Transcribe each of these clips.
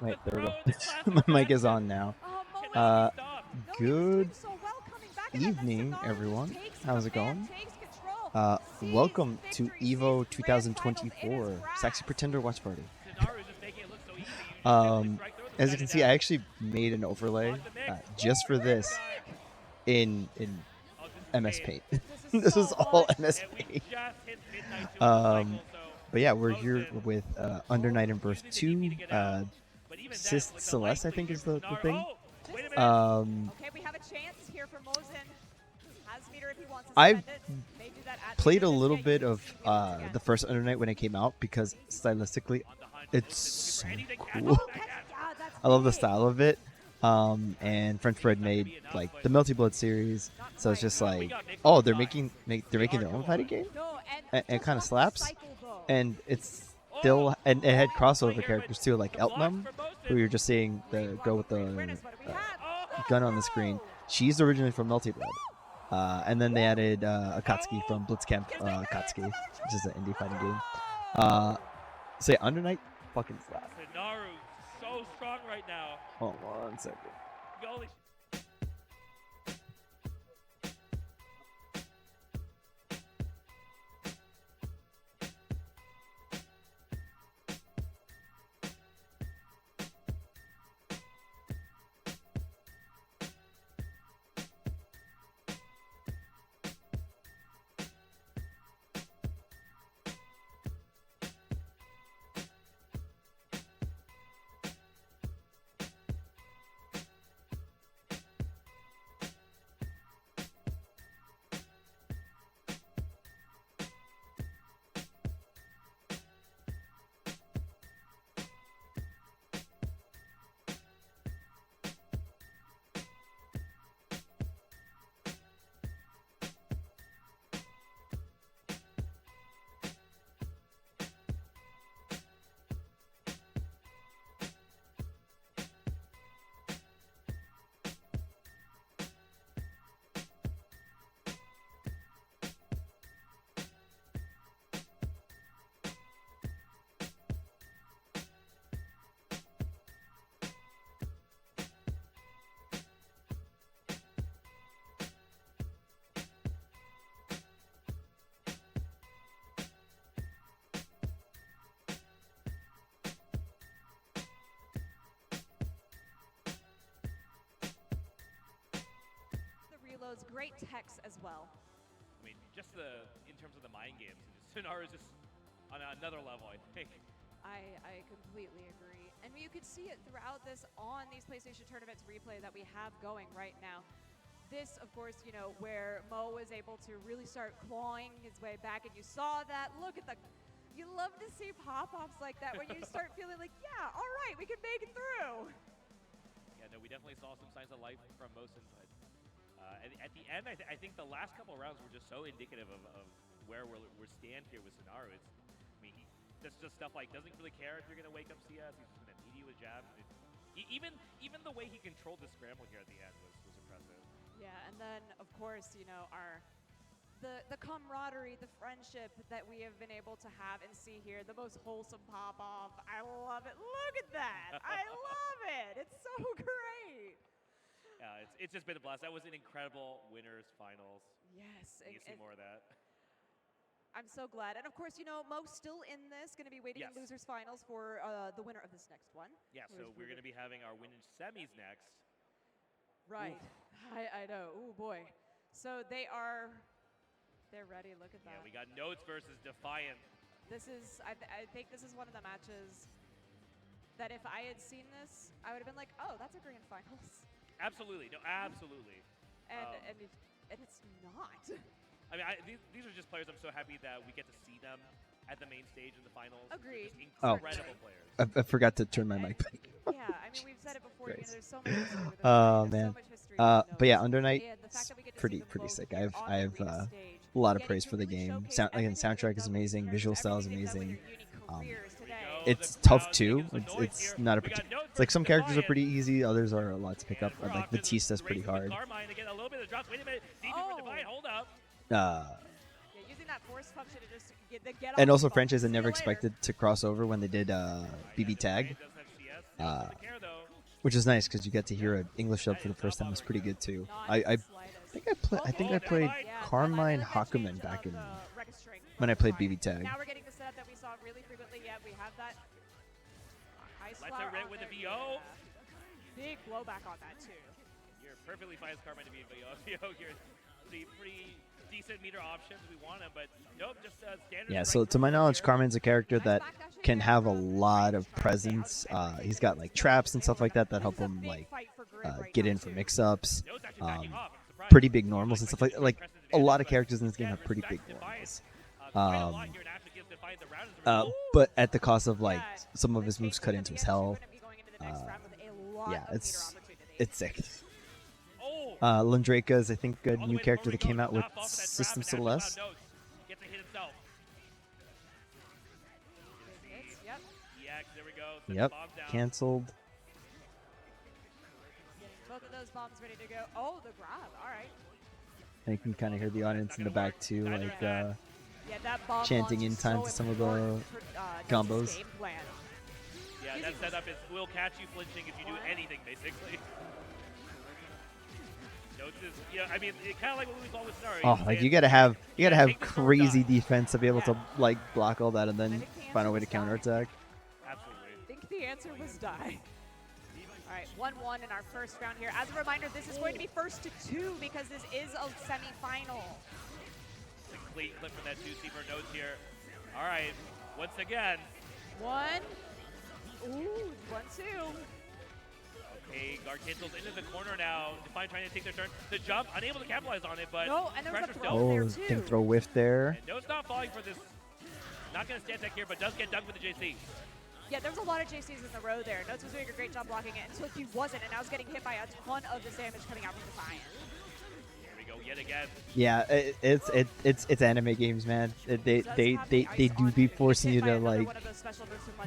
Wait, there we go. My mic is on now. Uh, good evening, everyone. How's it going? Welcome to EVO 2024 Sexy Pretender Watch Party. As you can see, I actually made an overlay just for this in MS Paint. This is all MS Paint. But yeah, we're here with Under Night and Birth 2. Sis Celeste, I think, is the thing. Okay, we have a chance here for Mosin. Meter if he wants to I've that played a little bit of the first Under Night when it came out because stylistically, it's so cool. I love the style of it. And French Bread made like the Melty Blood series, so it's just like, oh, they're making their own fighting game, and it kind of slaps, and it's still, and it had crossover characters too, like Eltnum, who you're just seeing the go with the gun on the screen. She's originally from Melty Blood, and then they added Akatsuki from Blitzcamp Akatsuki, which is an indie fighting game. Say Under Night fucking slap. So strong right now. Hold on 1 second. Holy reloads, great techs as well. I mean, just in terms of the mind games, Sonar is just on another level, I think. I completely agree. And you could see it throughout this on these PlayStation Tournaments replay that we have going right now. This, of course, you know, where Mo was able to really start clawing his way back, and you saw that. Look at the, you love to see pop-ups like that when you start feeling like, yeah, all right, we can make it through. Yeah, no, we definitely saw some signs of life from Mosin, but at the end, I think the last couple of rounds were just so indicative of where we're stand here with Sonaru. I mean, that's just stuff like doesn't really care if you're going to wake up CS. He's just going to meet you with jabs. Even the way he controlled the scramble here at the end was impressive. Yeah, and then of course, you know, the camaraderie, the friendship that we have been able to have and see here, the most wholesome pop-off. I love it. Look at that. I love it. It's so great. Yeah, it's just been a blast. That was an incredible winners finals. Yes. You see more of that. I'm so glad. And of course, you know, Mo's still in this, going to be waiting in losers finals for the winner of this next one. Yeah, so we're going to be having our winners semis next. Right. I know. Oh boy. So they're ready. Look at that. Yeah, we got Notes versus Defiant. This is, I think this is one of the matches that if I had seen this, I would have been like, oh, that's a grand finals. Absolutely. No, absolutely. And it's not. I mean, these are just players I'm so happy that we get to see them at the main stage in the finals. Agreed. Incredible players. I forgot to turn my mic back. Yeah, I mean, we've said it before. You know, there's so much history with this. Oh man. So much history But yeah, Under Night, pretty sick. I have a lot of praise for the game. Soundtrack is amazing. Visual style is amazing. It's tough too. It's not a it's like some characters are pretty easy, others are a lot to pick up. Like Batista's pretty hard. And also franchise I never expected to cross over when they did BB Tag. which is nice because you get to hear an English dub for the first time. It's pretty good too. I think I played Carmine Hakumen back in when I played BB Tag. Now we're getting the setup that we saw really frequently. Yeah, we have that. Let's it right with the VO. Big blowback on that too. You're perfectly fine as Carmine to be VO here. Pretty decent meter options. We want him, but nope, just standard. Yeah, so to my knowledge, Carmen's a character that can have a lot of presence. He's got like traps and stuff like that that help him like get in for mix-ups. Pretty big normals and stuff like a lot of characters in this game have pretty big normals. But at the cost of like some of his moves cut into his health. Yeah, it's sick. Lundraka is, I think, a new character that came out with System Celeste. Yep, canceled. Both of those bombs ready to go. Oh, the grab. All right. And you can kind of hear the audience in the back too, like Yeah, that bomb chanting launch in is time so to some of the important for, combos. game plan. Yeah, that setup is will catch you flinching if you do anything, basically. Notes is, yeah, I mean, kind of like what we saw with Scenario. Oh, like you gotta have crazy defense to be able to like block all that and then find a way to counterattack. Absolutely. I think the answer was die. All right, 1-1 in our first round here. As a reminder, this is going to be first to 2 because this is a semifinal. Complete clip from that 2-seamer Notes here. All right, once again. 1. Ooh, 1-2. Okay, guard cancels into the corner now. Define trying to take their turn. The jump, unable to capitalize on it, but no, and there was a pressure throw still. there Oh, too. think throw whiff there. And Notes not falling for this. Not going to stand tech here, but does get dunked with the JC. Yeah, there was a lot of JCs in the row there. Notes was doing a great job blocking it until he wasn't, and now he's getting hit by a ton of this damage coming out from Defiant. Here we go yet again. Yeah, it's anime games, man. They do be forcing you to like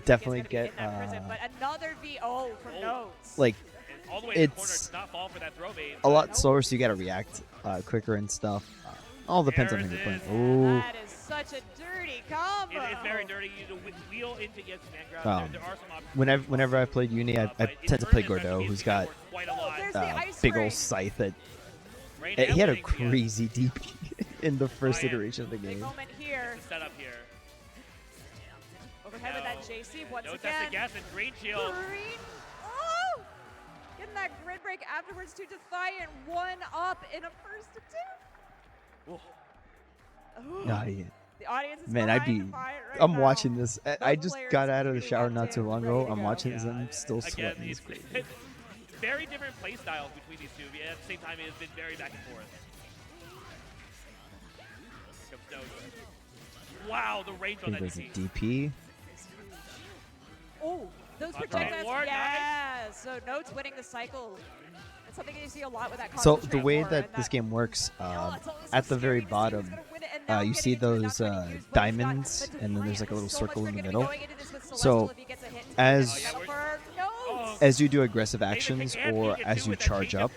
definitely get but another VO from Notes. like All the way to the corner, it's does not fall for that throw bait. a lot slower, so you gotta react quicker and stuff. All depends on who you're playing. Ooh. That is such a dirty combo. It's very dirty. You wheel into yes, man grab. There are some options. Whenever I played Uni, I tend to play Gordeau, who's got quite a lot. There's the ice big ring. old scythe that Right he had a now, winning crazy DP in the first Ryan, iteration of the Big game. moment here. the setup here. Overhead with that JC once Notes again. has the gas and green shield. Green. Oh! Getting that grid break afterwards to Defiant. 1 up in a first to 2. Ooh. Ooh. Nah, yeah. The audience is Man, behind Defiant right I'm now. watching this. I just players got out of the really shower locked not too in, long ready ago. to I'm go. watching this Yeah, and I'm still again, sweating. It's it's crazy. very different play styles between these two. Yet at the same time, it has been very back and forth. Here comes Notes. Wow, the range I on think that there's a DP. DP. Oh, those Okay. projectiles. Ward, Yeah. So Notes winning the cycle. It's something that you see a lot with that So Carlos the way Trampler, that and this game works, it's always so at the very scary to see who's bottom, gonna win it, and now you getting see into it, not those trying to use what he's got. diamonds, But and then there's like a little Defiant, so much circle in they're the gonna be middle. going into this with So, Celestial if he gets a hit into as- the metal for Notes. As you do aggressive David actions can or get as two you with that charge change up,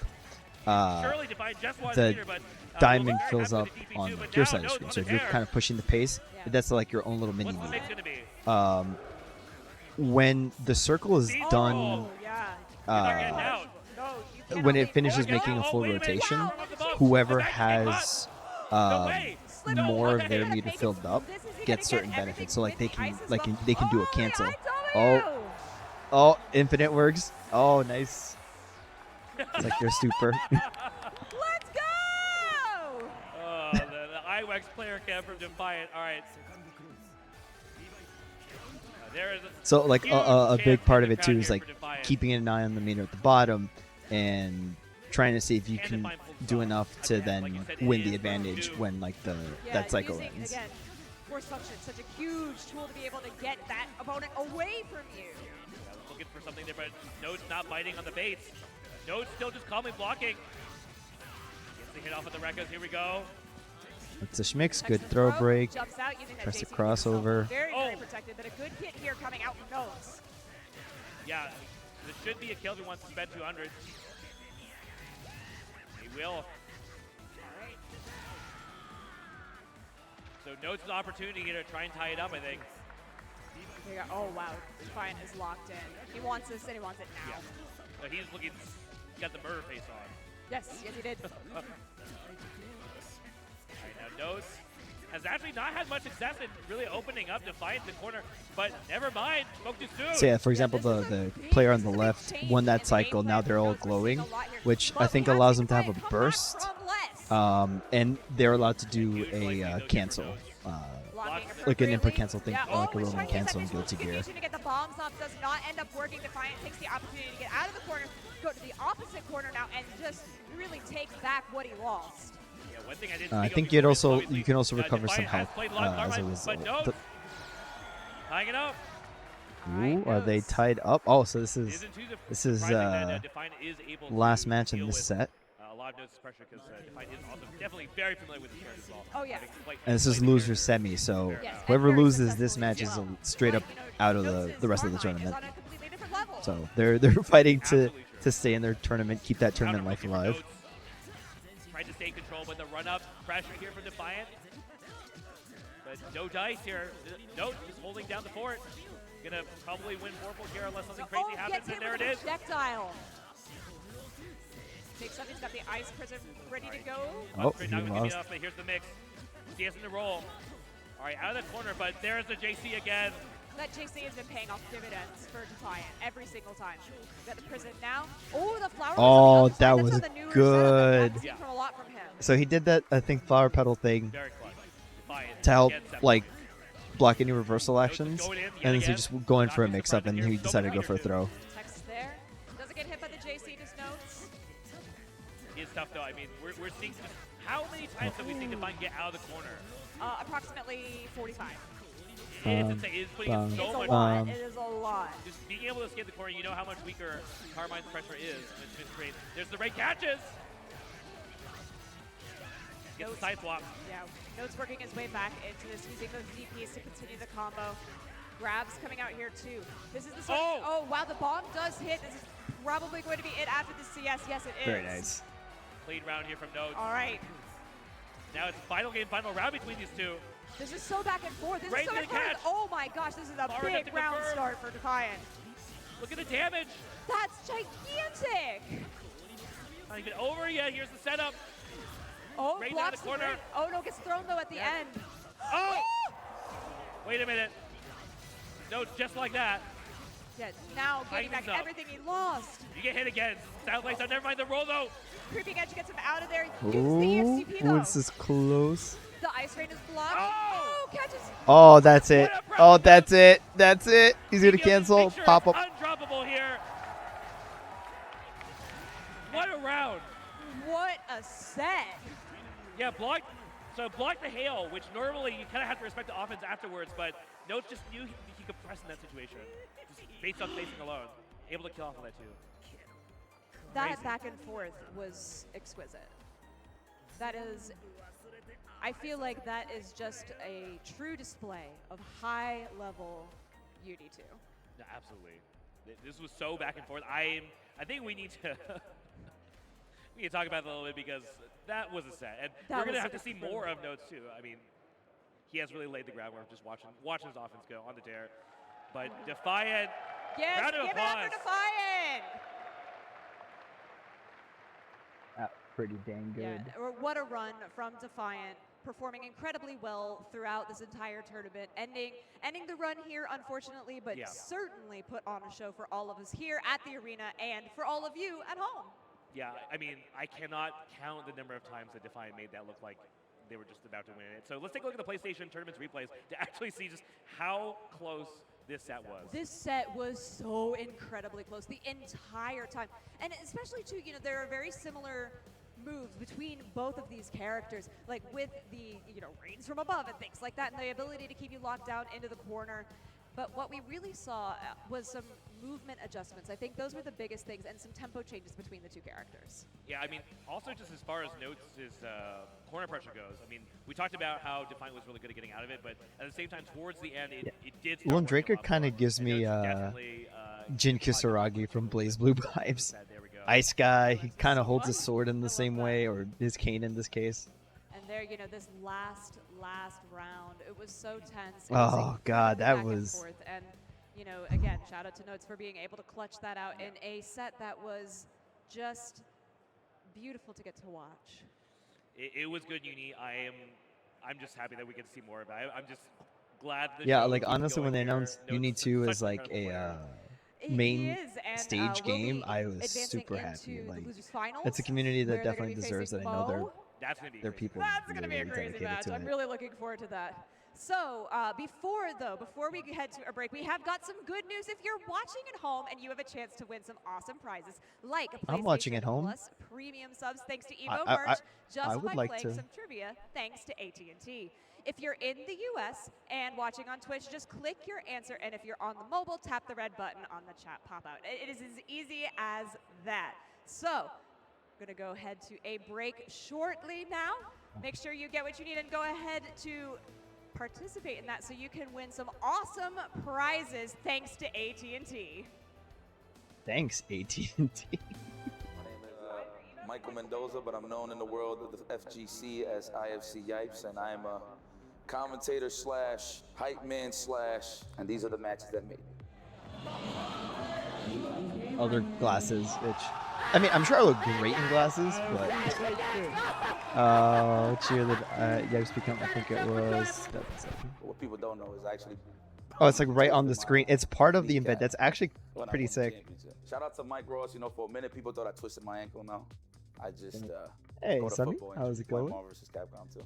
Surely Defiant just won the leader, but, diamond Wolverine fills has up the DP on too, like, but your now side of the Notes screen. on So the if you're tear. kind of pushing the pace, Yeah. that's like your own little mini What's the mix move. gonna be? When the circle is done, Oh, yeah. Getting out. No, you cannot when leave it finishes Notes making a alone. full wait a minute. rotation, Wow, look at the box. whoever Back to the has No way. Slip more over of their and meter make it- filled up this is he gonna gets get certain everything benefits. So like with they the can ice as like well? they can do a Oh, the cancel. IW! Oh, infinite works. Oh, nice. It's like your super. Let's go! The IWEX player cam from Defiant. All right. There is So like huge a big chance part in of the it too crowd is here like for Defiant. keeping an eye on the meter at the bottom and trying to see if you And can Defiant pulls do off. enough to Again, then like you said, it win is the first advantage two. when like the Yeah, that cycle using, ends. Again, force function, such a huge tool to be able to get that opponent away from you. Looking for something there, but Node's not biting on the baits. Node's still just calmly blocking. Gets the hit off of the Rekkas. Here we go. It's a schmix, Texas good throw break. Jumps out using that press the JC crossover. Very, Oh. very protected, but a good hit here coming out from Nodes. Yeah, this should be a kill if he wants to spend 200. He will. All right. So Node's an opportunity here to try and tie it up, I think. Here we go. Oh, wow. Defiant is locked in. He wants this, and he wants it now. So he's looking, got the murder face on. Yes, yes, he did. All right, now Nose has actually not had much success in really opening up Defiant in the corner, but never mind. Spoke too soon. So yeah, for example, the player on the left won that cycle. Now they're all glowing, which I think allows them to have a burst, and they're allowed to do a cancel, like an input cancel thing, like a roaming cancel and go to gear. To get the bombs off does not end up working. Defiant takes the opportunity to get out of the corner, go to the opposite corner now, and just really take back what he lost. Yeah, one thing I didn't I speak think of you before is can also obviously, recover some Defiant has health played a lot of as a Carmine, result. but Nose tying it up. Ooh, are they tied up? Oh, so this is Surprising that, Defiant is able last to match in deal this with, set. a lot of Nose's pressure because Defiant is also definitely very familiar with the character as well. Oh, yeah. And this is loser semi, so Yes, and whoever very loses this successfully match as is well. straight up But, you know, out of Nose's the rest of the Carmine is tournament. on a completely different level. So they're fighting to Absolutely true. stay in their tournament, keep that tournament life Counter alive. Notes. Trying to stay in control, but the run-up pressure here from Defiant. But no dice here. Note is holding down the fort. Gonna probably win Vorpal here unless something crazy happens, gets hit and there with it a is. projectile. Takes up, he's got the ice prism ready to go. Oh, Not he gonna give me lost. enough, but here's the mix. CS in the roll. All right, out of the corner, but there's the JC again. That JC has been paying off dividends for Defiant every single time. Got the prison now. Oh, the flower. Oh, That's that on was the newer good. setup. I've seen from a lot from him. So he did that, I think, flower petal thing Very clutch. Defiant to help, gets that like, point. block any reversal actions, going in yet and then he again. just going for a Not too mix-up, and surprising he here. decided to go So for a throw. Tex there. Doesn't get hit by the JC, just notes. It's tough though. I mean, we're seeing just how many times have we seen Defiant get out of the corner? Approximately 45. It's insane. It's putting in It's so a much. lot. It is a lot. Just being able to escape the corner, you know how much weaker Carmine's pressure is. It's great. There's the right catches. Gets the side swap. Yeah, Notes working his way back into this, using those DPs to continue the combo. Grabs coming out here too. This is the sort oh wow, the bomb does hit. This is probably going to be it after the CS. Yes, it is. Very nice. Clean round here from Notes. All right. Now it's final game, final round between these two. This is so back and forth. This Right is so to the back and forth. catch. Oh my gosh, this is a Far enough big to round confirm. start for Defiant. Look at the damage. That's gigantic. Not even over yet. Here's the setup. Oh, Right down blocks the corner. ring. Oh no, gets thrown though at the Yeah. end. Oh! Wait a minute. No, just like that. Yeah, now getting back Tightens up. everything he lost. You get hit again. Sound lights out. Never mind the roll though. Creeping edge gets him out of there. Uses the Ooh, EFCP though. this is close. The ice rain is blocked. Oh! Catches. Oh, that's it. What a Oh, pressure. that's it. That's it. He's gonna He gives cancel. picture Pop up. Undroppable here. What a round. What a set. Yeah, block the hail, which normally you kind of have to respect the offense afterwards, but Notes just knew he could press in that situation. Just based on facing alone. Able to kill off of that too. That Crazy. back and forth was exquisite. That is, I feel like that is just a true display of high level UD2. Yeah, absolutely. This was so back and forth. I think we need to we can talk about it a little bit because that was a set, and That we're gonna was have to a see really more good of Notes too. I mean, he has really laid the groundwork. Just watching his offense go on the dare, but Defiant. Yes, Round of give it up for applause. Defiant. Pretty dang Yeah, what a run from Defiant, performing incredibly well throughout this entire tournament, ending the run here, unfortunately, but Yeah. certainly put on a show for all of us here at the arena and for all of you at home. Yeah, I mean, I cannot count the number of times that Defiant made that look like they were just about to win it. So let's take a look at the PlayStation Tournaments replays to actually see just how close this set was. This set was so incredibly close the entire time. And especially too, you know, there are very similar moves between both of these characters, like with the, you know, rains from above and things like that, and the ability to keep you locked down into the corner. But what we really saw was some movement adjustments. I think those were the biggest things, and some tempo changes between the two characters. Yeah, I mean, also just as far as Notes' corner pressure goes, I mean, we talked about how Defiant was really good at getting out of it, but at the same time, towards the end, it did start Lone working Draker a lot kind of more. gives And me Notes definitely, Jin Kisaragi from Blaze Blue vibes. there we go. Ice guy. He kind of holds his sword in the same way, or his cane in this case. And there you know, this last round, it was so tense. It Oh, God, that back and was... forth. And, you know, again, shout out to Notes for being able to clutch that out in a set that was just beautiful to get to watch. It was good, Uni. I'm just happy that we get to see more about it. I'm just glad the Yeah, show like keeps honestly, when going they here. announced Notes Uni is 2 such as an like incredible player. He main is, and stage we'll game, be I was advancing super happy. into Like, the losers finals. it's a community where that they're gonna definitely be deserves facing that. I know Mo. That's gonna be they're crazy. people That's really, gonna be a really crazy dedicated match. to I'm it. really looking forward to that. So before we head to a break, we have got some good news. If you're watching at home and you have a chance to win some awesome prizes, like a PlayStation I'm watching at home. Plus premium subs thanks to EVO I merch, I just would by like playing to. some trivia thanks to AT&T. If you're in the US and watching on Twitch, just click your answer, and if you're on the mobile, tap the red button on the chat pop-out. It is as easy as that. So, I'm gonna go ahead to a break shortly now. Make sure you get what you need and go ahead to participate in that so you can win some awesome prizes thanks to AT&T. Thanks, AT&T. My name is Michael Mendoza, but I'm known in the world of the FGC as IFC Yipes, and I'm a commentator slash hype man slash, and these are the matches that made me. Other glasses, which I mean, I'm sure I look great in glasses, but which year did Yipes become? I think it was 2007. What people don't know is actually. Oh, it's like right on the screen. It's part of the event. That's actually when I pretty won the sick. championship. Shout out to Mike Ross. You know, for a minute people thought I twisted my ankle. No, I just Hey, got a Sonny, football how's it injury playing going? Marvel vs. Capcom 2.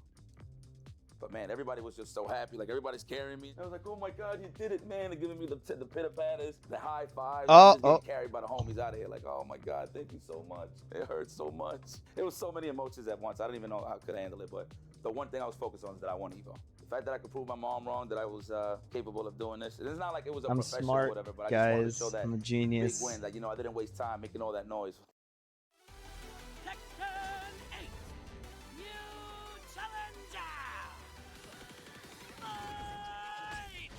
But man, everybody was just so happy. Like everybody's carrying me. I was like, oh my God, you did it, man. They're giving me the pitter patters, the high fives. Oh, just getting carried by the homies out of here. Like, oh my God, thank you so much. It hurts so much. It was so many emotions at once. I didn't even know how I could handle it. But the one thing I was focused on is that I won EVO. The fact that I could prove my mom wrong, that I was capable of doing this. It's not like it was a I'm profession smart, or whatever, but I guys. just wanted to show that I'm a genius. big win. That, you know, I didn't waste time making all that noise. Tekken 8, new challenger. Fight!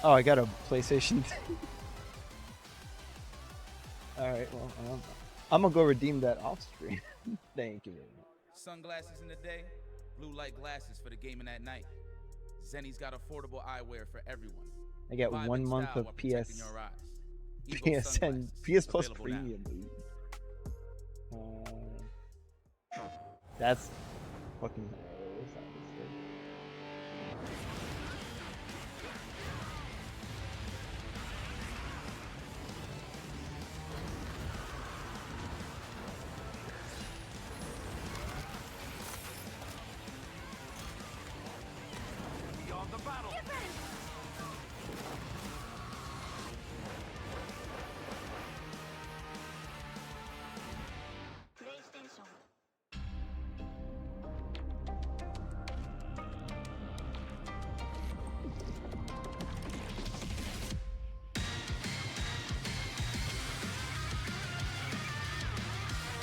Oh, I got a PlayStation. All right, well, I'm gonna go redeem that off screen. Thank you very much. Sunglasses in the day, blue light glasses for the gaming at night. Zenny's got affordable eyewear for everyone. I get Vibe 1 and month style of while protecting PS, your eyes. Evo PSN, sunglasses, PS Plus available now. Premium. That's fucking hilarious. Honestly. Beyond the battle.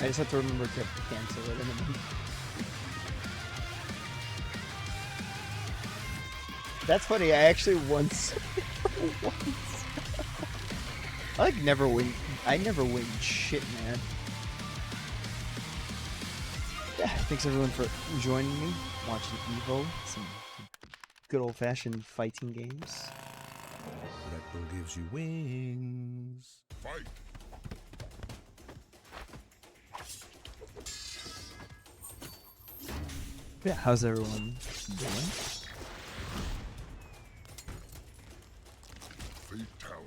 I just have to remember to cancel it in a minute. That's funny. I actually once. I like never win. I never win shit, man. Yeah, thanks everyone for joining me, watching EVO, some good old-fashioned fighting games. Red Bull gives you wings. Fight! Yeah, how's everyone doing? Fatality.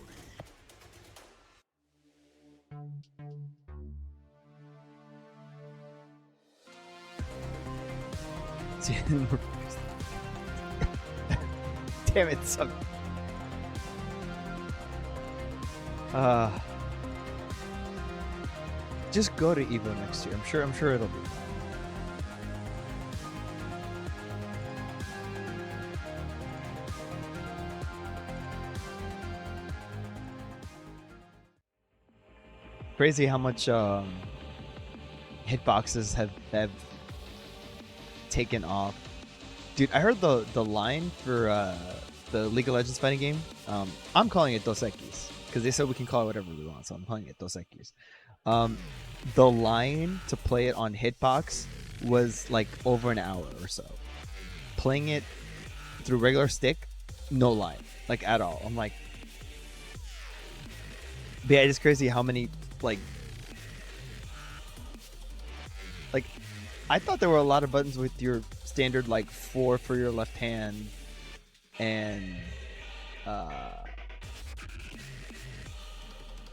See, damn it, son. Just go to EVO next year. I'm sure it'll be fine. Crazy how much hitboxes have taken off. Dude, I heard the line for the League of Legends fighting game. I'm calling it Dos Equis because they said we can call it whatever we want, so I'm calling it Dos Equis. The line to play it on hitbox was like over an hour or so. Playing it through regular stick, no line, like at all. I'm like, but yeah, it's crazy how many like I thought there were a lot of buttons with your standard like 4 for your left hand and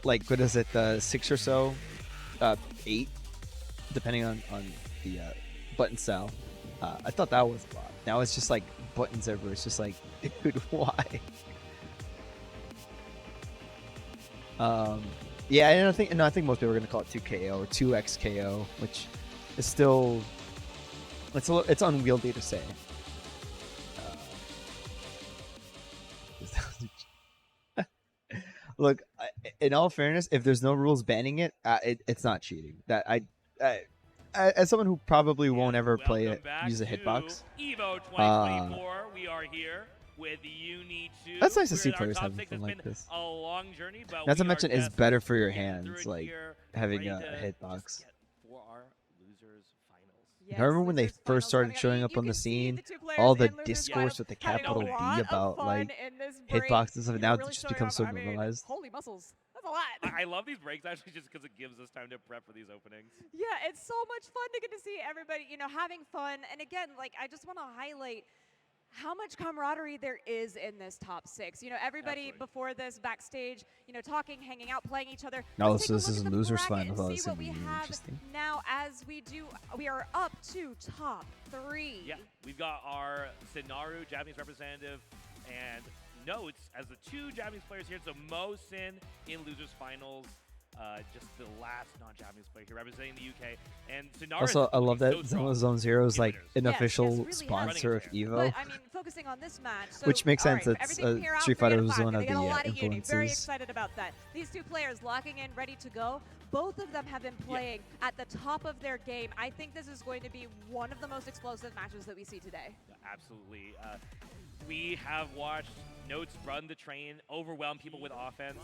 like what is it, 6 or so, 8 depending on the button style. I thought that was a lot. Now it's just like buttons everywhere. It's just like, dude, why? Yeah, I think most people are gonna call it 2KO or 2XKO, which is still it's unwieldy to say. Look, in all fairness, if there's no rules banning it, it's not cheating. That I as someone who probably won't ever play it, use a hitbox. EVO 2024, we are here with Uni 2. That's nice to see We're in our players top having six. fun It's like been this. a long journey, but Not to we mention, are it's just better for your getting through hands, it like here, having ready a to hitbox. just get for our losers finals. Yes, I remember when they losers first finals started coming up. showing You up on the can see scene, the two players all the in losers discourse finals with the having a capital D lot of about fun like in this break. hitboxes and stuff. You Now know, it's really just showing become off, so I mean, normalized. holy muscles. That's a lot. I love these breaks actually just because it gives us time to prep for these openings. Yeah, it's so much fun to get to see everybody, you know, having fun. And again, like, I just want to highlight how much camaraderie there is in this top 6. You know, everybody Absolutely. before this backstage, you know, talking, hanging out, playing each other. Oh, Let's so take a this look is at the losers bracket finals. and Oh, see this is what we gonna be have interesting. now as we are up to top 3. Yeah, we've got our Sinaru Japanese representative and Notes as the 2 Japanese players here. So Mo Sin in losers finals. Just the last non-Japanese player here representing the UK. And Sinaru Also, I love that so strong. Zone Zero is like an Yes, official really has. sponsor of Running EVO, But I mean, focusing on this match, so, which makes all sense. right, It's everything here out, Street 3 out Fighter of was 5. one of They get a the lot of uni. Very influences. excited about that. These 2 players locking in, ready to go. Both of them have been playing at the top of their game. I think this is going to be one of the most explosive matches that we see today. Absolutely. We have watched Notes run the train, overwhelm people with offense,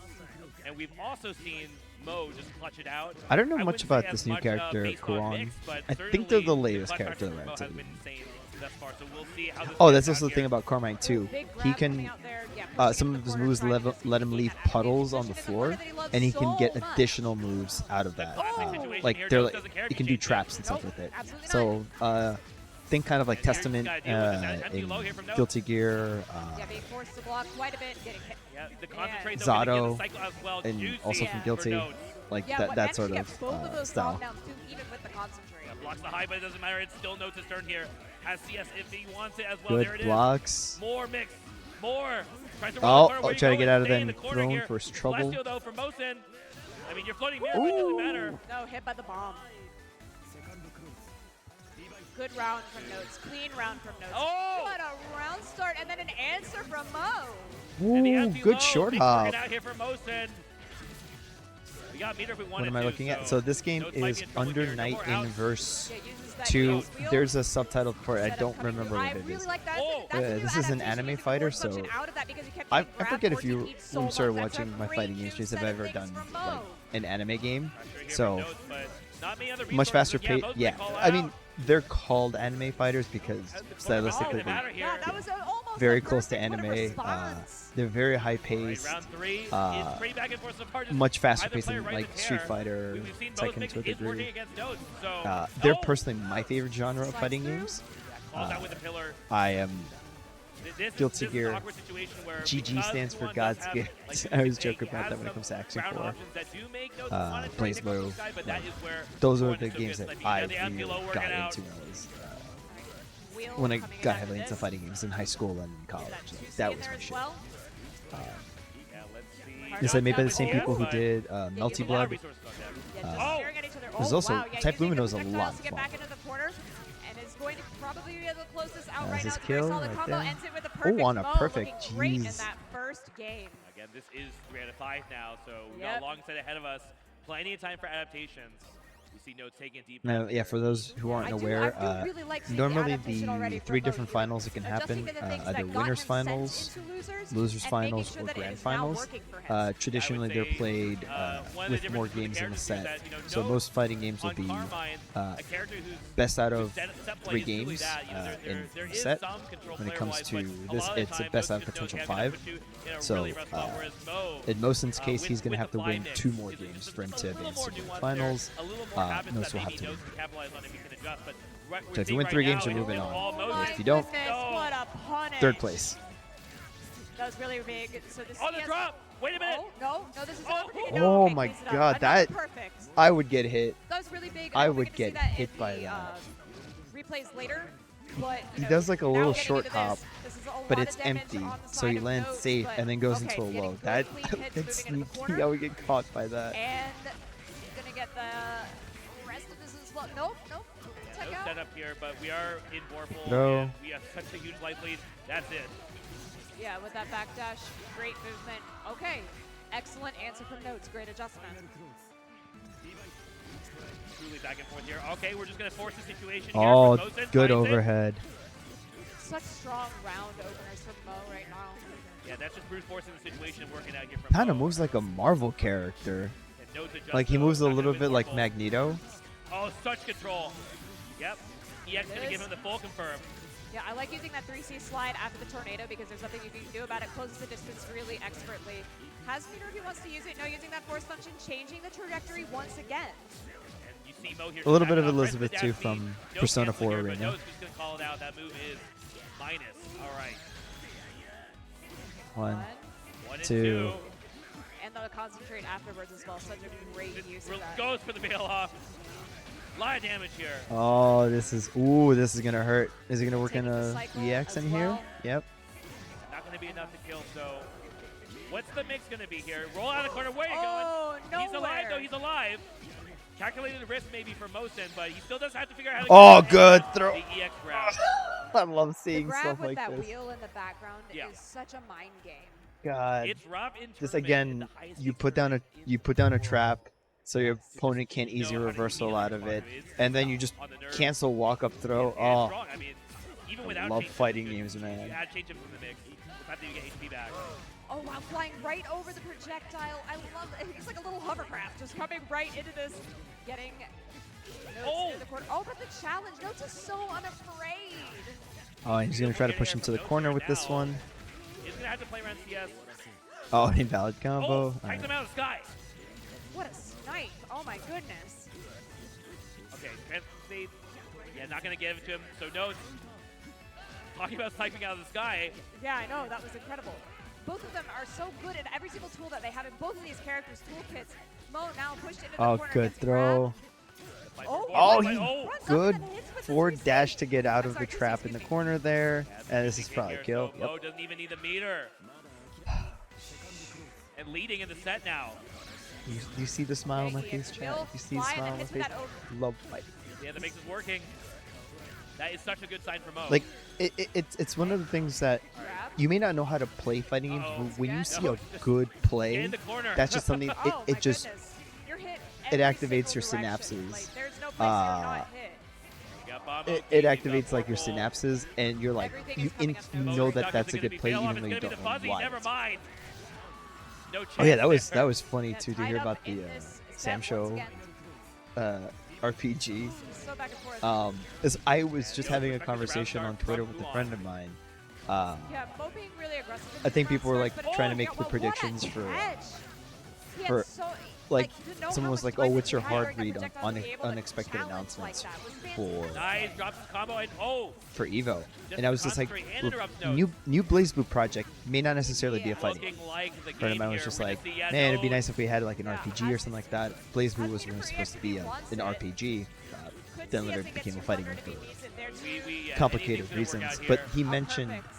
and we've also seen Mo just clutch it out. I don't know I much wouldn't about say this as new much, character, based on Kuron. mix, but I think they're the certainly latest clutch character factor they're from Mo has active. been insane thus far, so we'll see how this Oh, plays that's out also the here. thing about Carmine too. Big He grab coming can out there. Yeah, pushing some into of his corner, moves trying to let him keep leave that advantage puddles on the position in the corner floor, that he loves and he can so get much. additional moves out of that. Classic situation Like here, they're Notes like doesn't care you if can he do changes. traps and stuff Nope, with it. absolutely So think kind of like And here's Testament this guy dealing with this empty in low here from Notes. Guilty Gear, Yeah, being forced to block quite a bit, getting hit. Yeah, the concentrate Zato, though, the cycle as well. and Juicy also from for Guilty. Notes. like Yeah, that managed sort to get of both of those style. knockdowns too, even with the concentrate. Yeah, blocks the high, but it doesn't matter. It's still Notes' turn here. Has CS if he wants it as well. There Good it is. blocks. More mix. More. Tries to Oh, roll the corner. Where you try to go get and out of stay that in and the corner thrown here. for trouble. Celestial, though, for Mosin. I mean, you're floating mirror, but it doesn't matter. No, hit by the bomb. Good round from Notes. Clean round from Notes. Oh! What a round start, and then an answer from Mo. And the Ooh, empty good low, short big hop. target out here for Mosin. We got meter if we want What it am I to, looking at? So this game Notes might is be in trouble Under here. No Night more outs. Inverse Yeah, uses that 2. yellow wheel. There's a subtitle for it. I Setup don't coming remember through. what I it really is. like that. Oh! That's a new This is an adaptation. anime You can fighter, force function so out of that because you kept I getting grabbed forget if forcing you each so when we started much. That's a watching my great fighting new games if set I've of ever things done from like Mo. an anime game. Pressure here So from Notes, but not many other much faster resources. pace. Mosin Yeah, call I mean out. they're called anime fighters because Oh, stylistically they matter they're here. Yeah, that was almost very a close to perfect anime. response. They're very high Right, paced, round 3 is pretty back and forth so far. Just much faster either paced player than right like to Street tear. Fighter, We've seen both Tekken mix to a is working degree. against Notes, so They're oh! personally my favorite genre of Slides fighting through. games. Calls out with the pillar. I am This Guilty is an Gear. awkward situation where GG because stands for one God's does have, gift. like, I always Take joke about has that when it some comes to Action ground 4. options that do make Notes wanna try Blaze to nick Blue. this guy, but that is where Those are Warren the is so games good. that Like, I you got the really Angulo working got out. into. Was, Wheel when I coming in got after heavily into this. fighting games in high school and in college. That juicy That in was there my as shit. well. Yeah, let's see. Hard Is that made by the knockdown same with people who Wolf. did There's a Melty lot of Blood? resources on them. Yeah, just Oh! staring at each other. There's Oh, also wow. Yeah, Type using the Lumino's a projectiles lot to get of back fun. into the corner, and is going to probably be the closest out That's right now. his It's a very kill solid right combo. there. Ends it with a perfect on a Mo, perfect, looking great in jeez. that first game. Again, this is 3 out of 5 now, so we got Yep. a long set ahead of us. Plenty of time for adaptations. We see Notes taking a deep Now, breath yeah, here. for those who aren't I aware, do really like seeing normally adaptation already the from 3 Mo different here. finals that can Adjusting happen, to the things either that got winners him sent finals, into losers, losers and finals, making sure or that it grand is now finals. working for him. Traditionally, I they're would say, played one of the with more differences with the games in the characters is set. that, So Notes most fighting games will on be Carmine, a character who's best out whose of set play 3 is truly games that. in There the is set. some control When it comes player-wise, to but this, a lot of it's a times best out Notes of just knows, potential "Okay, I'm 5. gonna put you in a So really rough spot," whereas Mo, in Mosin's case, with- he's going to with have the to win fly 2 mix more is games just for him a to little advance more to the nuanced finals. there. A little more habits Notes that will have maybe to Notes win. can capitalize on if he can adjust, but what we're So if you seeing win right 3 games, now you're is moving it's on. all Mo. My If you don't, goodness, No. what a punish. 3rd place. That was really big. So this On the drop! Wait a minute! Oh, no, this is Oh, overtaken. oh No, okay, my cleans it up. God, Another that- perfect. I would get hit. That was really big. I don't think would we get to see get that hit in by the, that. Replays later, but He you know, does like a now little getting short into hop, this is a but lot it's of damage empty, on the so side he of lands Notes, safe but and then goes okay, into a getting low. good, That clean hits it's moving into the sneaky. corner. I would get caught by that. And he's gonna get the rest of this as well. Nope. Check No out. setup here, but we are in Vorpal. Throw. And we have such a huge life lead. That's it. Yeah, with that backdash, great movement. Okay, excellent answer from Notes. Great adjustment. Truly back and forth here. Okay, we're just going to force the situation Oh, here. Mosin good finds it. overhead. Such strong round openers from Mo right now. Yeah, that's just brute forcing the situation and working out here from Kind of Mo. moves like a Marvel character. And Notes adjusts Like he though, moves a not gonna little win bit like Vorpal. Magneto. Oh, such control. Yep. EX going to This- give him the full confirm. Yeah, I like using that 3C slide after the tornado because there's nothing you can do about it. Closes the distance really expertly. Has Peter if he wants to use it. No, using that force function, changing the trajectory once again. And you see Mo here. A little bit back of up, press the Elizabeth dash too speed. from No Persona canceling 4 here, but Arena. No's just going to call it out. That move is minus. All right. 1, 1 and 2. 2. And the concentrate afterwards as well. Such a great use of that. Goes for the bail off. A lot of damage here. Oh, this is gonna hurt. Is it gonna work in Taking the a cycle EX as in here? well. Yep. Not going to be enough to kill, so what's the mix going to be here? Roll out of the corner. Where are you Oh, going? He's alive, nowhere. though. He's alive. Calculated risk maybe for Mosin, but he still does have to figure out how to Oh, get good the throw. EX grab. I love The seeing grab stuff with like that this. wheel in the background Yeah. is such a mind game. God. It's rough in This tournament, and again, the highest you stakes put down a tournament in trap, so your opponent can't You know easy how to reversal immediately out of it, respond to it. and then you just On the nerve. cancel walk up throw. And it's Oh, strong. I mean, even I without love change, fighting you games, man. You add change up from the mix. The fact that you get HP back. Oh wow, flying right over the projectile. I love it. It's like a little hovercraft just coming right into this, getting Notes Oh! in the corner. Oh, but the challenge. Notes is so unafraid. oh, he's gonna try to push him to the corner with this one. He's going to have to play around CS. Oh, invalid Oh, combo. takes Alright. him out of the sky. What a snipe. Oh my goodness. Okay, State, yeah, not going to give it to him. So Notes, talking about sniping out of the sky. Yeah, I know. That was incredible. Both of them are so good at every single tool that they have in both of these characters' toolkits. Mo now pushed into the Oh, corner. good gets throw. grabbed. Oh, Oh, he he runs up good and hits with the forward 3C. dash to get out I'm of the sorry, 2C, trap in the excuse me. corner there, Yeah, and this is big probably a here, kill. So Yep. Mo doesn't even need the meter. And leading in the set now. You see the smile on my He face, chat? will You see the fly and smile on my hits with face? that over. Love fighting. Yeah, the mix is working. That is such a good sign for Mo. Like it's one of the things that Grab. you may not know how to play fighting games, Uh-oh. but when you see No, a just good Get play, in the corner. that's just something. Oh, my It just goodness. You're hit it every activates single your direction. synapses. Like, there's no place you're not hit. We got Bombo, it he's got activates like your Vorpal. synapses, and you're like Everything you is coming in, up you to know us. that that's a It's gonna good be play, bail off, even though you it's gonna don't be the know fuzzy, why. never mind. No chance Oh yeah, that was there. funny Yeah, too to tied hear up about the in this Sam set once Show again. RPG. So back and forth. As I was just Yeah, having a respect the conversation round on start Twitter from with a Mulan. friend of mine. Yeah, Mo being really aggressive. in I these think round people were like starts, but trying to oh, make yeah, the well, what a predictions for catch. He had for, so, like, to know someone how was much like, time "Oh, what's he your had hard during that read on projectile to be able to unexpected challenge announcements like that was for fantastic. Nice, drops his combo and oh, for Evo?" Just And I was just like, concentrate and "Look, interrupt notes. new Blaze Blue project may not necessarily be a Yeah. fighting game." looking like the A friend game of mine was here. just We're gonna like, see, yeah, "Man, it'd be Nodes. nice if we had like an Yeah, RPG or has- something like that." Blaze Blue has was Peter supposed to Free be if he wants an it. RPG. Could Then see later us it get became a fighting 200 game if he needs it there too. Yeah, complicated anything's gonna work reasons. out But here. he Oh, mentioned, perfect.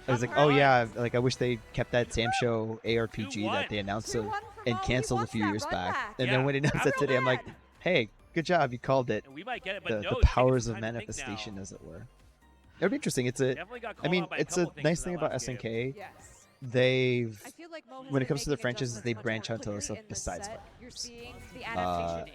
I was like, Perfect. "Oh yeah, like I wish they kept that Sam Show ARPG 2-1. that they announced 2-1 for and Mo. He canceled a wants few that years run back." back. And Yeah, then when he announced I'm that real today, I'm like, mad. "Hey, good job, you called it." And we might get it, but The Nodes taking powers some of time to think now. manifestation, as it were. It'd be interesting. It's a, Definitely got I called mean, out by it's a couple things nice in thing that about last game. SNK. Yes. They've, I feel like Mo has when it been comes to the making franchises, adjustments they much branch more out to quickly stuff in the besides set. fighting You're games. seeing the adaptation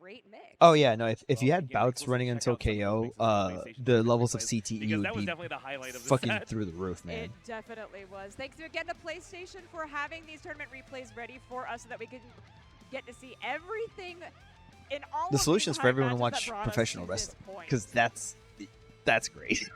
great mix. Oh yeah, no. If you Well, had again, bouts we'll running check until out some of the KO, things on the PlayStation the Network levels of replays, CTE because would that was be definitely the highlight of the fucking set. through the roof, man. It definitely was. Thanks again to PlayStation for having these tournament replays ready for us so that we can get to see everything in all The of solution these is for high everyone to matches watch that brought us professional to this wrestling point. because that's great.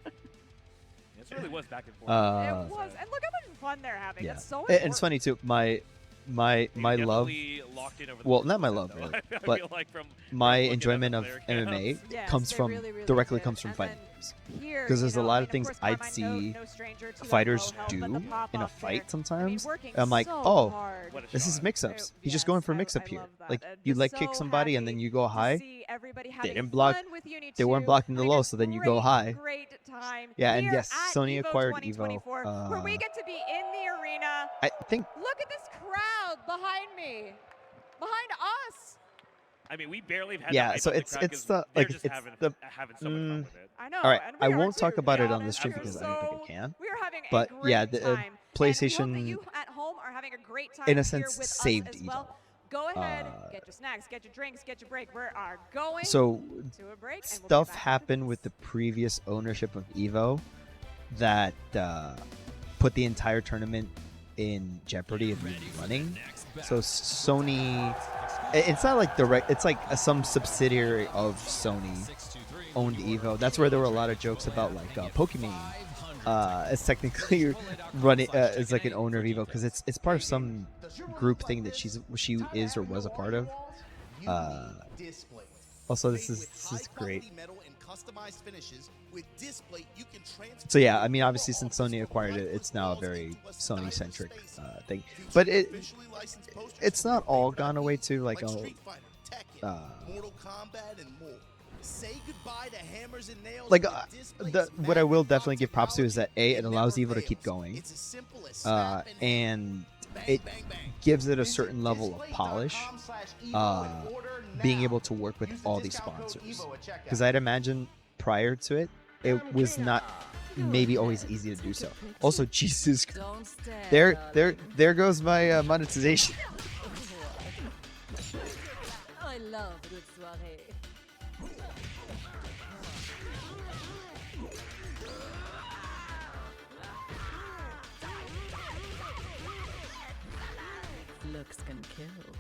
It certainly was back and forth. It was, and look how much fun they're having. Yeah, It's so and important. it's funny too. My love, Definitely locked in over the well, course not of my the love set, really, though. I but feel like from my looking at the enjoyment of player MMA counts. Yes, comes they from really, really directly did. comes from And fighting then games. here, Because there's you a know, lot I of mean, things course, I'd Carmine, see no stranger to the fighters low help, but do the pop in a off fight there, sometimes. I mean, working I'm like, so oh, hard. What a this is shot. mix-ups. He's just Yes, going for mix-up I here. love that. Like And you just leg kick so somebody and happy then you go to high. see everybody They having didn't block. fun with Uni They weren't 2, blocking the having low, a so then you go great, high. Great time. Yeah, and here yes, at Sony EVO acquired 2024, EVO. where we get to be in the arena. I think Look at this crowd behind me, behind us. I mean, we barely have had Yeah, to hype so up the it's- crowd it's 'cause the- they're like, just it's having the- so much fun with it. I know. all right, and we I are won't too, talk to about be it on the honest. stream We are because I don't think I so- can. We are having But a great yeah, the time. And we hope that PlayStation, you at home are having a great time in a here sense, with saved us as EVO. well. Go ahead, get your snacks, get your drinks, get your break. We are going So to a break. And we'll be stuff back after happened this. with the previous ownership of EVO that put the entire tournament in jeopardy of running. So Sony, it's not like direct. It's like some subsidiary of Sony owned EVO. That's where there were a lot of jokes about like Pokemon. It's technically running is like an owner of EVO because it's part of some group thing that she is or was a part of. Also, this is great. So yeah, I mean, obviously, since Sony acquired it, it's now a very Sony-centric thing. But it's not all gone away too. Like, Mortal Kombat and more. Say goodbye to hammers and nails. like what I will definitely give props to is that it allows EVO to keep going, and it gives it a certain level of polish. Being able to work with all these sponsors, because I'd imagine prior to it, it was not maybe always easy to do so. Also, Jesus, there goes my monetization. I love a good soirée. Looks can kill.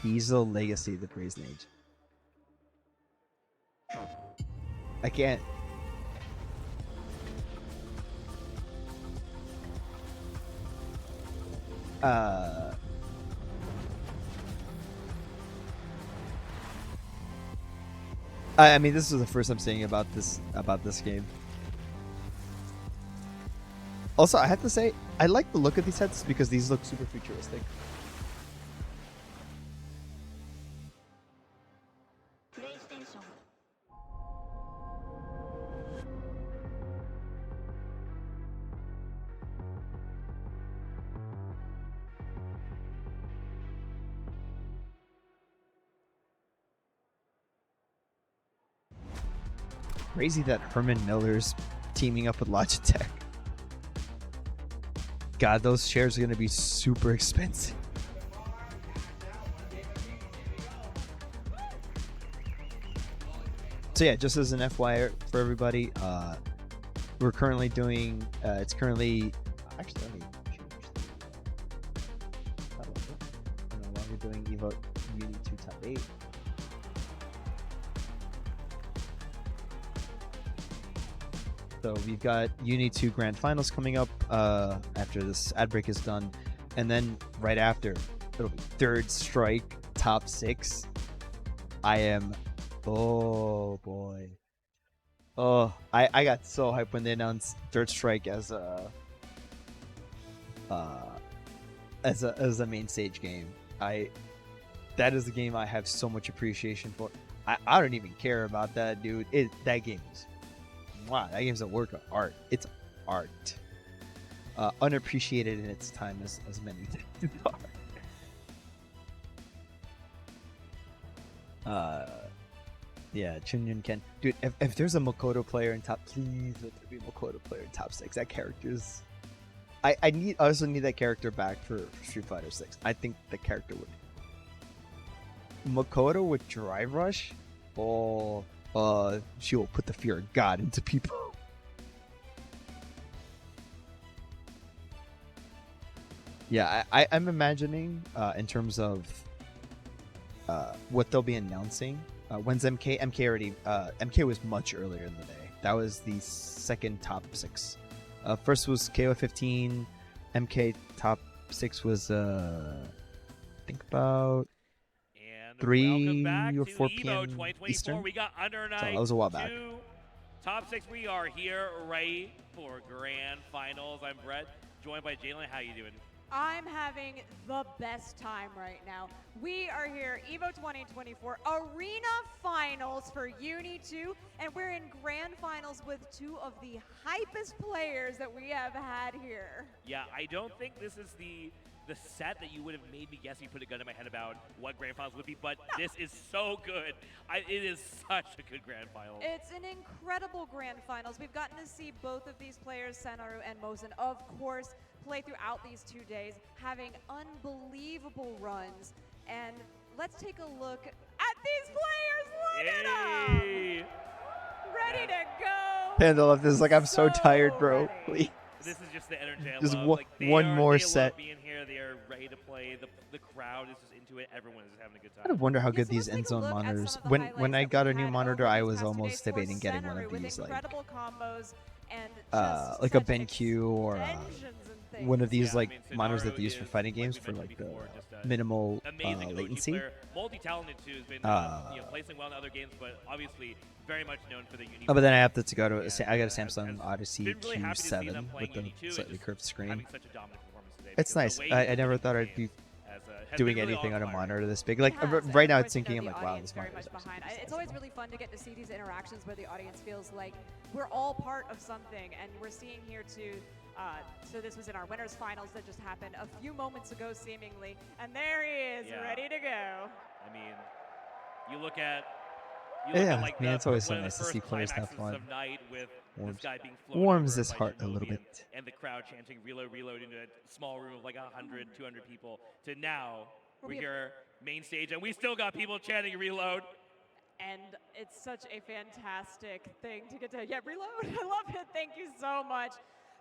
He's the legacy of the Brazen Age. I can't. I mean, this is the first I'm saying about this game. Also, I have to say, I like the look of these sets because these look super futuristic. Crazy that Herman Miller's teaming up with Logitech. God, those chairs are going to be super expensive. So yeah, just as an FYI for everybody, we're currently doing, it's currently, actually let me change the, we're no longer doing EVO Uni 2 Top 8. So we've got Uni 2 Grand Finals coming up after this ad break is done. And then right after, it'll be Third Strike Top 6. I am... Oh, boy. Oh, I got so hyped when they announced Third Strike as a main stage game. That is a game I have so much appreciation for. I don't even care about that, dude. That game is... Wow, that game's a work of art. It's art. Unappreciated in its time as many things are. Yeah, Chunyun Ken. Dude, if there's a Makoto player in top, please let there be a Makoto player in top 6. That character's... I also need that character back for Street Fighter 6. I think the character would... Makoto with Drive Rush? Oh... she will put the fear of God into people. Yeah, I'm imagining in terms of what they'll be announcing. When's MK? MK was much earlier in the day. That was the second top 6. First was KO 15. MK top 6 was I think about And 3 welcome back or to 4 EVO p.m. 2024. Eastern. We got under So night. that was a while back. 2 top 6. We are here ready for grand finals. I'm Brett, joined by Jalen. How you doing? I'm having the best time right now. We are here, EVO 2024 Arena Finals for Uni 2, and we're in grand finals with 2 of the hypest players that we have had here. Yeah, I don't think this is the set that you would have made me guess. You put a gun in my head about what grand finals would be, but this is so good. It is such a good grand final. It's an incredible grand finals. We've gotten to see both of these players, Senaru and Mosin, of course, play throughout these 2 days, having unbelievable runs. And let's take a look at these players. Look at them! Hey! Ready to go. Panda left this like I'm so tired, bro. ready. Please. This is just the energy I Just love. one- Like, one more they set. Love being here. They are ready to play. The crowd is just into it. Everyone is having a good I time. kind of wonder how Yes, good so these let's take end a zone look at some monitors. of the When highlights I that got we a new had monitor, over I these was past 2 almost days for debating getting one Senaru of with these, like incredible combos and like a just such BenQ or extensions and things. one of these Yeah, I like mean, monitors Sonaro that they use for is, fighting like games we for mentioned like the before, just a minimal amazing OG latency. player, multi-talented too, has been placing well in other games, but obviously very much known for the Uni. Oh, but then I have to go to Yeah, I got a has Samsung Odyssey been really happy to see them Q7 playing with the Uni 2 and slightly just curved screen. having such a dominant performance today, It's because the nice. way I he's never playing thought the I'd be game has doing been really anything on a awe-inspiring. monitor this big. Like It has, right and now, of it's course, you thinking know, I'm the like, wow, audience this very monitor is much behind. awesome. It's always really fun to get to see these interactions where the audience feels like we're all part of something, and we're seeing here too. So this was in our winners finals that just happened a few moments ago, seemingly, and there he is, Yeah. ready to go. I mean, you look at Yeah, like man, the, it's always so one of the nice to see first players have climaxes fun. of night with Warms- this guy being flown warms over his by heart a little Shinobi bit. and the crowd chanting reload, reload into a small room of like 100, 200 people, to now we're here main stage and we still got people chanting reload. And it's such a fantastic thing to get to. Yeah, reload. I love it. Thank you so much.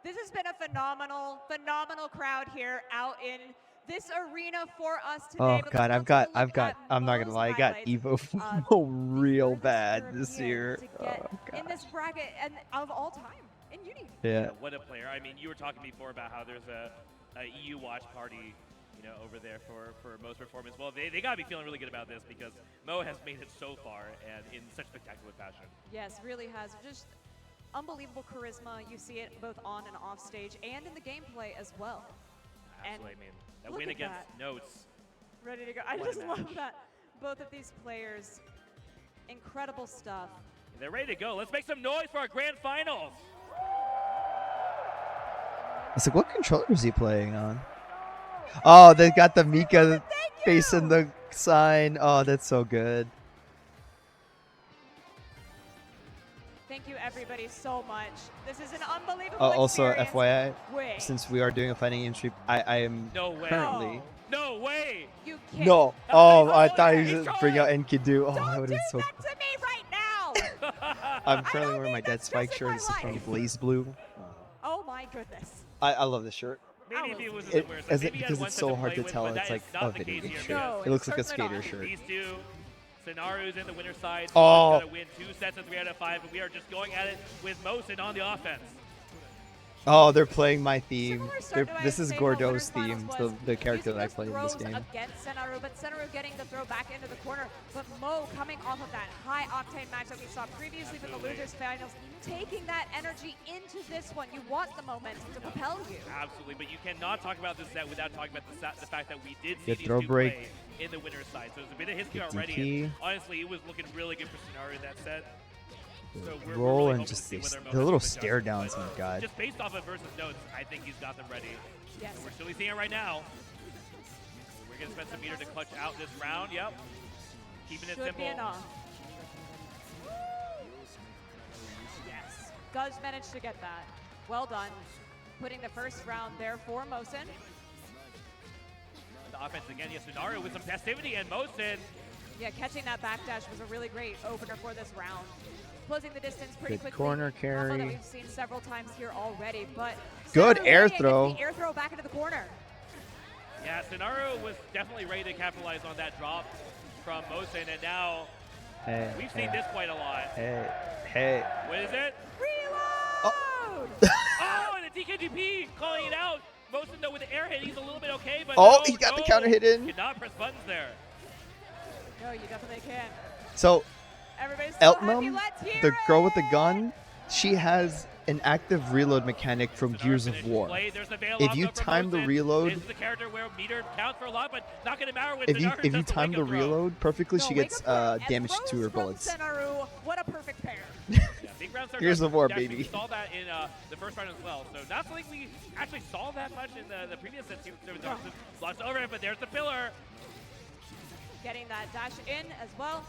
This has been a phenomenal, phenomenal crowd here out in this arena for us today. Oh But god, let's go take a look at I'm not gonna Mo's lie, I got highlights. EVO The FOMO real furthest bad this European year. to get Oh in this gosh. bracket and of all time in Uni. Yeah. What a player. I mean, you were talking before about how there's a EU watch party, you know, over there for Mo's performance. Well, they got to be feeling really good about this because Mo has made it so far and in such spectacular fashion. Yes, really has. Just unbelievable charisma. You see it both on and off stage and in the gameplay as well. Absolutely. I mean, that look win at against that. Notes. Ready to go. I What a just match. love that. Both of these players, incredible stuff. They're ready to go. Let's make some noise for our grand finals. It's like, what controller is he playing on? Oh, they got the Mika facing the sign. Oh, that's so good. Thank you, everybody, so much. This is an unbelievable Also, experience. FYI, Wait. since we are doing a fighting game stream, I am No way. currently. No way. You can't. No. Oh, I he's thought he trolling. was He's just bring out trolling. Enkidu. Oh, that Don't would do have been so. that to me right now. I'm currently don't wearing my need Dead that Spike stress in shirt. my It's from life. Blaze Blue. Oh my goodness. I love this shirt. Maybe if he was It- wearing as it- maybe he had because one it's set so to hard play to with, tell, but it's that is like not a the video case game here shirt. No, because It looks like a certainly skater not. shirt. these two scenarios in the winner side. Oh. Got to win 2 sets of 3 out of 5, but we are just going at it with Mosin on the offense. Oh, they're playing my theme. Similar start to This is ISA Gordo's winners finals theme, was the character using that I those play in this throws game. against Senaru, but Senaru getting the throw back into the corner. But Mo coming off of that high octane match that we saw previously from the Absolutely. losers finals, taking that energy into this one. You want the momentum to propel you. Absolutely, but you cannot talk about this set without talking about the fact that we did see Good these throw two break. play in the winner's side. So it's a bit of history Good already. DP. And honestly, it was looking really good for Scenario in that set. So we're Roll really and hoping to just see these- whether Mo the has little some stare adjustments, downs, but my God. Just based off of versus notes, I think he's got them ready. Yes. So we're still seeing it right now. We're going to spend some meter to clutch out this round. Yep. Keeping it Should simple. be enough. Yes. Does manage to get that. Well done. Putting the first round there for Mosin. The offense again, yes, Scenario with some passivity and Mosin. Yeah, catching that backdash was a really great opener for this round. Closing the distance pretty Good quickly. corner Combo that carry. we've seen several times here already, but Good Senaru air ready and gets throw. The air throw back into the corner. Yeah, Scenario was definitely ready to capitalize on that drop. from Mosin, and now Hey, we've seen this quite a lot. Hey. What is it? Reload! Oh, and the DKGP calling it out. Mosin, though, with the air hit, he's a little bit okay, but Oh, no, he got the no. counter hit in. Cannot press buttons there. No, you definitely can. So, Everybody's so happy. Eltmum, Let's hear the girl with the it! gun, she has an active reload mechanic from Sonar Gears of finishes War. play. There's the veil If off you though for time the Mosin. reload, This is the character where meter counts for a lot, but not going to matter with if you Sonaru does time the wake-up throw. reload perfectly, No, she wake gets up throw and damage throws to her from bullets. Sennaru. What a perfect pair. Yeah, big round start Gears drive. of War, Actually, baby. We saw that in the first round as well. So not something we actually saw that much in the previous sets. There was lots of overhead, but there's the pillar. Getting that dash in as well.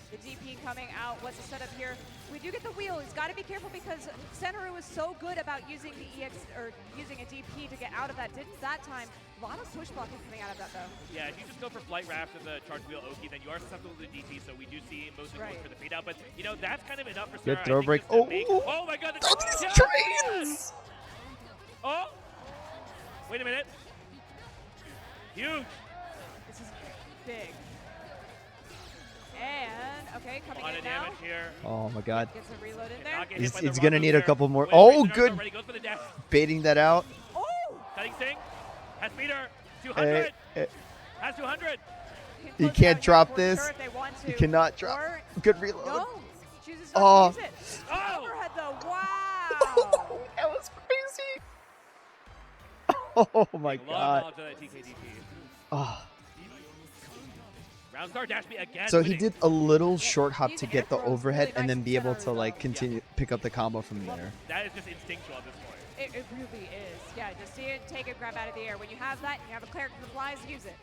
The DP coming out. What's the setup here? We do get the wheel. He's got to be careful because Sennaru was so good about using the EX or using a DP to get out of that. Didn't that time. A lot of push blocking coming out of that though. Yeah, if you just go for flight raft and the charge wheel Oki, then you are susceptible to the DP. So we do see most of Right. for the fade out. But you know that's kind of enough for Good Sonaru, I throw think, break. just to Oh, make- ooh. oh my God! The Those yes! trains! Oh, wait a minute. Huge. This is big. And okay, coming A lot in of now. damage here. Oh my god. Gets a reload in there. Cannot get hit He's, by the he's gonna rock need there. a couple more. Wait, Oh, Sonaru's good. already goes for the dash. Baiting that out. Oh! Cutting Sting. Has meter. 200. Has 200. He Close it can't out here drop for this. sure if they want He to. cannot drop. Or Good reload. no, chooses Oh. not to use it. Oh! Overhead though. Wow. That was crazy. Oh my A lot of god. knowledge of that TKDP. Oh. Round star dash me again. So he winning. did a little short hop these to air get the throws overhead really and nice then be from able to Sennaru, like though. continue pick up the combo from there. That is just instinctual at this point. It really is. Yeah, just see it, take it, grab out of the air. When you have that, and you have a character that flies, use it.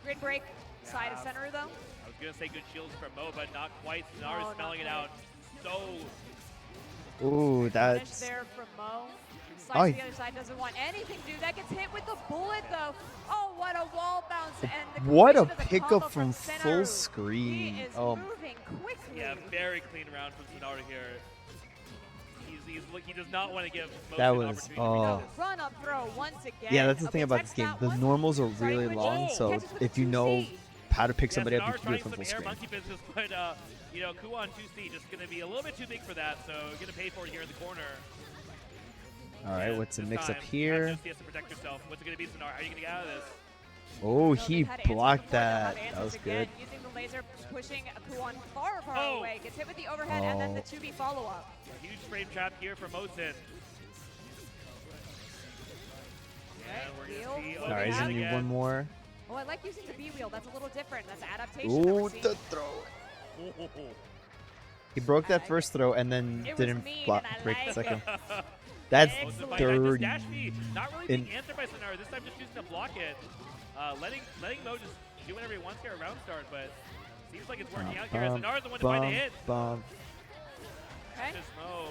Grid break, side of Sennaru though. I was going to say good shields from Mo, but not quite. Sonaru not smelling it quite. out. So Ooh, Finish that's there from Mo. Oh, Slice he- to the other side, doesn't want anything to do. That gets hit with the bullet though. Oh, what a wall bounce and the what a completion of the combo pickup from Sennaru. full screen. He is Oh, moving quickly. yeah, very clean round from Sonaru here. He does not want to give Mo That an was- opportunity to oh. read this. Run up throw once again. yeah, that's the Okay, thing about text this game. that The one. normals are Starting really with long, Joe. so Catches with if a you know 2C. how to pick Yeah, somebody up, Sonaru you can do it trying from full some air screen. monkey business, but you know, Kuon 2C just going to be a little bit too big for that, so going to pay for it here in the corner. All right, And what's the this mix up time, here? Josie has to protect herself. What's it going to be, Sonaru? How are you going to get out of this? Oh, No, he they've had answers blocked before, they'll that. have That answers was again, good. Using the laser, pushing Kuon far, far Oh. away. Gets hit with the overhead and then the Oh. 2B follow-up. A huge frame trap here for Mosin. And we're Wheel. going to see All All right, we he's have gonna need again. one more. Oh, I like using the B wheel. That's a little different. That's adaptation that Ooh, we're seeing. the throw. Oh. He broke that I- first throw and then It was didn't mean block, and I break the like second. it. That's Excellent. Mosin fighting that dirty. dash B. Not really In- being answered by Sonaru. This time just choosing to block it. Letting Mo just do whatever he wants here around start, but seems like it's working out here. Bum, Sonaru's the one to find the bum, hit. bum. Okay. Just Mo.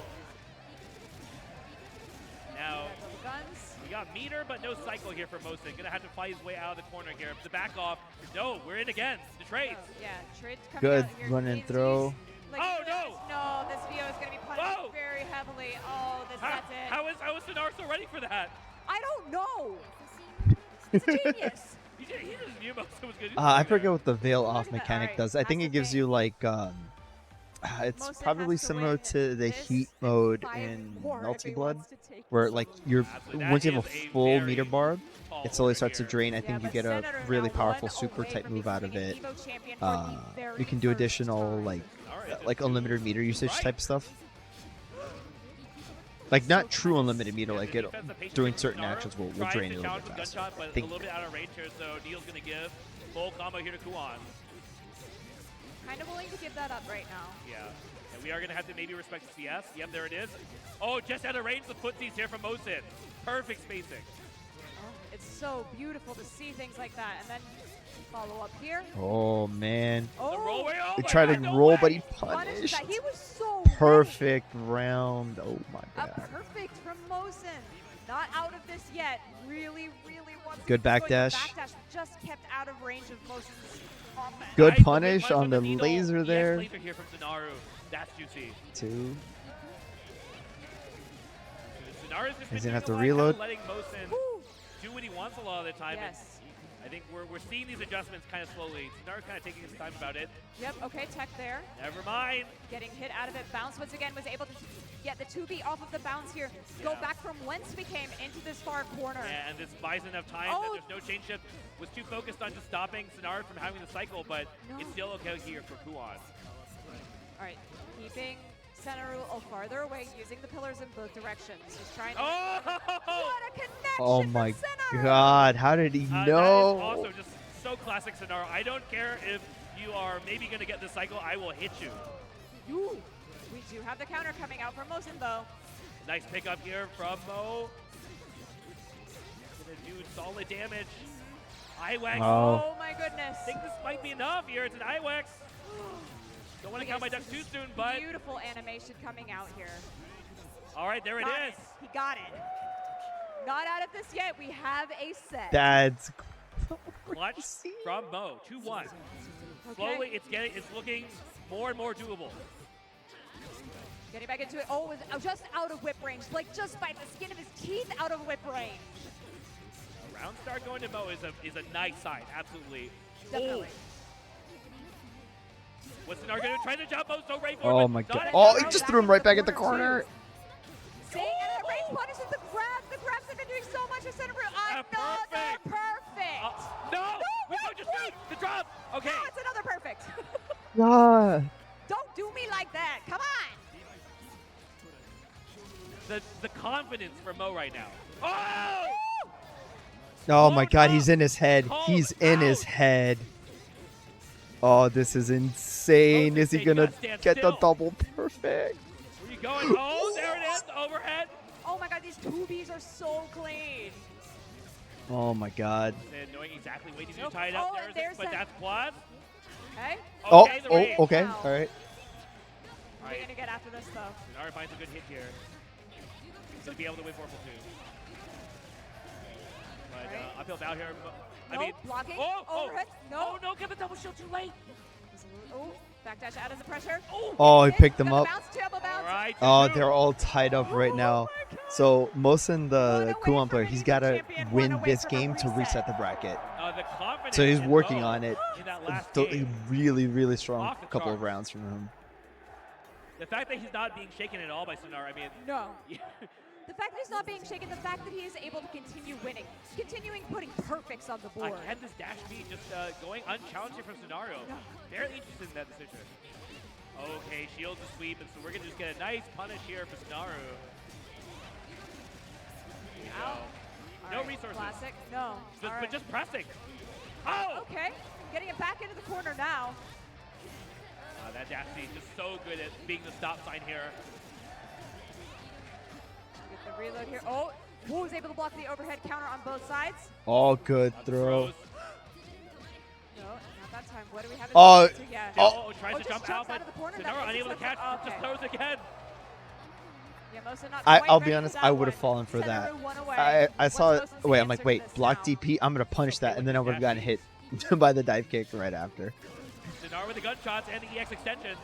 Now, Double guns. we got meter, but no cycle here for Mosin. Gonna have to fight his way out of the corner here. The back off. No, we're in again. The trades. Yeah, trades coming Good out here. run and Needs to throw. use, like, Oh, this. no. No, this VO is going to be punished Whoa. very heavily. Oh, that's it. How is Sonaru so ready for that? I don't know. He's a genius. He just knew Mosin was gonna do I something forget there. what the veil Look off at that. mechanic Alright, does. I think that's it the gives thing. you like it's Mosin probably has to similar win to the this heat and mode 5 in more if Multi he Blood, wants to take where this. like you're Absolutely. once you That have a is a full very meter bar, tall it slowly order starts to here. drain. I Yeah, think you but get a Senator really now powerful one super away type from move out of becoming it. an EVO champion for the very You can do first additional time. like Alright, like unlimited meter usage Right. type stuff. Like not true nice. unlimited meter, Yeah, like the it defense, the patience doing from certain Sonaru actions will tries drain to it a counter little bit the faster. gunshot, but a Think- little bit out of range here, so Neil's going to give full combo here to Kuon. Kind of willing to give that up right now. Yeah. And we are going to have to maybe respect the CS. Yep, there it is. Oh, just out of range, the footsies here from Mosin. Perfect spacing. Oh, it's so beautiful to see things like that. And then follow up here. Oh man, Oh, The roll away. Oh he my tried to God, no roll, way. but he punished punished. that. He was so Perfect round. Oh my ready. god. Perfect from Mosin. Not out of this yet. Really, really wants Good to keep going. backdash. The backdash just kept out of range of Mosin's offense. Good Nice punish punch on the needle. laser EX there. laser here from Sonaru. That's juicy. Two. Sonaru's just He's been gonna have doing to a lot, reload. Letting Mosin Woo. do what he wants a lot of the time. and Yes. I think we're seeing these adjustments kind of slowly. Sonaru kind of taking his time about it. Yep, okay, tech there. Never mind. Getting hit out of it. Bounce once again was able to get the 2B off of the bounce here. Go back from whence we came into this far corner. Yeah, and this buys enough time Oh. that there's no change shift. Was too focused on just stopping Sonaru from having the cycle, but it's still okay here for Kuon. All right, keeping Senaru a little farther away, using the pillars in both directions. He's trying to... Oh! What a connection Oh from my Senaru! God, how did he That is know? also just so classic Sonaru. I don't care if you are maybe going to get the cycle, I will hit you. Ooh, we do have the counter coming out from Mosin, though. Nice pickup here from Mo. Gonna do solid damage. Iwex. Oh my goodness. I think this might be enough here. It's an Iwex. Don't want to count my ducks too soon, but Beautiful animation coming out here. all right, there it Got is. He got it. Not out of this yet. We have a set. That's Clutch from Mo. 2-1. Slowly, it's looking more and more doable. Getting back into it. Oh, just out of whip range. Like just by the skin of his teeth out of whip range. Round start going to Mo is a nice sign. Absolutely. Definitely. What's Sonaru going to try to jump? Oh, so right Oh my God. Oh, he just threw him right back at the corner. Staying at the range punishes the grab. The grabs have been doing so much to Senaru. Another perfect. No! We don't just shoot! The drop! Okay. No, it's another perfect. Yeah. Don't do me like that. Come on. The confidence from Mo right now. Oh! Oh my God, he's in his head. He's in his head. Oh, this is insane. Is he gonna get the double perfect? Where you going? Oh, there it is. Overhead. Oh my God, these 2Bs are so clean. Oh my God. And knowing exactly what he needs to Nope. tie it up. Oh, and There's there's but that- that's plus. Okay. Oh, Okay, the oh, range. okay. Wow. All right. All We're right. gonna get after this though. Sonaru finds a good hit here. He's going to be able to win 4 for 2. But Right. uphill bow here. I Nope, mean, blocking. oh, Overhead. oh, No. oh, no, get the double shield too late. Oh, backdash out of the pressure. Oh, he picked him Got up. the bounce, double bounce. All right. Oh, 2-2. they're all tied up right now. So Mosin, the Kuon player, he's got to win this game to reset the bracket. The confidence So he's in working Mo on it. in that last A game. really, really strong Off the couple of charts. rounds from him. The fact that he's not being shaken at all by Sonaru, I mean, No. The fact that he's not being shaken, the fact that he is able to continue winning, continuing putting perfects on the board. again, this dash beat just going unchallenged here from Sonaru. Very interested in that decision. Okay, shield to sweep, and so we're going to just get a nice punish here for Sonaru. Ow. All No right, resources. Classic. No. Just, All right. But just pressing. Oh! Okay. Getting it back into the corner now. That dash beat just so good at being the stop sign here. Get the reload here. Oh, Wu was able to block the overhead counter on both sides. Oh, good The throw. throws. No, not that time. What do we have? Oh, Yeah. Oh, tries to just jump jumps out, out of the corner. but That Sonaru makes unable to sense. catch. Just Okay. throws again. Yeah, Mosin not I'll quite be ready honest, for that I would have one. fallen for that. Senaru one away. I saw it. What's Mosin's Wait, I'm like, answer to wait, this block now? DP. I'm gonna punish that, and then I would have gotten hit by the dive kick right after. Sonaru with the gunshots and the EX extension.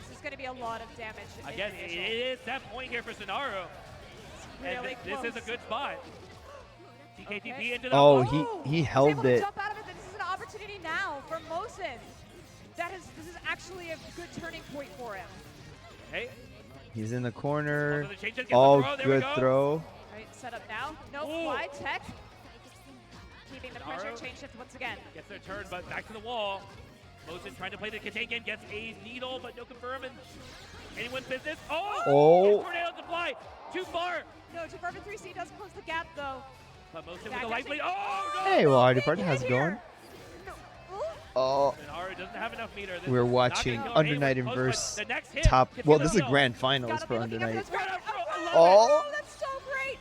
This is going to be a lot of damage. in Again, the it initial. is that point here for Sonaru. And Really this is a close. good spot. TKTP Okay. into the Oh, Oh, he he's held able to it. jump out of it. This is an opportunity now for Mosin. This is actually a good turning point for him. Hey, He's in the corner. also the change gets the Oh, throw. There we good go. throw. Right, set up now. No Ooh. fly tech. Keeping the pressure, Sonaru. change shift once again. Gets their turn, but back to the wall. Mosin trying to play the contain game, gets a needle, but no confirm. And anyone's business. Oh! Oh. Tornado to fly. Too far. No, Jafar 3C does close the gap though. But Mosin with Back the life actually- lead. Oh, no! Hey, well, Artie Big Party, how's hit it going? here. No. Ooh. Oh, Sonaru doesn't have enough meter. This we're is not watching gonna kill Under anyone Night close, but Inverse the next hit top. gets Well, the this is kill. grand finals Gotta for be Under looking up Night. this right. I love Oh. Oh, that's so great.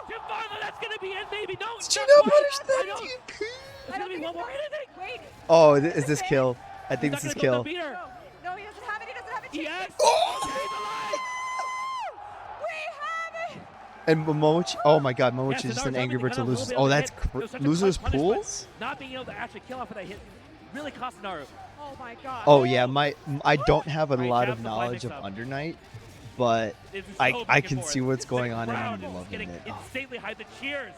Too far, though. That's going to be it, baby. No. Gino no, punished I that don't- DP. There's going to be one more hit, I think. Wait. Oh, is this kill? I think He's this is not gonna kill. build the meter. No, he doesn't have it. He doesn't have it. Change Yes. shift. Oh! We have it. And Momochi. Oh my God, Momochi Yes, is just an Sonaru's Angry up Bird to and losers. will be able Oh, to that's hit. It was such a losers clutch punishment. pools. Not being able to actually kill off of that hit really cost Naru. Oh my god. Oh yeah, I don't have a Alright, lot Jab's of the fly knowledge of mix-up. Under Night, but It's so I back and can forth. see what's The going on and crowd I'm is loving getting it. Oh. insanely high. The cheers.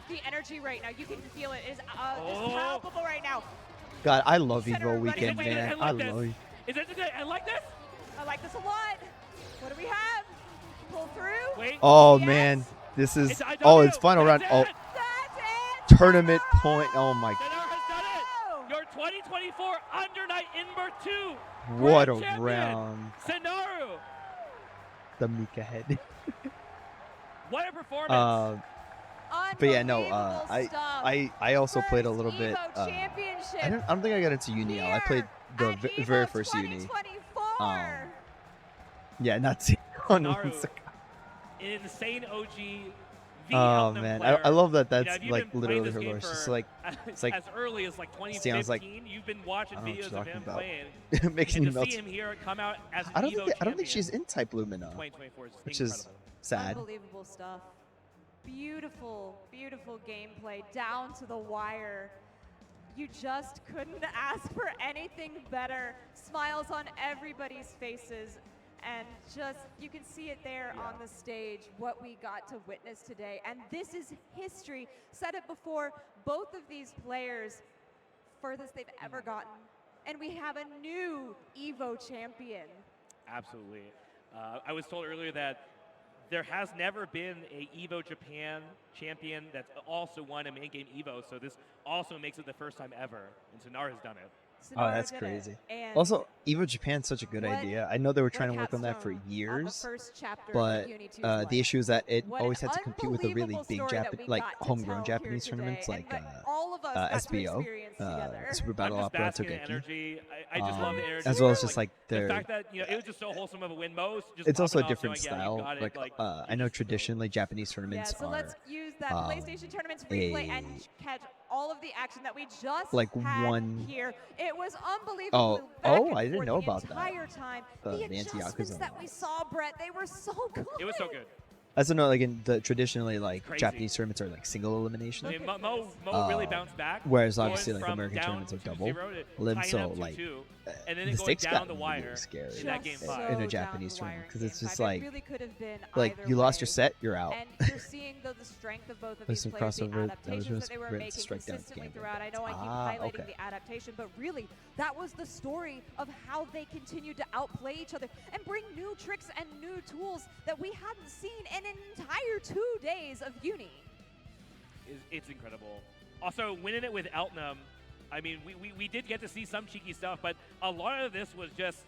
the energy right now. You can feel it. It is just palpable right now. God, I love Center EVO running weekend, away. man. I love it. Is it today? I like this. I like this a lot. What do we have? Pull through. Wait. Oh Yes. man, this is. It's IW. Oh, it's final That's round. Oh, it. That's it. tournament point. Oh my. Senor has done it. Your 2024 Under Night Inver 2. What Grand a champion, round. Sonaru. The Mika head. What a performance. But yeah, no. Unbelievable stuff. I also played a First little bit. EVO championship I don't think I got into Uni. I played the at EVO very first Uni. 2024. Yeah, not seeing on Sonaru, insane OG. The Oh Elton man, player. I love that. That's You've like been literally playing her this game voice. It's for like it's like as early as like Stan's 2015. like, You've been watching I don't know what videos you're of him talking about. playing. makes and me to melt. see him here come out as I don't EVO think I don't think champion she's in Type Lumina, 2024 is which is incredible. sad. Unbelievable stuff. Beautiful, beautiful gameplay down to the wire. You just couldn't ask for anything better. Smiles on everybody's faces. And just, you can see it there on the stage, what we got to witness today. And this is history. Said it before, both of these players, furthest they've ever gotten. And we have a new EVO champion. Absolutely. I was told earlier that there has never been a EVO Japan champion that's also won a main game EVO, so this also makes it the first time ever, and Sonar has done it. Oh, Sonara that's did it. crazy. And Also, EVO Japan's such a good what- idea. I know they were what a trying to work on that for capstone on the years, first chapter but of Uni 2's the life. issue is that it What an always had to compete with the really unbelievable big story that we like got to homegrown tell Japanese here tournaments today, like and that all of us got to SBO, experience together. Super I'm Battle just Opera basking in Tokeki, energy. I just love the energy. as well as just like the their. fact that it was just so wholesome of a win. Most just It's also a popping off, different going, yeah, you style. got it, Like you're I know just so- traditionally Japanese Yeah, tournaments so are let's use that um, PlayStation Tournaments replay and a- catch all of the action that we just like had one- here. It was unbelievable. Oh, I didn't know about the that. entire time. The The anti-Yakuza adjustments that one. we saw, Brett, they were so good. It was so good. As I know, like in the traditionally like Crazy. Japanese tournaments are like single elimination. I mean, Mo really bounced back. whereas going obviously, like, from American down tournaments are 2-0 double. to Lim, tying so, up like, 2-2, and then the it going stakes down got the really wire scary in that game Just 5. in a so Japanese down the tournament, wire 'cause in it's game just five. like- It really could have been Like either you lost your way. set, you're out. And you're seeing though the strength of both of There's these some players, the crossover that was adaptations that they were meant to making strike down consistently Gambit. throughout. I know I keep highlighting Okay. the adaptation, but really that was the story of how they continued to outplay each other and bring new tricks and new tools that we hadn't seen in an entire 2 days of Uni. It's incredible. Also, winning it with Eltnum, I mean, we did get to see some cheeky stuff, but a lot of this was just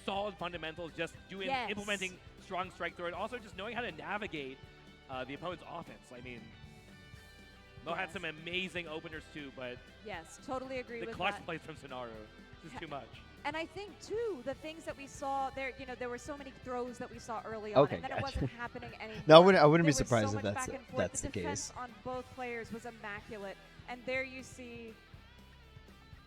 solid fundamentals, just doing, Yes. implementing strong strike throw, and also just knowing how to navigate the opponent's offense. I mean, Mo had Yes. some amazing openers too, but Yes, totally agree the with clutch that. plays from Sonaru is too much. And I think too, the things that we saw there, there were so many throws that we saw early on, Okay, and then gotcha. it wasn't happening anymore. No, I wouldn't be There was surprised so if much that's back and forth. that's the the defense case. on both players was immaculate, and there you see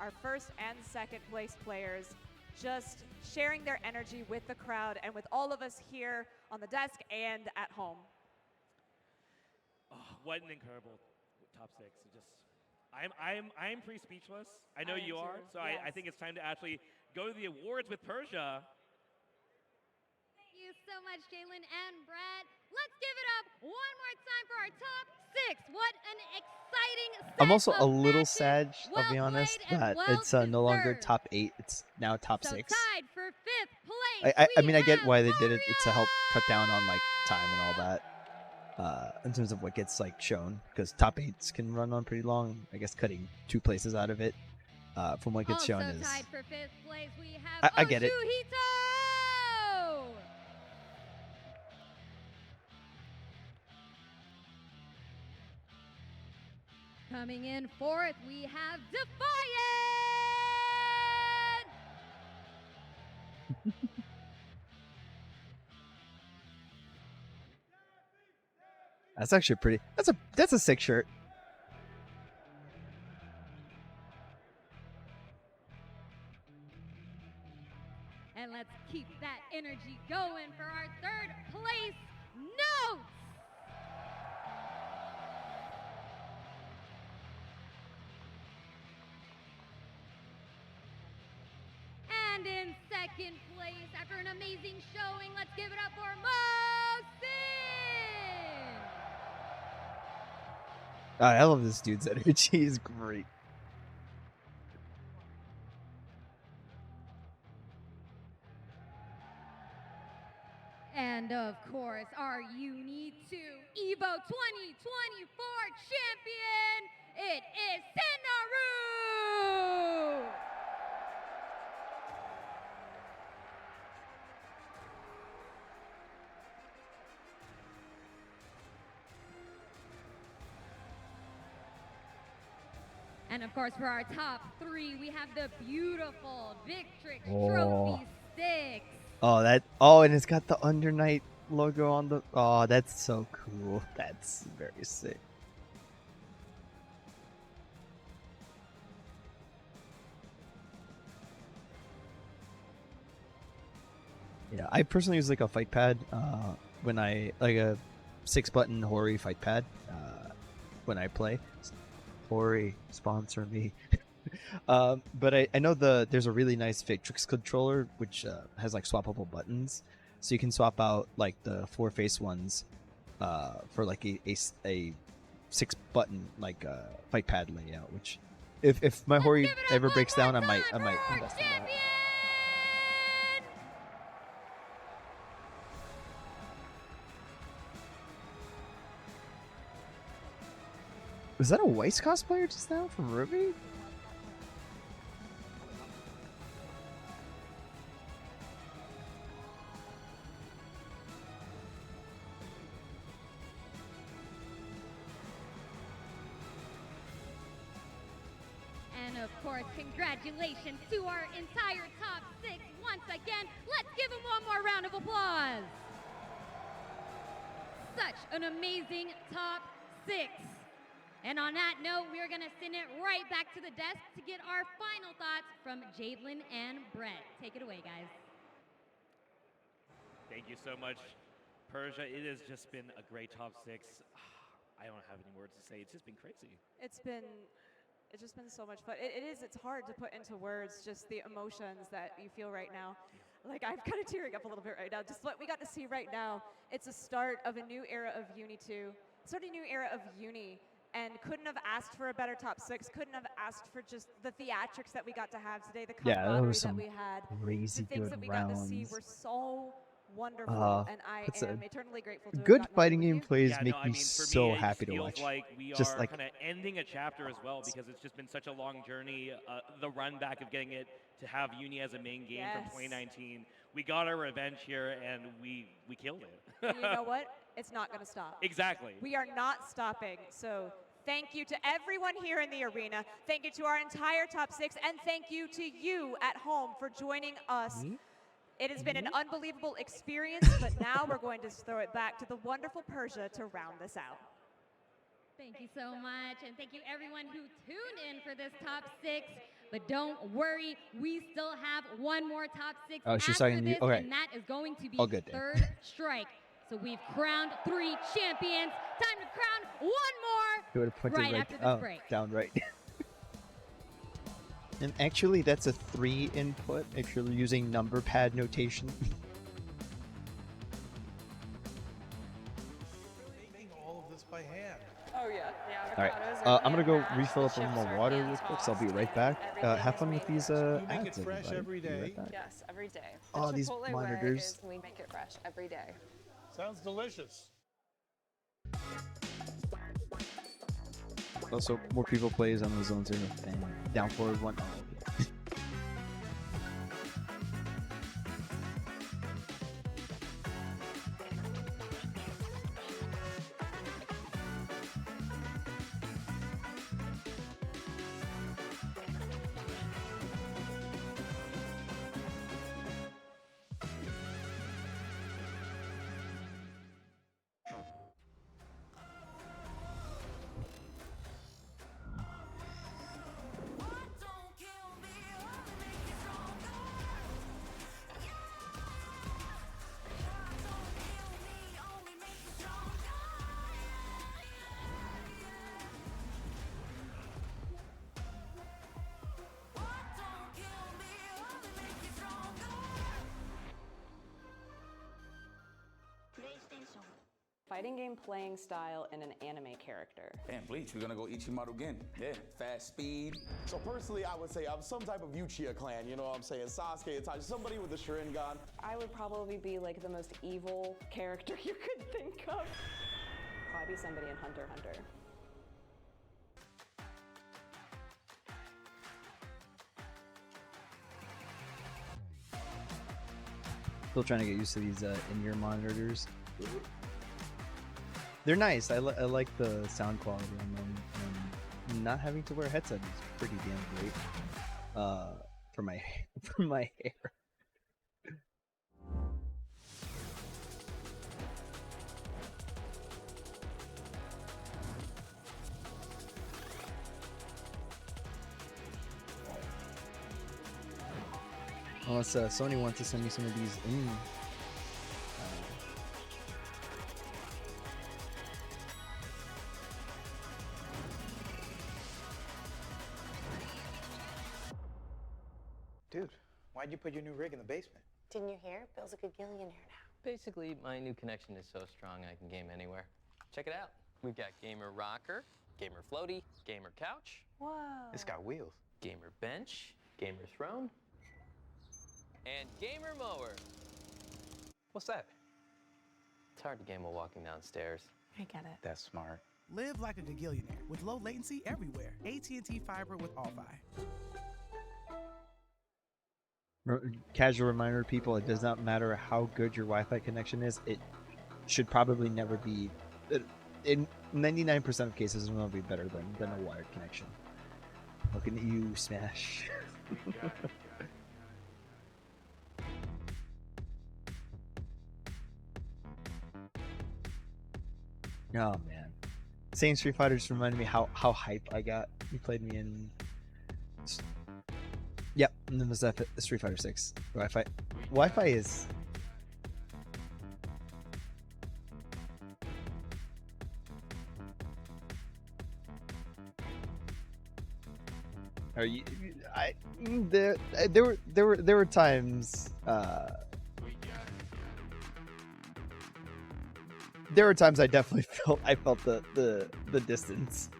our first and second place players just sharing their energy with the crowd and with all of us here on the desk and at home. Oh, what an incredible top six! It just, I'm pretty speechless. I know I am you are, too, so I yes. think it's time to actually go to the awards with Persia. Thank you so much, Jalen and Brett. Let's give it up one more time for our top six. What an exciting set I'm also of a little matches. sad, Well I'll be honest, played and that well it's no longer deserved. top 8. It's now top So 6. tied for fifth place. I we mean, I get have why they did it. It's to help cut down on like time and all that. In terms of what gets like shown, because top 8s can run on pretty long. I guess cutting 2 places out of it from what gets Also shown is. tied for fifth place, we have I get it. Oshuhito! Coming in fourth, we have Defiant! That's actually pretty. That's a sick shirt. And let's keep that energy going for our third place notes. And in second place, after an amazing showing, let's give it up for Mo Sin. I love this dude's energy. He's great. And of course, our Uni 2 EVO 2024 champion, it is Sennaru! And of course, for our top 3, we have the beautiful Victrix Trophy sticks. Oh, and it's got the Under Night logo on the. Oh, that's so cool. That's very sick. Yeah, I personally use like a fight pad when I like a 6-button Hori fight pad when I play. Hori, sponsor me. But I know there's a really nice Victrix controller which has like swappable buttons, so you can swap out like the 4-face ones for like a 6-button like fight pad layout. Which if my Hori ever breaks down, I might invest in that. Was that a Weiss cosplayer just now from Ruby? And of course, congratulations to our entire top 6 once again. Let's give them one more round of applause. Such an amazing top 6. And on that note, we're going to send it right back to the desk to get our final thoughts from Javelin and Brett. Take it away, guys. Thank you so much, Persia. It has just been a great top 6. I don't have any words to say. It's just been crazy. It's just been so much fun. It's hard to put into words just the emotions that you feel right now. Like, I'm kind of tearing up a little bit right now. Just what we got to see right now, it's a start of a new era of Uni 2. Start a new era of Uni. And couldn't have asked for a better top 6. Couldn't have asked for just the theatrics that we got to have today, the camaraderie that we had. Crazy The things good that we rounds. got to see were so wonderful, and I am eternally grateful to have Good gotten fighting to be game with you. plays Yeah, make no, I me mean, for so me, it happy to feels watch. like we Just are like kind of ending a chapter as well, because it's just been such a long journey. The run back of getting it to have Uni as a main game from 2019. We got our revenge here, and we killed it. And you know what? It's not going to stop. Exactly. We are not stopping. So thank you to everyone here in the arena. Thank you to our entire top 6, and thank you to you at home for joining us. It has been an unbelievable experience, but now we're going to throw it back to the wonderful Persia to round this out. Thank you so much, and thank you everyone who tuned in for this top 6. But don't worry, we still have one more top 6 Oh, she's after talking to this, you? Okay. and that is going to be All good then. third strike. So we've crowned 3 champions. Time to crown one more You would have pointed right after this break. down right. And actually, that's a 3 input if you're using number pad notation. Making all of this by hand. Oh yeah. All right, I'm gonna go refill up on my water real quick, so I'll be right back. Have fun with these You make ads, it fresh everybody. every Be day. right back. Yes, every day. Oh, The these Chipotle way monitors. is we make it fresh every day. Sounds delicious. Also, more people plays on the Zone 0 and down forward 1. fighting game playing style in an anime character. Damn, Bleach, we're gonna go Ichimaru again. Yeah, fast speed. So personally, I would say I'm some type of Uchiha clan, you know what I'm saying? Sasuke, Itachi, somebody with a Sharingan. I would probably be like the most evil character you could think of. Probably be somebody in Hunter x Hunter. Still trying to get used to these in-ear monitors. They're nice. I like the sound quality on them. And not having to wear a headset is pretty damn great for my for my hair. Unless Sony wants to send me some of these in. Dude, why'd you put your new rig in the basement? Didn't you hear? Bill's a good gillionaire now. Basically, my new connection is so strong I can game anywhere. Check it out. We've got gamer rocker, gamer floaty, gamer couch. Whoa. It's got wheels. Gamer bench, gamer throne, and gamer mower. What's that? It's hard to game while walking downstairs. I get it. That's smart. Live like a gagillionaire with low latency everywhere. AT&T Fiber with All-Fi. Casual reminder to people, it does not matter how good your Wi-Fi connection is, it should probably never be, in 99% of cases, it will be better than a wired connection. Looking at you, Smash. Oh man, saying Street Fighter just reminded me how hype I got. You played me in. Yep, and then was that Street Fighter 6 Wi-Fi. Wi-Fi is. Are you? There were times. There were times I definitely felt the distance,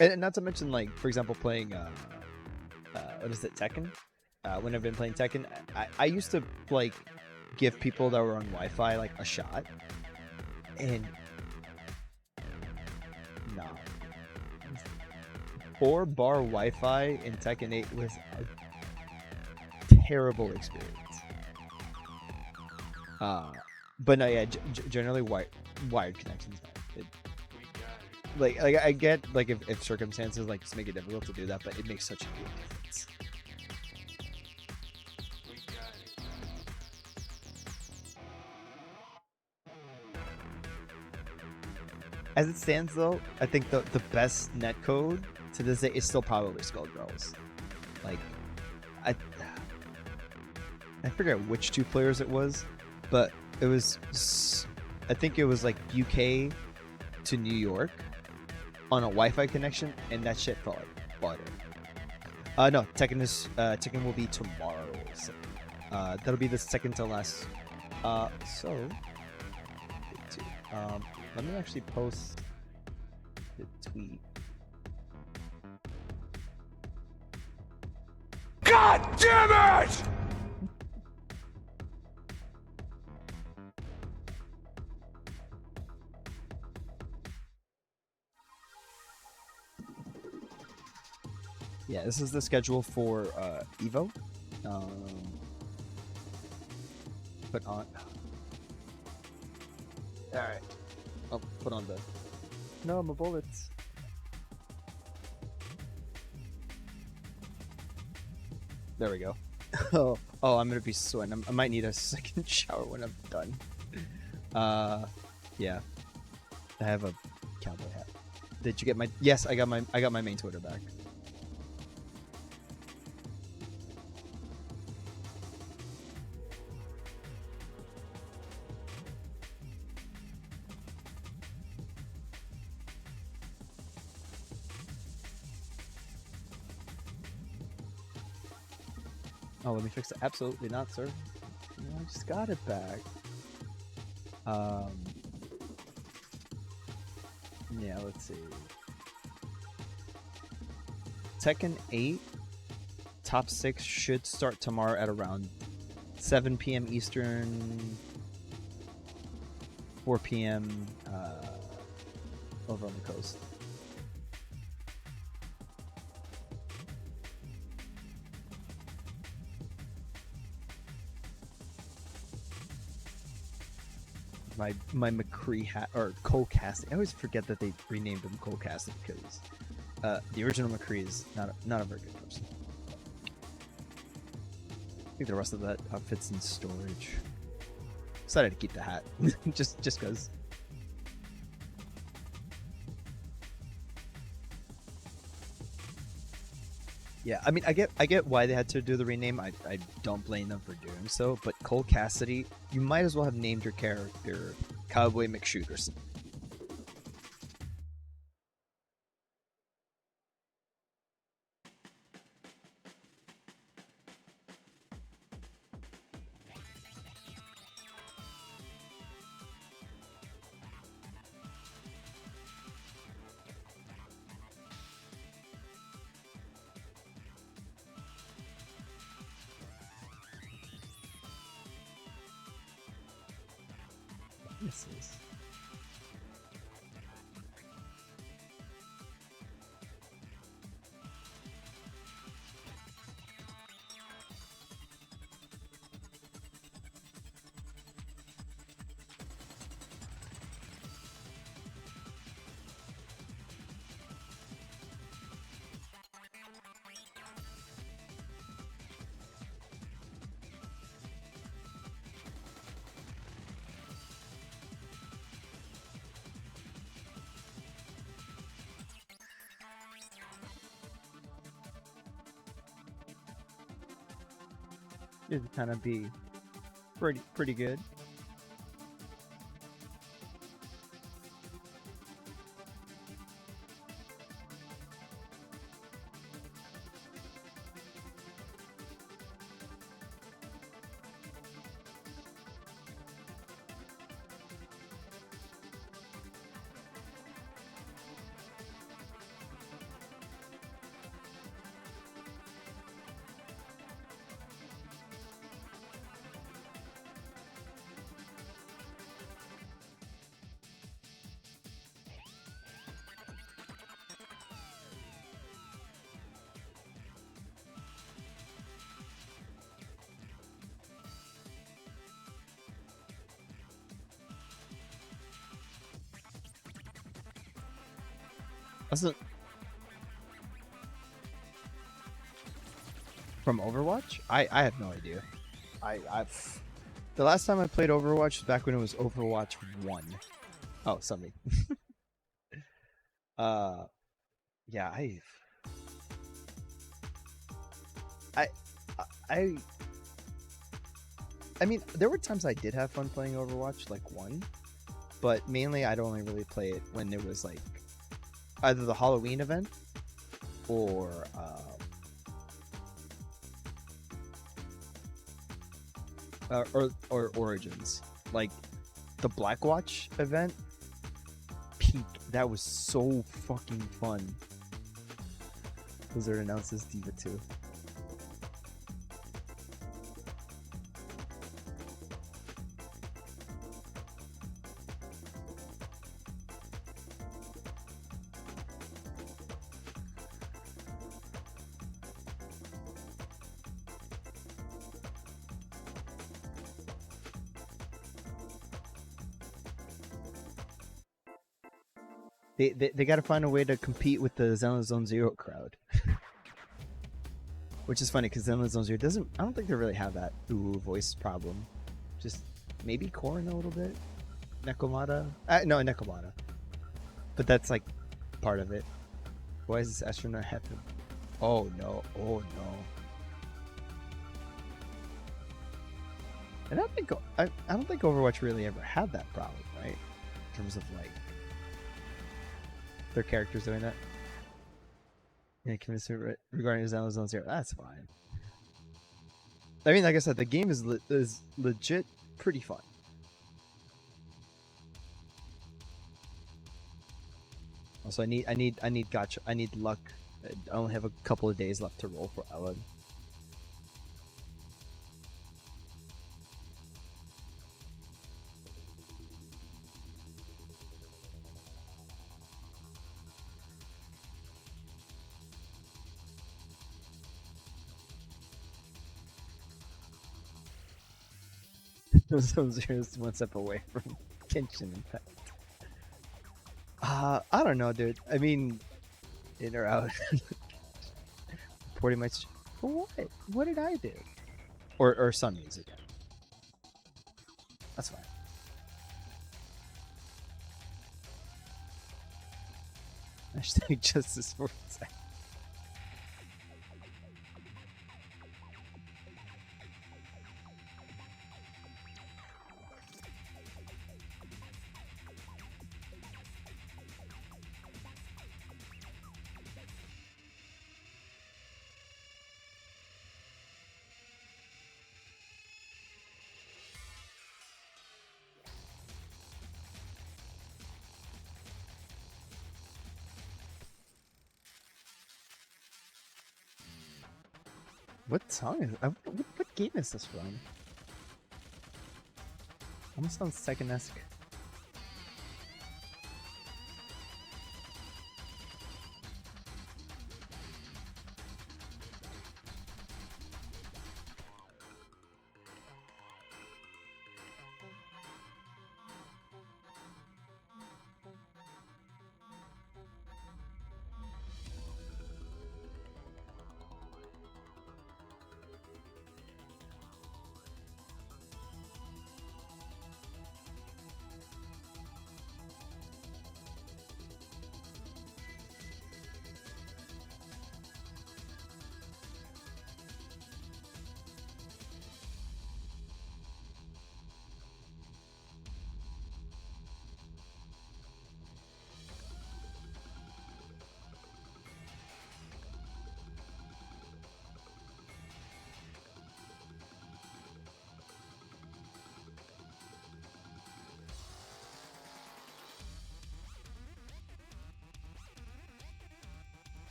and not to mention, like, for example, playing what is it, Tekken? When I've been playing Tekken, I used to like give people that were on Wi-Fi like a shot, and no, 4-bar Wi-Fi in Tekken 8 was a terrible experience. But no, yeah, generally wired connections. Like I get, like, if circumstances like just make it difficult to do that, but it makes such a big difference. As it stands, though, I think the best netcode to this day is still probably Skullgirls. Like, I forget which 2 players it was, but it was, I think it was like UK to New York on a Wi-Fi connection, and that shit felt like butter. No, Tekken will be tomorrow. So, that'll be the second to last. Let me actually post the tweet. God damn it! Yeah, this is the schedule for EVO. Put on. All right. I'll put on the. No, my bullets. There we go. Oh, I'm gonna be sweating. I might need a second shower when I'm done. Yeah. I have a cowboy hat. Did you get my? Yes, I got my main Twitter back. Oh, let me fix it. Absolutely not, sir. I just got it back. Yeah, let's see. Tekken 8 top 6 should start tomorrow at around 7 p.m. Eastern, 4 p.m. Over on the coast. My McCree hat, or Cole Cassidy. I always forget that they renamed him Cole Cassidy because the original McCree is not a very good person. I think the rest of that outfit's in storage. Decided to keep the hat just because. Yeah, I mean, I get why they had to do the rename. I don't blame them for doing so. But Cole Cassidy, you might as well have named your character Cowboy McShooterson. Misses. It'd kind of be pretty good. From Overwatch? I have no idea. I've the last time I played Overwatch was back when it was Overwatch 1. Oh, somebody. Yeah, I mean, there were times I did have fun playing Overwatch, like 1, but mainly I'd only really play it when there was like either the Halloween event or Origins. Like the Blackwatch event, peak. That was so fucking fun. Blizzard announces Diva 2. They got to find a way to compete with the Zenless Zone Zero crowd. Which is funny because Zenless Zone Zero doesn't. I don't think they really have that voice problem. Just maybe Corrin a little bit. Nekomata. No, Nekomata. But that's like part of it. Why is this astronaut happen? Oh no. Oh no. And I don't think Overwatch really ever had that problem, right? In terms of like their characters doing that. Yeah, regarding Zenless Zone Zero, that's fine. I mean, like I said, the game is legit pretty fun. Also, I need gotcha. I need luck. I only have a couple of days left to roll for Ellen. Zero's one step away from Genshin Impact. I don't know, dude. I mean, in or out. Reporting my for what? What did I do? Or some music. That's fine. Hashtag justice for Zach. What song is what game is this from? Almost sounds second-esque.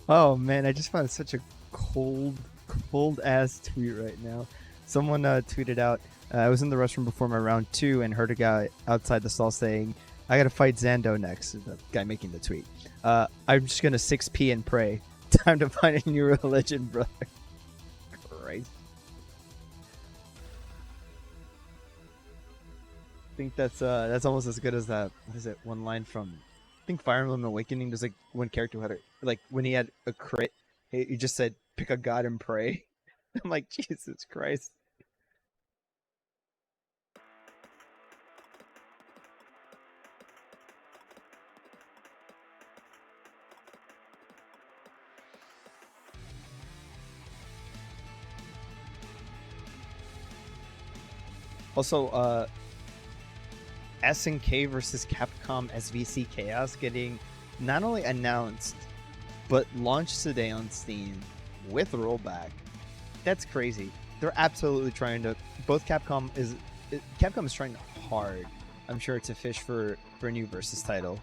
Oh man, I just found such a cold ass tweet right now. Someone tweeted out, I was in the restroom before my round 2 and heard a guy outside the stall saying, I gotta fight Zando next. The guy making the tweet. I'm just gonna 6p and pray. Time to find a new religion, brother. Christ. I think that's almost as good as that. What is it? One line from I think Fire Emblem Awakening. There's like one character who had when he had a crit, he just said, "Pick a god and pray." I'm like, Jesus Christ. Also, SNK versus Capcom SVC Chaos getting not only announced, but launched today on Steam with rollback. That's crazy. They're absolutely trying to. Capcom is trying hard, I'm sure, to fish for a new Versus title.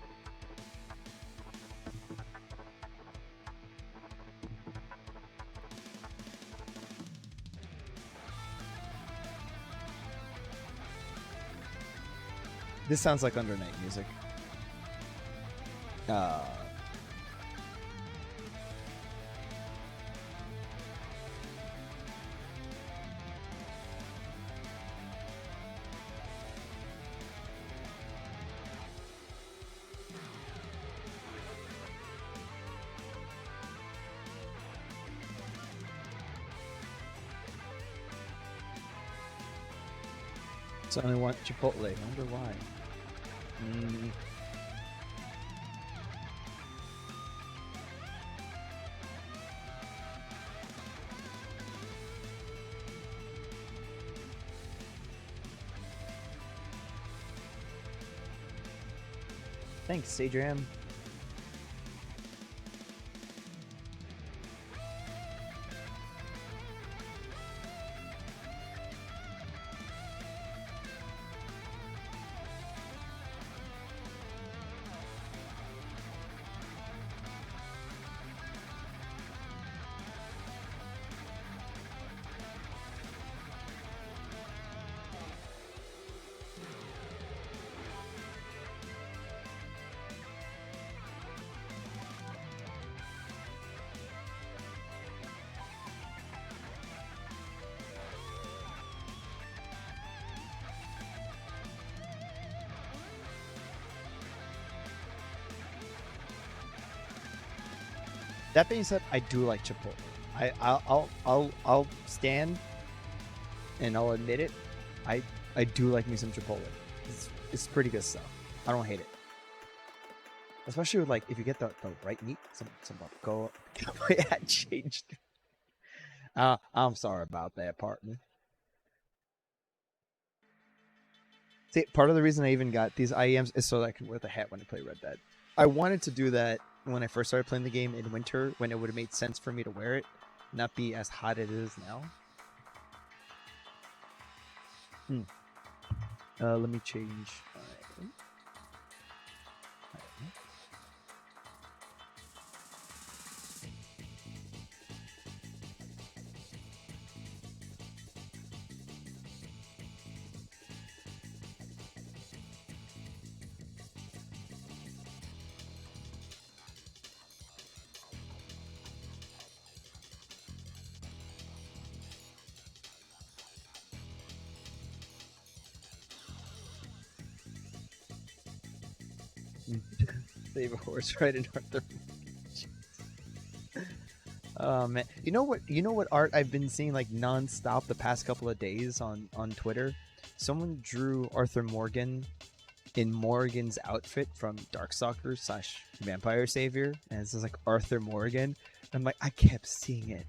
This sounds like Under Night music. So I only want Chipotle. I wonder why. Thanks, Sadram. That being said, I do like Chipotle. I'll stand and I'll admit it. I do like me some Chipotle. It's pretty good stuff. I don't hate it. Especially with, like, if you get the right meat, some go. I changed. I'm sorry about that, partner. See, part of the reason I even got these IEMs is so that I can wear the hat when I play Red Dead. I wanted to do that when I first started playing the game in winter, when it would have made sense for me to wear it, not be as hot as it is now. Let me change. Save a horse ride in Arthur. Oh man, you know what art I've been seeing like non-stop the past couple of days on Twitter? Someone drew Arthur Morgan in Morgan's outfit from Darkstalker / Vampire Savior, and it's just like Arthur Morgan. I'm like, I kept seeing it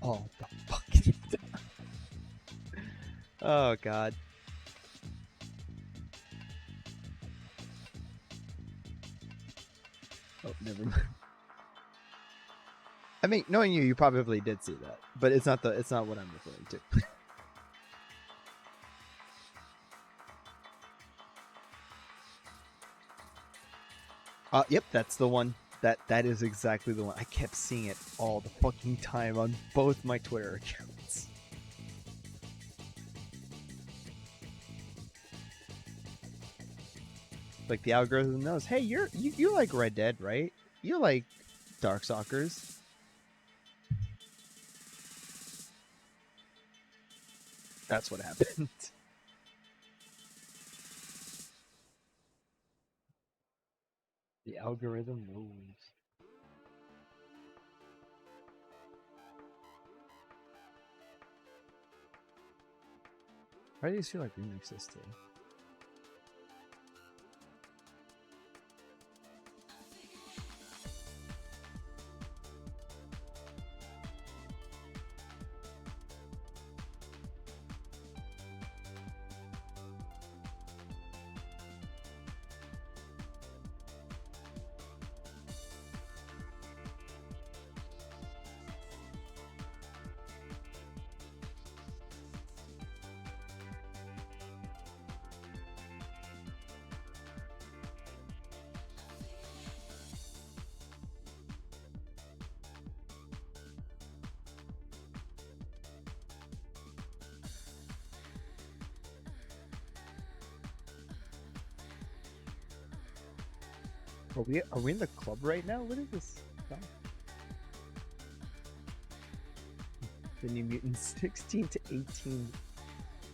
all the fucking time. Oh god. Oh, never mind. I mean, knowing you probably did see that, but it's not what I'm referring to. Yep, that's the one. That is exactly the one. I kept seeing it all the fucking time on both my Twitter accounts. Like the algorithm knows, hey, you like Red Dead, right? You like Darkstalkers. That's what happened. The algorithm knows. Why do you feel like remixes too? Are we in the club right now? What is this? The New Mutants 16 to 18.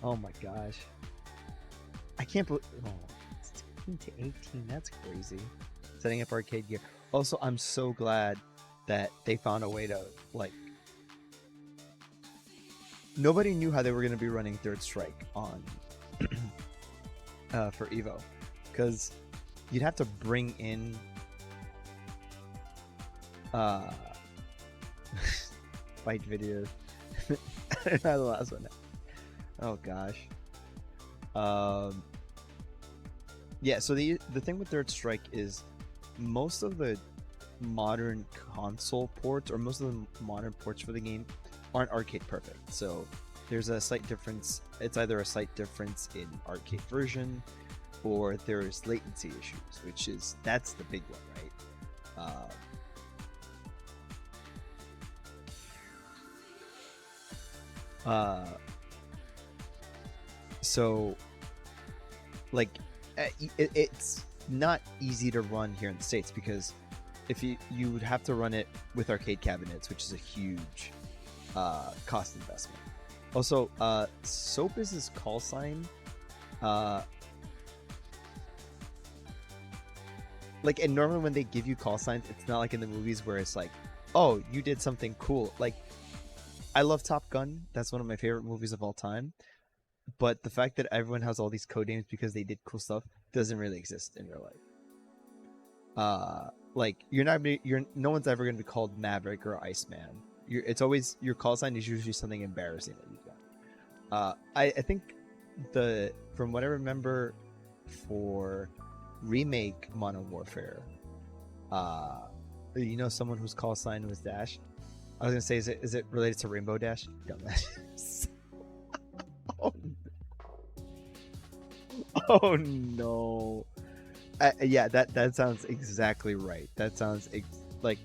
Oh my gosh. I can't believe. Oh, 16 to 18. That's crazy. Setting up arcade gear. Also, I'm so glad that they found a way to, like. Nobody knew how they were going to be running Third Strike on. For EVO. Because you'd have to bring in fight videos. I don't know the last one. Oh gosh. Yeah, so the thing with Third Strike is most of the modern console ports, or most of the modern ports for the game, aren't arcade perfect. So there's a slight difference. It's either a slight difference in arcade version, or there's latency issues, that's the big one, right? So like it's not easy to run here in the States, because if you would have to run it with arcade cabinets, which is a huge cost investment. Also, Soap is his call sign. Like, and normally when they give you call signs, it's not like in the movies where it's like, oh, you did something cool. Like, I love Top Gun. That's one of my favorite movies of all time. But the fact that everyone has all these code names because they did cool stuff doesn't really exist in real life. Like, no one's ever gonna be called Maverick or Iceman. It's always, your call sign is usually something embarrassing that you've got. I think from what I remember for remake Modern Warfare, someone whose call sign was Dash. I was gonna say, is it related to Rainbow Dash? Dumbass. Oh no. Yeah, that sounds exactly right. That sounds like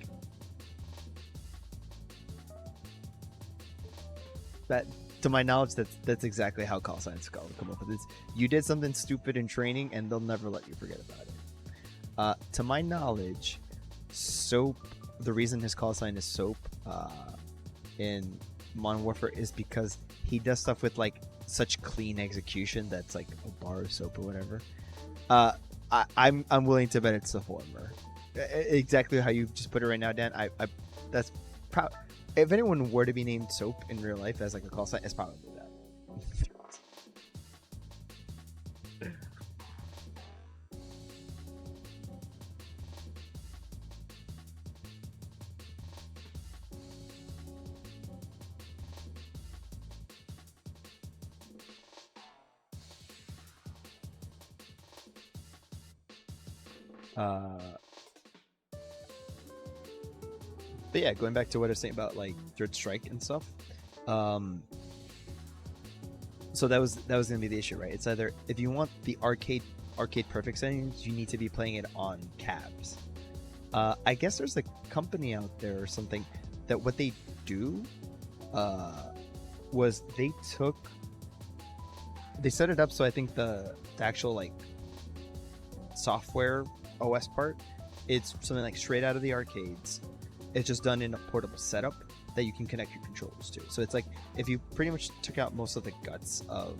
that. To my knowledge, that's exactly how call signs come up with this. You did something stupid in training, and they'll never let you forget about it. To my knowledge, Soap. The reason his call sign is Soap in Modern Warfare is because he does stuff with like such clean execution that's like a bar of soap or whatever. I'm willing to bet it's the former. Exactly how you just put it right now, Dan. That's proud. If anyone were to be named Soap in real life as like a call sign, it's probably that. But yeah, going back to what I was saying about like Third Strike and stuff. So that was gonna be the issue, right? It's either, if you want the arcade perfect settings, you need to be playing it on cabs. I guess there's a company out there or something that what they do was they set it up so I think the actual like software OS part, it's something like straight out of the arcades. It's just done in a portable setup that you can connect your controllers to. So it's like if you pretty much took out most of the guts of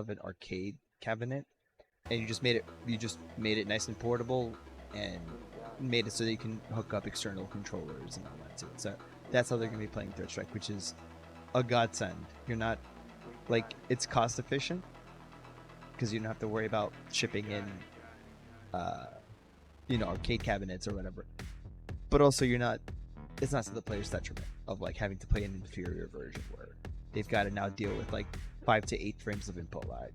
an arcade cabinet, and you just made it nice and portable, and made it so that you can hook up external controllers and all that to it. So that's how they're gonna be playing Third Strike, which is a godsend. You're not like, it's cost efficient because you don't have to worry about shipping in arcade cabinets or whatever, but also it's not to the player's detriment of like having to play an inferior version where they've got to now deal with like 5 to 8 frames of input lag.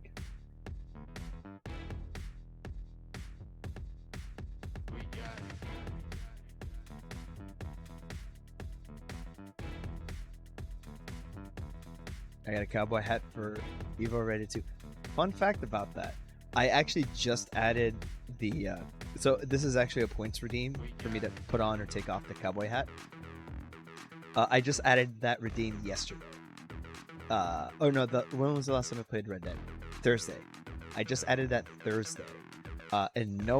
I got a cowboy hat for EVO Ready 2. Fun fact about that, I actually just added the so this is actually a points redeem for me to put on or take off the cowboy hat. I just added that redeem yesterday. When was the last time I played Red Dead? Thursday. I just added that Thursday, and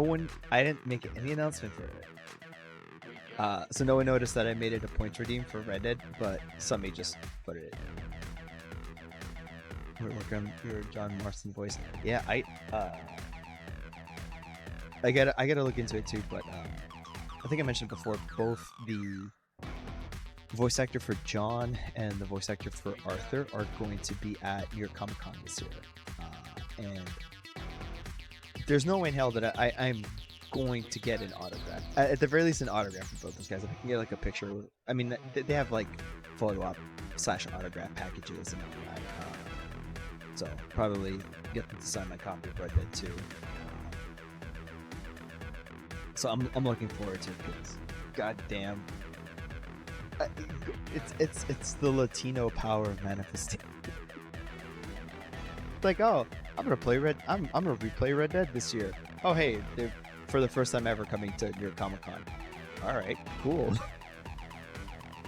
I didn't make any announcement for it. So no one noticed that I made it a points redeem for Red Dead, but somebody just put it in. We're working on your John Marston voice. Yeah, I gotta look into it too, but I think I mentioned before, both the voice actor for John and the voice actor for Arthur are going to be at New York Comic Con this year, and there's no way in hell that I'm going to get an autograph. At the very least, an autograph for both those guys. If I can get like a picture, I mean, they have like photo op slash autograph packages and all that. So probably get them to sign my copy of Red Dead 2. So I'm looking forward to it because, goddamn, it's the Latino power of manifestation. Like, oh, I'm gonna replay Red Dead this year. Oh hey, they're for the first time ever coming to New York Comic Con. All right, cool.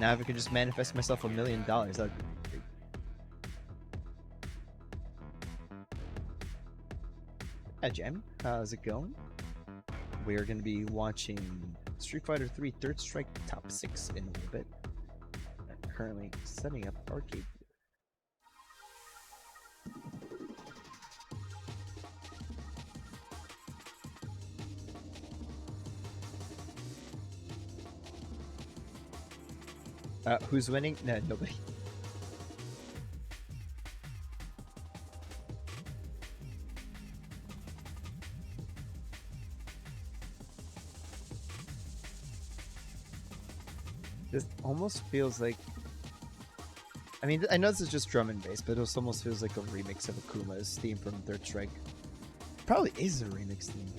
Now if I could just manifest myself $1 million, that'd be great. Hi, Jamie. How's it going? We're going to be watching Street Fighter 3 Third Strike Top 6 in a little bit. I'm currently setting up arcade. Who's winning? No, nobody. This almost feels like... I mean, I know this is just drum and bass, but it almost feels like a remix of Akuma's theme from Third Strike. Probably is a remix theme.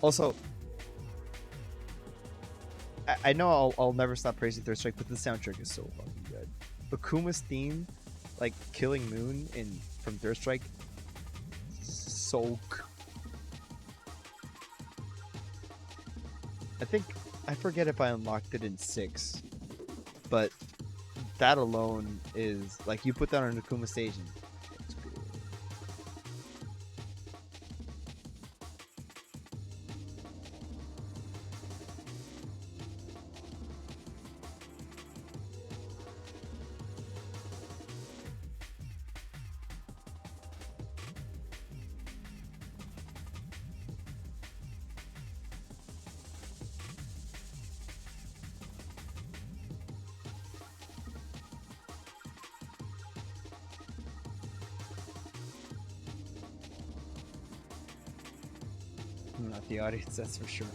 Also, I know I'll never stop praising Third Strike, but the soundtrack is so fucking good. Akuma's theme, like Killing Moon from Third Strike, so good. I forget if I unlocked it in 6, but that alone is like, you put that on an Akuma stage and it's good. Not the audience, that's for sure.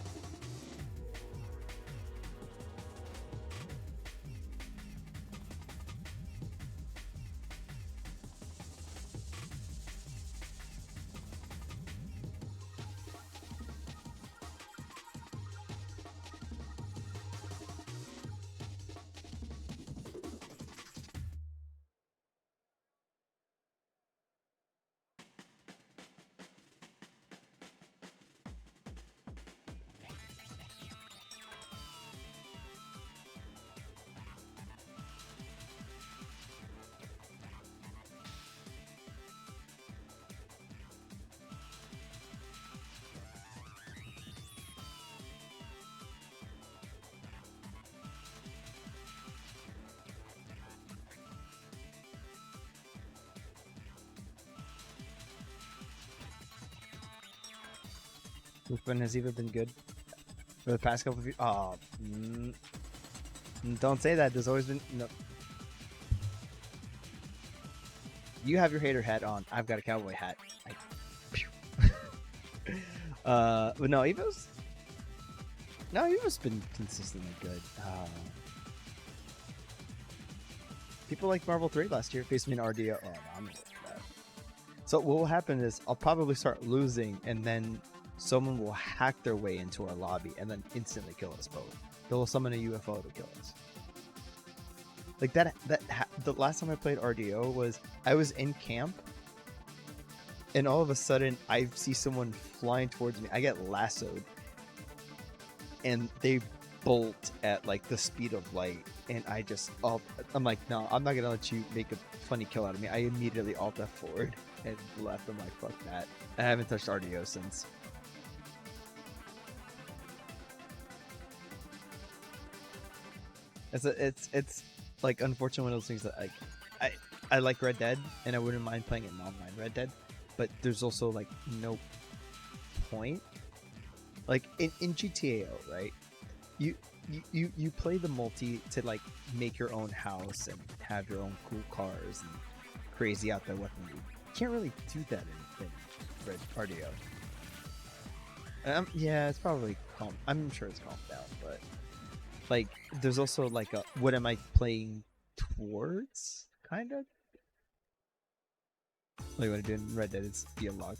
Which one has even been good for the past couple of years? Oh, don't say that. There's always been no. You have your hater hat on. I've got a cowboy hat. But no, Evo's been consistently good. People like Marvel 3 last year faced me in RDO. Oh, no, I'm not that. So what will happen is I'll probably start losing, and then someone will hack their way into our lobby and then instantly kill us both. They'll summon a UFO to kill us. Like the last time I played RDO was I was in camp, and all of a sudden I see someone flying towards me. I get lassoed, and they bolt at like the speed of light, and I'm like, no, I'm not gonna let you make a funny kill out of me. I immediately alt F forward and left. I'm like, fuck that. I haven't touched RDO since. It's like, unfortunately, one of those things that I like Red Dead, and I wouldn't mind playing it in online Red Dead, but there's also like no point. Like in GTAO, right? You play the multi to like make your own house and have your own cool cars and crazy out there weaponry. You can't really do that in Red RDO. Yeah, it's probably calm. I'm sure it's calmed down, but like there's also like what am I playing towards, kind of. Like what I do in Red Dead is dialogue.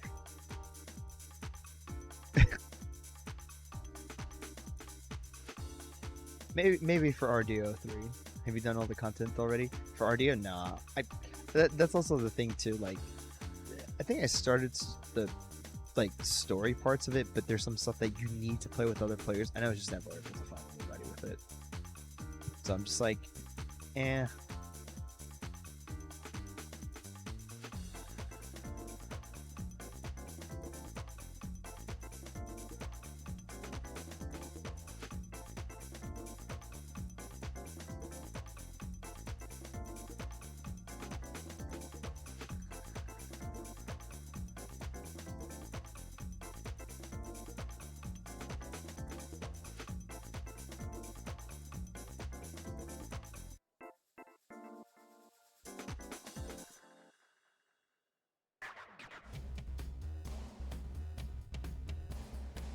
maybe for RDO 3. Have you done all the content already? For RDO, nah. That's also the thing too. Like, I think I started the like story parts of it, but there's some stuff that you need to play with other players, and I was just never able to find anybody with it. So I'm just like, eh.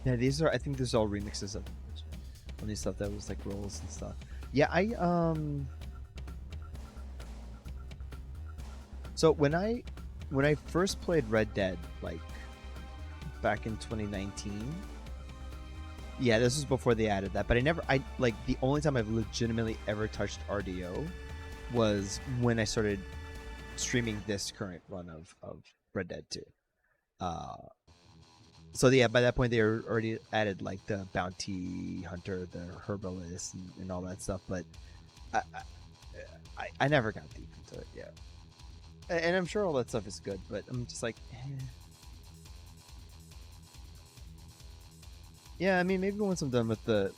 Yeah, these are. I think these are all remixes of only stuff that was like rolls and stuff. Yeah, So when I first played Red Dead, like back in 2019. Yeah, this was before they added that. But I like the only time I've legitimately ever touched RDO was when I started streaming this current run of Red Dead 2. So yeah, by that point they already added like the bounty hunter, the herbalist, and all that stuff. But I never got deep into it. Yeah, and I'm sure all that stuff is good, but I'm just like, eh. Yeah, I mean maybe once I'm done with the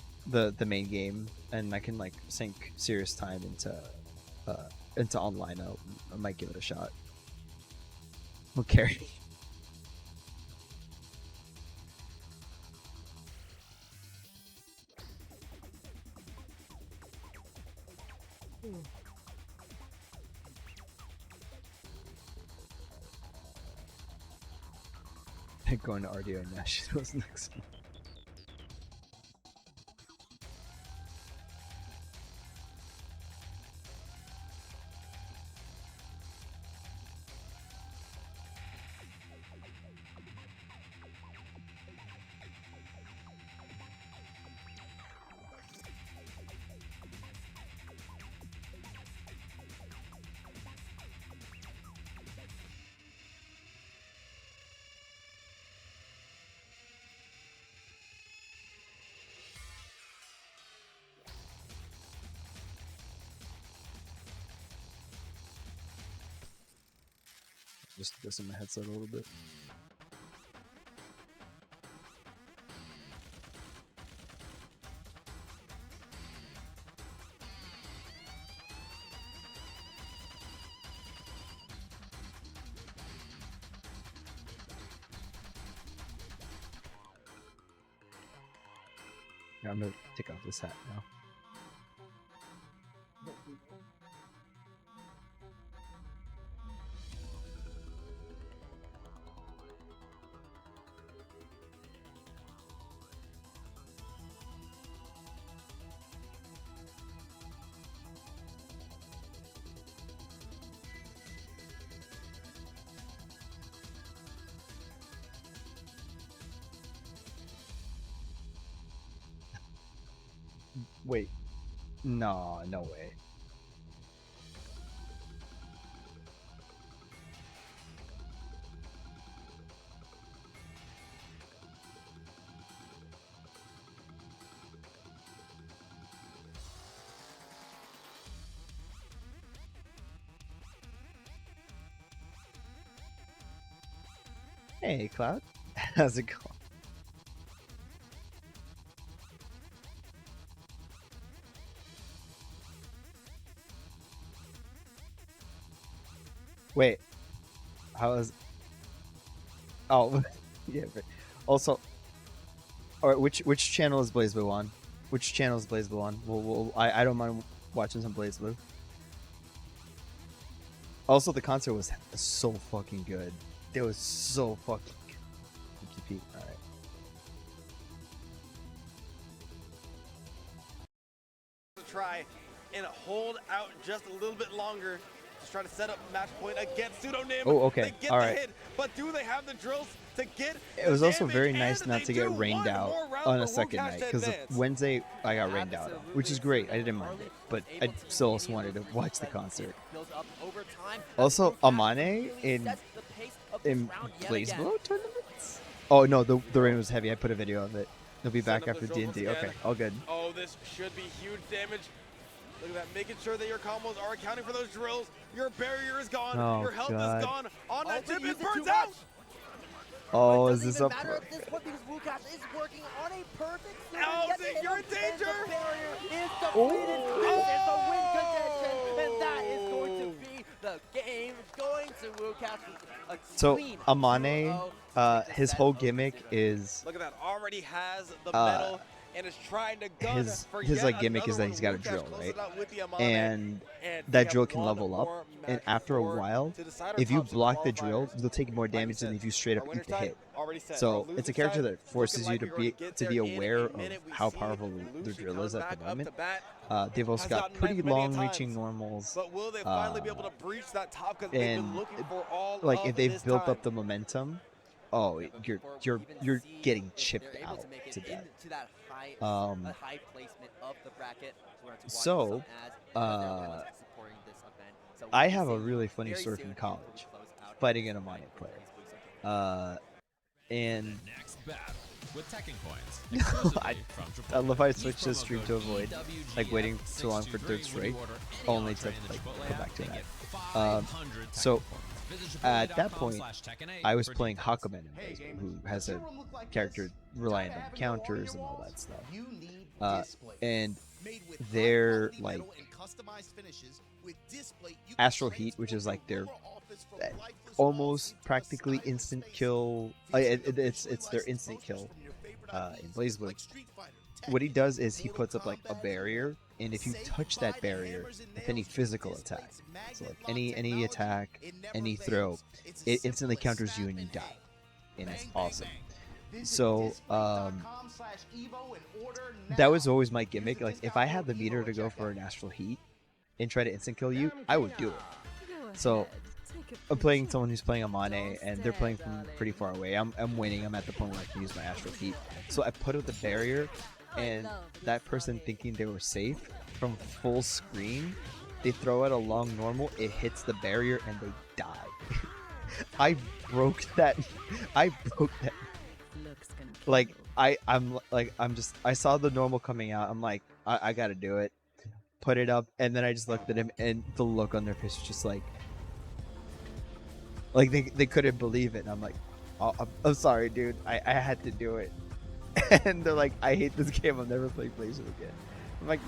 main game and I can like sink serious time into online, I might give it a shot. Okay. Going to RDO and Nash was next one. Just listen my headset a little bit. Yeah, I'm gonna take off this hat now. Wait. No, no way. Hey, Cloud. How's it going? Wait. How is... Oh, yeah. But also... Alright, which channel is BlazBlue on? Which channel is BlazBlue on? I don't mind watching some BlazBlue. Also, the concert was so fucking good. It was so fucking good. Alright. Try and hold out just a little bit longer to try to set up match point against Pseudonym. Oh, okay. They get All the right. hit, but do they have the drills to get It was the also damage? very nice And not they to get do. rained One out more round on for a second Wukash night, to because advance. Wednesday I got rained out on, which is great. I didn't mind it, but I still also wanted to watch the concert. Also, Amane in BlazBlue tournaments? Oh no, the rain was heavy. I put a video of it. They'll be back after D&D. Okay, all good. Oh, this should be huge damage. Look at that, making sure that your combos are accounting for those drills. Your barrier is gone. Oh, your health God. is gone. On that tip, it too burns much. out. Oh, But is it this doesn't a even matter at this point because Wukash is working on a perfect suit Oh, and gets Zeke, hit you're him, in danger. and the barrier is depleted. This is the win contention, and that is going to be the game going to Wukash. A So clean Amane, 2-0. his whole gimmick is Look at that, already has the medal and is trying to gun for his yet like gimmick is another that he's got a one. drill, Wukash right? closes out with the Amane, And they that have drill can one level more up, and match after a forward while, to decide our if you tops of block the drill, qualifiers. you'll take more damage than if you straight up Our eat the winner's hit. side already set. So Our it's a loser's character side that forces looking you to like we're gonna get be there in aware a of minute. We how see powerful the Lucy drill coming is at back the up moment. to bat. They've also Has got gotten pretty knifed many a long reaching times. normals. But will they finally be able to breach that top? Because they've been And looking for all like of if they've this built time. up the momentum, oh, you're getting chipped out to death. A high placement of the bracket. So, I have a really funny story from college, fighting an Amane player. And with Tekken coins. I love how I switched to stream to avoid like waiting too long for third strike, only to like come back to that. So at that point, I was playing Hakumen in BlazBlue, who has a character reliant on counters and all that stuff. And their like Astral Heat, which is like their almost practically instant kill. It's their instant kill in BlazBlue. What he does is he puts up like a barrier, and if you touch that barrier with any physical attack, so like any attack, any throw, it instantly counters you and you die, and it's awesome. So that was always my gimmick. Like if I had the meter to go for an Astral Heat and try to instant kill you, I would do it. So I'm playing someone who's playing Amane, and they're playing from pretty far away. I'm winning. I'm at the point where I can use my Astral Heat. So I put up the barrier, and that person thinking they were safe, from full screen, they throw out a long normal, it hits the barrier, and they die. I broke that. Like I saw the normal coming out. I'm like, I gotta do it. Put it up, and then I just looked at him, and the look on their face was just like they couldn't believe it. And I'm like, oh, I'm sorry, dude. I had to do it. And they're like, I hate this game. I'll never play BlazBlue again. I'm like,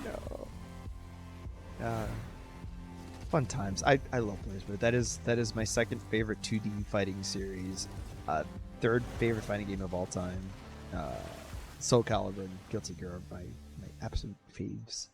no. Fun times. I love BlazBlue. That is my second favorite 2D fighting series. Third favorite fighting game of all time. Soul Calibur and Guilty Gear are my absolute faves.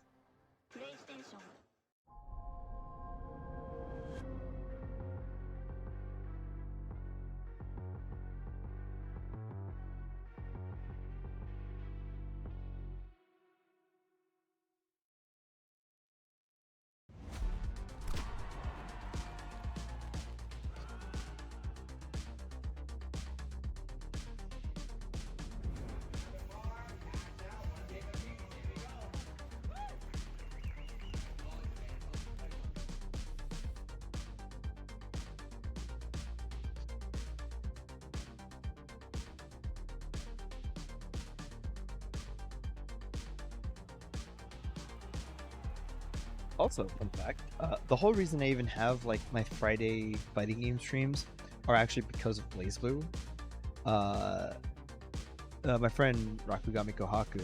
Also, fun fact, the whole reason I even have like my Friday fighting game streams are actually because of BlazBlue. My friend Rakugami Kohaku,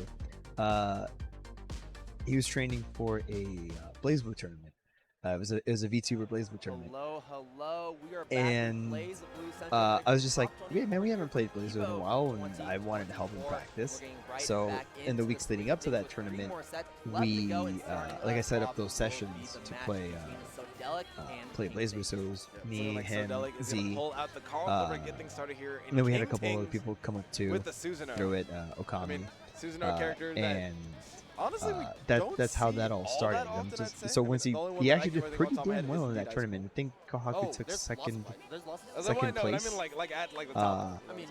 he was training for a BlazBlue tournament. It was a VTuber BlazBlue tournament. Hello. We are back And with BlazBlue I was just like, yeah, man, we haven't played BlazBlue in a while, and I wanted to help him practice. So in the weeks leading up to that tournament, we like I set up those sessions to play BlazBlue. So it was me, him, Z, and then we had a couple other people come up too through it, Okami. Susanoo character that and honestly we don't that's how see that all started. that often, I'd say. So I mean, once the only one he that I actually can did really pretty think off the top of my damn head well is in that Indeed tournament. I think Kohaku took second place. like at the top. I mean,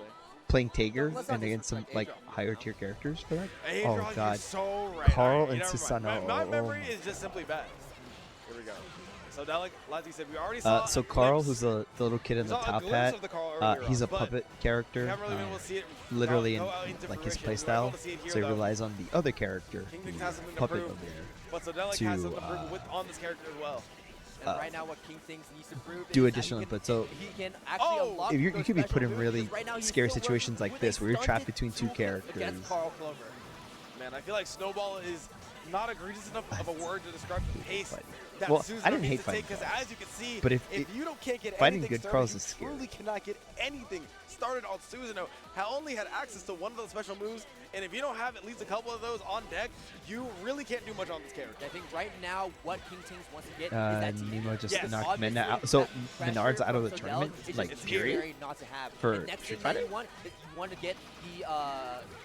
playing Tager and against some like higher tier characters for that. Adrian, Oh god, you're so right. Carl Alright, and never Susanoo. mind. My memory oh. is just simply bad. Here we go. So Delic, like you said, we already saw. So a Carl, glimpse. who's the little kid in We the saw a top glimpse hat, of the Carl earlier he's on, a but puppet character, we haven't really been able to see it literally in go out into like his fruition. playstyle. We were able to see it here, So he though. relies on the other character, King the Tings has something to puppet prove, over there, but so Delic to has something to prove on this character as well. And right now, what King Tings needs to prove do is that additional he can, input. So he can actually unlock if you those could be put special in moves, really because right now he's scary still situations working like with this, a where you're trapped stunted between two toolkit characters. against Carl Clover. Man, I feel like Snowball is not egregious enough of a word to describe the pace that Well, Susanoo I didn't needs hate to take, fighting because as you can see, but if you can't get fighting anything good started, Carls you is scary. truly cannot get anything started on Susanoo. Only had access to one of those special moves, and if you don't have at least a couple of those on deck, you really can't do much on this character. I think right now what King Tings wants to get is that Nemo just yes, knocked Midna obviously, out. So that pressure Menard's out of the from Sodell tournament, is like just period, scary not to have. for And next Street thing that Fighter. you want to get the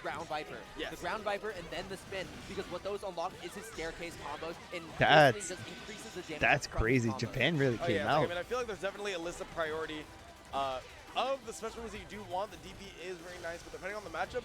Ground Viper. Yes. The Ground Viper and then the spin, because what those unlock is his staircase combos, and That's just increases the damage. that's from crazy. combos. Japan really Oh, came yeah, out. I mean, I feel like there's definitely a list of priority of the special moves that you do want. The DP is very nice, but depending on the matchup,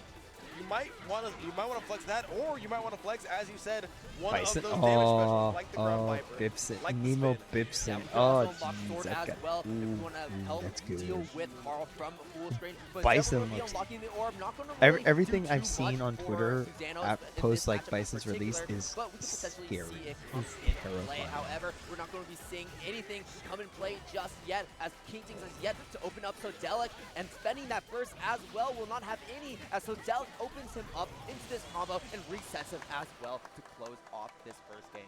you might want to flex that, or you might want to flex, as you said, one Bison. of those damage specials, Oh, like the Ground Viper, Bibson. like the Nemo spin. Bibson. Yeah, Oh, unlock jeez, Sword that as guy. well, if we want to help that's deal good. with Carl from full screen. But Bison definitely looks- unlocking the orb, not gonna really Everything do I've too seen much on for Twitter Susanoo at in post this like matchup in Bison's release particular, is but we could potentially scary. see it come It's in play. terrifying. However, we're not going to be seeing anything come in play just yet, as King Tings has yet to open up Sodelic, and spending that first as well will not have any, as Sodelic opens him up into this combo and resets him as well to close off this first game.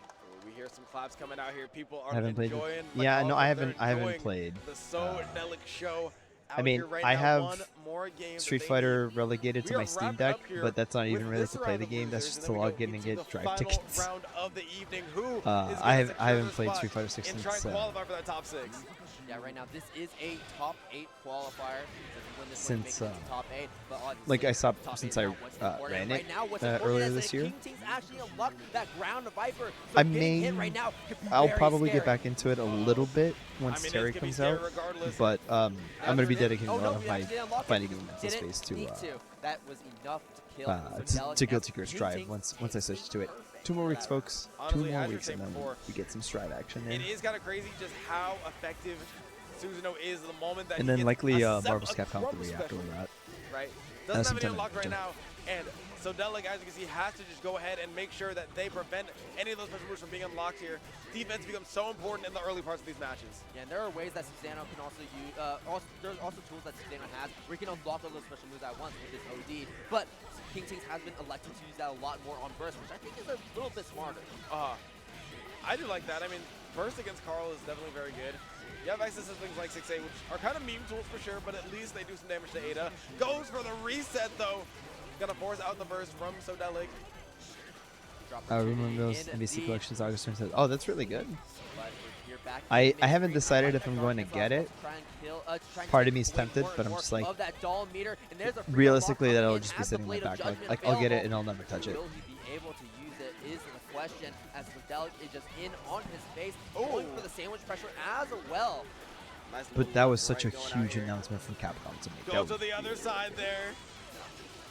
We hear some claps coming out here. People are Haven't played it. enjoying. Yeah, no, I they're haven't enjoying played. the Sodelic show. I mean, out here right I now. have one more game that Street they Fighter need. relegated to We my are Steam wrapping Deck, up here but that's not with even really this to play round the of game. That's losers, just and to then we log go in and into get the drive final tickets. round of the evening. Who is I gonna haven't secure played the Street Fighter spot 6 and try and since qualify for that top 6. Yeah, right now this is a top 8 qualifier. Since top 8, but like I stopped top since eight I is not what's important. ran Right it now, what's important earlier is this that year. King Tings actually unlocked that Ground Viper. So I getting may, hit right now could be I'll very probably scary. get back into it a little bit once Terry comes out, but I'm gonna be dedicating a lot of my fighting game mental Didn't space to need That was enough to kill Sodelic. to Guilty Gear Strive once I switch to it. 2 more weeks, folks. Honestly, 2 more as you were weeks, saying and then before, we get some Strive action in. It is kind of crazy just how effective Susanoo is the moment that And he then gets likely a Marvel's a Capcom crumb 3 after special, that. right? That's Doesn't have any sometime unlocked right in now, and Sodelic, as you can see, has to just go ahead and make sure that they prevent any of those special moves from being unlocked here. Defense becomes so important in the early parts of these matches. Yeah, and there are ways that Susanoo can also use. There's also tools that Susanoo has where he can unlock all those special moves at once with his OD. But King Tings has been elected to use that a lot more on burst, which I think is a little bit smarter. I do like that. I mean, burst against Carl is definitely very good. You have access to things like 6A, which are kind of meme tools for sure, but at least they do some damage to Ada. Goes for the reset, though. Gonna force out the burst from Sodelic. Remember those NBC collections August 27th. Oh, that's really good. But you're back I haven't decided if I'm going to get it. Part of me is tempted, but I'm just like, of that doll meter, and there's a free realistically, unlock that'll coming just in be as sitting in the my Blade of backlog. Judgment Like, I'll get it available. and I'll never touch it. Will he be able to use it is the question, as Sodelic is just in on his face, going for the sandwich pressure as well. Nice But that was such a huge announcement from Capcom to make. Go to the other side there.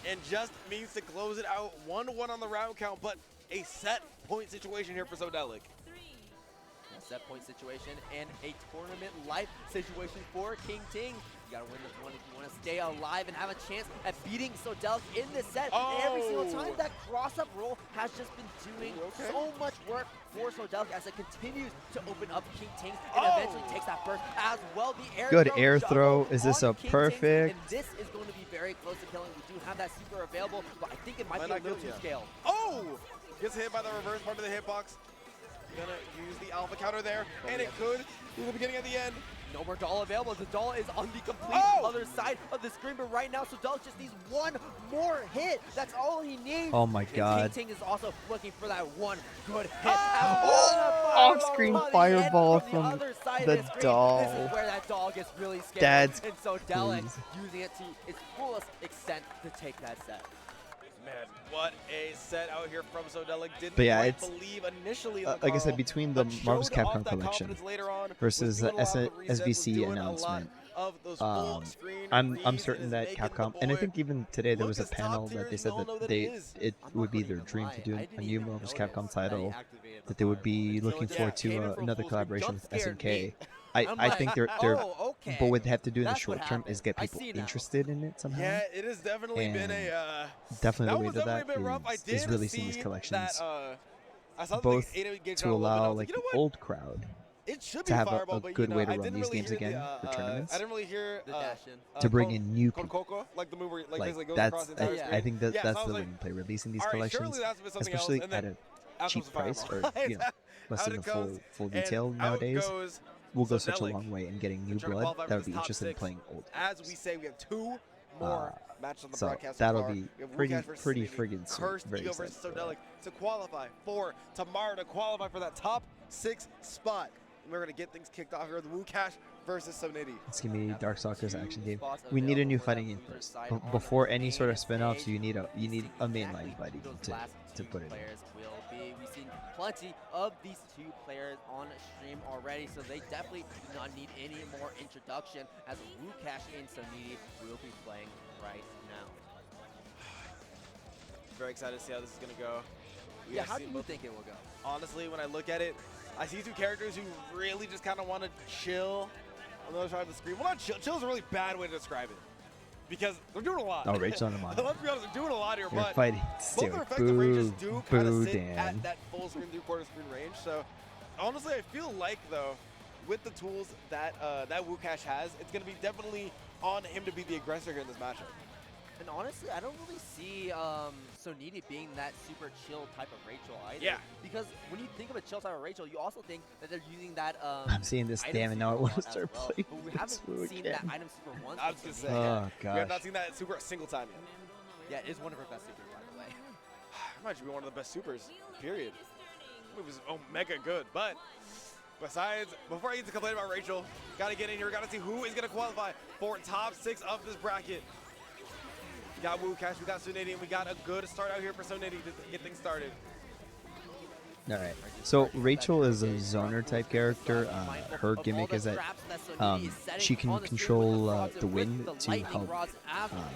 And just means to close it out 1-1 on the round count, but a set point situation here for Sodelic. A set point situation and a tournament life situation for King Ting. You gotta win this one if you want to stay alive and have a chance at beating Sodelic in this set. And every single time that cross-up roll has just been doing so much work for Sodelic as it continues to open up King Ting and eventually takes that burst as well. The air Good throw air juggle throw. Is this on a King perfect? Ting, and this is going to be very close to killing. We do have that super available, but I think it might be a not little kill too ya. scaled. Oh! Gets hit by the reverse part of the hitbox. Gonna use the alpha counter there, and it could be the beginning of the end. No more doll available. The doll is on the complete other side of the screen, but right now, Sodelic just needs one more hit. That's all he needs. Oh my And God. King Ting is also looking for that one good hit. Off-screen fireball from the doll. This is where that doll gets really scared. That's and Sodelic crazy. using it to its fullest extent to take that set. Man, what a set out here from Sodelic. Didn't But yeah, quite it's believe initially in the like I said, Carl, between the but Marvel's showed off Capcom that collection confidence later on, versus was the doing a lot of the resets, was SVC doing a lot announcement, of those full screen I'm reads, certain and that is making Capcom, the and I boy think even today there look was a as top panel tier that they as said we all that know that it is. it would be their dream to do a new Marvel's Capcom title, activated that they would be looking just forward came in to from another full screen, collaboration jump with scared SNK. me. I I'm think like, they're oh, okay. but what they have to do in the That's what short term is happened. get I people see now. interested in it somehow. Yeah, it has definitely been And a definitely the way was to definitely that a bit rough. I is did releasing these see collections that, I saw both the 8 gauge to got a little bit, I allow was like you the know what? old crowd It should to be have Fireball, a but good you know, way to I run didn't these really games hear again the, for tournaments. I didn't really hear the dash in. To bring in new Con Coco, like the move where like like basically goes that's across the entire screen. I think that Yeah, that's so I the was way like, to play, releasing these all right, collections, surely that's been something especially else, and at then a out cheap comes the price, Fireball. or less Out than it the comes, full and retail out nowadays, goes will go such a Sodelic long way in getting to new try to blood qualify for that would this be top interested in 6. playing old. As we say, we have 2 more matches on the So broadcast. so that'll far. be We have pretty Wukash versus pretty Snivy, friggin' sweet. Cursed Very EVO excited versus for that. Sodelic to qualify for tomorrow to qualify for that top 6 spot. And we're gonna get things kicked off here with Wukash versus Sonity. It's gonna be Darkstalker's action game. spots We need a new available for fighting that game loser first. side on Before the any sort of main spin-offs, stage. you need a mainline Exactly fighting who game those last to two put it in. players will be. We've seen plenty of these 2 players on stream already, so they definitely do not need any more introduction, as Wukash and Sonity will be playing right now. Very excited to see how this is gonna go. We Yeah, have how do seen you both- think it will go? Honestly, when I look at it, I see 2 characters who really just kind of want to chill on the other side of the screen. Well, not chill. Chill is a really bad way to describe it, because they're doing a lot. Oh, Rachel and Amanda. Let's be honest, they're doing a lot here, They're but fighting both still. their effective ranges Boo, do kind boo, of sit Dan. at that full screen, 3/4 screen range. So, honestly, I feel like though, with the tools that that Wukash has, it's gonna be definitely on him to be the aggressor here in this matchup. And honestly, I don't really see Sonity being that super chill type of Rachel either. Yeah. Because when you think of a chill type of Rachel, you also think that they're using that. I'm seeing this, item damn it, now I super want to as start well. playing But we this haven't seen that again. item super once. I was with gonna say, Sonity. Oh, we have gosh. not seen that super a single time yet. Yeah, it is one of her best supers, by the way. It might be one of the best supers, period. It was mega good, but besides, before I get to complain about Rachel, gotta get in here, gotta see who is gonna qualify for top 6 of this bracket. We got Wukash, we got Sonity, and we got a good start out here for Sonity to get things started. All right. So Rachel is a zoner type character. Her gimmick is that she can control the wind to help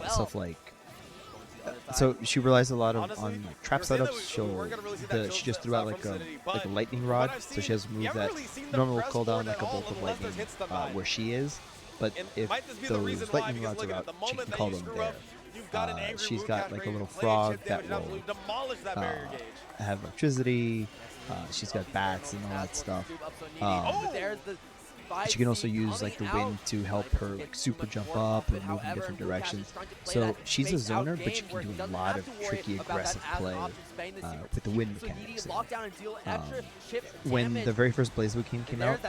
stuff like. So she relies a lot of on like trap setups. She just threw out like a lightning rod. So she has a move that normally will call down like a bolt of lightning where she is. But if those lightning rods are out, she can call them there. She's got like a little frog that will have electricity. She's got bats and all that stuff. She can also use like the wind to help her like super jump up and move in different directions. So she's a zoner, but she can do a lot of tricky, aggressive play with the wind mechanics. When the very first BlazBlue came out,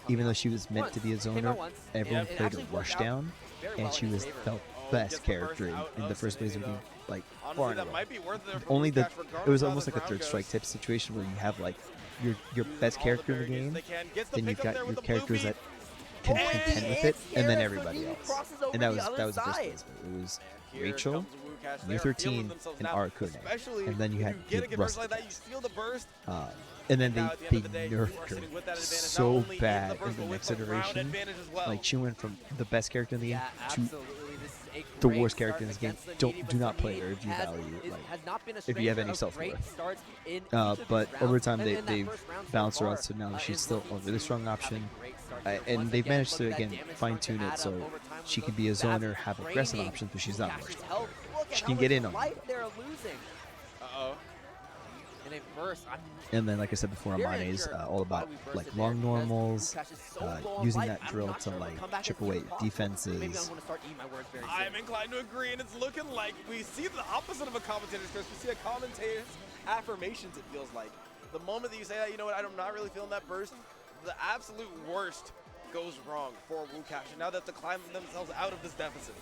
even though she was meant to be a zoner, everyone played her rushdown, and she was the best character in the first BlazBlue game, like far and away. Only it was almost like a third strike type situation where you have like your best character in the game, then you've got your characters that can contend with it, and then everybody else. And that was the first BlazBlue. It was Rachel, Year 13, and Arcune, and then you had Rust. And then they nerfed her so bad in the next iteration. Like she went from the best character in the game to the worst character in this game. Do not play her if you value if you have any self-worth. But over time they've balanced her out, so now she's still a really strong option. And they've managed to again fine-tune it so she can be a zoner, have aggressive options, but she's not rushed. She can get in on it. And then, like I said before, Amane is all about like long normals, using that drill to like chip away defenses. I'm inclined to agree, and it's looking like we see the opposite of a commentator's curse. We see a commentator's affirmations, it feels like. The moment that you say that, you know what, I'm not really feeling that burst, the absolute worst goes wrong for Wukash, and now they have to climb themselves out of this deficit.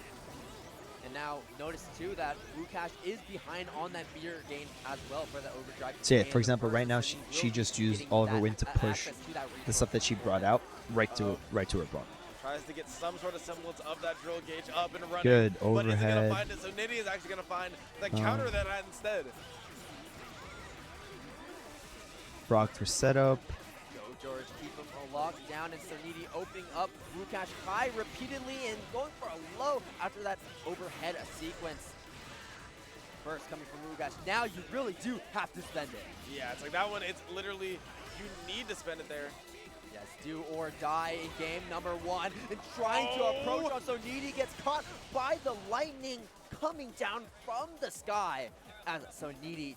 And now notice too that Wukash is behind on that meter gain as well for that overdrive. So yeah, for example, right now she just used all of her wind to push the stuff that she brought out right to her bump. Tries to get some sort of semblance of that drill gauge up and running. Good but is he overhead. gonna find it? So Nitty is actually going to find the counter that instead. Brock for setup. Go George, keep him locked down, and Sonidi opening up Wukash high repeatedly and going for a low after that overhead sequence. First coming from Wukash. Now you really do have to spend it. Yeah, it's like that one, it's literally, you need to spend it there. Yes, do or die in game number 1. And trying to approach on Sonidi gets caught by the lightning coming down from the sky as Sonidi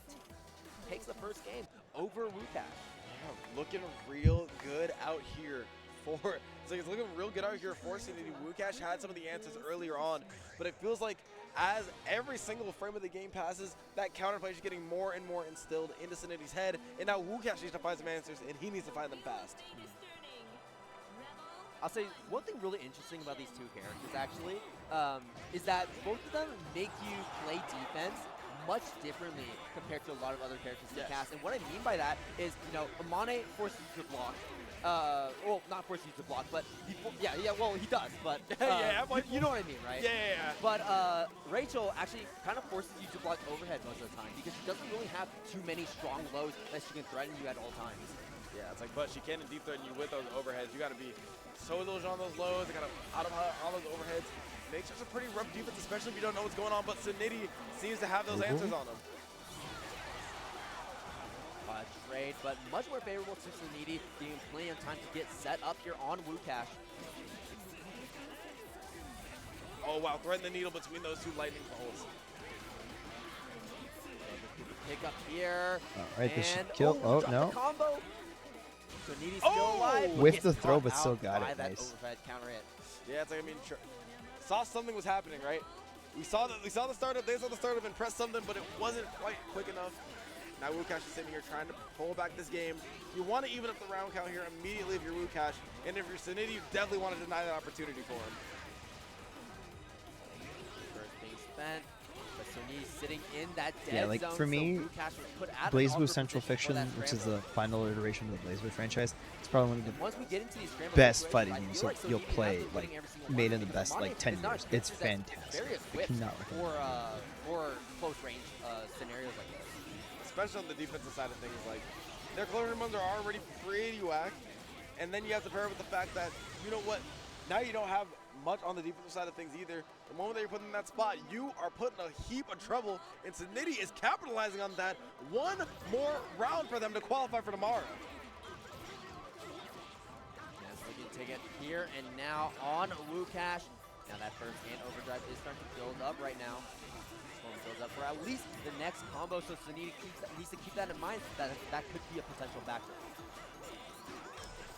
takes the first game over Wukash. Yeah, looking real good out here for, it's looking real good out here for Sonidi. Wukash had some of the answers earlier on, but it feels like as every single frame of the game passes, that counterplay is getting more and more instilled into Sonidi's head, and now Wukash needs to find some answers, and he needs to find them fast. I'll say one thing really interesting about these two characters actually is that both of them make you play defense much differently compared to a lot of other characters in the cast. And what I mean by that is, you know, Amane forces you to block. Well, not forces you to block, but he does, but you know what I mean, right? Yeah. But Rachel actually kind of forces you to block overhead most of the time because she doesn't really have too many strong lows that she can threaten you at all times. Yeah, it's like, but she can deep threaten you with those overheads. You got to be so diligent on those lows. You got to out of all those overheads. Makes it a pretty rough defense, especially if you don't know what's going on. But Sonidi seems to have those answers on him. Trade, but much more favorable to Sonidi, giving plenty of time to get set up here on Wukash. Oh wow, threading the needle between those two lightning bolts. Pick up here. All right, this should kill. Oh, no. Combo. Sonidi's still alive. With the throw, but still got it. Nice. Counter hit. Yeah, it's like, I mean, saw something was happening, right? We saw the startup. They saw the startup and pressed something, but it wasn't quite quick enough. Now Wukash is sitting here trying to pull back this game. You want to even up the round count here immediately if you're Wukash, and if you're Sonidi, you definitely want to deny that opportunity for him. First being spent, but Sonidi's sitting in that dead like zone, for me, so Wukash was put out of BlazBlue awkward Central position Fiction, for that which is scramble. the final iteration of the BlazBlue franchise, it's probably one of the Once we get into these scramble best situations, fighting I games feel like you'll Sonidi play, has been like winning every single made one in the because best like Mane 10 is not years. a It's character that's fantastic. very I equipped cannot recommend. for close range scenarios like this. Especially on the defensive side of things, like their closure runs are already pretty whack, and then you have to pair it with the fact that, you know what, now you don't have much on the defensive side of things either. The moment that you're put in that spot, you are put in a heap of trouble, and Sonidi is capitalizing on that. One more round for them to qualify for tomorrow. Yes, we can take it here and now on Wukash. Now that first hand overdrive is starting to build up right now. Builds up for at least the next combo, so Sonidi needs to keep that in mind. That could be a potential factor.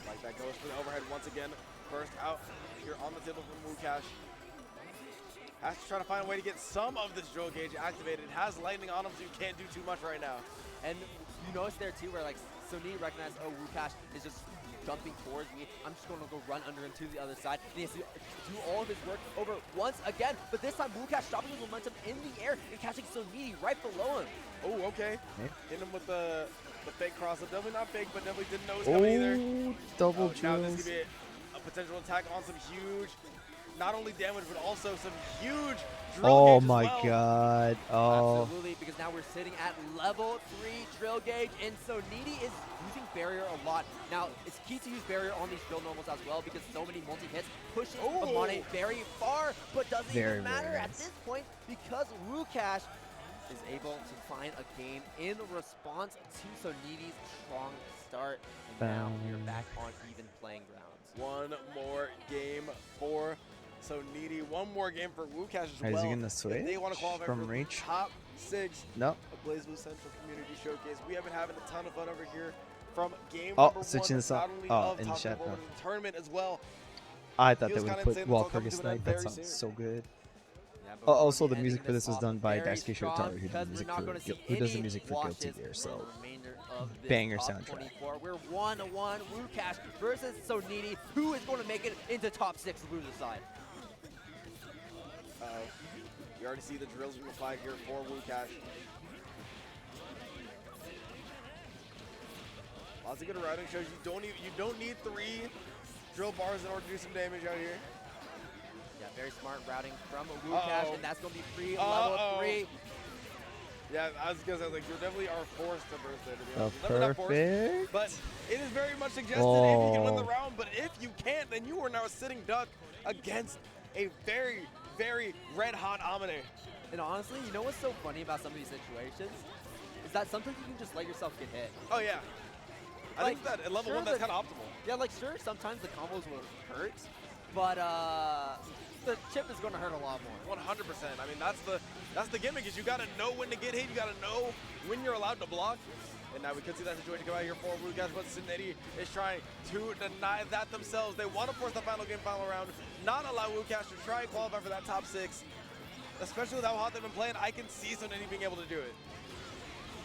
Like that goes for the overhead once again. First out here on the table from Wukash. Has to try to find a way to get some of this drill gauge activated. It has lightning on him, so you can't do too much right now. And you notice there too, where like Sonidi recognized, oh, Wukash is just jumping towards me. I'm just going to go run under him to the other side. And he has to do all of his work over once again. But this time, Wukash stopping his momentum in the air and catching Sonidi right below him. Oh, okay. Hit him with the fake cross-up. Definitely not fake, but definitely didn't know it was coming either. Double now this drills. could be a potential attack on some huge, not only damage, but also some huge drill Oh gauge as my well. god. Oh. Absolutely, because now we're sitting at level 3 drill gauge, and Sonidi is using barrier a lot. Now, it's key to use barrier on these drill normals as well, because so many multi-hits pushes Amane very far, but doesn't even matter at this point, because Wukash is able to find a game in response to Sonidi's strong start. And now we're back on even playing grounds. One more game for Sonidi. One more game for Wukash as well. Is he gonna switch If they want to qualify from for reach? the top 6 No. of BlazBlue Central Community Showcase. We have been having a ton of fun over here from game Oh, number switching 1, this up. not only Oh, of in the top chat, level, no. but in the tournament as well. I thought they Feels would kinda put insane that Wall it's all coming Kyrgyz to an end Night. That very sounds soon. so good. Yeah, but we're Also, the ending music for this was off done by very Daisuke strong Shotaro, who because does we're not gonna see the any music for Guilty washes Gear. for So the remainder of this banger top soundtrack. 24. We're 1-1 Wukash versus Sonidi. Who is going to make it into top 6 loser side? You already see the drills being applied here for Wukash. Lots of good routing shows. You don't need 3 drill bars in order to do some damage out here. Yeah, very smart routing from Wukash, and that's going to be free level 3. Yeah, I was gonna say, like, you're definitely are forced to burst there, to be Oh, honest. Never that forced, perfect. but it is very much suggested if you can win the Oh. round, but if you can't, then you are now a sitting duck against a very, very red-hot Amine. And honestly, you know what's so funny about some of these situations? Is that sometimes you can just let yourself get hit. Oh, yeah. I Like, think that at level sure 1, that's kind of optimal. Yeah, like, sure, sometimes the combos will hurt, but the chip is going to hurt a lot more. 100%. I mean, that's the gimmick, is you got to know when to get hit. You got to know when you're allowed to block. And now we could see that situation come out here for Rugas, but Cincinnati is trying to deny that themselves. They want to force the final game, final round, not allow Wukash to try and qualify for that top 6. Especially with how hot they've been playing, I can see Cincinnati being able to do it.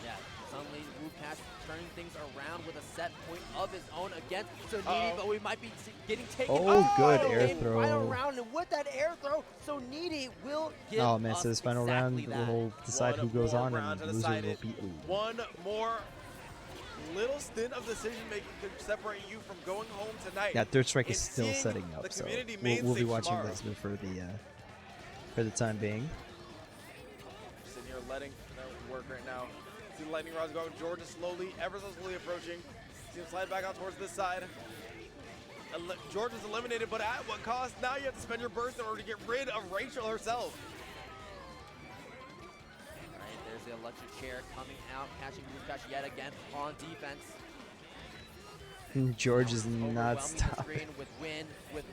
Yeah, suddenly Wukash turning things around with a set point of his own against Sonidi, but we might be getting taken Oh, good out air in throw. final round, and with that air throw, Sonidi will give Oh man, us so this final exactly round that. will decide who goes on, and to loser decide will it. beat Wu. One more little stint of decision making could separate you from going home tonight. Yeah, Third Strike is and still seeing setting the up, so community main we'll be stage watching tomorrow. this for the time being. Sitting here letting that work right now. See the lightning rods going. George is slowly, ever so slowly approaching. See him slide back out towards this side. George is eliminated, but at what cost? Now you have to spend your burst in order to get rid of Rachel herself. All right, there's the electric chair coming out, catching Wukash yet again on defense. George is Overwhelming not the stopping. screen with wind, with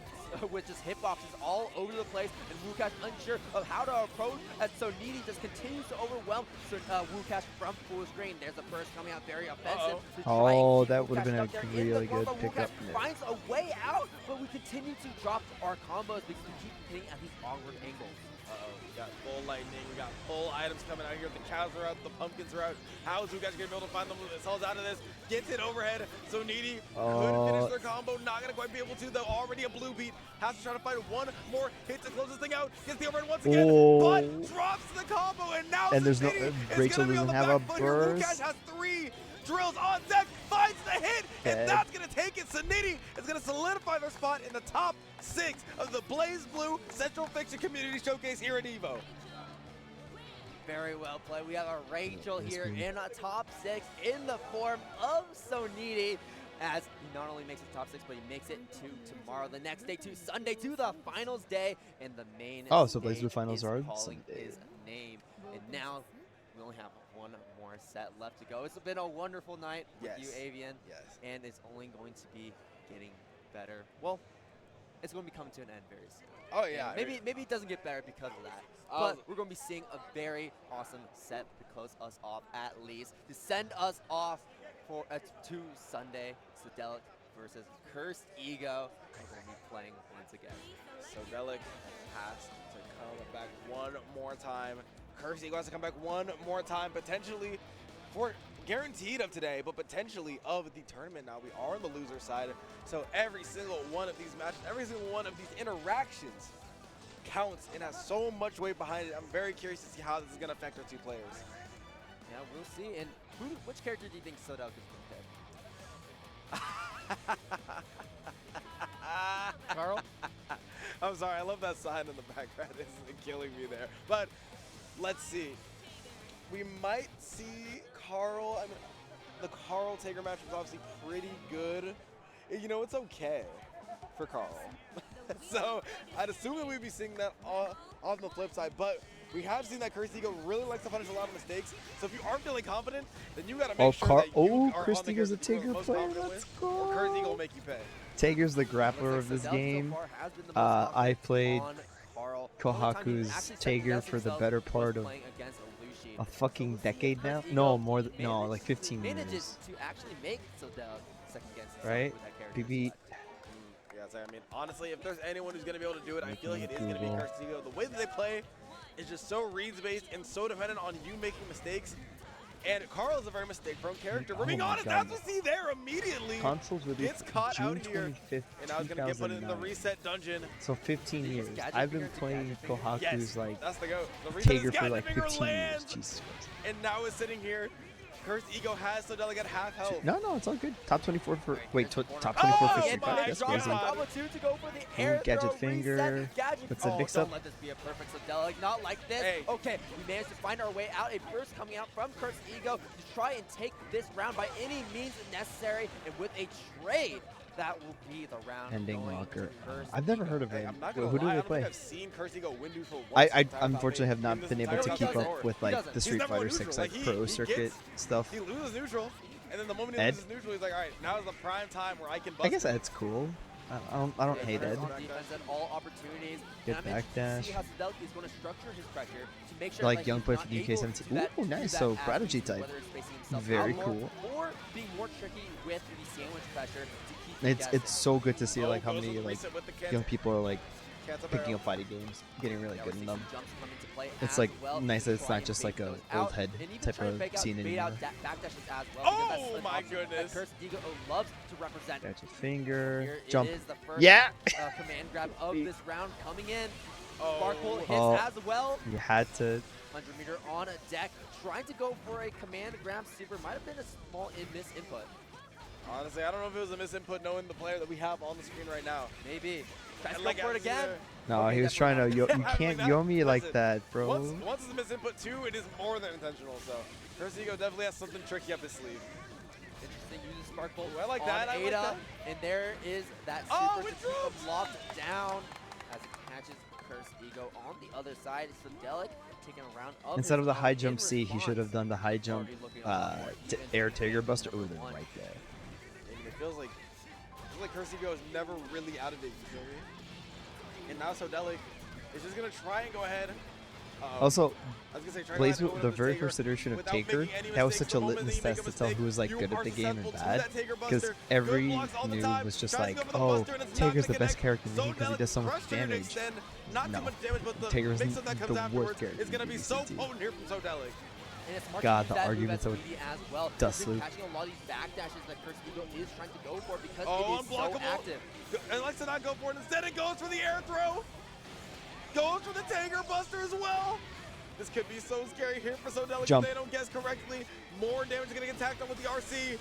just hitboxes all over the place, and Wukash unsure of how to approach as Sonidi just continues to overwhelm Wukash from full screen. There's a burst coming out very offensive. to try and Oh, keep that would have Wukash been stuck a there in the really corner, good but pickup. Wukash finds a way out, but we continue to drop our combos because we keep hitting at these awkward angles. We got full lightning, we got full items coming out here. The cows are out, the pumpkins are out. How is Wukash gonna be able to find them? Themselves out of this? Gets it overhead. So Needy could finish their combo. Not gonna quite be able to, though. Already a blue beat. Has to try to find one more hit to close this thing out. Gets the overhead once again, but drops the combo, and now And there's no Cincinnati is Rachel gonna be on doesn't the have a back foot here. Wukash burst. has 3 drills on deck, finds the hit, Okay. and that's gonna take it. Cincinnati is gonna solidify their spot in the top 6 of the Blaze Blue Central Fiction Community Showcase here at EVO. Very well played. We have a Rachel here in a top 6 in the form of Sonidi, as he not only makes it top 6, but he makes it to tomorrow, the next day, to Sunday, to the finals day, and the main So Blaze Blue stage finals is are calling Sunday. his name. And now we only have one more set left to go. It's been a wonderful night with you, Avian. Yes. And it's only going to be getting better. Well, it's going to be coming to an end very soon. Oh, yeah. And maybe it doesn't get better because of that. But we're going to be seeing a very awesome set to close us off, at least, to send us off for to Sunday. Sodelic versus Cursed Ego. We're going to be playing once again. Sodelic has to come back one more time. Cursed Ego has to come back one more time, potentially for guaranteed of today, but potentially of the tournament. Now we are on the loser side, so every single one of these matches, every single one of these interactions counts and has so much weight behind it. I'm very curious to see how this is going to affect our 2 players. Yeah, we'll see. And which character do you think Sodelic is going to pick? Carl? I'm sorry, I love that sign in the background. It's killing me there. But let's see. We might see Carl. I mean, the Carl Taker match was obviously pretty good. You know, it's okay for Carl. So I'd assume that we'd be seeing that on the flip side. But we have seen that Cursed Ego really likes to punish a lot of mistakes. So if you aren't feeling confident, then you got to make sure that you are Cursed on the Ego's a character you are Taker most player. confident Let's with, go. or Cursed Ego will make you pay. Tager's the grappler of this game. I played Kohaku's Tager for the better part of a fucking decade now. No, more than like 15 Manages years. to actually make Sodelic second guess himself Right? with that character. BB. Yeah, so, I mean, honestly, if there's anyone who's going to be able to do it, I feel like it is going to be Cursed Ego. The way that they play is just so reads-based and so dependent on you making mistakes. And Carl is a very mistake-prone character. We're being honest, that's what we see there immediately. Consoles released Gets caught June out here. 25th, And I was going to get put in the 2009. reset dungeon. So 15 years. I've been playing Kohaku's Yes, like that's the go. The reset Tager is for like Gadget Finger 15 years. lands. Jesus Christ. And now is sitting here Cursed Ego has Sodelic at half health. No, it's all good. Top 24 for wait, top 24 Oh, for Street my Fighter. That's crazy. Combo 2 to go for the air Gadget throw, finger. reset, gadget. What's the Oh, mix don't up? let this be a perfect Sodelic. Not like this. Hey. Okay, we managed to find our way out. A burst coming out from Cursed Ego to try and take this round by any means necessary. And with a trade, that will be the round. Ending going Walker. to Cursed I've never heard of Hey, him. I'm not gonna Who do lie, they I don't play? think I've seen Cursed Ego win neutral once I in the entire unfortunately top have eight not in this been able entire to top keep eight up tour. with He like doesn't. the He's Street never Fighter won 6 neutral. like Like, pro he circuit gets- stuff. He loses neutral, and then the moment he Ed? loses neutral, he's like, all right, now is the prime time where I can bust I guess him. that's cool. I don't hate Ed. On defense at all opportunities. Good And I'm interested to backdash. see how Sodelic is going to structure his pressure to make sure Like that young he's play not for able DK17. to do that- Ooh, do nice. that So as Prodigy easily, type. whether it's spacing himself Very out more cool. Or being more tricky with the sandwich pressure to keep It's so good to see like how goes many with the like reset with the Kent. young people are like Kent's up picking arrow. up fighting games, getting really good in them. jumps come into play It's as like well. nice that it's Try not and just fake like a those old out, head and even type try and of fake out scene bait out anymore. backdashes as well. Oh because that's an my option that goodness. Cursed Ego loves to represent. Gadget finger, Here jump. it is, the first Yeah. Command grab of this round coming in. Oh. Sparkle hits Oh. as well. You had to. 100 meter on a deck, trying to go for a command grab super. Might have been a small miss input. Honestly, I don't know if it was a misinput knowing the player that we have on the screen right now. Maybe. Tries to And go like, for it I was again. there. No, Okay, he was that's trying to. what You Yeah, can't like yo me like listen, that, bro. Once it's a misinput, two, it is more than intentional. So Cursed Ego definitely has something tricky up his sleeve. Interesting, uses Sparkle Ooh, I like on that, I like Ada, that. and there is that Oh, super it to keep him drops! locked down as it catches Cursed Ego on the other side. Sodelic taking a round of Instead of his the own high in jump C, he should have response. done the high jump Already looking a lot more even air than Tiger Buster. number Ooh, then one. right there. And it feels like Cursed Ego is never really out of it, you feel me? And now Sodelic is just gonna try and go ahead. Also, I was gonna say, try Blaze, to go the with very Taker first iteration of without Taker, making any that was mistakes. such a The moment litmus that you make test to tell mistake, who was like you good are at the game and susceptible to bad. that Taker Because Buster. every Good blocks all the noob time. was just Tries to like, go for the oh, Buster and it's not Taker's the gonna best connect. character in the game because he Sodelic does so much pressured to damage. extend, not No. too much damage, but the Taker's mix-up that comes the afterwards worst character is gonna in be so VCT. potent here from Sodelic. And it's smart God, to use the that move arguments as with media as well. Dust He's been Loop. catching a lot of these backdashes that Cursed Ego is trying to go for because Oh, it is so unblockable. active. And likes to not go for it. Instead, it goes for the air throw. Goes for the Taker Buster as well. This could be so scary here for Sodelic if Jump. they don't guess correctly. More damage is going to get tacked on with the RC.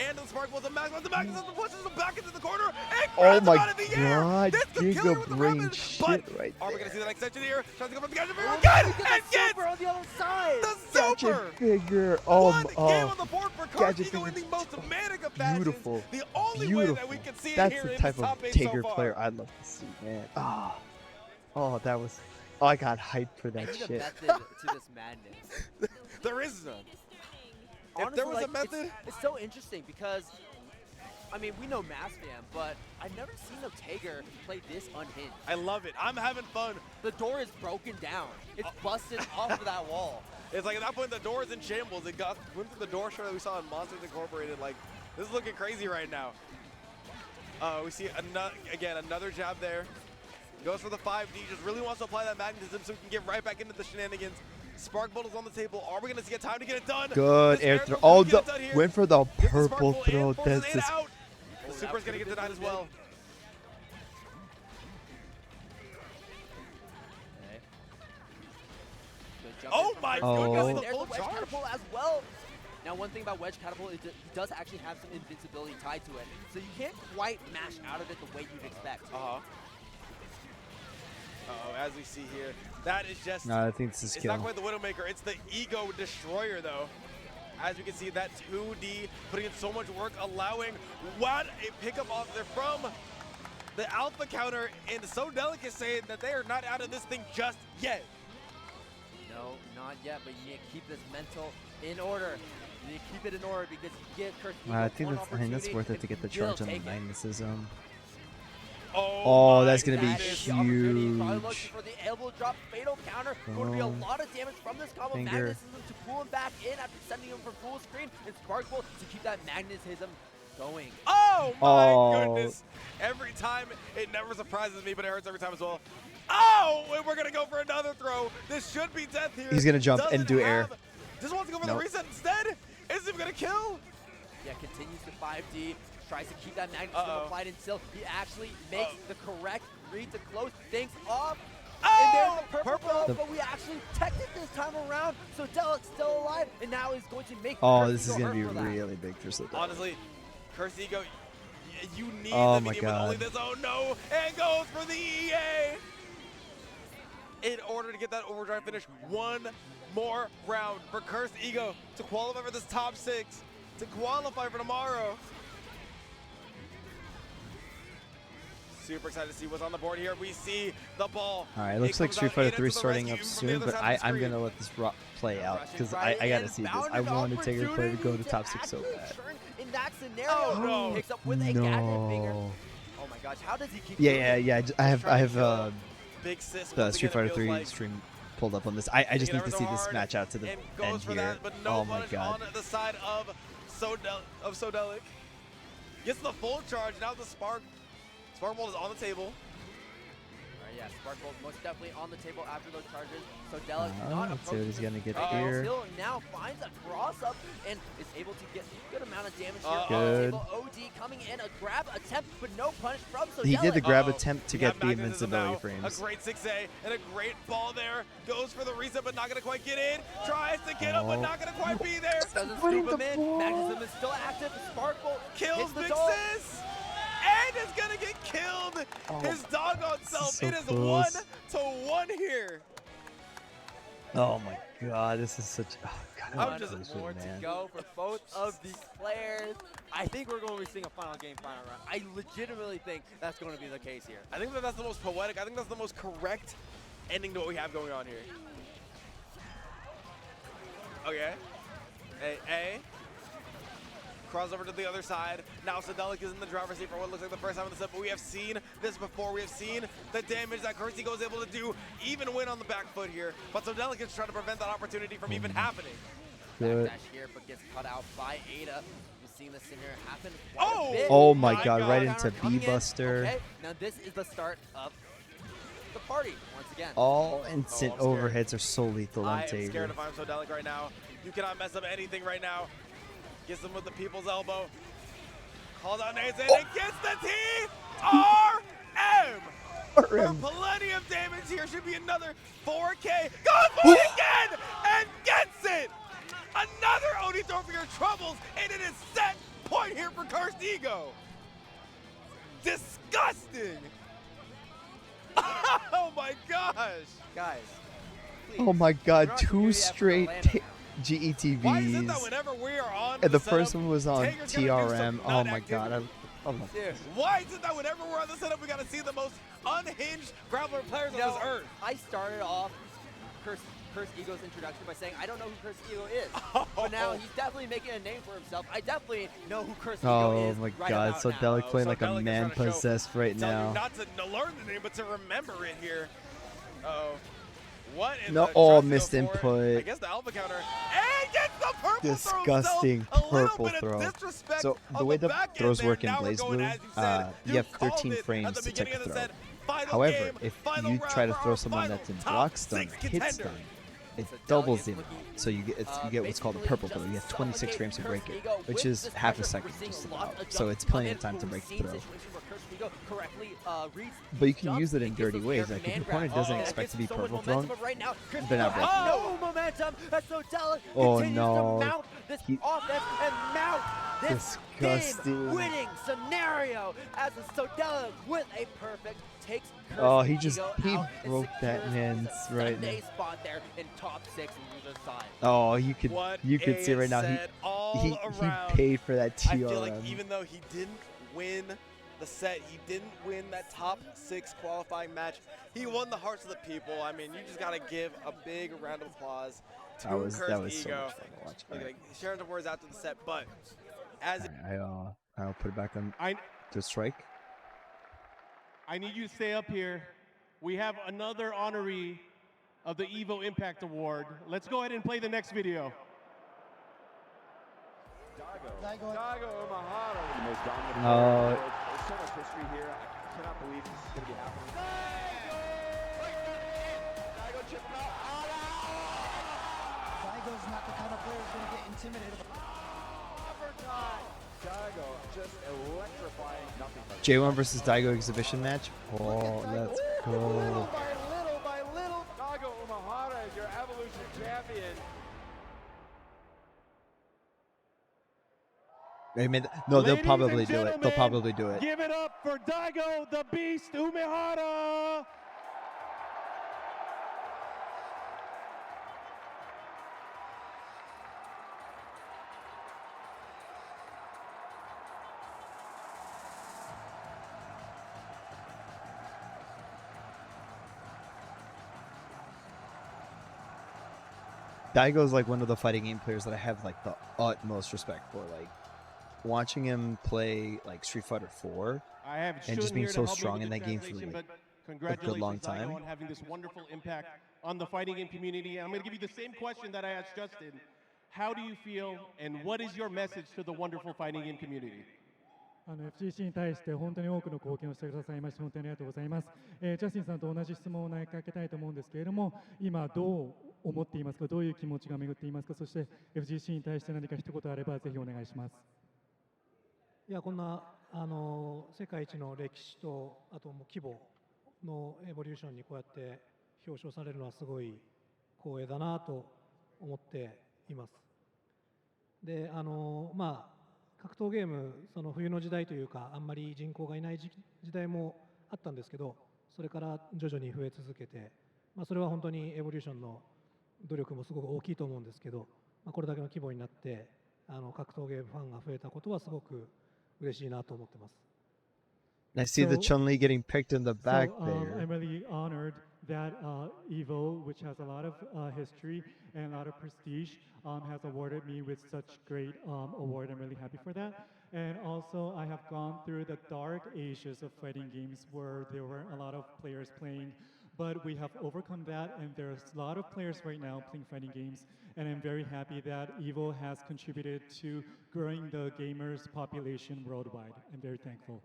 And the Sparkle with the Max. The Max pushes him back into the corner. And Oh grabs him my out of the air. god, This could kill her with the Giga Brain rapid, shit but right are we going there. to see the next section here? Tries to go for the gadget figure Oh, again. he gets And the gets super on the other side. the Gadget super. figure. One game Oh, on the board for Cursed Gadget Ego in the figure. most manic of fashions. Beautiful. The only way Beautiful. that we can see it That's here the in type this top of 8 Taker so far. player I'd love to see, man. Oh, that was. Oh, I got hyped for I that need a shit. method to this madness. There is none. Honestly, If there was like, a method, it's so interesting because, I mean, we know Mass Fam, but I've never seen a Taker play this unhinged. I love it. I'm having fun. The door is broken down. It's busted off of that wall. It's like at that point the door is in shambles. It went through the door show that we saw in Monsters Incorporated. Like, this is looking crazy right now. We see another jab there. Goes for the 5D. Just really wants to apply that magnetism so we can get right back into the shenanigans. Spark Bolt is on the table. Are we going to get time to get it done? Good This air throw throw. Oh, can get it done here. went for the Gets the purple Sparkle throw. and forces That's Ada just. out. The Super's going to get denied as well. Oh my goodness, the There's full the wedge charge. catapult as well. Now, one thing about wedge catapult is that he does actually have some invincibility tied to it, so you can't quite mash out of it the way you'd expect. As we see here, that is just. No, I think this is It's kill. not quite the Widowmaker. It's the Ego Destroyer, though. As we can see, that 2D putting in so much work, allowing what a pickup off there from the Alpha counter, and Sodelic is saying that they are not out of this thing just yet. No, not yet, but you need to keep this mental in order. You need to keep it in order because you give Cursed Ego I think one that's opportunity worth it to get the and he'll charge on the take it. magnetism. Oh, that's gonna be That is the opportunity. He's probably huge. looking for the elbow drop fatal counter. Going to be a Boom. lot of damage from this combo. Finger. Magnetism to pull him back in after sending him from full screen. And Sparkle to keep that magnetism going. Oh my Oh. goodness. Every time, it never surprises me, but it hurts every time as well. Oh, and we're gonna go for another throw. This should be death here. He's gonna jump and Doesn't do air. have- Just wants to go for Nope. the reset instead. Is he gonna kill? Yeah, continues to 5D. Tries to keep that magnetism applied until he actually makes the correct read to close things off. And there's the purple The- though, but we actually teched it this time around. So Delic's still alive, and now he's going to make Oh, Curse this is Ego gonna be hurt for that. really big for Sodelic. Honestly, Curse Ego, you need Oh the my medium with only God. this. Oh no, and goes for the EA. In order to get that overdrive finish, one more round for Curse Ego to qualify for this top 6, to qualify for tomorrow. Super excited to see what's on the board here. We see the ball. All right, it looks like comes Street out, Fighter Ada 3 to the starting rescue up from the soon, other but side of the I'm screen. gonna let this play out because Right I gotta in, see this. found I an want to take a play to go to opportunity top 6 so bad. actually turn in that scenario. Oh, no. Picks up with a gadget finger. No. Oh my gosh, how does he keep Yeah, doing yeah, it? yeah. I have Big sis. the once Street again, it Fighter feels 3 like. stream pulled up on this. I just Taking need to ever so see this hard match out to the and goes end for here. that, but no Oh my punish god. on the side of Sodelic. Gets the full charge. Now the Spark Bolt is on the table. Yeah, Spark Bolt most definitely on the table after those charges. So Delic Oh, not let's see what he's approaching gonna get this here. until now finds a cross up and is able to get a good amount of damage here on Good. the table. OD coming in, a grab attempt, but no punish from Sodelic. He did the grab Uh-oh. attempt to We get have the magnetism invincibility now. frames. A great 6A and a great ball there. Goes for the reset, but not going to quite get in. Tries to get him, but not going to quite be there. Doesn't scoop him in. Magnetism is still active. Spark Bolt Kills hits the Big dog. Sis. And is going to get killed. His doggone self. so It is close. 1-1 here. Oh my god, this is such. Oh god, One I'm just more man. to go for both of these players. I think we're going to be seeing a final game, final round. I legitimately think that's going to be the case here. I think that's the most poetic. I think that's the most correct ending to what we have going on here. Okay. A. Crossover to the other side. Now Sodelic is in the driver's seat for what looks like the first time in the set, but we have seen this before. We have seen the damage that Curse Ego is able to do, even win on the back foot here. But Sodelic is trying to prevent that opportunity from even happening. Good. Backdash here, but gets cut out by Ada. We've seen this scenario happen quite a bit. Oh my god, right Counter into coming in. B-Buster. Okay, now this is the start of the party once again. All instant I'm scared. overheads are so lethal on I am Tager. scared if I'm Sodelic right now. You cannot mess up anything right now. Gets him with the people's elbow. Calls out Nathan and gets the TRM! For plenty of damage here. Should be another 4K. Goes for it again and gets it! Another Oni throw for your troubles, and it is set point here for Cursed Ego. Disgusting! Oh my gosh! Guys, Oh my god, You're not 2 community straight effort for GETVs. Why is it that whenever we are on And the setup, first one was on Tager's gonna do some TRM. Oh my nut god, activity? I love dude. Why is it that whenever we're on the setup, we gotta see the most unhinged grappler players on this earth? I started off Curse Ego's introduction by saying I don't know who Curse Ego is. But now he's definitely making a name for himself. I definitely know who Curse Ego is. Oh my right god, about so now. Delic playing like a Sodelic is man trying to show- possessed right Tell you now. not to learn the name, but to remember it here. Uh-oh. What in No, the oh, tries to go missed for it. input. I guess the alpha counter. And gets the purple Disgusting throw himself. A little purple bit of throw. disrespect So the on way the back end throws there. work in Now we're Blaze going, Blue, as you said, you have called 13 it at frames the to check beginning a of the throw. set. Final However, game, if final you round try to for throw our someone final that's in top block stun six or hit contender. stun, it So doubles Delic the is amount. So you get what's called a basically purple throw. You just get 26 frames to break Curse it, Ego which with is this half a pressure. second We're seeing just a lot about. of So jumps it's come plenty in. of time to We've break the seen throw. situations where Curse Ego correctly reads But you can jumps use it in and gives dirty us ways. their Like if your command opponent grab. doesn't That expect gives to be so much purple momentum, thrown, but right now, Curse they're not Ego breaking. has no momentum as Sodelic Oh, continues no. to mount this offense and mount this Disgusting. game-winning scenario as Sodelic with a perfect takes Curse Oh, he Ego out and broke that secures man's the right Sunday now. spot there in top 6 on either side. Oh, you could What see right now said all he around. paid for that TRM. I feel like even though he didn't win the set, he didn't win that top 6 qualifying match, he won the hearts of the people. I mean, you just got to give a big round of applause to That was Cursed so Ego. much fun to watch. Look, like, sharing the words after the set, but as it I'll put it back on to strike. I need you to stay up here. We have another honoree of the EVO Impact Award. Let's go ahead and play the next video. Daigo Umahara, the most dominant Oh. player in the world. There's so much history here. I cannot believe this is going to be happening. Daigo chip him out. Daigo's not the kind of player who's going to get intimidated. Daigo just electrifying nothing but J1 versus Daigo exhibition match. Oh, let's go. little by I mean, no, they'll Ladies probably and do it. They'll gentlemen, probably do it. Give it up for Daigo the Beast Umehara. Daigo's like one of the fighting game players that I have like the utmost respect for. Like watching him play like Street Fighter 4 I have and just Shun being here to so help me strong with in the that game for translation, like but a good congratulations, long Daigo, time. on having this wonderful impact on the fighting game community. And I'm going to give you the same question that I asked Justin. How do you feel, and what is your message to the wonderful fighting game community? FGC に対して本当に多くの貢献をしてくださいまして本当にありがとうございます。ジャスティンさんと同じ質問を投げかけたいと思うんですけれども、今どう思っていますか、どういう気持ちが巡っていますか、そして FGC に対して何か一言あればぜひお願いします。いやこんな世界一の歴史とあともう規模のエボリューションにこうやって表彰されるのはすごい光栄だなと思っています。でまあ格闘ゲームその冬の時代というかあんまり人口がいない時代もあったんですけど、それから徐々に増え続けて、まあ、それは本当にエボリューションの努力もすごく大きいと思うんですけど、まあ、これだけの規模になって格闘ゲームファンが増えたことはすごく嬉しいなと思ってます。I see the Chun-Li getting picked in the back there. I'm really honored that EVO, which has a lot of history and a lot of prestige, has awarded me with such great award. I'm really happy for that. And also, I have gone through the dark ages of fighting games where there were a lot of players playing, but we have overcome that, and there's a lot of players right now playing fighting games. And I'm very happy that EVO has contributed to growing the gamers population worldwide. I'm very thankful.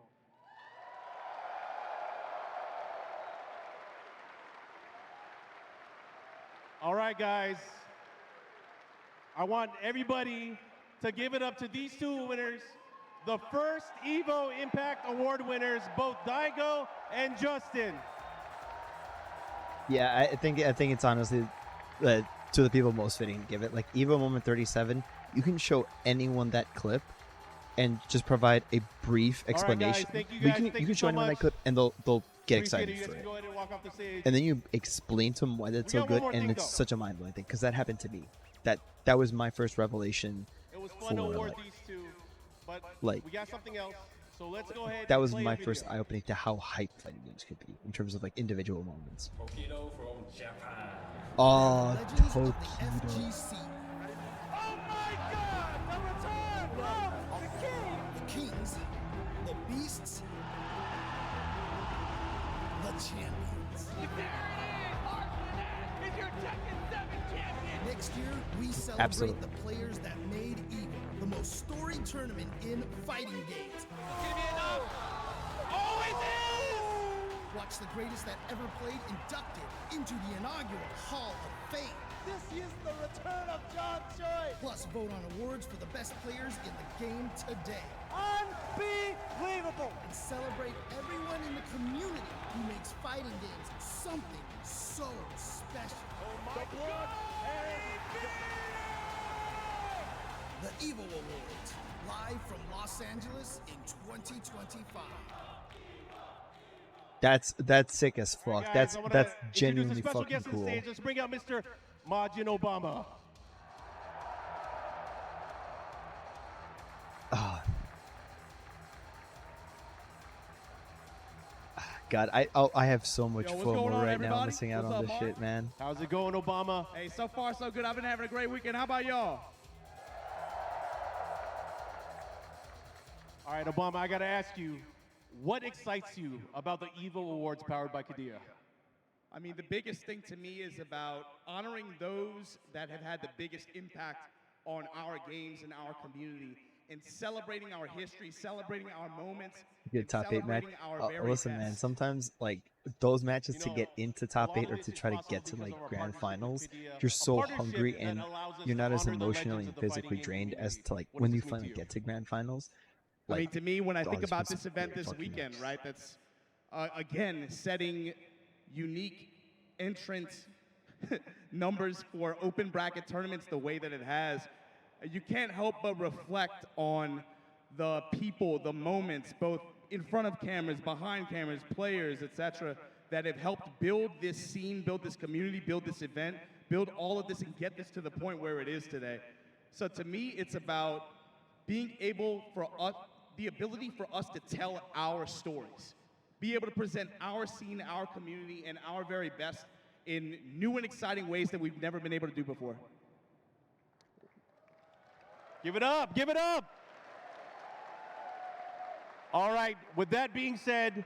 All right, guys. I want everybody to give it up to these two winners, the first EVO Impact Award winners, both Daigo and Justin. Yeah, I think it's honestly to the people most fitting to give it. Like EVO Moment 37, you can show anyone that clip and just provide a brief explanation. All right, guys, thank you guys. You can show anyone that clip and they'll get excited Appreciate for it. it. Go ahead and walk off the stage. And then you explain to them why that's so got one good, more and thing, it's though. such a mind-blowing thing because that happened to me. That was my first revelation. It was fun to for, award like, these two, but like, we got something else. So let's go ahead. that and was play a my video. first eye-opening to how hyped fighting games could be in terms of like individual moments. Tokido from Japan. Oh, Tokido. The kings, the beasts, the champions. Next year, we celebrate Absolutely. the players that made EVO the most storied tournament in fighting games. Watch the greatest that ever played inducted into the inaugural Hall of Fame. This is the return of John Choi. Plus, vote on awards for the best players in the game today. Unbelievable. And celebrate everyone in the community who makes fighting games something so special. Oh my God. The EVO Awards, live from Los Angeles in 2025. That's sick as fuck. All right, guys, That's introduce a genuinely special fucking guest on cool. stage. Let's bring out Mr. Majin Obama. God, I have so much Yo, what's going FOMO on, right everybody? now, missing out What's on up, this Mark? shit, man. How's it going, Obama? Hey, so far so good. I've been having a great weekend. How about y'all? All right, Obama, I got to ask you, what excites you about the EVO Awards powered by Kadia? I mean, the biggest thing to me is about honoring those that have had the biggest impact on our games and our community, and celebrating our history, celebrating our moments. Good top 8 match. celebrating our very Listen, man, best. sometimes like those matches to get into top 8 or to try to get to like grand finals, you're so hungry and you're not as emotionally and physically drained as to like when you finally get to grand finals. I mean, Like, to me, when I dog, think it's about been this some event great this fucking weekend, matches. right, that's, again, setting unique entrance numbers for open bracket tournaments the way that it has, you can't help but reflect on the people, the moments, both in front of cameras, behind cameras, players, etc., that have helped build this scene, build this community, build this event, build all of this and get this to the point where it is today. So to me, it's about being able for us, the ability for us to tell our stories, be able to present our scene, our community, and our very best in new and exciting ways that we've never been able to do before. Give it up, give it up. All right, with that being said,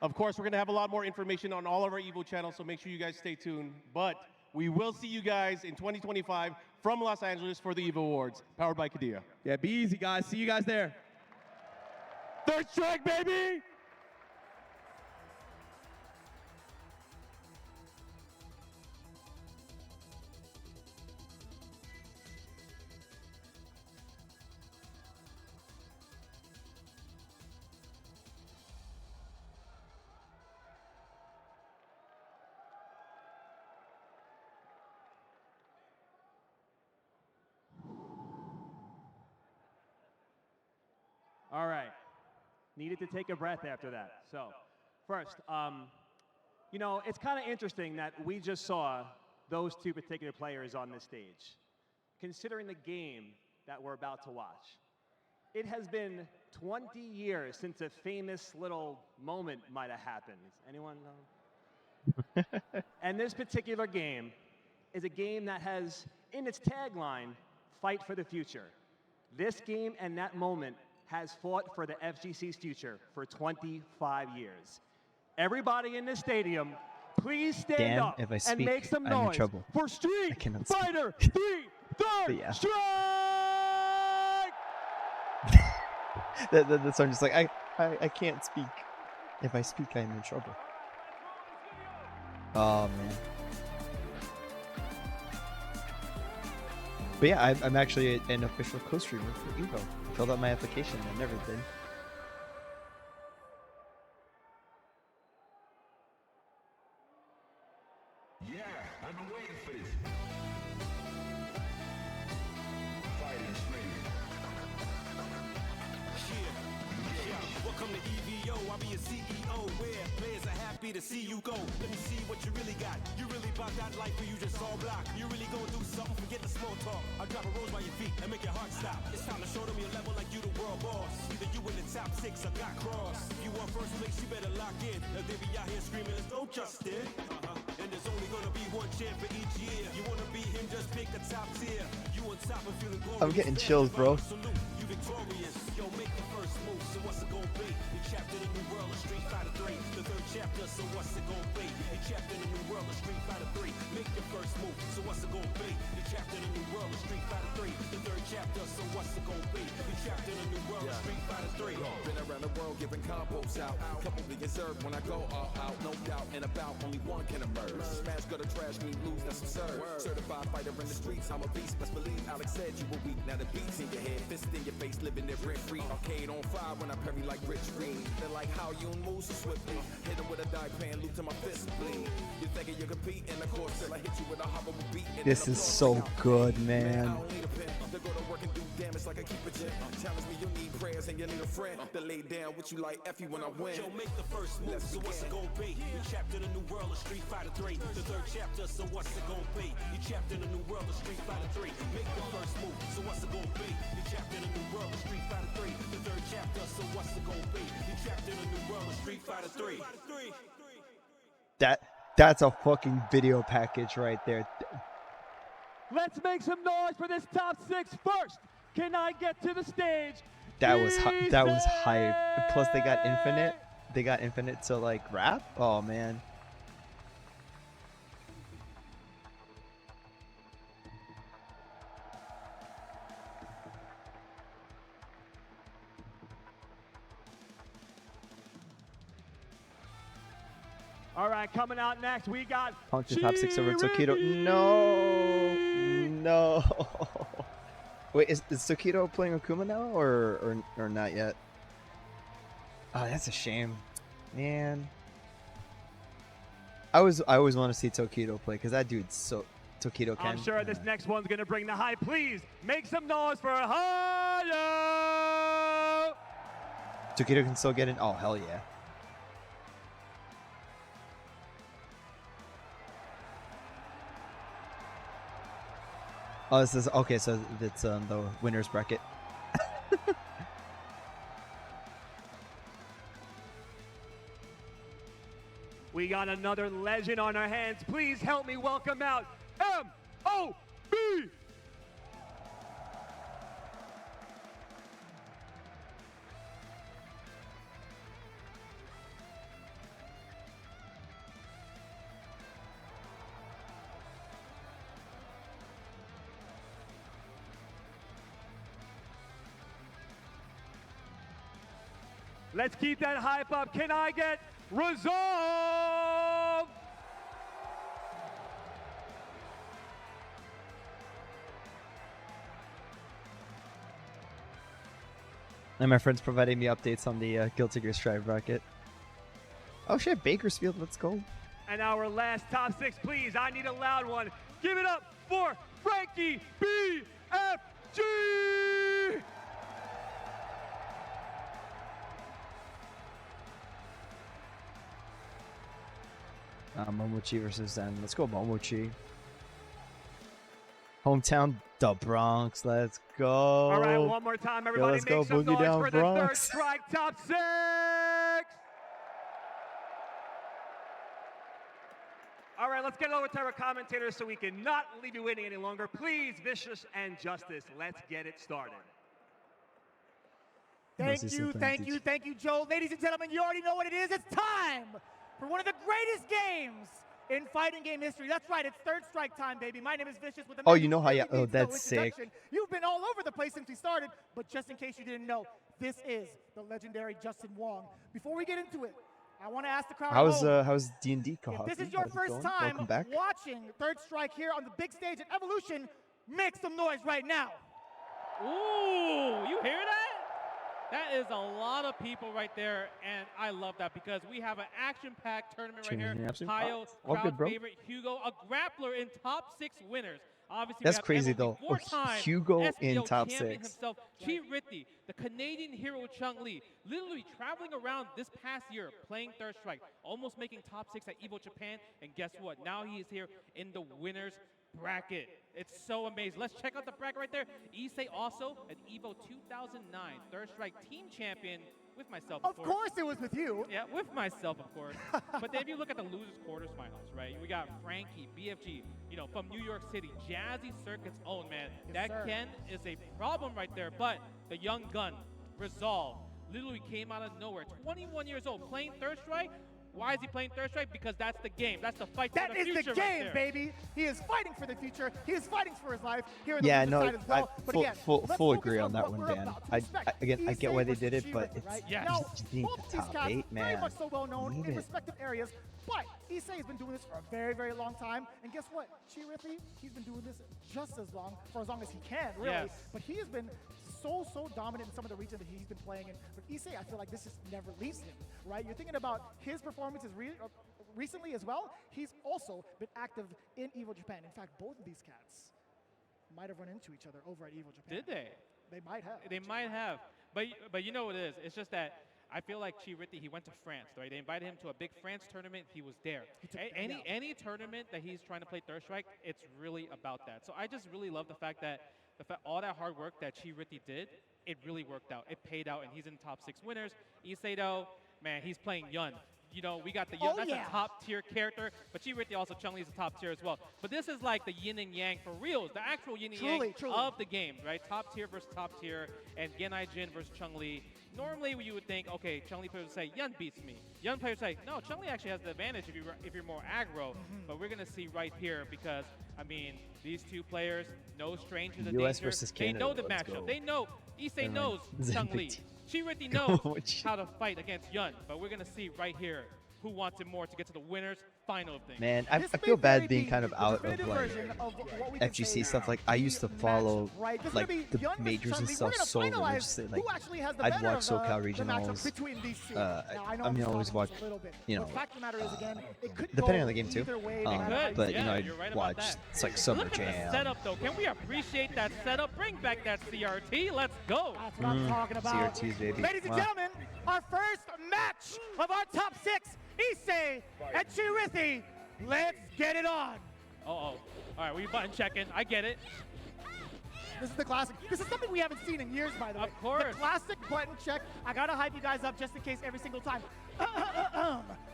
of course, we're going to have a lot more information on all of our EVO channels, so make sure you guys stay tuned. But we will see you guys in 2025 from Los Angeles for the EVO Awards, powered by Kadia. Yeah, be easy, guys. See you guys there. Third strike, baby! All right. Needed to take a breath after that. So, first, you know, it's kind of interesting that we just saw those two particular players on this stage. Considering the game that we're about to watch, it has been 20 years since a famous little moment might have happened. Anyone know? And this particular game is a game that has, in its tagline, fight for the future. This game and that moment has fought for the FGC's future for 25 years. Everybody in this stadium, please stand up if I and speak, make some I'm in noise trouble. for Street cannot speak. Fighter 3 Third yeah. Strike! That's I'm just like, I can't speak. If I speak, I'm in trouble. Oh, man. But yeah, I'm actually an official co-streamer for EVO. Filled out my application and everything. Yeah, I've been waiting for this. Fighting Welcome to EVO, I'll be your CEO. Where players are happy to see you go. Let me see what you really got. You really about that life or you just all block. You really gonna do something, forget the small talk. I'll drop a rose by your feet and make your heart stop. It's time to show them your level like you the world boss. Either you in the top 6 or got crossed. If you want first place, you better lock in. If they be out here screaming, let's go Justin. And there's only gonna be one champ for each year. You wanna be him, just pick the top tier. You on top and feeling glorious. I'm getting chills, bro. You victorious. Yo, make the first move, so what's it gonna be? You trapped in a new world of Street Fighter 3. The third chapter, so what's it gonna be? You trapped in a new world of Street Fighter 3. Make your first move, so what's it gonna be? You trapped in a new world of Street Fighter 3. The third chapter, so what's it gonna be? You trapped in a new world of Street Fighter 3. Been around the world giving combos out. Couple to get served when I go all out. No doubt and about, only one can emerge. Smash, gutter, trash, me lose, that's absurd. Certified fighter in the streets, I'm a beast. Best believe Alex said you were weak. Now the beats in your head, fist in your face, living there rent free. Arcade on fire when I parry like Rich Reed. They like how you move so swiftly. Hit him with a die pan, loop to my fist bleed. You thinking you compete in the course till I hit you with a horrible beat. This is so good, man. To go to work and do damage like I keep it. Challenge me, you need prayers and you need a friend to lay down what you like F you when I win. Yo, make the first move, so what's it gonna be? You trapped in a new world of Street Fighter 3. The third chapter, so what's it gonna be? You trapped in a new world of Street Fighter 3. Make the first move, so what's it gonna be? You trapped in a new world of Street Fighter 3. The third chapter, so what's it gonna be? You trapped in a new world of Street Fighter 3. That's a fucking video package right there. Let's make some noise for this top 6 first. Can I get to the stage? That was hype. Plus they got infinite. They got infinite to like rap. Oh man. All right, coming out next, we got Punk to top 6 over Tokido. No. Wait, is Tokido playing Akuma now or not yet? Oh, that's a shame, man. I always want to see Tokido play because that dude's so Tokido can. I'm sure this next one's gonna bring the hype. Please make some noise for Hayo. Tokido can still get in. Oh, hell yeah. Oh, this is okay. So it's the winner's bracket. We got another legend on our hands. Please help me welcome out M.O.B. Let's keep that hype up. Can I get Resolve? And my friend's providing me updates on the Guilty Gear Strive bracket. Oh shit, Bakersfield, let's go. And our last top 6, please. I need a loud one. Give it up for Frankie BFG! Momochi versus Zen. Let's go Momochi. Hometown, the Bronx. Let's go. All right, one more time, everybody. Let's make go, some Boogie noise Down for Bronx. the Third Strike top 6. All right, let's get over to our commentators so we can not leave you waiting any longer. Please, Vicious and Justice, let's get it started. Thank you, Joe. Ladies and gentlemen, you already know what it is. It's time for one of the greatest games in fighting game history. That's right, it's Third Strike time, baby. My name is Vicious with the Oh, you know how that's sick. You've been all over the place since we started, but just in case you didn't know, this is the legendary Justin Wong. Before we get into it, I want to ask the crowd How's D&D if this is your first time watching Third Strike here on the big stage at Evolution, make some noise right now. Ooh, you hear that? That is a lot of people right there, and I love that because we have an action-packed tournament right here. Kyle, crowd favorite, Hugo, a grappler in top 6 winners. Obviously, that's crazy though. Hugo in top 6. Himself, Chi Ritti, the Canadian hero Chung Lee, literally traveling around this past year playing Third Strike, almost making top 6 at EVO Japan, and guess what? Now he is here in the winners bracket. It's so amazing. Let's check out the bracket right there. Issei also an EVO 2009 Third Strike team champion with myself. Of course it was with you. Yeah, with myself, of course. But then if you look at the losers quarterfinals, right? We got Frankie, BFG, you know, from New York City, Jazzy Circuit's own, man. Yes, that Ken is a problem right there. But the young gun, Resolve, literally came out of nowhere. 21 years old, playing Third Strike. Why is he playing Third Strike? Because that's the game. That's the fight for the future. That is the game, right baby. He is fighting for the future. He is fighting for his life here in the Yeah, side no, as well. But again, full agree on that one, Dan. I get why they did it, but it's now, just need both the these top cats 8, man. very much so well known Need in it. respective areas. But Issei has been doing this for a very, very long time. And guess what? Chi Rithi, he's been doing this just as long, for as long as he can, really. Yes. But he has been so dominant in some of the regions that he's been playing in. But Issei, I feel like this just never leaves him, right? You're thinking about his performances recently as well. He's also been active in EVO Japan. In fact, both of these cats might have run into each other over at EVO Japan. Did they? They might have. They might have. But you know what it is? It's just that I feel like Chi Rithi, he went to France, right? They invited him to a big France tournament. He was there. Any tournament that he's trying to play Third Strike, it's really about that. So I just really love the fact that all that hard work that Chi Rithi did, it really worked out. It paid out, and he's in top 6 winners. Issei, though, man, he's playing Yun. You know, we got the Yun. That's a top-tier character, but Chi Rithi also, Chun-Li is a top tier as well. But this is like the yin and yang for reals, the actual yin and yang of the game, right? Top tier versus top tier, and Genai Jin versus Chun-Li. Normally, you would think, okay, Chun-Li players would say, Yun beats me. Yun players say, no, Chun-Li actually has the advantage if you're more aggro. But we're going to see right here because, I mean, these two players, no stranger to the US danger. versus Canada, they know the let's matchup. go. They know, Issei knows Chun-Li. Chi Rithi knows how to fight against Yun. But we're going to see right here who wants it more to get to the winners final of things. Man, I feel bad being kind of out of like FGC stuff. Like I used to follow like the majors and stuff so religiously. Like I'd watch SoCal regionals. I mean, I always watch, you know, depending on the game too. But you know, I'd watch it's like Summer Look at the Jam. setup though. Can we appreciate that setup? Bring back that CRT. Let's go. That's what I'm talking about. CRTs, baby. Ladies and gentlemen, our first match of our top 6, Issei and Chirithi. Let's get it on. All right, we button checking. I get it. This is the classic. This is something we haven't seen in years, by the way. Of course. The classic button check. I gotta hype you guys up just in case every single time.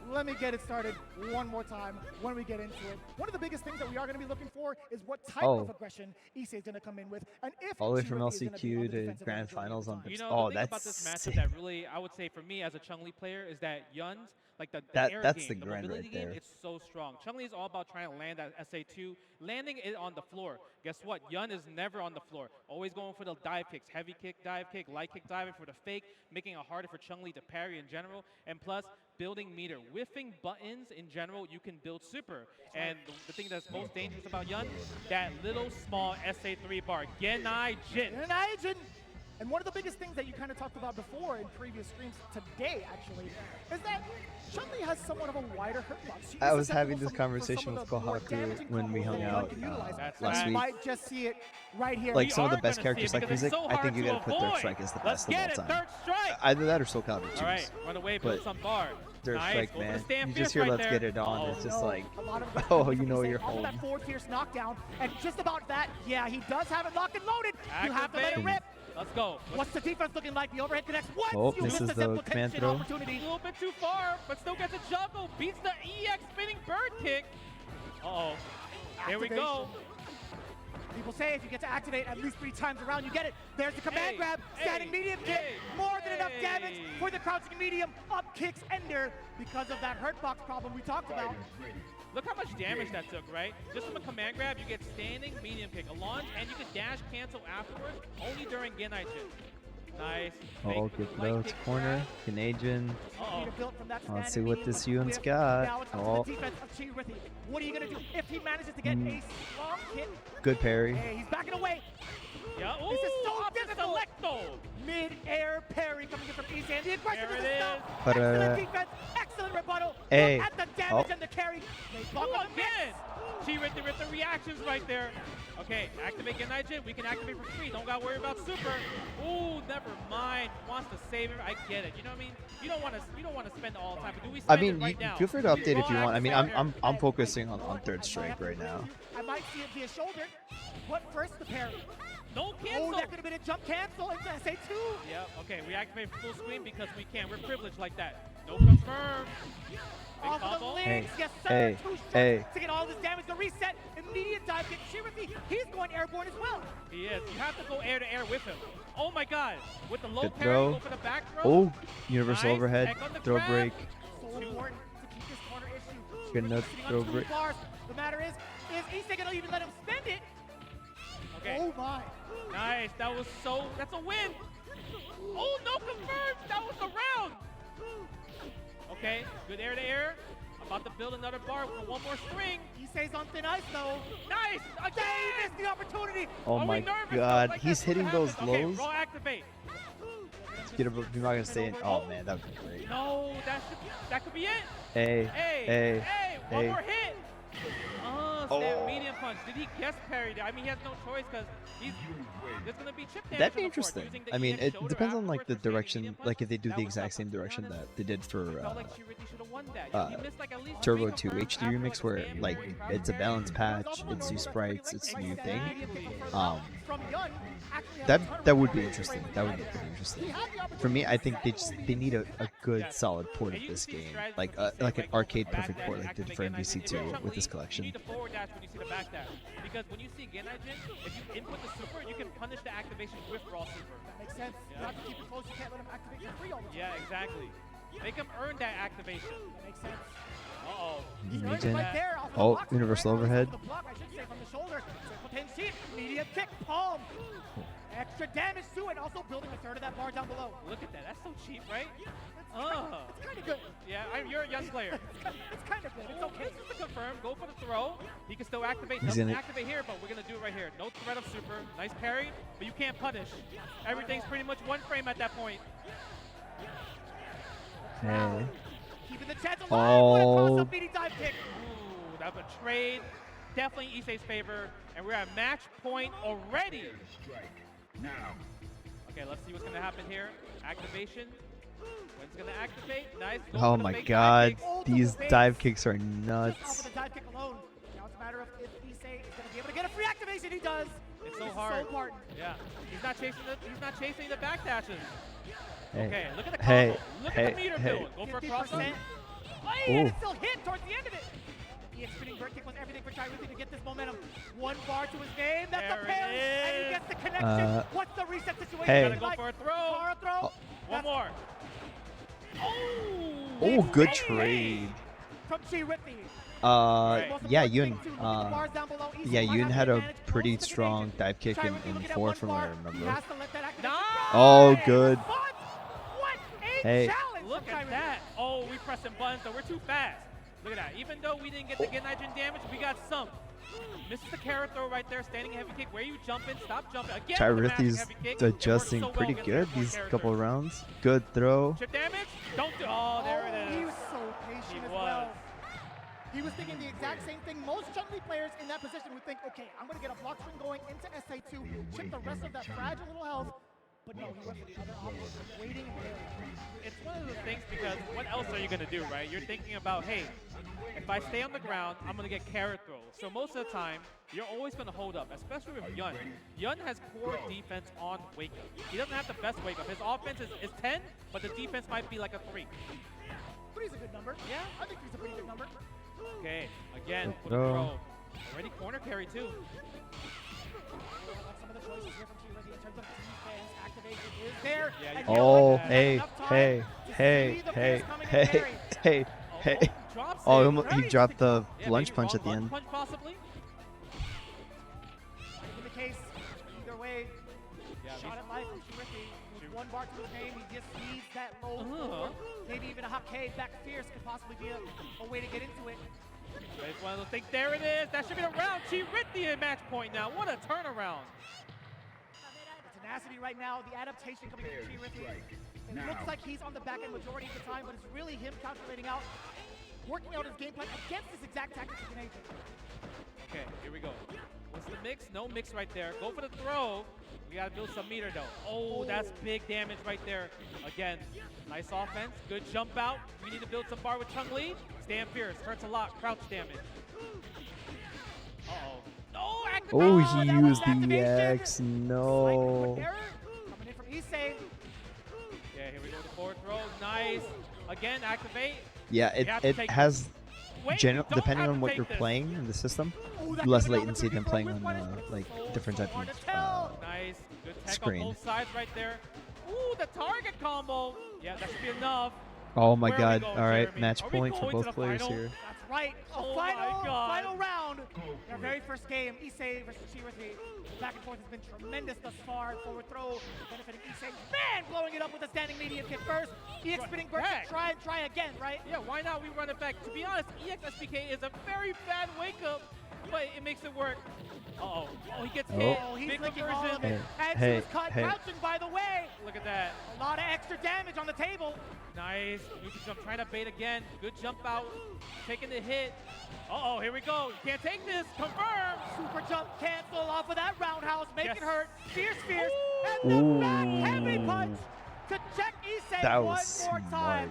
Let me get it started one more time when we get into it. One of the biggest things that we are going to be looking for is what type of aggression Issei is going to come in with, and if All the way from Chirithi is gonna be on LCQ the to defensive Grand end. Finals on. You know, Oh, the thing that's about this matchup sick. that really, I would say for me as a Chun-Li player, is that Yun's, like the air that's game, the the grind mobility right game, there. it's so strong. Chun-Li is all about trying to land that SA2, landing it on the floor. Guess what? Yun is never on the floor. Always going for the dive kicks, heavy kick, dive kick, light kick, diving for the fake, making it harder for Chun-Li to parry in general, and plus building meter. Whiffing buttons in general, you can build super. And the thing that's most dangerous about Yun, that little small SA3 bar, Genai Jin. Genai Jin. And one of the biggest things that you kind of talked about before in previous streams today, actually, is that Chun-Li has somewhat of a wider hurtbox. I was having this conversation with Kohaku when we hung out last week. You might just see it right here. Like some of the best characters like music, I think you gotta put Third Strike as the best of all time. Either that or Soul Calibur 2. All right, run away, build some bar. Third Nice, Strike, go for the man. stand You just fierce hear right "Let's there. get it on." It's just like, A lot of oh, you know you're off of home. that 4 fierce knockdown, and just about that, yeah, he does have it locked and loaded. You have to let it rip. Let's go. What's the defense looking like? The overhead connects. What? Oh, You misses missed the simple command tension throw. opportunity. A little bit too far, but still gets a juggle. Beats the EX spinning bird kick. Uh-oh. Here we go. People say if you get to activate at least 3 times around, you get it. There's the command grab, standing medium kick. More than enough damage for the crouching medium. Up kicks Ender because of that hurt box problem we talked about. Look how much damage that took, right? Just from a command grab, you get standing medium kick, a launch, and you can dash cancel afterwards, only during Genai Jin. Nice. Oh, good throw to corner. Canadian. Uh-oh. Let's see what this Ewan's got. Now it's up Oh, to the defense of Chirithi. What are you going to do if he manages to get a strong hit? good parry. Hey, he's backing away. Yeah. Ooh, This is so up to difficult. Selecto. Mid-air parry coming in from Issei, and the aggression There doesn't it stop. But, Excellent defense, excellent rebuttal. Hey. Look at the damage Oh. and the carry. They block Ooh, on the mix. again. Chi with the reactions right there. Okay, activate Genai Jin. We can activate for free. Don't gotta worry about super. Ooh, never mind. Wants to save it. I get it. You know what I mean? You don't want to spend all the time. But do we I spend mean, it right now? feel free to update if you want. I mean, I'm Proactive focusing on Third Strike right now. I might see it via shoulder, but first the parry. No cancel. Oh, that could have been a jump cancel into SA2. Yeah, okay, we activate full screen because we can. We're privileged like that. No confirm. Big Off of the combo. links, yes sir. Hey, 2 shots hey. to get all this damage. The reset, immediate dive kick. Chirithi, he's going airborne as well. He is. You have to go air to air with him. Oh my god. With the low Good parry, throw. go for the back throw. Oh, universal Nice. overhead. Egg on the Throw grab. break. So important to keep this corner issue. Good enough Sitting on throw 2 break. bars. The matter is Issei gonna even let him spend it? Okay. Oh my. Nice. That's a win. Oh, no confirmed. That was the round. Okay, good air to air. About to build another bar for one more string. Issei's on thin ice though. Nice. Again, he missed the opportunity. Oh Are we my nervous? god, Like he's that's hitting what those happens. Okay, lows. raw activate. You're not gonna say it. Oh man, that would be great. No, that could be it. Hey, Hey, one hey. more hit. Oh, snap, medium punch. Did he guess parry that? I mean, he has no choice because there's going to be chip damage. That'd be on the court. interesting. Using the I mean, EX it shoulder depends on like afterwards the for standing direction, medium punch. like if they do That the was exact tough, same to be direction honest. that they did for It felt like Chirithi should have won that. He missed like at least Turbo 2 three confirms HD after, remix, like, a where stand like parry, it's a crouch balance parry. patch, it's new sprites, it's new thing. From Yun, actually That would be interesting. That would be pretty interesting. For me, I think they need a good solid port of this game, like an arcade perfect port like they did for MVC2 with this You collection. need to forward dash when you see the back dash. Because when you see Genai Jin, if you input the super, you can punish the activation with raw super. That makes sense. You have to keep it close. You can't let him activate for free all the time. Yeah, exactly. Make him earn that activation. That makes sense. Uh-oh. He's earned it right there off of the Oh, block. universal Right, overhead. off of the block, I should say, from the shoulder. Triple 10 sheet, medium kick, palm. Extra damage too, and also building a third of that bar down below. Look at that. That's so cheap, right? It's kind of good. Yeah, you're a young player. It's kind of good. It's okay. This is to confirm. Go for the throw. He can still activate. He's Doesn't in it. activate here, but we're going to do it right here. No threat of super. Nice parry, but you can't punish. Everything's pretty much one frame at that point. Hey. Keeping the chance alive. What a Oh. toss-up meaty dive kick. Ooh, that's a trade. Definitely Issei's favor, and we're at match point already. Now. Okay, let's see what's going to happen here. Activation. When's going to activate? Nice. Go Oh for the my fake God, dive kick. these dive kicks are Off nuts. of the dive kick alone. Now it's a matter of if Issei is going to be able to get a free activation. He does. It's so This is hard. so important. Yeah. He's not chasing the back dashes. Hey. Okay, look at the Hey. combo. Look Hey. at the meter Hey. build. Go for a cross. 50%. Ooh. And it still hit towards the end of it. EX spinning bird kick was everything for Chirithi to get this momentum. One bar to his game. That's There the parry. it And he is. gets the connection. What's the reset situation? Hey. Gotta go for a throw. Bar throw. One more. Oh, good trade. From Chirithi. Yeah, Yun. Yeah, Yun had a pretty strong dive kick in 4 from what I remember. Oh, good. Hey. Look at that. Oh, we pressing buttons, though. We're too fast. Look at that. Even though we didn't get the get nitrogen damage, we got some. Misses the carrot throw right there. Standing heavy kick. Where are you jumping? Stop jumping. Again, Chirithi's heavy kick. adjusting It worked so pretty well good against these that couple character. rounds. Good throw. Chip damage? Don't do. Oh, there it is. He was so patient as well. He was thinking the exact same thing. Most Chun-Li players in that position would think, okay, I'm going to get a block string going into SA2, chip the rest of that fragile little health. But no, he went for the other option, waiting there. It's one of those things because what else are you going to do, right? You're thinking about, hey, if I stay on the ground, I'm going to get carrot throws. So most of the time, you're always going to hold up, especially with Yun. Yun has poor defense on wake up. He doesn't have the best wake up. His offense is 10, but the defense might be like a 3. 3's a good number. Yeah, I think 3's a pretty good number. Okay, again, Good with a throw. throw. Already corner carry, too. Some of the choices here from Chirithi in terms of defense, activation is there. Yeah, and you Oh, Yun has hey, enough time hey, to hey, see the hey, pierce coming hey, and parry. hey, hey. Drops Oh, it. he dropped the Yeah, lunge maybe punch wrong at the lunge end. punch possibly. In the case, either way, Yeah, shot at life from Chirithi. With one bar to his name, he just needs that low forward. Maybe even a hop K back fierce could possibly be a way to get into it. But it's one of those things. There it is. That should be the round. Chirithi at match point now. What a turnaround. The tenacity right now, the adaptation coming from Chirithi. It looks like he's on the back end majority of the time, but it's really him calculating out, working out his game plan against this exact tactic combination. Okay, here we go. What's the mix? No mix right there. Go for the throw. We got to build some meter, though. Oh, that's big damage right there. Again, nice offense. Good jump out. We need to build some bar with Chung-Li. Stand fierce. Hurts a lot. Crouch damage. Uh-oh. No, Oh, activation. he used the EX. No. Coming in from Issei. Yeah, here we go. The forward throw. Nice. Again, activate. Yeah, You have to it take has, Wait, you don't depending have on to what take you're this. playing in the system, that less could've been latency than opportunity playing for on Wizards. like different type hard of to tell. Nice. Good tech screen. on both sides right there. Ooh, the target combo. Yeah, that should be enough. Oh my Where are we God! going, All right, Jeremy? match Are we point for going to both the players final? here. That's right. Oh my God. Final round. Their very first game, Issei versus Chirithi. Back and forth has been tremendous thus far. Forward throw benefiting Issei. Man, blowing it up with a standing medium kick first. EX spinning burst. Back. Try again, right? Yeah, why not? We run it back. To be honest, EX SPK is a very bad wake up, but it makes it work. Uh-oh. Oh, he gets hit. Oh, he's Big licking all conversion. of it. And Hey, she was cut. hey. Crouching, by the way. Look at that. A lot of extra damage on the table. Nice. Neutral jump, trying to bait again. Good jump out. Taking the hit. Uh-oh, here we go. You can't take this. Confirm. Super jump cancel off of that roundhouse. Make Yes. it hurt. Fierce. And the back heavy Ooh. punch to check Issei That one was more time. smart.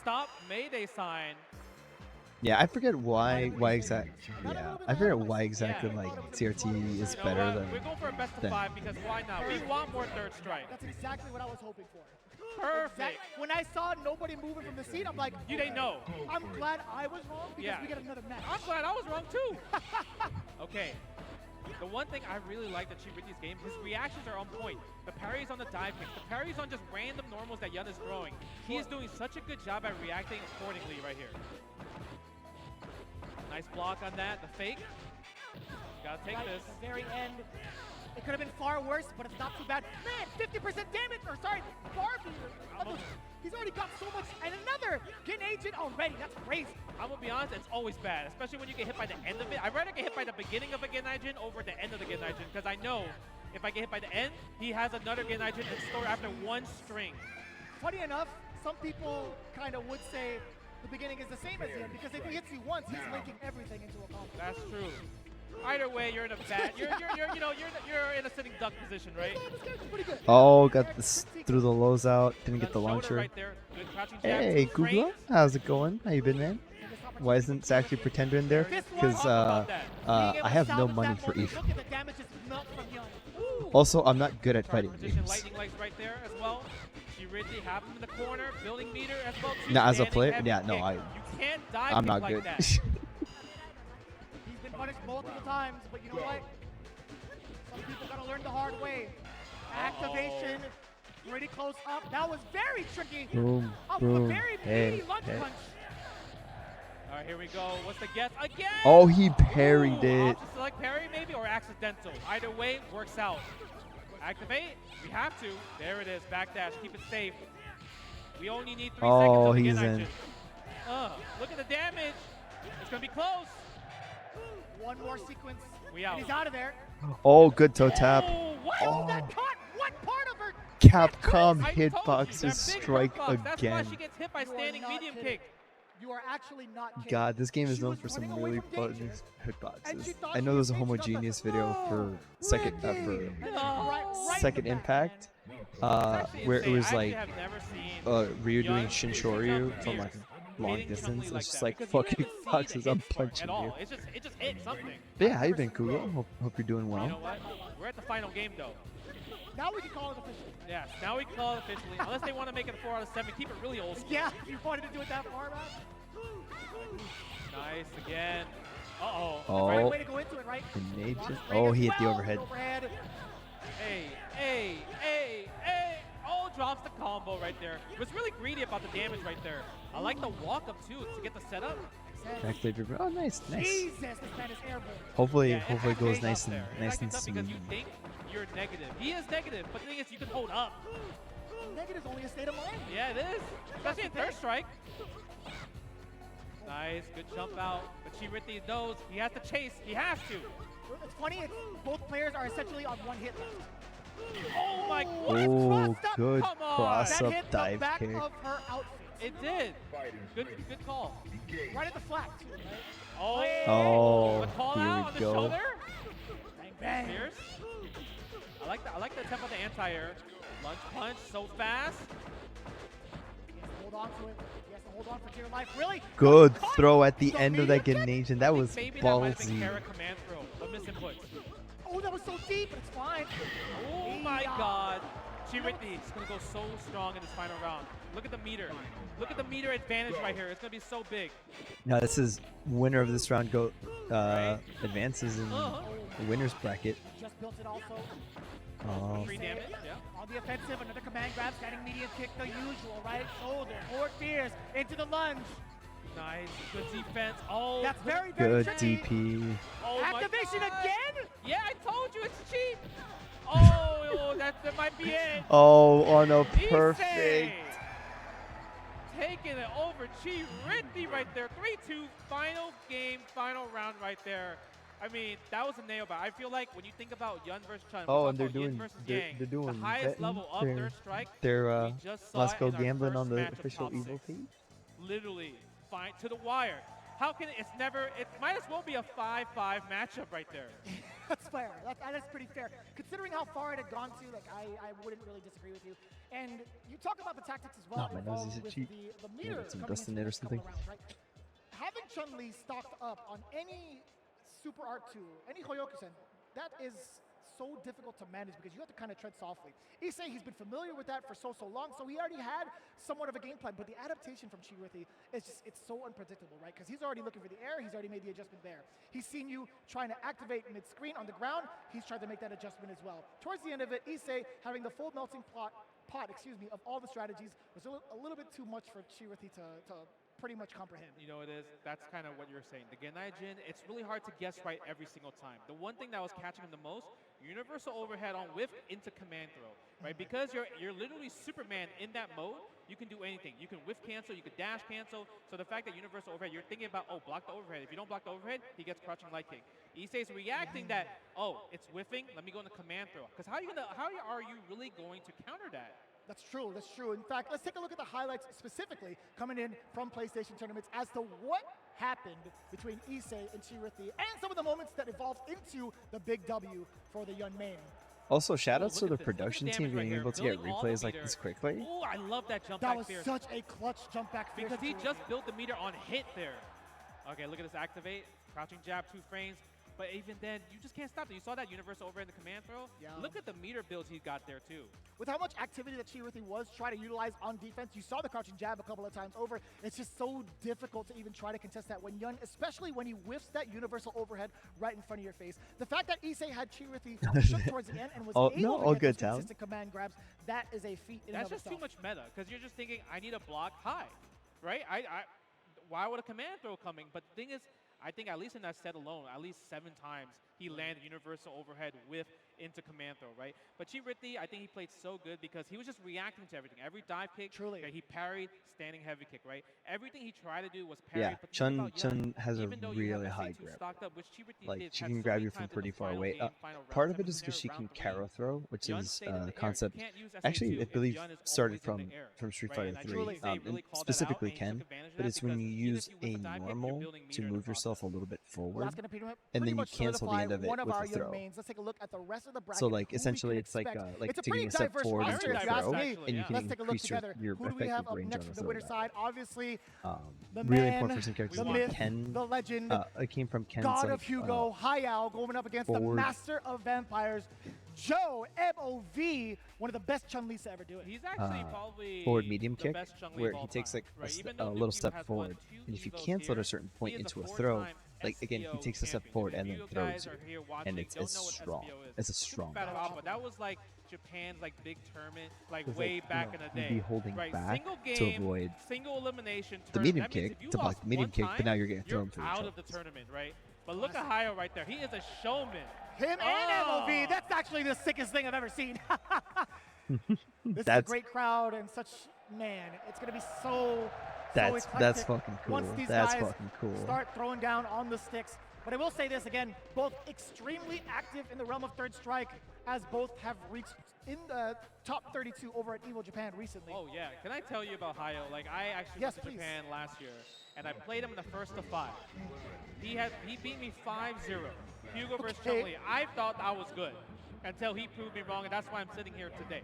Stop Mayday sign. Yeah, I forget why exactly. Yeah, I forget why exactly like CRT is You know better what? than. We're going for a best of than- 5 because why not? We want more third strike. That's exactly what I was hoping for. Perfect. When I saw nobody moving from the seat, I'm like, You didn't know. I'm glad I was wrong because Yeah. we get another match. I'm glad I was wrong too. Okay. The one thing I really like that Chirithi's game, his reactions are on point. The parries on the dive kicks, the parries on just random normals that Yun is throwing. He is doing such a good job at reacting accordingly right here. Nice block on that, the fake. Gotta take Right this. at the very end, It could have been far worse, but it's not too bad. Man, 50% damage, or sorry, bar meter. He's already got so much, and another Gin Agent already. That's crazy. I'm gonna be honest, it's always bad, especially when you get hit by the end of it. I'd rather get hit by the beginning of a Gin Agent over the end of the Gin Agent, because I know if I get hit by the end, he has another Gin Agent in store after one string. Funny enough, some people kind of would say the beginning is the same as the end, because if he hits you once, he's linking everything into a combo. That's true. Either way, you're in a bad. You're in a sitting duck position, right? Oh, got this through the lows out. Didn't get the launcher. Right there. Good crouching jab, Hey, 2 Google, frames. how's it going? How you been, man? Why isn't Sacri Pretender in there? Because I have no money for EVO. Also, I'm not good at fighting games. Lightning legs right there as well. She really have him in the corner, building meter as well. Now, as a player, yeah, no, You can't dive I'm not like good. that. He's been punished multiple times, but you know what? Some people gotta learn the hard way. Activation, pretty close up. That was very tricky. Boom, Up boom. a very Hey, meaty lunge hey. punch. All right, here we go. What's the guess? Again! Oh, he parried it. Option select parry maybe, or accidental. Either way, works out. Activate. We have to. There it is. Backdash. Keep it safe. We only need 3 seconds. Oh, of the he's Gin in. Agent. Look at the damage. It's going to be close. One more sequence. We out. And he's out of there. Oh, good toe tap. Oh, what? Oh. That caught one part of her. Capcom I told you, hitboxes that big strike hitbox. That's why again. she gets hit by You are standing not medium kidding. kick. You are actually not kidding. God, this game is She known was for some running away really from danger, fun and hitboxes. she thought I she know there's a was made to jump homogeneous up. video for second Right impact, where it was like Ryu doing Shinshoryu from like long distance. It's just like fucking foxes, I'm punching you. It just hit something. But yeah, how you been, Kugo? Hope you're doing You know well. what? We're at the final game though. Now we can call it official. Yes, now we can call it officially. Unless they want to make it a 4 out of 7, keep it really old school. Yeah, you wanted to do it that far, man. Nice again. Uh-oh. Oh. Right way to go into it, right? Oh, he hit the overhead. Hey. Oh, drops the combo right there. Was really greedy about the damage right there. I like the walk up too to get the setup. Backblade dribble. Oh, nice. Jesus, this man is airborne. Hopefully, Yeah, hopefully it goes FK's nice up and there. nice and Because smooth. you think you're negative. He is negative, but the thing is you can hold up. Negative is only a state of mind. Yeah, it is. Especially in third strike. Nice, good jump out. But Chirithi knows he has to chase. He has to. It's funny, both players are essentially on one hit left. Oh my God. Oh, good Come on. cross That up hit dive the back kick. of her outfit. It did. Good call. Right at the flat, too, right? Oh, the call here out we on the go. shoulder. Bang, bang. Fierce. I like the attempt of the anti-air. Lunge punch so fast. He has to hold on to it. He has to hold on for dear life. Really? Good throw at the end of that Gennation. That was Maybe that might have been ballsy. Kara command throw, but misinput. Oh, that was so deep, but it's fine. Oh my God. Chirithi is going to go so strong in this final round. Look at the meter. Look at the meter advantage right here. It's going to be so big. Now this is winner of this round advances in the winner's bracket. Just built it also. Oh. 3 damage, yeah. On the offensive, another command grab, standing medium kick, the usual, right shoulder, forward fierce, into the lunge. Nice, good defense. Oh, That's very, very Good tricky. DP. Oh my Activation God. again? Yeah, I told you it's cheap. Oh, that might be it. Oh, no, Issei perfect. Taking it over Chirithi right there. 3-2, final game, final round right there. I mean, that was a nail biter. I feel like when you think about Yun versus Chun, Oh, and they're doing they're doing the highest level of their, third strike. Their we just saw Let's it Go in our Gambling first on the match of official top EVO 6. page. Literally, fine to the wire. How can it might as well be a 5-5 matchup right there. That's fair. That's pretty fair. Considering how far it had gone to, like, I wouldn't really disagree with you. And you talk about the tactics as well. No, my nose is a with cheat. The meter Some coming dust in into it or the next couple something. of rounds, right? Having Chun-Li stocked up on any Super Art 2, any Hoyokusen, that is so difficult to manage because you have to kind of tread softly. Issei, he's been familiar with that for so long, so he already had somewhat of a game plan, but the adaptation from Chirithi is just, it's so unpredictable, right? Because he's already looking for the air, he's already made the adjustment there. He's seen you trying to activate mid-screen on the ground, he's tried to make that adjustment as well. Towards the end of it, Issei having the full melting pot of all the strategies was a little bit too much for Chirithi to pretty much comprehend. You know it is. That's kind of what you're saying. The Genai Jin, it's really hard to guess right every single time. The one thing that was catching him the most, universal overhead on whiff into command throw, right? Because you're literally Superman in that mode, you can do anything. You can whiff cancel, you can dash cancel. So the fact that universal overhead, you're thinking about, oh, block the overhead. If you don't block the overhead, he gets crouching light kick. Issei is reacting that, oh, it's whiffing, let me go into command throw. Because how are you really going to counter that? That's true, that's true. In fact, let's take a look at the highlights specifically coming in from PlayStation tournaments as to what happened between Issei and Chirithi and some of the moments that evolved into the big W for the young main. Also, shoutouts to the production team being able to get replays like this quickly. Oh, I love that jump that back was fierce. such a clutch jump back fierce. Because he just built the meter on hit there. Okay, look at this activate. Crouching jab, 2 frames. But even then, you just can't stop it. You saw that universal overhead in the command throw? Yeah. Look at the meter builds he got there, too. With how much activity that Chirithi was trying to utilize on defense, you saw the crouching jab a couple of times over. It's just so difficult to even try to contest that when Yun, especially when he whiffs that universal overhead right in front of your face. The fact that Issei had Chirithi shook towards the end and was able to get those consistent command grabs, that is a feat in and of That's just itself. too much meta, because you're just thinking, I need a block high, right? Why would a command throw coming? But the thing is, I think at least in that set alone, at least 7 times, he landed universal overhead whiff into command throw, right? But Chirithi, I think he played so good because he was just reacting to everything. Every dive kick, okay, he parried, standing heavy kick, right? Everything he tried to do was parry. Yeah, but Chun has a really high grip. Like, she can grab you from pretty far away. Part of it is because she can Caro throw, which is a concept, actually, I believe, started from Street Fighter 3, and specifically Ken, but it's when you use a normal to move yourself a little bit forward, and then you cancel the end of it with a throw. Let's take a look at the rest of the bracket. So, like, essentially, it's like taking a step forward into a throw, and you can increase your effective range on the throw. Winner side, obviously, the really man, important for some characters the like myth, Ken. the legend, It came from Ken's God like, of Hugo, Hayao, going up against forward. the master of vampires, Joe MOV, one of the best Chun-Lis to ever do it. He's actually probably forward medium the kick, best Chun-Li where of he all takes time, like right? a little step forward, and if you cancel at a certain point into a throw, like again, he takes a step forward and then throws you, and it's strong. It's a strong. But that was like Japan's like big tournament, like It's way like, back in the day. you'd be holding right? back Single to game, avoid single elimination. the medium kick, to block the medium one kick, but now time, you're getting thrown for the out choke. of the tournament, right? But look at Hayo right there. He is a showman. Him and MOV, that's actually the sickest thing I've ever seen. This is a That's- great crowd and such, man, it's going to be so That's eclectic fucking cool. once these That's guys fucking cool. start throwing down on the sticks. But I will say this again, both extremely active in the realm of Third Strike, as both have reached in the top 32 over at EVO Japan recently. Oh yeah, can I tell you about Hayo? Like I actually Yes, went to please. Japan last year, and I played him in the first of 5. He beat me 5-0. Hugo versus Chun-Li. I thought I was good until he proved me wrong, and that's why I'm sitting here today.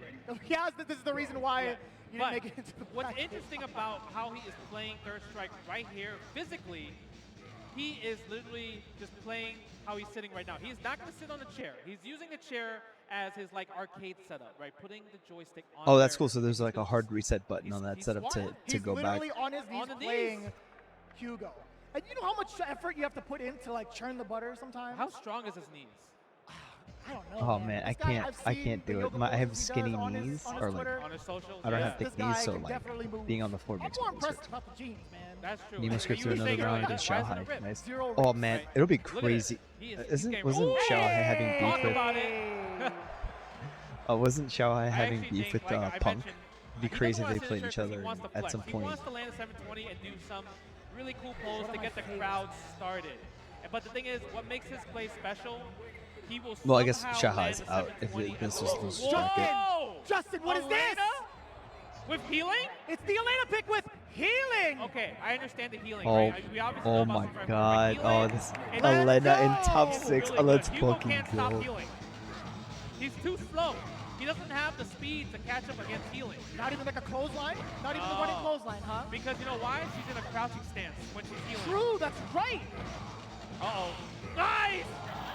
Yeah, this is the reason why you didn't But make it into the what's bracket. interesting about how he is playing Third Strike right here, physically, he is literally just playing how he's sitting right now. He's not going to sit on a chair. He's using the chair as his like arcade setup, right? Putting the joystick on. Oh, that's there. cool. So there's like a hard reset button on that setup to He's go back. literally on his knees On the knees. playing Hugo. And you know how much effort you have to put in to like churn the butter sometimes? How strong is his knees? I don't know. Oh man, This I guy, can't. I've I seen can't the do it. yoga I poses have he skinny does on his- knees, on his or like Twitter. On his socials, I don't yeah. have thick This guy knees, so can like definitely move. being on the floor I'm makes more me impressed nervous. about the jeans, man. That's true. Nemo scripts You to were another shaking round like against that. Why isn't Xiaohai. it ripped? Nice. Zero Oh rips. man, Right. it'll be Look at crazy. He is- Isn't he's getting wasn't ripped. Xiaohai having Talk beef with? about it. Wasn't Xiaohai I having actually beef think, with like I Punk? mentioned, It'd be he crazy doesn't if they wanna played sit each there 'cause he other wants to at flex. some He point. wants to land a 720 and do some really cool pulls One to of get my the favorites. crowd started. But the thing is, what makes his play special, he will Well, I guess somehow land Xiaohai's a out if 720 this and was go, the bracket. Whoa! Justin, what is this? Elena? With healing? It's the Elena pick with healing. Okay, I understand the healing. Oh, right? We obviously oh know about my some God! healing, Oh, this and Elena in go! top 6. really Oh, let's good. Hugo fucking can't stop go. healing. He's too slow. He doesn't have the speed to catch up against healing. Not even like a clothesline? Not even the running clothesline, huh? Because you know why? She's in a crouching stance when she's healing. True, that's right. Uh-oh. Nice!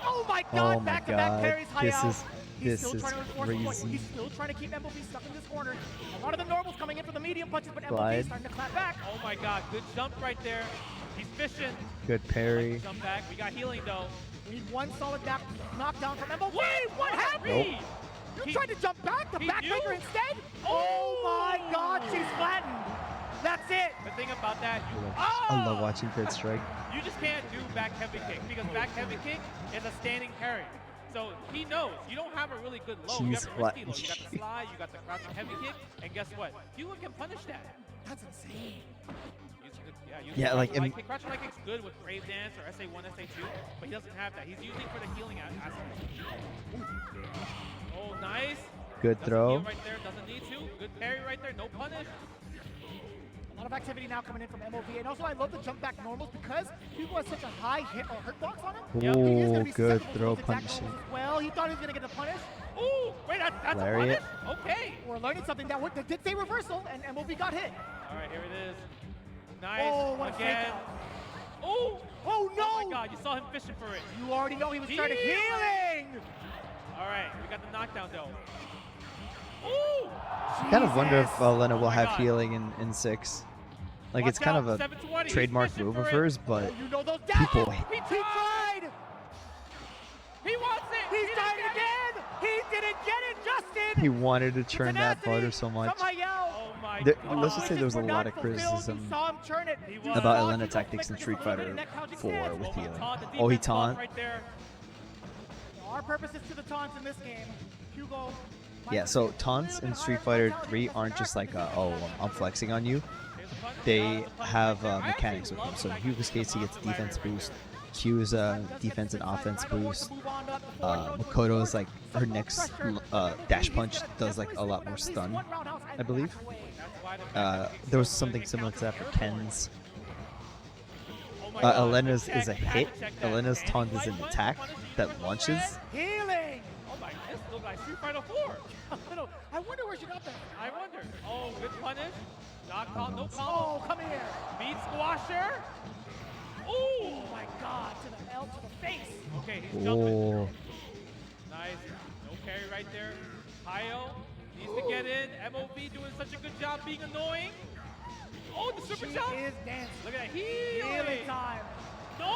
Oh my God, Oh my back-to-back God, parries, Hayao. this He's still is trying to enforce the point. crazy. He's still trying to keep MLB stuck in this corner. A lot of the normals coming in for the medium punches, but MLB Glide. starting to clap back. Oh my God, good jump right there. He's fishing. Good parry. Jump back. We got healing though. We need one solid back knockdown from MLB. What happened? Reed? You He- tried to jump back, the he backbreaker knew. instead? Oh my God, she's flattened. That's it. The thing about that, I love watching Third Strike. you just can't do back heavy kick because back heavy kick is a standing parry. So he knows you don't have a really good low. Jeez, you have a risky low. You got the slide, you got the crouching heavy kick, and guess what? Hugo can punish that. That's insane. Yeah, like, crouching light kick's good with Brave Dance or SA1, SA2, but he doesn't have that. He's using for the healing aspect. Oh, nice. Good throw. Right there, doesn't need to. Good parry right there, no punish. A lot of activity now coming in from MOV, and also I love the jump back normals because Hugo has such a high hit or hurt box on him. He is gonna be Good susceptible to throw those exact punishing. normals as well, he thought he was gonna get the punish. Ooh, wait, that's Lariat. a punish? Okay. We're learning something that did say reversal, and MOV got hit. All right, here it is. Nice. Oh, what a again. fake out. Oh! Oh no! Oh my God, you saw him fishing for it. You already know he was trying to healing! All right, we got the knockdown though. Ooh! Kind of wonder if Lena will my have God. healing in 6. Like, Watch it's kind out, of a 720, trademark he's fishing move of for it. hers, but You know those people dashes! He tried! He wants it! He's trying again! He didn't get it, Justin! he wanted to churn that butter so much. Oh my There, God. let's just say there was a lot of criticism Saw him churn it. about Elena tactics in Street Fighter 4 with healing. Oh, he taunt. Right there. Our purpose is to the taunts in this game. Hugo. Yeah, so taunts in Street Fighter 3 aren't just like, oh, I'm flexing on you. They have mechanics with them. So in Hugo's case, he gets defense boost. Q's defense and offense boost. Makoto's like her next dash punch does like a lot more stun, I believe. There was something similar to that for Ken's. Elena's is a hit. Elena's taunt is an attack that launches. Healing! Oh my, this looks like Street Fighter 4. I wonder where she got that. I wonder. Oh, good punish. Knock out, no Oh, combo. come here. Beat squasher. Ooh! Oh my God, to the L to the face. Okay, he's jumping. Nice. No carry right there. Hayo needs to get in. MOV doing such a good job being annoying. Oh, the super jump. She is dancing. Look at that. Healing time. No.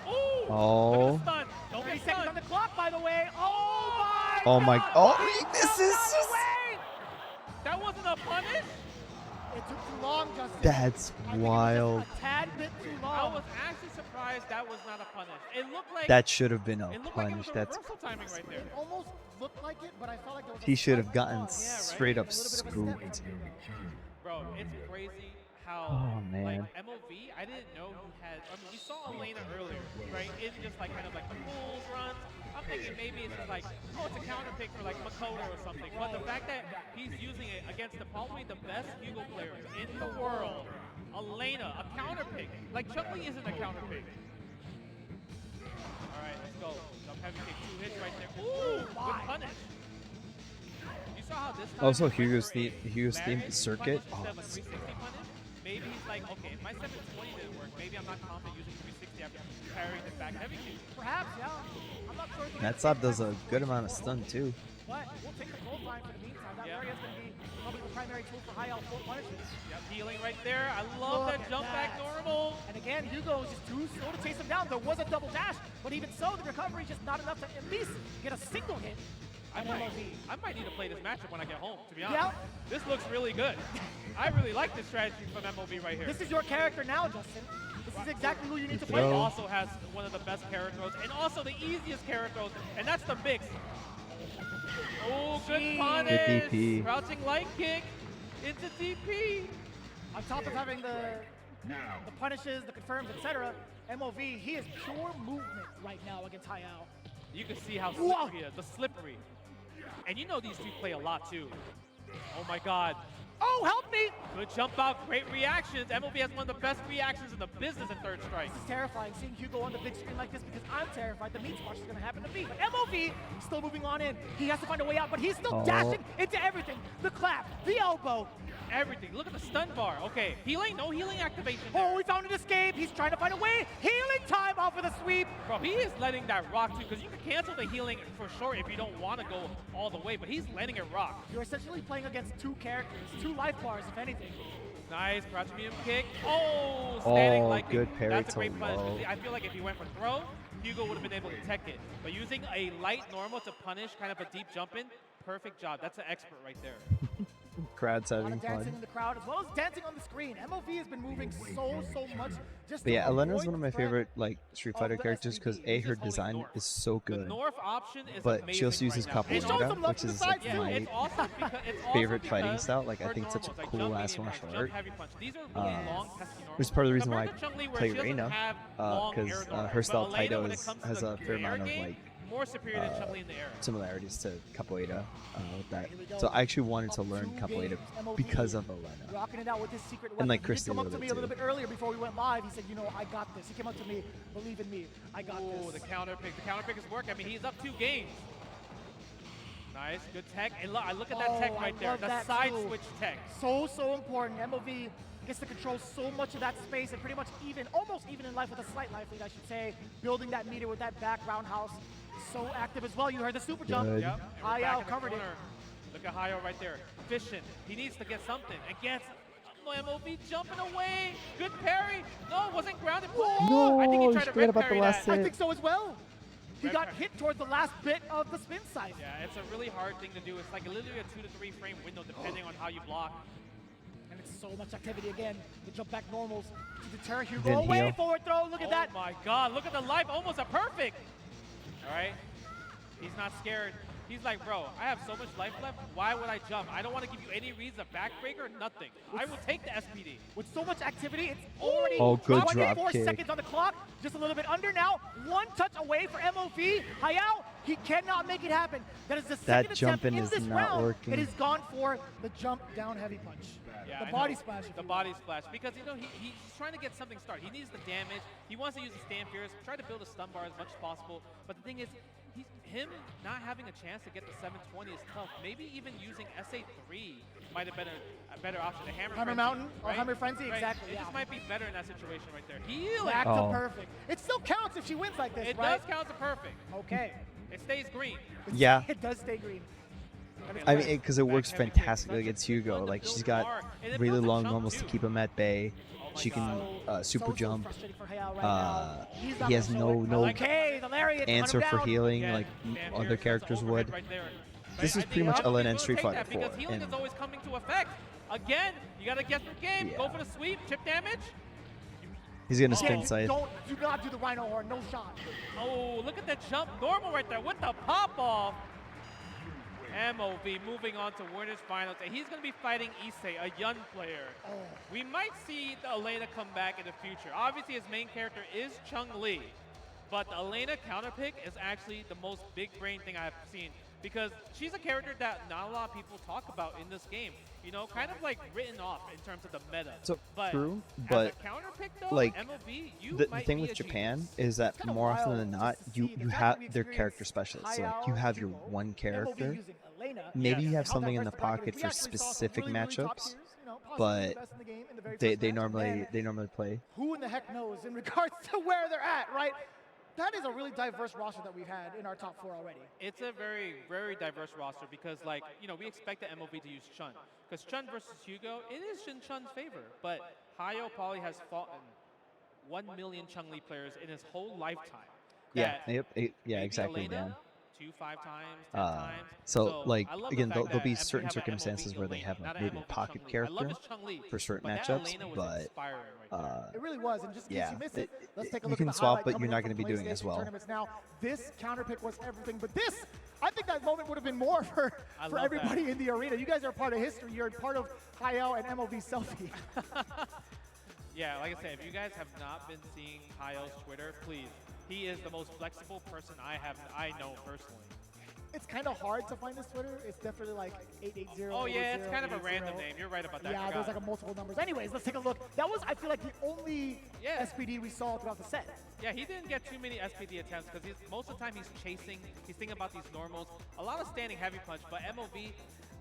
Ooh. Oh. Look at the stun. Don't 30 get seconds stunned. on the clock, by the way. Oh my Oh my. God. Oh, he misses. That wasn't a punish? It took too long, Justin. That's I think wild. it was just a tad bit too long. I was actually surprised that was not a punish. It looked like That should have been a it looked like it punish. was a That's reversal timing right there. It almost looked like it, but I felt like there was he a should have slight gotten flaw. straight up A little bit of a step. scooped. Bro, it's crazy how Oh, man. like MOV, I didn't know he had. I mean, we saw Elena earlier, right? It's just like kind of like the pulls runs. I'm thinking maybe it's just like, oh, it's a counter pick for like Makoto or something. But the fact that he's using it against probably the best Hugo players in the world, Elena, a counter pick. Like Chuck-Lee isn't a counter pick. All right, let's go. Jump heavy kick, 2 hits right there. Ooh, good punish. You saw how this time Also, he went Hugo's for a theme Lariat circuit. punish Oh, instead of a 360 punish. Maybe he's like, okay, if my 720 didn't work, maybe I'm not confident using 360 after parrying the back heavy kick. Perhaps, yeah. I'm not sure. that slap does a good amount of stun too. But we'll take the gold line for the meantime. That Lariat's going to be probably the primary tool for high L full punishes. Yep, healing right there. I love Look that at jump back that. normal. And again, Hugo is just too slow to chase him down. There was a double dash, but even so, the recovery is just not enough to at least get a single hit. I on might, MOV. I might need to play this matchup when I get home, to be honest. Yeah. This looks really good. I really like this strategy from MLB right here. This is your character now, Justin. This is exactly who you need to Good play. He throw. also has one of the best carry throws, and also the easiest carry throws, and that's the mix. Oh, good Jeez. punish. Good DP. Crouching light kick into DP. On top of having the punishes, the confirms, etc., MOV, he is pure movement right now against Hayao. You can see how Whoa. slippery he is, the slippery. And you know these two play a lot too. Oh my God. Oh, help me! Good jump out, great reactions. MLB has one of the best reactions in the business in Third Strike. This is terrifying, seeing Hugo on the big screen like this because I'm terrified the meat squash is going to happen to me. But MOV still moving on in. He has to find a way out, but he's still dashing into everything. The clap, the elbow. Everything. Look at the stun bar. Okay, healing, no healing activation. Oh, he found an escape. He's trying to find a way. Healing time off of the sweep. Bro, he is letting that rock too, because you can cancel the healing for sure if you don't want to go all the way, but he's letting it rock. You're essentially playing against two characters, two life bars, if anything. Nice, crouch medium kick. Oh, standing like good parry That's a to great punish. low. I feel like if he went for throw, Hugo would have been able to tech it. But using a light normal to punish kind of a deep jump in, perfect job. That's an expert right there. Crowd's A lot having of dancing fun. in the crowd as well as dancing on the screen. MOV has been moving so much. Just But to yeah, Elena is avoid one of my the threat favorite like Street Fighter the characters because SPD. her design is so The good. North option is But amazing she also uses right now. And capoeira, some love which to the is like sides, yeah, too. my it's also favorite fighting because style. Like I her think it's such a normals, like cool jump, ass medium martial punch, art. jump, heavy punch. These are really long, pesky normals. Which is part of the reason why I Compared to Chun-Li, where play she doesn't Reina, have long air because normals. her style But Elena, Taito when it comes to has the a fair air amount of game, like more superior than Chun-Li in the air. similarities to capoeira with that. So I actually wanted to learn capoeira because of Elena. Rocking it out with his secret weapon. And like He did Christy come a up to little me bit a little too. bit earlier before we went live. He said, you know, I got this. He came up to me, believe in me. I got Ooh, this. the counter pick. The counter pick is working. I mean, he's up 2 games. Nice, good tech. And look, look at that tech right there. The side switch tech. So important. MOV gets to control so much of that space and pretty much even, almost even in life with a slight life lead, I should say. Building that meter with that back roundhouse. So active as well. You heard the super jump. Good. Yep. Hayao covered it. Look at Hayao right there. Fishing. He needs to get something. And gets MOV jumping away. Good parry. No, wasn't grounded. No, I think he you tried to forgot red about the parry last that. hit. I think so as well. He Red got parry. hit towards the last bit of the spin side. Yeah, it's a really hard thing to do. It's like literally a 2 to 3 frame window depending on how you block. And it's so much activity again. The jump back normals to deter Hugo Then away. heal. Forward throw. Look at that. Oh my God, look at the life, almost a perfect. All right, he's not scared. He's like, bro, I have so much life left. Why would I jump? I don't want to give you any reason of backbreaker, nothing. I will take the SPD. With so much activity, it's already good 24 drop kick. seconds on the clock. Just a little bit under now. One touch away for MOV. Hayao, he cannot make it happen. That is the second attempt jumping in is this not round. working. It has gone for the jump down heavy punch. Yeah, The body splash. if The you body splash. Because, you know, he's trying to get something started. He needs the damage. He wants to use the stand fears, try to build a stun bar as much as possible. But the thing is, him not having a chance to get the 720 is tough. Maybe even using SA3 might have been a better option. The Hammer Frenzy, Mountain or right? Hammer Frenzy, Right. exactly. It Yeah. just might be better in that situation right there. Healing. Back Oh. to perfect. It still counts if she wins like this, It right? does count as a perfect. Okay. It stays green. Yeah. It does stay green. I mean, because it works fantastically against Hugo. Like she's got really long normals to keep him at bay. She can super jump. Frustrating for Hayao right now. He's not He has gonna show no it. Okay, the lariat, answer hunt him for down. healing Again, like stand other fears, that's characters the would. overhead right there. This Right? is I pretty think much MOV Elena will and Street take Fighter that 4. because healing And is always coming to effect. Again, you got to get the game. Go Yeah. for the sweep, chip damage. he's gonna Again, spin you side. do not do the Rhino horn, no shot. Oh, look at the jump normal right there with the pop off. MOV moving on to winners finals, and he's going to be fighting Issei, a young player. We might see the Elena come back in the future. Obviously, his main character is Chun-Li, but the Elena counter pick is actually the most big brain thing I've seen because she's a character that not a lot of people talk about in this game. You know, kind of like written off in terms of the meta. So but true, as but a counter pick though, like MOV, you the might thing be with a Japan genius. is that kinda more often wild than just not, to you see the you fact have that we their experienced character specialists. So like you Hayao, have your Hugo, one MOV character. using Elena, Maybe you and have how something in the diverse bracket pocket is. We for actually saw some specific really, really top matchups, tiers, you know, possibly but the best in the game in the very they first match, normally and they normally play. who in the heck knows in regards to where they're at, right? That is a really diverse roster that we've had in our top 4 already. It's a very, very diverse roster because, like, you know, we expect the MOV to use Chun. Because Chun versus Hugo, it is in Chun's favor. But Hayao probably has fought 1 million Chun-Li players in his whole lifetime. Yeah, that yeah, maybe exactly, Elena, Dan. 2, 5 times, 10 times. So like I love the again, fact there'll be that certain we have a circumstances MOV where they Elena, have not a a maybe MOV pocket Chun-Li. I love character his Chun-Li, for certain but that matchups, Elena was but inspiring right there. It really was, and just in case yeah, you missed it, let's take a you look can at the swap, highlight but coming you're not in going to from be doing as PlayStation well. tournaments now. This counter pick was everything, but this, I think that moment would have been more for love everybody that. in the arena. You guys are part of history. You're part of Hayao and MOV selfie. Yeah, like I said, if you guys have not been seeing Hayao's Twitter, please. He is the most flexible person I know personally. It's kind of hard to find this Twitter. It's definitely like 880. Oh yeah, it's kind of a 880. random name. You're right about that. Yeah, there's like a multiple numbers. Anyways, let's take a look. That was, I feel like, the only SPD we saw throughout the set. Yeah, he didn't get too many SPD attempts because most of the time he's chasing, he's thinking about these normals. A lot of standing heavy punch, but MOV,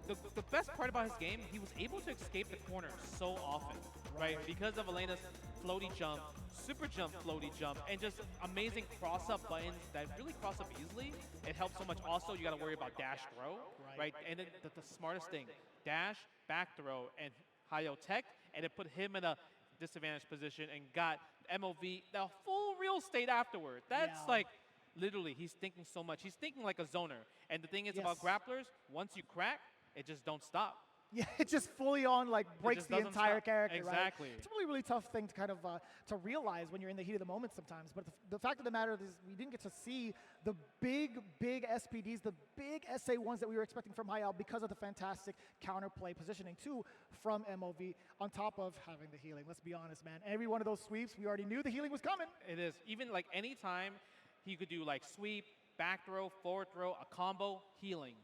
the best part about his game, he was able to escape the corner so often, right? Because of Elena's floaty jump, super jump, floaty jump, and just amazing cross-up buttons that really cross up easily. It helps so much. Also, you got to worry about dash throw, right? And then the smartest thing, dash, back throw, and Hayao tech, and it put him in a disadvantaged position and got MOV the full real estate afterward. That's like, literally, he's thinking so much. He's thinking like a zoner. And the thing is about grapplers, once you crack, it just don't stop. Yeah, it just fully on like breaks the entire character. Exactly. Right? It's a really tough thing to kind of to realize when you're in the heat of the moment sometimes. But the fact of the matter is we didn't get to see the big SPDs, the big SA1s that we were expecting from Hayao because of the fantastic counterplay positioning too from MOV on top of having the healing. Let's be honest, man. Every one of those sweeps, we already knew the healing was coming. It is. Even like any time he could do like sweep, back throw, forward throw, a combo, healing.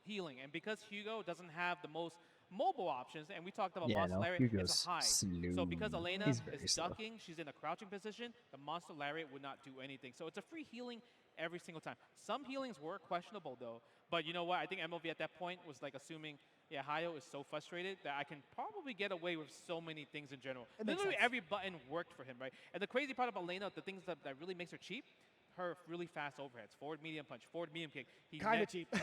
And because Hugo doesn't have the most mobile options, and we talked about Monster Lariat, it's a high. So because Elena is ducking, she's in a crouching position, the Monster Lariat would not do anything. So it's a free healing every single time. Some healings were questionable though, but you know what? I think MLV at that point was like assuming, yeah, Hayo is so frustrated that I can probably get away with so many things in general. Literally every button worked for him, right? And the crazy part about Elena, the things that really makes her cheap, her really fast overheads, forward medium punch, forward medium kick. Kind of cheap.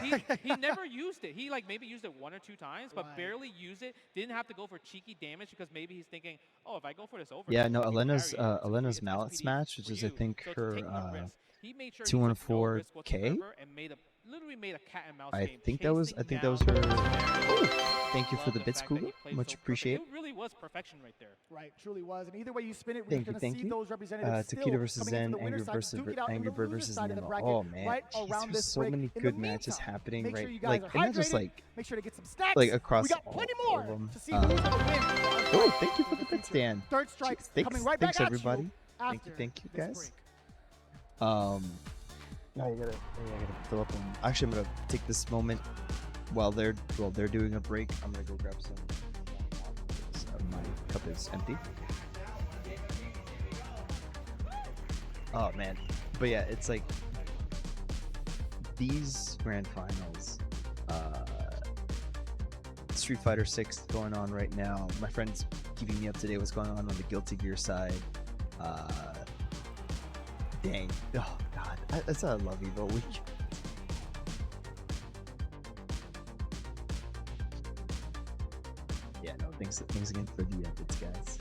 he never used it. He like maybe used it 1 or 2 times, but barely used it. Didn't have to go for cheeky damage because maybe he's thinking, oh, if I go for this overhead. Yeah, no, Elena's mallet smash, which is I think her 214K. Literally made a cat and mouse I game. think that was her. Oh, thank you for the bits, Google. Much appreciated. It really was perfection right there. Right, truly was. And either way you spin it, we're going to see those representatives Taquito versus Zen, Angry Bird versus Nemo. Oh man, there's so many good matches happening right, like, and not just like, make sure to get some stacks. Like across we got plenty more of them. To see who's going to win. Oh, thank you for the bits, Dan. Third strike coming right thanks back everybody. At you Thank you guys. No, I gotta fill up. Actually, I'm gonna take this moment while they're doing a break. I'm gonna go grab some. My cup is empty. Oh man, but yeah, it's like these grand finals. Street Fighter 6 going on right now. My friend's keeping me up to date what's going on the Guilty Gear side. Dang. Oh god. That's why I love EVO Week. Yeah, no, thanks again for the bits, guys.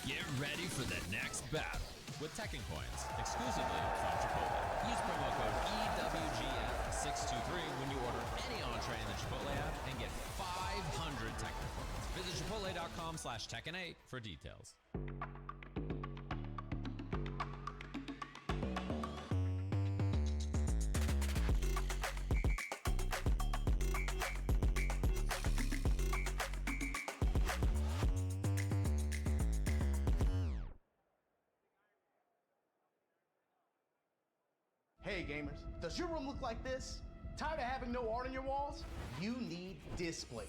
Get ready for the next battle with Tekken Coins, exclusively from Chipotle. Use promo code EWGF623 when you order any entree in the Chipotle app and get 500 Tekken Coins. Visit chipotle.com/Tekken8 for details. Hey gamers, does your room look like this? Tired of having no art on your walls? You need Displate.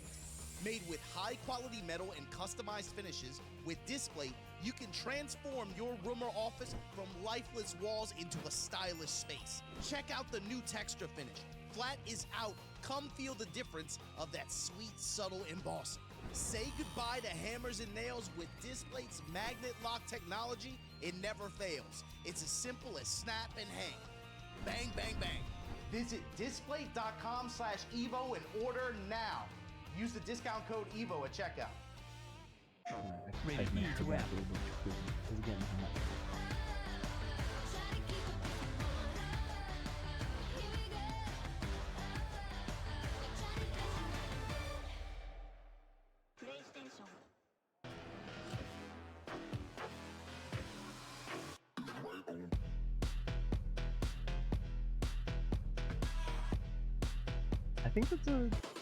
Made with high quality metal and customized finishes, with Displate, you can transform your room or office from lifeless walls into a stylish space. Check out the new texture finish. Flat is out. Come feel the difference of that sweet, subtle embossing. Say goodbye to hammers and nails with Displate's magnet lock technology. It never fails. It's as simple as snap and hang. Bang, bang, bang. Visit displate.com/EVO and order now. Use the discount code EVO at checkout.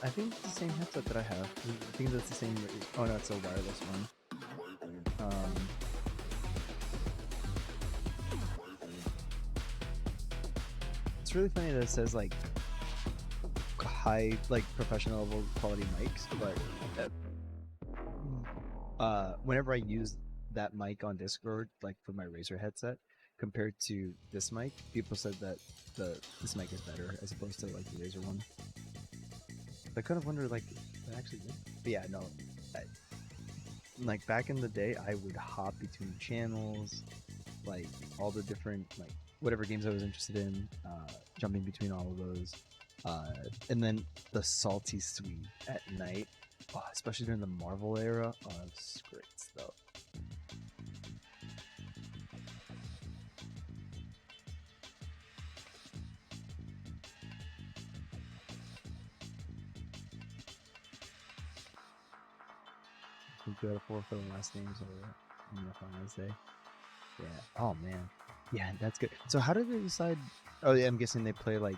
I think it's the same headset that I have. I think that's the same. Oh no, it's a wireless one. It's really funny that it says like high, like professional level quality mics, but whenever I use that mic on Discord, like for my Razer headset, compared to this mic, people said that this mic is better as opposed to like the Razer one. I kind of wonder, like, that actually did. But yeah, no. Like, back in the day, I would hop between channels, like, all the different, like, whatever games I was interested in, jumping between all of those. And then the salty sweet at night, especially during the Marvel era, it's great stuff. who got a 4 for the last names on the finals day. Yeah. Oh man. Yeah, that's good. So how did they decide? Oh yeah, I'm guessing they play like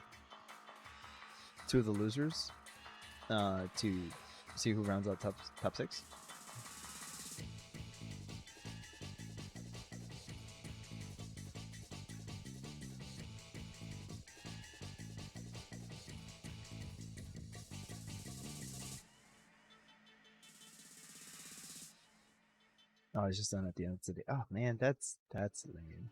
2 of the losers to see who rounds out top 6. Oh, it's just done at the end of the day. Oh man, that's lame.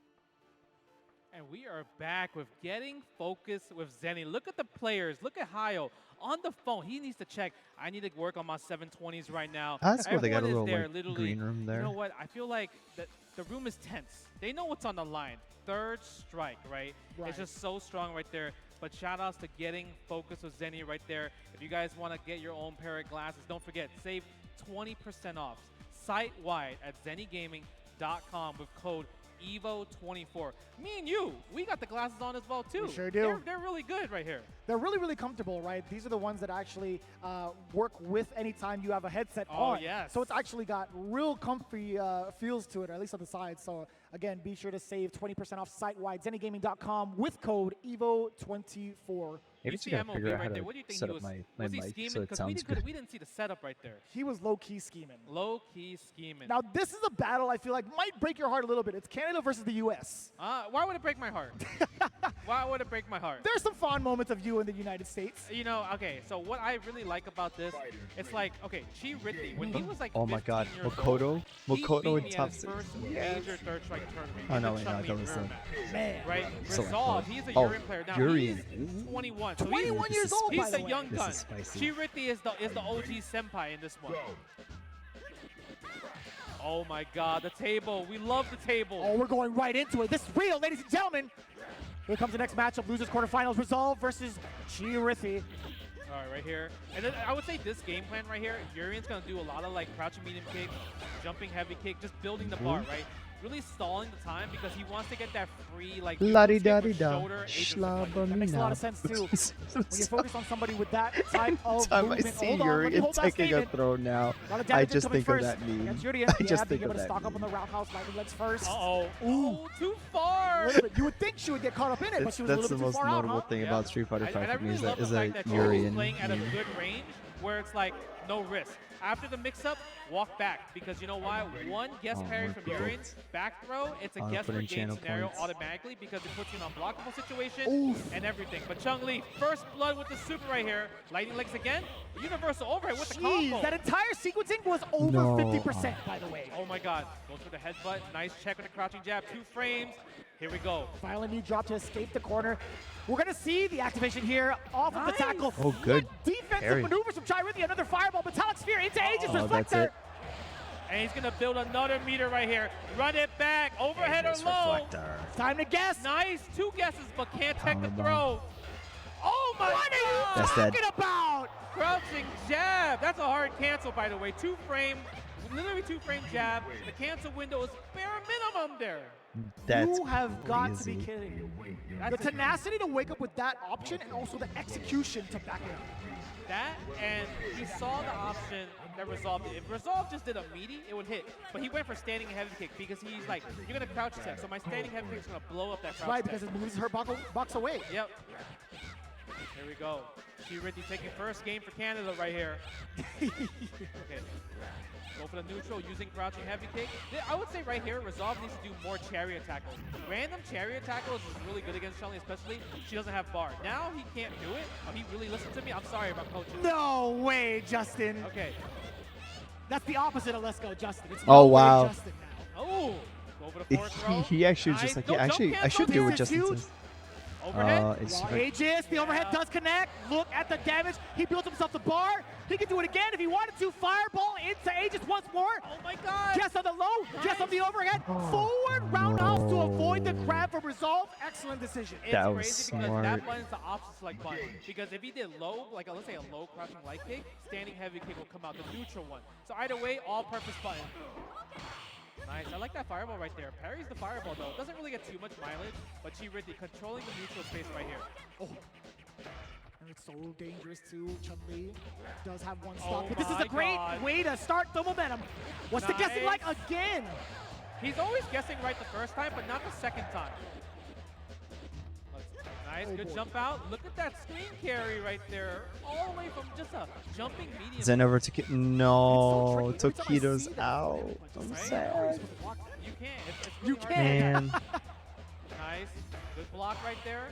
And we are back with getting focused with Zenny. Look at the players. Look at Hayo on the phone. He needs to check. I need to work on my 720s right now. That's cool. They got a Everyone little is there, like, green room there. You know what? I feel like the room is tense. They know what's on the line. Third strike, right? It's just so strong right there. But shout outs to getting focused with Zenny right there. If you guys want to get your own pair of glasses, don't forget, save 20% off site-wide at zennygaming.com with code EVO24. Me and you, we got the glasses on as well too. We sure do. They're really good right here. They're really, really comfortable, right? These are the ones that actually work with anytime you have a headset on. Yes. So it's actually got real comfy feels to it, or at least on the side. So again, be sure to save 20% off site-wide, zennygaming.com with code EVO24. Maybe you gotta figure out how to set up my mic so it sounds good. We didn't see the setup right there. He was low-key scheming. Low-key scheming. Now, this is a battle I feel like might break your heart a little bit. It's Canada versus the U.S. Why would it break my heart? Why would it break my heart? There's some fond moments of you in the United States. You know, okay, so what I really like about this, it's like, okay, Chi Ridley, when he was like oh my god, 15 years Makoto old, in top 6. first major third strike tournament. Oh no, wait, no, don't listen. Man. Right? Select Resolve, mode. he's a Oh, Urian player. Now, Urian. he's 21. So 21 years old, He's by the the way. young This gun. is spicy. Chi Ridley is the OG senpai in this one. Oh my god, the table. We love the table. Oh, we're going right into it. This is real, ladies and gentlemen. Here comes the next matchup. Losers quarterfinals. Resolve versus Chirithy. All right, right here. And then I would say this game plan right here, Urian's going to do a lot of like crouching medium kick, jumping heavy kick, just building the bar, right? Really stalling the time because he wants to get that free like La-di-da-di-da, shoulder. That makes a lot of sense too. When you focus on somebody with that type of Time I movement, see hold on, let me Urian hold that taking a statement. throw now, A lot of I damage just incoming think of first that meme. against Urian. I just being think able of to that stock up meme. on the roundhouse lightning legs first. Uh-oh. Ooh. Oh, too far. A little bit. You would think she would get caught up in it, but she was a That's little the bit too most far out, notable huh? thing about Street Fighter And I 5 for me really is love that the fact that she's Urian playing at a meme. good range where it's like no risk. After the mix-up, walk back because you know why? One guest parry my from God. Urian, back throw, it's a Auto guess put for in game channel scenario points. automatically because it puts you in an unblockable situation and everything. But Chun-Li, first blood with the super right here. Lightning legs again. Universal overhead with the combo. Jeez, that entire sequencing was over No. 50%, by the way. Oh my god. Goes for the headbutt. Nice check with the crouching jab. 2 frames. Here we go. Finally, knee drop to escape the corner. We're going to see the activation here off of the tackle. Oh, good What defensive parry. maneuvers from Chirithy. Another fireball, metallic sphere into Aegis Oh, that's Reflector. it. And he's going to build another meter right here. Run it back. Overhead Aegis or low. Reflector. Time to guess. Nice. 2 guesses, but can't tech the Powerbomb. throw. Oh my What are you god. That's dead. talking about? Crouching jab. That's a hard cancel, by the way. 2 frame. Literally 2 frame jab. The cancel window is bare minimum there. That's You have got to be crazy. kidding. That's The tenacity to wake up with that option and also the execution to back it up. That, and he saw the option that Resolve did. If Resolve just did a meaty, it would hit. But he went for standing heavy kick because he's like, you're going to crouch tech, so my standing heavy kick is going to blow up that crouch Right, tech. because it moves her box away. Yep. Here we go. Chirithy taking first game for Canada right here. Okay. Go for the neutral using crouching heavy kick. I would say right here, Resolve needs to do more chariot tackles. Random chariot tackles is really good against Chun-Li, especially she doesn't have bar. Now he can't do it. Oh, he really listened to me. I'm sorry about coaching. No way, Justin. Okay. That's the opposite of Let's Go, Justin. It's Oh, no way, wow. Justin now. Oh, go for the forward throw. He actually was just Nice. like, yeah, No actually, jump I should cancel do what there. Justin huge. says. Overhead. It's Raw hard. Aegis, the overhead does connect. Look at the damage. He builds himself the bar. He can do it again if he wanted to. Fireball into Aegis once more. Oh my god. Guess on the low, guess on the overhead. Forward roundhouse to avoid the grab for Resolve. Excellent decision. It's That was crazy because smart. that button's the option select button. Because if he did low, like let's say a low crouching light kick, standing heavy kick will come out, the neutral one. So either way, all-purpose button. Nice, I like that fireball right there. Parries the fireball though. Doesn't really get too much mileage, but Chirithy controlling the neutral space right here. Oh. And it's so so dangerous too. Chun-Li does have one stop, Oh but this is my a great God. way to start the momentum. What's the guessing like again? He's always guessing right the first time, but not the second time. Nice, good boy. jump out. Look at that screen carry right there. All the way from just a jumping medium. Zen over to no, It's so tricky. Every time I Tokido's see that, out. I'm Right? sad. You can't. It's You really hard to Man. get. Nice. Good block right there.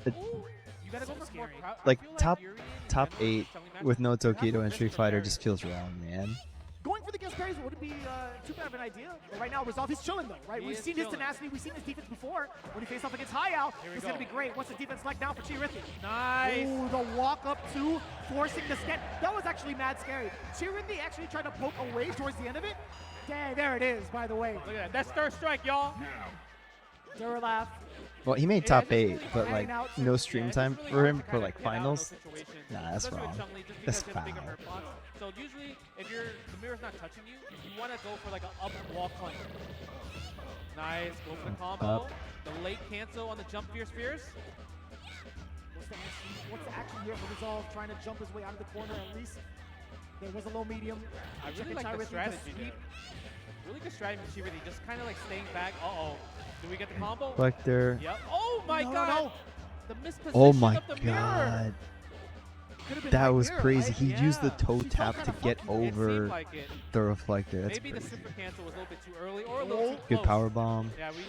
It- Ooh, you gotta go for more crowd. I Like feel top Yuri in top general, 8 selling matches, with no they're not Tokido gonna and miss Street for Fighter parries. just feels wrong, man. Going for the guest parries wouldn't be too bad of an idea. But right now, Resolve, he's chilling though, right? He We've is seen his chilling. tenacity, we've seen his defense before. When he faced off against Hayao, Here we it's going to go. be great. What's the defense like now for Chirithi? Nice. Ooh, the walk up two, forcing the scan. That was actually mad scary. Chirithi actually tried to poke away towards the end of it. Dang, there it is, by the way. Look at that. That's third strike, y'all. Duralaf. Well, he made Yeah, top it's just 8, really but hard. like Hanging out no too. stream Yeah, it's time just really for hard him to for kinda like get out of finals. those situations, Nah, that's especially with wrong. Chun-Li, just That's because you have bigger foul. hurt box. So usually, if the mirror's not touching you, you want to go for like an up wall climb. Nice, go for the combo. Up. The late cancel on the jump fierce fierce. What's the action here for Resolve? Trying to jump his way out of the corner at least. There was a low medium. I really Checking like the Chirithi, strategy sweep. there. Really good strategy from Chirithi, just kind of like staying back. Uh-oh. Do we get the combo? Reflector. Yep. Oh my No, god. no. The misposition Oh my of the mirror. god. Could've been That right was here, crazy. right? He used the Yeah. toe She felt tap to kinda get funky. It over seemed like it. the reflector. That's Maybe the crazy. super cancel was a little bit too early or a little too Good close. power bomb. Yeah, we.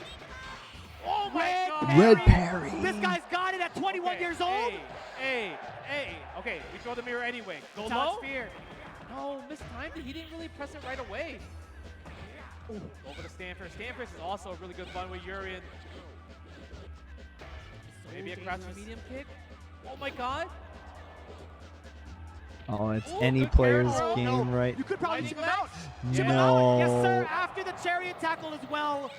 Oh my Red god. Red parry. This guy's got it at 21 Okay, years old. Hey. Okay, we throw the mirror anyway. Go Todd low. Spear. No, mistimed it. He didn't really press it right away. Over to Stanford. Stanford is also a really good fun with Urian. Maybe a crouching dangerous. medium kick. Oh my god. Oh, it's Ooh, any good player's carry. game, right? You could probably Lightning chip him out. legs? Chip him out. Yes, sir. No. After the chariot tackle as well.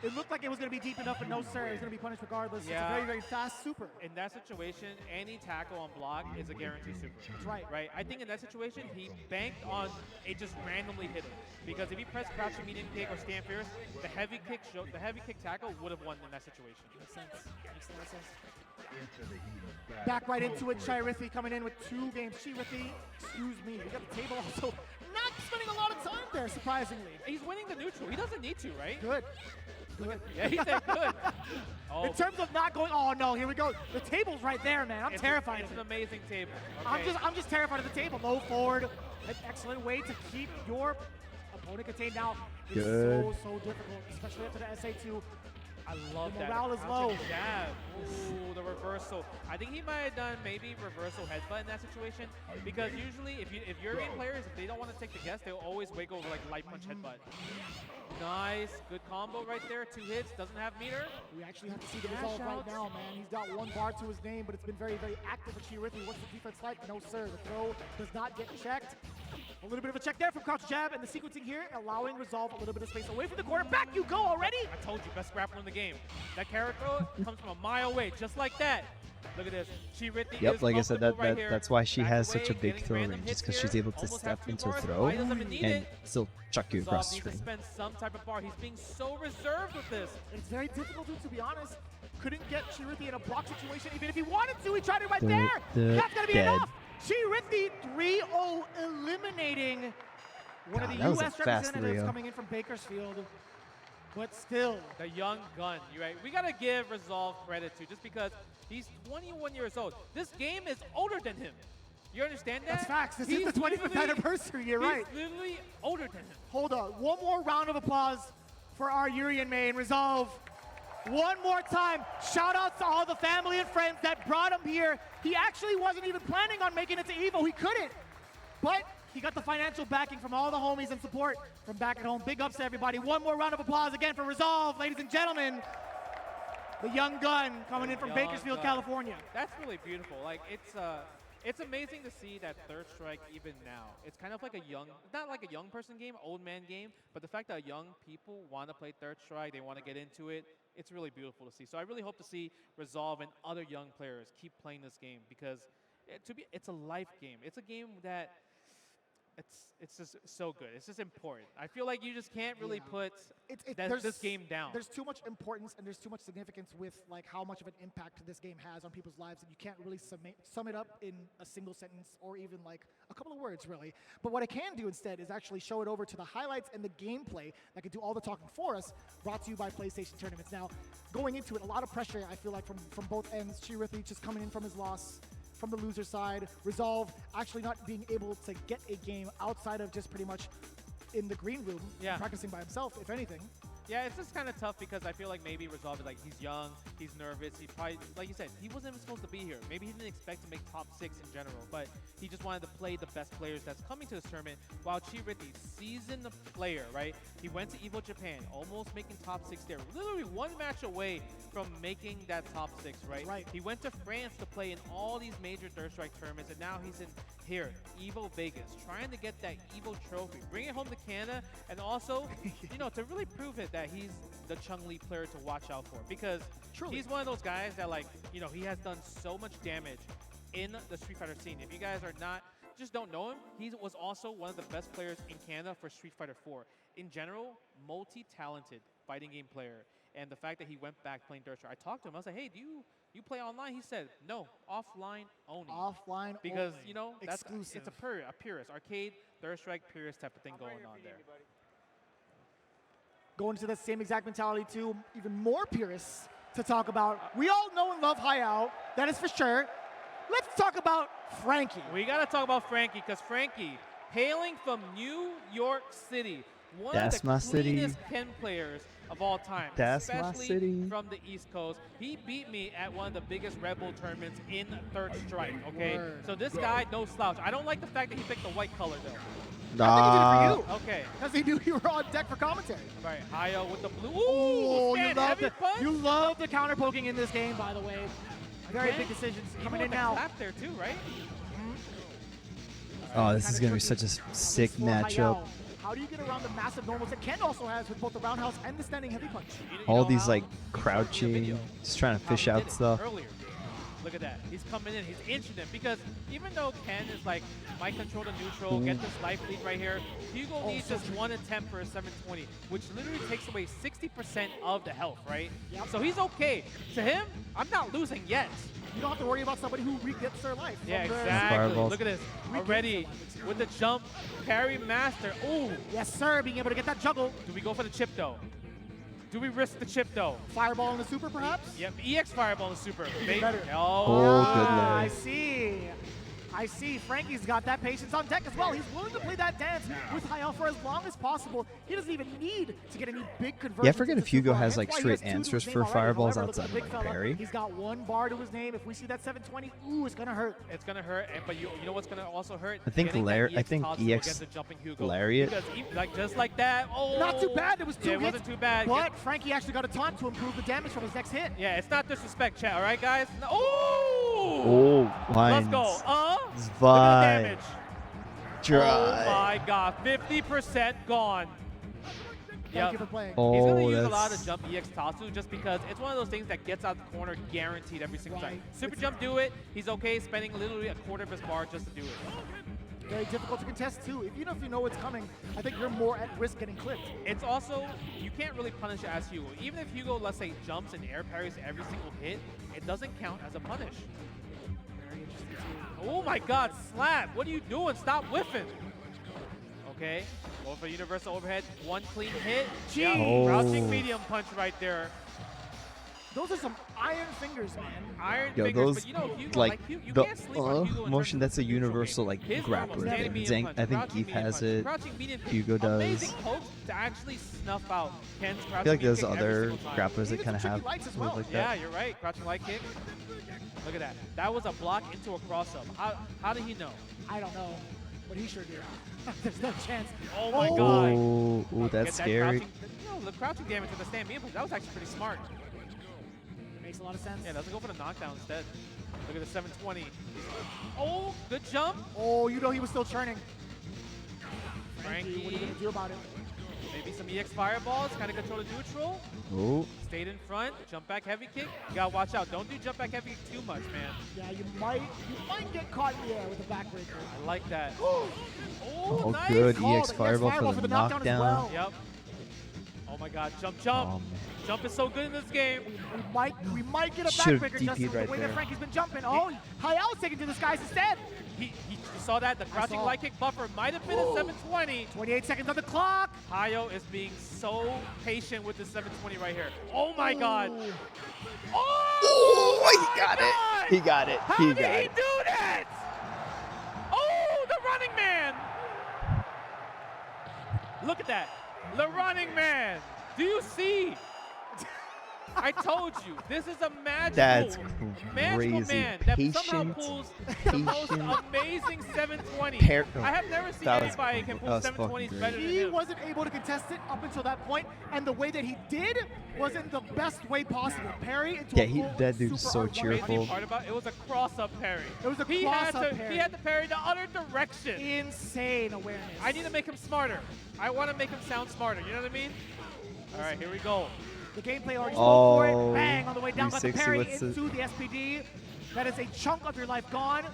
It looked like it was going to be deep enough, but no, sir. He's going to be punished regardless. Yeah. It's a very, very fast super. In that situation, any tackle on block is a guaranteed super. That's right. Right? I think in that situation, he banked on it just randomly hitting. Because if he pressed crouching medium kick or stand fierce, the heavy kick tackle would have won in that situation. Makes sense. Makes a lot of sense. Back right into it. Chirithi coming in with 2 games. Chirithi, excuse me. We got the table also not spending a lot of time there, surprisingly. He's winning the neutral. He doesn't need to, right? Good. Good. Yeah, he said good. Oh, In terms of not going, oh no, here we go. The table's right there, man. I'm terrified It's of an it. amazing table. Okay. I'm just terrified of the table. Low forward, an excellent way to keep your opponent contained. Now, it's Good. so difficult, especially after the SA2. I love The that. morale is Crouching low. jab. Ooh, the reversal. I think he might have done maybe reversal headbutt in that situation because usually if European players, if they don't want to take the guess, they'll always wiggle over like light punch headbutt. Nice, good combo right there. 2 hits, doesn't have meter. We actually have to see the Dash result right outs. now, man. He's got 1 bar to his name, but it's been very, very active for Chirithi. What's the defense like? No, sir. The throw does not get checked. A little bit of a check there from crouch jab, and the sequencing here allowing Resolve a little bit of space away from the corner. Back you go already. I told you, best grappler in the game. That carrot throw comes from a mile away, just like that. Look at this. Chirithi Yep, is like I said, comfortable right here. that's why she Back has away, such a big getting throw random range, just hits because she's here. able to Almost step have 2 into a bars. throw Why doesn't even need and it? still chuck you Resolve across the needs to screen. spend some type of bar. He's being so reserved with this. It's very difficult to be honest. Couldn't get Chirithi in a block situation. Even if he wanted to, he tried it right there. That's going to be Dead. enough. Chirithi 3-0 eliminating one of God, the that was a U.S. fast representatives 3-0. coming in from Bakersfield. But still, The young gun, you right? We gotta give Resolve credit to just because he's 21 years old. This game is older than him. You understand that? that's facts. This He's is the 25th literally- anniversary. You're right. He's literally older than him. Hold on. One more round of applause for our Urian main, Resolve. One more time. Shout out to all the family and friends that brought him here. He actually wasn't even planning on making it to EVO. He couldn't. But he got the financial backing from all the homies and support from back at home. Big ups to everybody. One more round of applause again for Resolve, ladies and gentlemen. The young gun coming in from Young Bakersfield, gun. California. That's really beautiful. Like it's amazing to see that Third Strike even now. It's kind of like not like a young person game, old man game, but the fact that young people want to play Third Strike, they want to get into it, it's really beautiful to see. So I really hope to see Resolve and other young players keep playing this game because it's a life game. It's a game that it's just so good. It's just important. I feel like you just can't really put there's- this game down. There's too much importance and there's too much significance with like how much of an impact this game has on people's lives, and you can't really sum it up in a single sentence or even like a couple of words, really. But what I can do instead is actually show it over to the highlights and the gameplay that can do all the talking for us, brought to you by PlayStation Tournaments. Now, going into it, a lot of pressure, I feel like, from both ends. Chi just coming in from his loss, from the loser side. Resolve actually not being able to get a game outside of just pretty much in the green room, practicing by himself, if anything. Yeah, it's just kind of tough because I feel like maybe Resolve is like, he's young, he's nervous, he probably, like you said, he wasn't even supposed to be here. Maybe he didn't expect to make top 6 in general, but he just wanted to play the best players that's coming to this tournament, while Chi-Rithi, seasoned player, right? He went to EVO Japan, almost making top 6 there. Literally one match away from making that top 6, right? He went to France to play in all these major Third Strike tournaments, and now he's in here, EVO Vegas, trying to get that EVO trophy, bring it home to Canada, and also, you know, to really prove it that he's the Chun-Li player to watch out for, because he's one of those guys that, like, you know, he has done so much damage in the Street Fighter scene. If you guys are not, just don't know him, he was also one of the best players in Canada for Street Fighter 4. In general, multi-talented fighting game player, and the fact that he went back playing Third Strike, I talked to him, I was like, hey, do you play online? He said, no, offline only. Offline because, only. you know, that's exclusive. It's a purist, arcade, Third Strike, purist type of thing going on there. Going to the same exact mentality too, even more purists to talk about. We all know and love Hayao, that is for sure. Let's talk about Frankie. We got to talk about Frankie, because Frankie, hailing from New York City, one of the cleanest Ken players of all time, especially from the East Coast. He beat me at one of the biggest Red Bull tournaments in Third Strike, okay? So this guy, no slouch. I don't like the fact that he picked the white color, though. I think he did it for you. Okay. Because he knew you were on deck for commentary. Right, Hayo with the blue. Ooh, you love the counter poking in this game, by the way. Very big decisions coming in now. Clap there too, right? Oh, this is going to be such a sick matchup. How do you get around the massive normals that Ken also has with both the roundhouse and the standing heavy punch? All these like crouching, just trying to fish out stuff. Earlier. Look at that. He's coming in. He's inching them, because even though Ken is like, might control the neutral, get this life lead right here, Hugo needs just 1 attempt for a 720, which literally takes away 60% of the health, right? So he's okay. To him, I'm not losing yet. You don't have to worry about somebody who re-gets their life. Yeah, exactly. Look at this. Already with the jump, parry master. Oh, yes, sir. Being able to get that juggle. Do we go for the chip, though? Do we risk the chip, though? Fireball in the super, perhaps? Yep, EX Fireball in the super. Better. Oh, good lord. I see. I see. Frankie's got that patience on deck as well. He's willing to play that dance with Hayao for as long as possible. He doesn't even need to get any big conversions. Yeah, I forget if Hugo has like straight answers for fireballs outside of like parry. He's got 1 bar to his name. If we see that 720, ooh, it's gonna hurt. It's gonna hurt, but you know what's gonna also hurt? I think EX Lariat. Because like just like that. Oh, not too bad. It was 2 hits. It wasn't too bad. But Frankie actually got a taunt to improve the damage from his next hit. Yeah, it's not disrespect, chat. All right, guys. Oh, lines. Let's go. Look at the damage. Dry. Oh my God, 50% gone. Thank you for playing. He's going to use a lot of jump EX Tatsu just because it's one of those things that gets out the corner guaranteed every single time. Super jump, do it. He's okay spending literally a quarter of his bar just to do it. Very difficult to contest too. Even if you know what's coming, I think you're more at risk getting clipped. It's also, you can't really punish it as Hugo. Even if Hugo, let's say, jumps and air parries every single hit, it doesn't count as a punish. Oh my God, Slap, what are you doing? Stop whiffing. Okay, go for universal overhead, 1 clean hit. Crouching medium punch right there. Those are some iron fingers, man. Iron Yo, fingers, those, but you know, Hugo, like you the can't sleep on Hugo motion, that's a universal like grappler thing. I think Geef has it. Hugo does. Amazing pokes to actually snuff out Ken's crouching. I feel like there's kick other grapplers that kind of have well. like that. Yeah, you're right. Crouching light kick. Look at that. That was a block into a cross up. How did he know? I don't know, but he sure did. There's no chance. Oh my God. Oh, that's scary. The crouching damage with the stand medium punch, that was actually pretty smart. Makes a lot of sense. Yeah, doesn't go for the knockdown instead. Look at the 720. Oh, good jump. Oh, you know he was still churning. Frankie. What are you going to do about it? Maybe Maybe some EX fireballs, kind of control the neutral. Oh. Stayed in front, jump back heavy kick. You gotta watch out. Don't do jump back heavy kick too much, man. Yeah, you might get caught in the air with the backbreaker. I like that. Oh, nice. good. Called EX it. fireball Fireball for the knockdown as knockdown. well. Yep. Oh my god, jump. Oh, Jump is so good in this game. We might get a Should've backbreaker just DP'd the right way there. that Frankie's been jumping. Oh, Hayao's taking to the skies instead. You saw that? The crouching light kick buffer might have been a 720. 28 seconds on the clock. Hayo is being so patient with the 720 right here. Oh my god. Oh, he got it. He got it. How did he do that? Oh, the running man. Look at that. The running man. Do you see? I told you, this is a magical crazy. man that somehow Patient, pulls the most amazing 720. I have never seen That was anybody can pull that was 720s fucking better than He him. wasn't able to contest it up until that point, and the way that he did was in the best way possible. Parry into a full that dude's super so R1. cheerful. Part about it was a cross-up parry. It was a He had cross-up to parry. He had to parry the other direction. Insane awareness. I need to make him smarter. I want to make him sound smarter. You know what I mean? All right, here we go. The gameplay already spoke for it. Oh, Bang, on the way down, got the 360, parry what's into the SPD. That is a chunk of your life gone.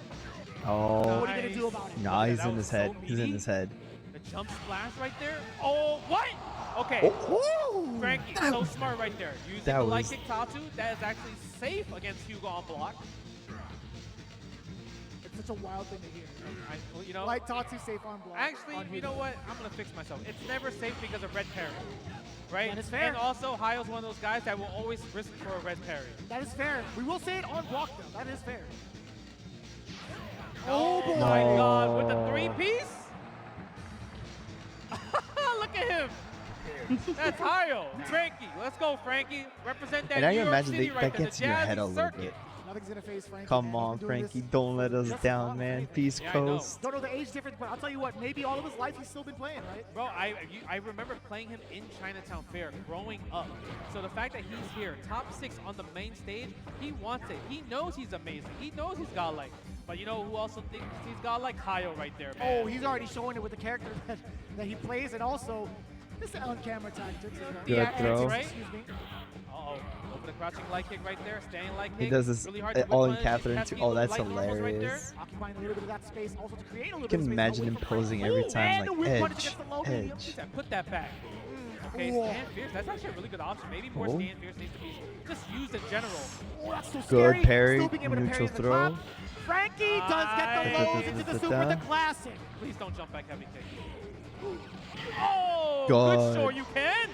Oh. What are you going to do about it? Nah, he's That in was his head. so He's in meaty. his head. The jump splash right there. Oh, what? Okay. Frankie, so smart right there. Using that the light was- kick Tatsu, that is actually safe against Hugo on block. It's such a wild thing to hear. Well, you know, Light Tatsu safe on block. actually, on you know Hugo. what? I'm going to fix myself. It's never safe because of red parry. Right? That is fair. And also, Hayo's one of those guys that will always risk for a red parry. That is fair. We will say it on block, though. That is fair. Oh, boy. my god, with the three-piece? Look at him. That's Hayo. Frankie, let's go, Frankie. Represent that And I New can York imagine City that right there, gets the in your Jazzy head a little circuit. bit. Nothing's going to phase Frankie. Come man. on, He's been doing Frankie. this Don't let us just down, fine. man. Peace Yeah, I know. Coast. Don't know the age difference, but I'll tell you what, maybe all of his life he's still been playing, right? Bro, I remember playing him in Chinatown Fair growing up. So the fact that he's here, top 6 on the main stage, he wants it. He knows he's amazing. He knows he's godlike. But you know who also thinks he's godlike? Hayo right there, man. Oh, he's already showing it with the character that he plays, and also this on-camera tactics. as well. Good Yeah, throw. right? Excuse me. Uh-oh. Go for the crouching light kick right there, standing light He kick. does this really hard to all whip in punish. Catherine Has too. to Oh, be that's light normals right there. hilarious. Occupying a little bit of that space, also to create a little You bit can of space imagine away him from posing Frankie. every Ooh, time and the whip punish like against the low edge, medium. He said, put that back. Okay, Whoa. stand fierce. That's actually a really good option. Maybe more Oh. stand fierce needs to be just used in general. Oh, that's so Good scary. parry, Still being able to parry neutral in the throw. clap. Frankie does get the lows into the super, the classic. Please don't jump back heavy kick. Oh, God. good sure you can.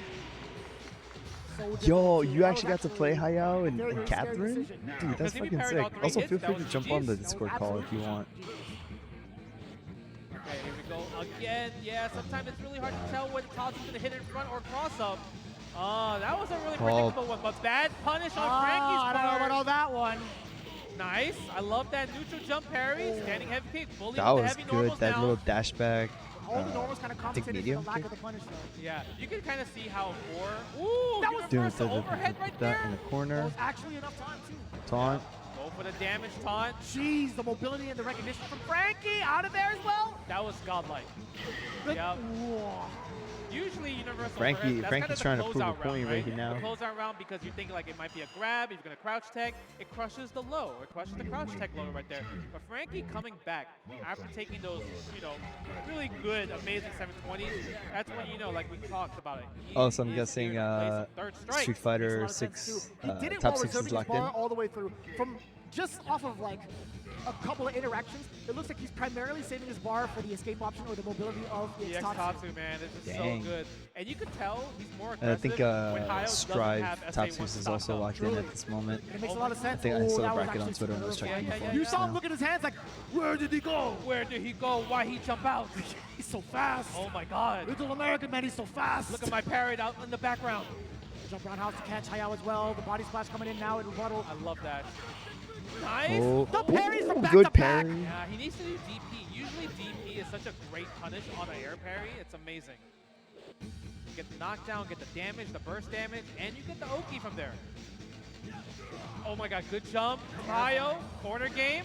Yo, you actually got to play Hayao and, very, and very scary Catherine? decision. Dude, that's Because if he fucking parried all sick. three Also, hits, feel that free to was jump on the GG's. Discord call if you want. Okay, here we go again. Yeah, sometimes it's really hard to tell when Tatsu's going to hit in front or cross up. That was a really predictable one, but bad punish on Frankie's I part. don't know about all that one. Nice. I love that neutral jump parry. Standing heavy kick. Fully That with the was heavy good. normals That down. little dash back. All the normals kind of I think compensated for medium the lack kick. of the punish, though. Yeah, you can kind of see how Gore. Ooh, That you was Doing reversed the overhead right that in there. the corner. That was actually enough time, too. Taunt. Go for the damage taunt. Jeez, the mobility and the recognition from Frankie out of there as well. That was godlike. Good. Yep. Whoa. Usually universal Frankie- overhead, that's Frankie's kind trying to of the prove a closeout point round, right now. The closeout round because you think like it might be a grab, he's gonna crouch tech, it crushes the low, it crushes the crouch tech low right there. But Frankie coming back after taking those, really good, amazing 720s, that's when like we talked about it. He Oh, so I'm is guessing here to play some third strike. Street Makes a Fighter lot of sense, 6 too. He did it top while 6 reserving is his locked in. bar all the way through. From just off of like a couple of interactions, it looks like he's primarily saving his bar for the escape option or the mobility of the EX Tatsu. Tatsu, man, this is Dang. so good. And you can tell he's more And I aggressive think when Hayo doesn't Strive have SA1 Tatsus is stocked also up. locked in at this moment. It makes a lot of sense. I think I Oh, saw the that was bracket on actually Twitter and I was super checking Yeah, before. You just saw him now. look at his hands like, where did he go? Where did he go? Why he jump out? He's so fast. Oh my god. Little American man, he's so fast. Look at my parrot out in the background. Jump roundhouse to catch Hayao as well. The body splash coming in now in rebuttal. I love that. Nice. Oh, The parries from back good to back. parry. Yeah, he needs to do DP. Usually DP is such a great punish on an air parry. It's amazing. You get the knockdown, get the damage, the burst damage, and you get the Oki from there. Oh my god, good jump. Hayo, corner game.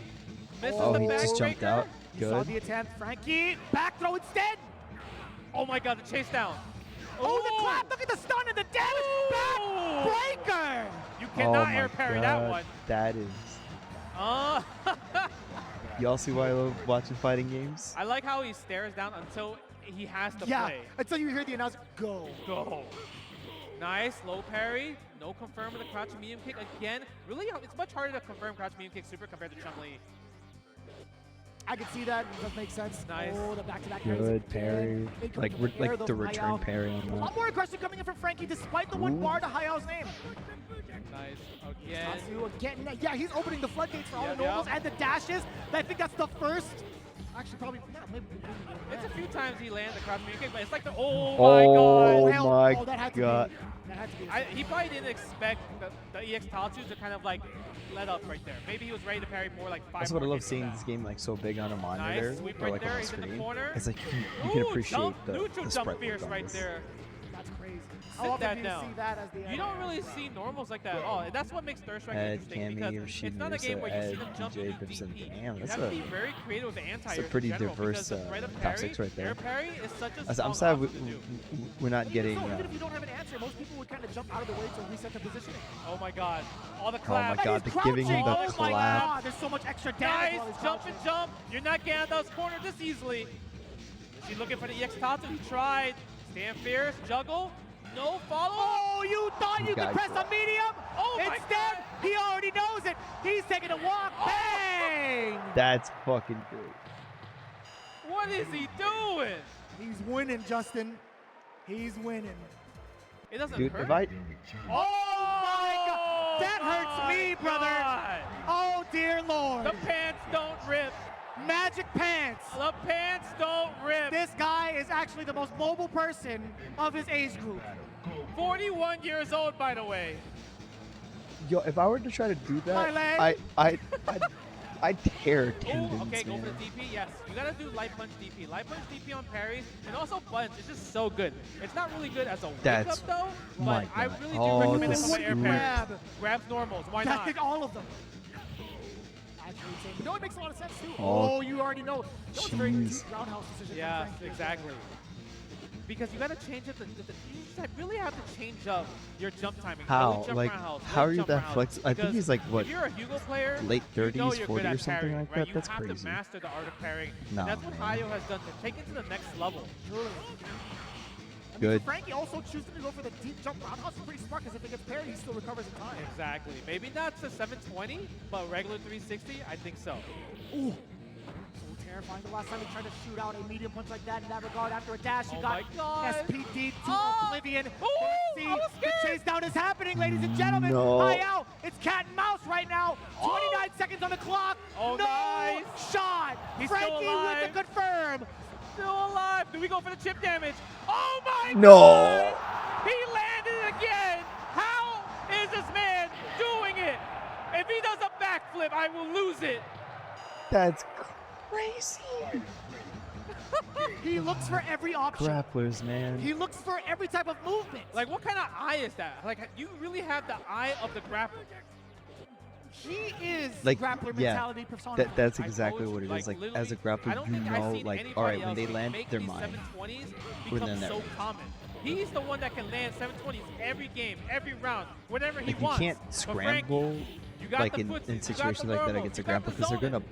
Misses Oh, the he just jumped backbreaker. out. You saw Good. the attempt. Frankie, back throw instead. Oh my god, the chase down. Oh, the clap! Look at the stun and the damage! Backbreaker! You cannot my air parry God, that one. That is. Oh. Y'all see why I love watching fighting games? I like how he stares down until he has to Yeah, play. until you hear the announcer, go. Go. Nice, low parry. No confirm with the crouch medium kick. Again, really, it's much harder to confirm crouch medium kick super compared to Chun-Li. I can see that. It does make sense. Nice. Oh, the back-to-back Good parry. parries. Like the return parry on A lot that. more aggression coming in from Frankie, despite the one Ooh. bar to Hayao's name. Nice. Again. Tatsu again. Yeah, he's opening the floodgates for all Yep, the normals yep. and the dashes. I think that's the first. Actually, probably. Yeah, maybe. It's a few times he landed the crouch medium kick, but it's like the oh Oh my god. my that had to God. be. That had to be. He probably didn't expect the EX Tatsu to kind of like let up right there. Maybe he was ready to parry more like 5 That's what I more love kicks seeing back. this game like so big on a monitor Nice sweep or right like there. on the He's in the screen. corner. It's like you can Ooh, appreciate jump, the neutral jump sprite fierce work on right this. there. That's crazy. Sit How often that do you down. see that as the You don't really see normals like that at all. And that's what makes Third Strike Ed, interesting Cammy, because Rashid, it's not a game Marissa, where you see Ed, them jump DJ, into Vincent. DP. Damn, You that's have to a- be very creative with the anti-airs It's a pretty in general diverse because the threat of top parry, 6 right there. air parry is such a strong I'm sad option to do. we're not getting. So even if you don't have an answer, most people would kind of jump out of the way to reset the positioning. Oh my god. All the Oh my claps. God, they're giving him the Oh my clap. God, there's so much extra damage. Nice, while he's jump crouching. and jump. You're not getting out of those corners this easily. Is he looking for the EX Tatsu? He tried. Stand fierce, juggle. No follow. Oh, you thought you could got press it. a medium? Oh my Instead, God. he already knows it. He's taking a walk. Bang! That's fucking great. What is he doing? He's winning, Justin. He's winning. It doesn't Dude, hurt. if I Oh my God! That hurts me, my brother. God. Oh dear Lord. The pants don't rip. Magic pants. The pants don't rip. This guy is actually the most mobile person of his age group. 41 years old, by the way. Yo, if I were to try to do My that, leg. I tear Ooh, tendons, okay, go for man. the DP. Yes, you gotta do light punch DP. Light punch DP on parries, and also bunch. It's just so good. It's not really good as a wake That's- up though, my but I God. really do Oh, recommend it the for my air scoop. parry. Grabs normals. Why That not? did all of them. Actually, insane. But no, it makes a lot of sense too. Oh, Oh, you already know. That was a very jeez. deep roundhouse decision. from Yeah, Frankie. exactly. Because you gotta change it. You just really have to change up your jump timing. How? Early jump Like, roundhouse, how late are you jump that roundhouse. flexible? I think Because he's like, what, If you're a Hugo player, late 30s, you know you're 40 good or at something parrying, like right? that? You That's have crazy. to master the art of parrying. No, And that's what man. Hayo has done to take it to the next level. Truly. I mean, Good. Frankie also choosing to go for the deep jump roundhouse is pretty smart because if it gets parried, he still recovers in time. Exactly. Maybe not to 720, but regular 360, I think so. Ooh. So terrifying. The last time he tried to shoot out a medium punch like that in that regard after a dash, he Oh got my God. SPD to Oh. oblivion. Ooh, See, I was the scared. chase down is happening, ladies and gentlemen. No. High out. It's cat and mouse right now. 29 seconds on the clock. Oh, no nice. shot. He's still Frankie alive. with the confirm. Still alive. Do we go for the chip damage? Oh my No. God! He landed it again. How is this man doing it? If he does a backflip, I will lose it. That's crazy. He looks for every option. Grapplers, man. He looks for every type of movement. Like, what kind of eye is that? Like, you really have the eye of the grappler. He is Like, grappler yeah, mentality personified. that's I exactly told what you, it is. Like, literally, as a I grappler, don't you think I've know, seen like, anybody all right, when else they land, make they're these mine. 720s Within become there. so common. He's the one that can land 720s every game, every round, whenever he Like, you wants. can't But Frankie, scramble you got like the in footsies, you got situations the like that normal, against a you got grappler the because they're zoning. gonna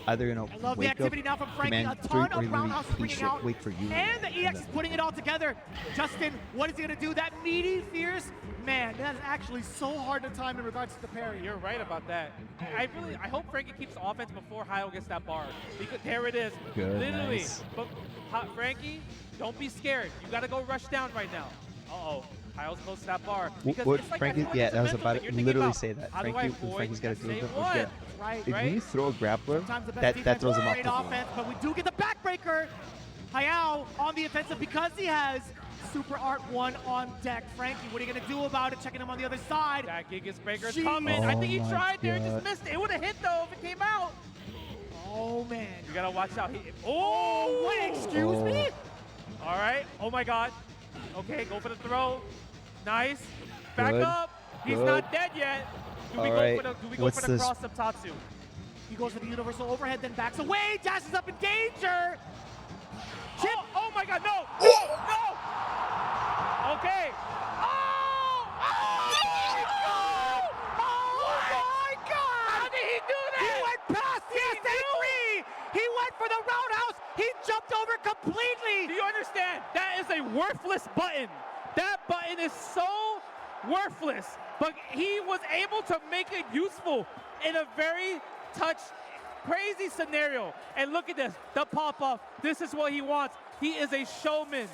either I love the wake up, activity now from Frankie. command A ton three, of or roundhouse really bringing patient, out. wait for you. And the EX then- is putting it all together. Justin, what is he going to do? That meaty, fierce, man, that is actually so hard to time in regards to the parry. You're right about that. I hope Frankie keeps offense before Hayo gets that bar. Because there it is. Good, Literally. nice. But Frankie, don't be scared. You got to go rush down right now. Uh-oh. Hayo's close to that bar. Because What it's like Frankie? everyone Yeah, has a that was mental about thing. it. You're thinking Literally about, say that. how do I Frankie, avoid Frankie's got to that do it. save Is one? get Right. if you throw a grappler, Sometimes the best that defense throws is him off great the game. offense, but we do get the backbreaker. Hayao on the offensive because he has Super Art 1 on deck. Frankie, what are you going to do about it? Checking him on the other side. That Gigas Breaker's Jeez. coming. I think he Oh my tried there, God. just missed it. It would have hit though if it came out. Oh, man. You gotta watch out. Oh, wait, excuse me? All right. Oh my God. Okay, go for the throw. Nice. Back Good. up. He's Good. not dead yet. Do we All go right. for the What's cross this? up Tatsu? He goes for the universal overhead, then backs away. Dashes up in danger. Oh my God, no! No! Okay. Oh! my God! How did he do that? He went past the SA3! He went for the roundhouse! He jumped over completely! Do you understand? That is a worthless button. That button is so worthless, but he was able to make it useful in a very crazy scenario. And look at this, the pop-off. This is what he wants. He is a showman.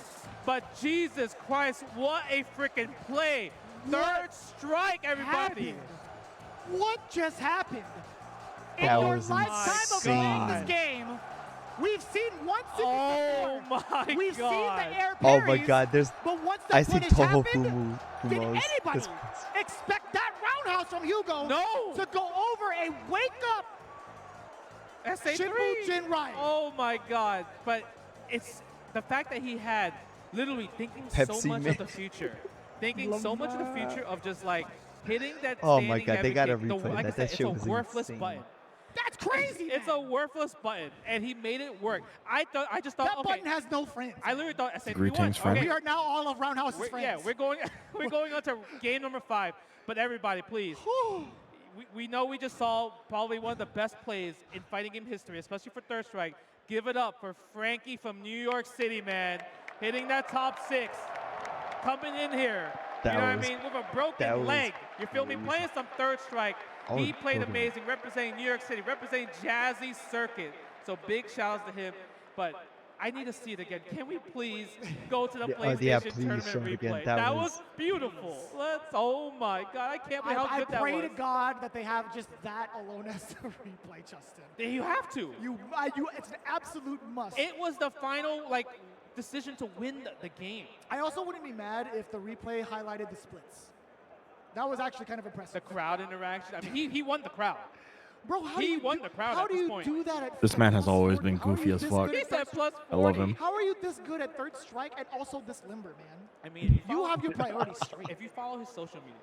But Jesus Christ, what a freaking play. Third strike, everybody. What just happened? In That your was lifetime of playing this insane. game, we've seen one sequence Oh before. my We've seen God. the air Oh parries, my God, there's. but once the I see punish Toho happened, did Fumos. anybody expect that roundhouse from Hugo No. to go over a wake-up SA3. Shinbu Jinrai? Oh my God. But it's the fact that he had literally thinking so Pepsi much Man. of the future. Thinking so much of the future of just like hitting that Oh my standing God, they heavy gotta kick. The- replay like I that. said, That shit it's was a worthless insane. button. That's crazy, It's a worthless button, and he made it work. I just thought, That okay. button has no friends. I literally thought SA3 Greetings, won. friend. We are now all of Roundhouse's friends. Yeah, we're going on to game number 5. But everybody, please. We know we just saw probably one of the best plays in fighting game history, especially for Third Strike. Give it up for Frankie from New York City, man. Hitting that top 6. Coming in here. That you know what I was- mean? With a that broken was leg. You feel me? crazy. Playing some Third Strike. Oh, He played totally. amazing, representing New York City, representing Jazzy Circuit. So big shout outs to him. But I need to see it again. Can we please go to the Yeah, PlayStation yeah, please tournament show it replay? again. That, That was was beautiful. Oh my God, I can't believe how I good that pray was. to God that they have just that alone as the replay, Justin. You have to. It's an absolute must. It was the final decision to win the game. I also wouldn't be mad if the replay highlighted the splits. That was actually kind of impressive. The crowd interaction. I mean, he won the crowd. Bro, how He do you won do, the crowd How at do this you point. do that at This man has plus always 40? been How are goofy you as this fuck. good He at said third- plus I love 40. him. How are you this good at third strike and also this limber, man? I mean, You have your priorities straight. If you follow his social media,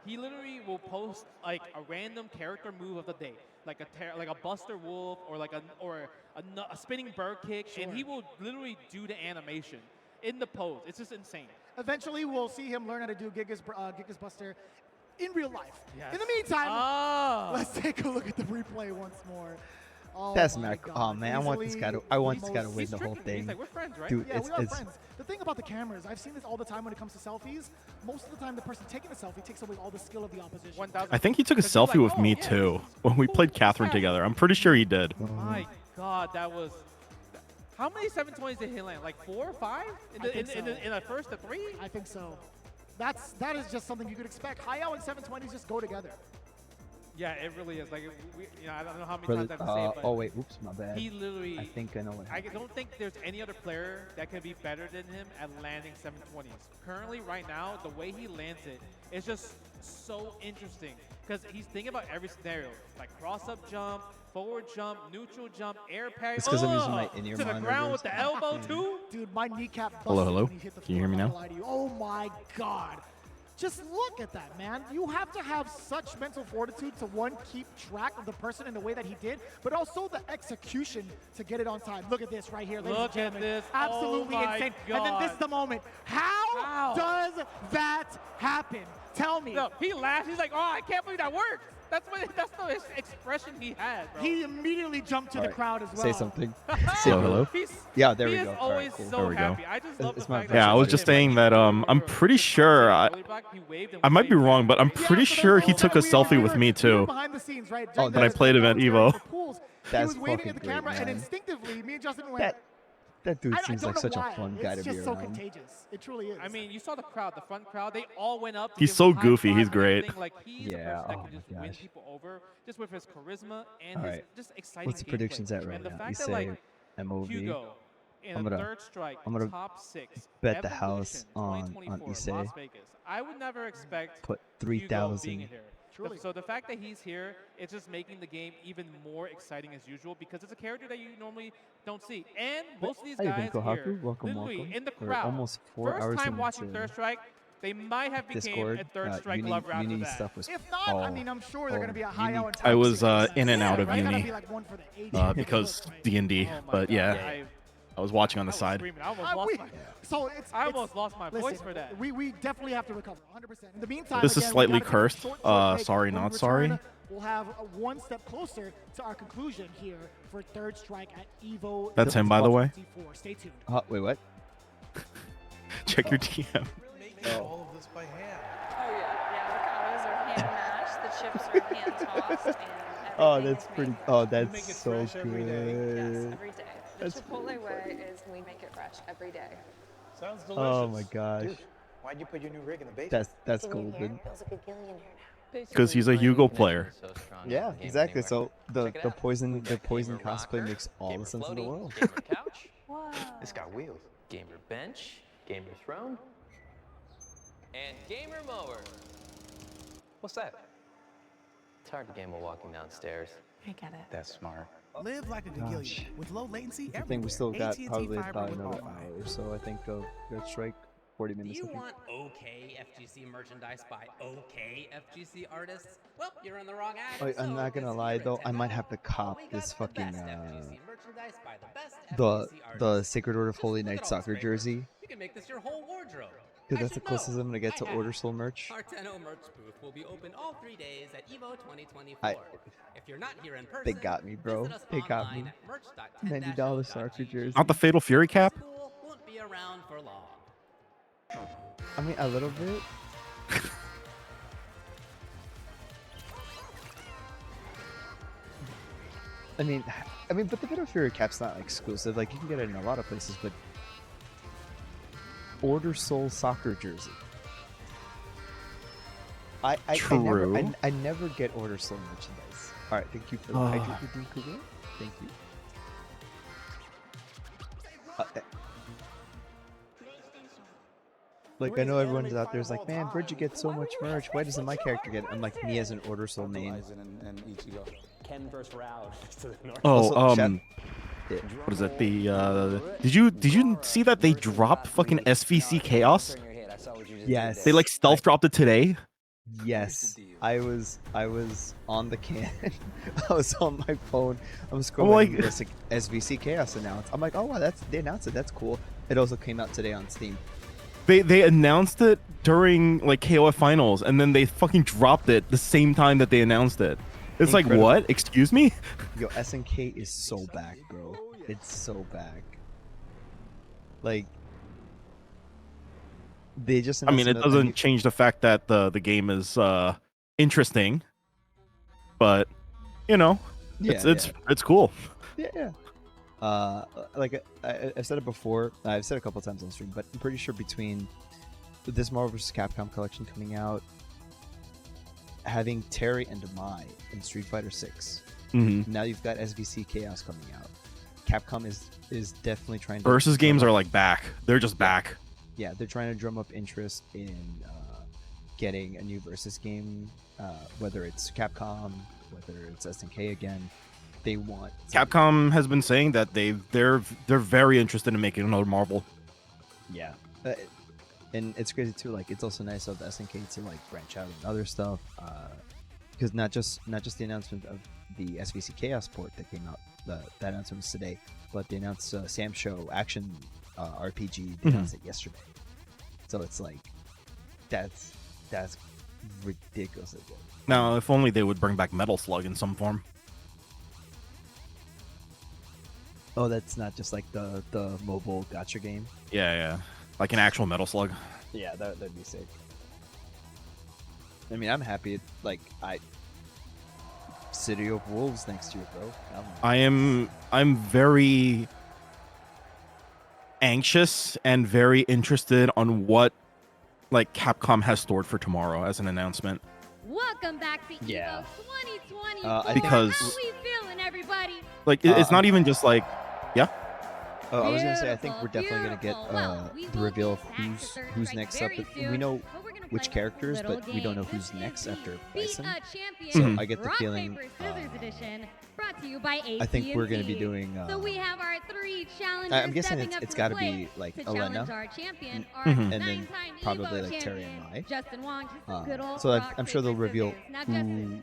he literally will post like a random character move of the day, like a Buster Wolf or a spinning bird kick, and he will literally do the animation in the pose. It's just insane. Eventually, we'll see him learn how to do Gigas Buster in real life. Yes. In the meantime, Ah. let's take a look at the replay once more. Oh That's my Mac. God. Oh man, I want this guy to. I want this guy to Most- win the whole thing. He's like, we're friends, right? Dude, Yeah, it's we are it's friends. The thing about the cameras, I've seen this all the time when it comes to selfies. Most of the time, the person taking the selfie takes away all the skill of the opposition. 1,000. I think he took a selfie with me too when we played Catherine together. I'm pretty sure he did. My God, that was. How many 720s did he land? Like 4 or 5 in the first 3? I think so. That is just something you could expect. High-out and 720s just go together. Yeah, it really is. Like, I don't know how many for times the, I have to say it, but oh wait, oops, my bad. he literally. I think I know what I happened. don't think there's any other player that can be better than him at landing 720s. Currently, right now, the way he lands it, it's just so interesting because he's thinking about every scenario, like cross-up jump, forward jump, neutral jump, air parry. It's 'cause I'm using my Ugh! in-ear to the monitors. ground with the elbow too. Dude, my kneecap busted Hello, hello. when he hit the Can you floor, hear me I'm not now? gonna lie to you. Oh my God. Just look at that, man. You have to have such mental fortitude to, one, keep track of the person in the way that he did, but also the execution to get it on time. Look at this right here, ladies Look and at gentlemen. this. Absolutely Oh my insane. And then this is God. the moment. How does that happen? Tell me. No, he laughed. He's like, "Oh, I can't believe that worked." That's the expression he had, bro. He immediately jumped to the Alright, crowd as well. Say something. Hello, hello. Yeah, there he we is go. always Alright, cool. so There we go. happy. I just love the It's my fact Yeah, that I was just saying that I'm pretty sure I might be wrong, but I'm pretty sure he took a selfie with me too. Behind the scenes, right? Oh, When I played him at EVO. He That's was waving fucking at the great, camera, and man. instinctively, me and Justin went. That dude I seems don't like know such why. a fun guy It's to be just so around. contagious. It truly is. I mean, you saw the crowd, the front crowd. They all went up. To He's give so him high goofy, fives he's and great. everything. Like he's Yeah, a person that oh can just my win gosh. people over just with his charisma and All his right. just exciting What's the gameplay. predictions at right And the now? fact You that say like MOV. Hugo in I'm the gonna- third strike, I'm gonna top 6, bet the house Evolution on 2024, Issei. Las Vegas. I would never expect Put Hugo being 3,000. in here. So the fact that he's here, it's just making the game even more exciting as usual because it's a character that you normally don't see. And most of these How you guys been, Kohaku? here, Welcome, literally welcome. in the We're crowd, almost 4 first hours time into watching Third Strike, they might have became Discord. a Third Strike uni, lover after uni that. stuff was If not, I mean, I'm sure they're going to be a high uni- out. I was in and out of Right? Gotta uni be like one for the ages. because D&D, but yeah. I was watching on the side. Screaming. I almost lost my. I almost lost my voice for that. We definitely have to recover 100%. In the meantime, This is again, we slightly gotta take a cursed. short break. Sorry, When we not sorry. return, we'll have one step closer to our conclusion here for Third Strike at EVO. That's him, by the way. 2024. Stay tuned. Wait, what? Check your DM. All of this by hand. Oh yeah, the avocados are hand mashed, the chips are hand tossed, and Oh, that's pretty. Oh, make it that's so fresh every day. Yes, good. every day. The That's Chipotle way is we make it fresh every day. Sounds delicious. Oh my gosh. Dude, why'd you put your new rig in the basement? That's golden. Feels like a gillionaire now. Because he's a Hugo player. Yeah, exactly. So the poison cosplay makes all the sense in the world. Gamer couch. Wow. It's got wheels. Gamer bench. Gamer throne. And gamer mower. What's that? It's hard to game while walking downstairs. I get it. That's smart. Live like a Gosh. with low latency I think we still got AT&T probably fiber about with another Wi-Fi. hour or so. I think of Third Strike, 40 Do minutes. you I think. want okay FGC merchandise by okay FGC artists? Well, you're on the wrong ad. Wait, I'm not gonna lie though, I might have to cop this fucking Merchandise by the best the Sacred Order of Holy Knight soccer jersey. You can make this your whole wardrobe. Dude, that's the closest I'm gonna get to Order Soul merch. Our Tenno merch booth will be open all 3 days at EVO 2024. If you're not here in person, They got me, bro. visit us They got me. online at merch.10-0.gg. $90 soccer jersey. Not the Fatal Fury cap? Won't be around for long. I mean, a little bit. I mean, but the Fatal Fury cap's not exclusive. Like you can get it in a lot of places, but Order Soul soccer jersey. True. I never get Order Soul merchandise. All right, thank you for the hydrate with Kuga. Thank you. Like I know everyone's out there's like, man, where'd you get so much merch? Why doesn't my character get it? I'm like, me as an Order Soul main. Ken versus Rao to the north. Oh, Also, what is it? The did you see that they dropped fucking SVC Chaos? Yes. They like stealth dropped it today. Yes, I was on the can. I was on my phone. I'm scrolling. like- It's like SVC Chaos announced. I'm like, oh wow, they announced it. That's cool. It also came out today on Steam. They announced it during like KOF finals, and then they fucking dropped it the same time that they announced it. It's Incredible. like, what? Excuse me? Yo, SNK is so back, bro. It's so back. Like, they just. I mean, it announced a new- doesn't change the fact that the game is interesting, but you know, it's cool. Yeah. Like I've said it before. I've said it a couple times on stream, but I'm pretty sure between this Marvel vs. Capcom collection coming out, having Terry and Mai in Street Fighter 6, now you've got SVC Chaos coming out. Capcom is definitely trying to Versus games are like back. They're just back. Yeah, they're trying to drum up interest in getting a new versus game, whether it's Capcom, whether it's SNK again. They want Capcom has been saying that they're very interested in making another Marvel. Yeah, and it's crazy too. Like it's also nice of SNK to like branch out and other stuff, because not just the announcement of the SVC Chaos port that came out. That announcement was today, but they announced Sam Show Action RPG. They announced it yesterday. So it's like that's ridiculously good. Now, if only they would bring back Metal Slug in some form. Oh, that's not just like the mobile gacha game. Yeah, like an actual Metal Slug. Yeah, that'd be sick. I mean, I'm happy. Like City of Wolves next year, bro. I'm very anxious and very interested on what like Capcom has stored for tomorrow as an announcement. Welcome back to Yeah. EVO 2024. Because- How we feeling, everybody? Like it's not even just like, yeah. Oh, I was gonna say I think we're definitely gonna get the reveal of who's next up. We know which characters, but we don't know who's next after Bison. So I get the feeling. Brought to you by I think we're gonna be doing. So we have our 3 challengers. I'm guessing stepping up it's to got to the be plate like to Elena, challenge our champion, our and then 9-time probably EVO like Terry and champion, Mai. Justin Wong, just some good old So rock, I'm sure they'll paper, reveal scissors. Now, Justin,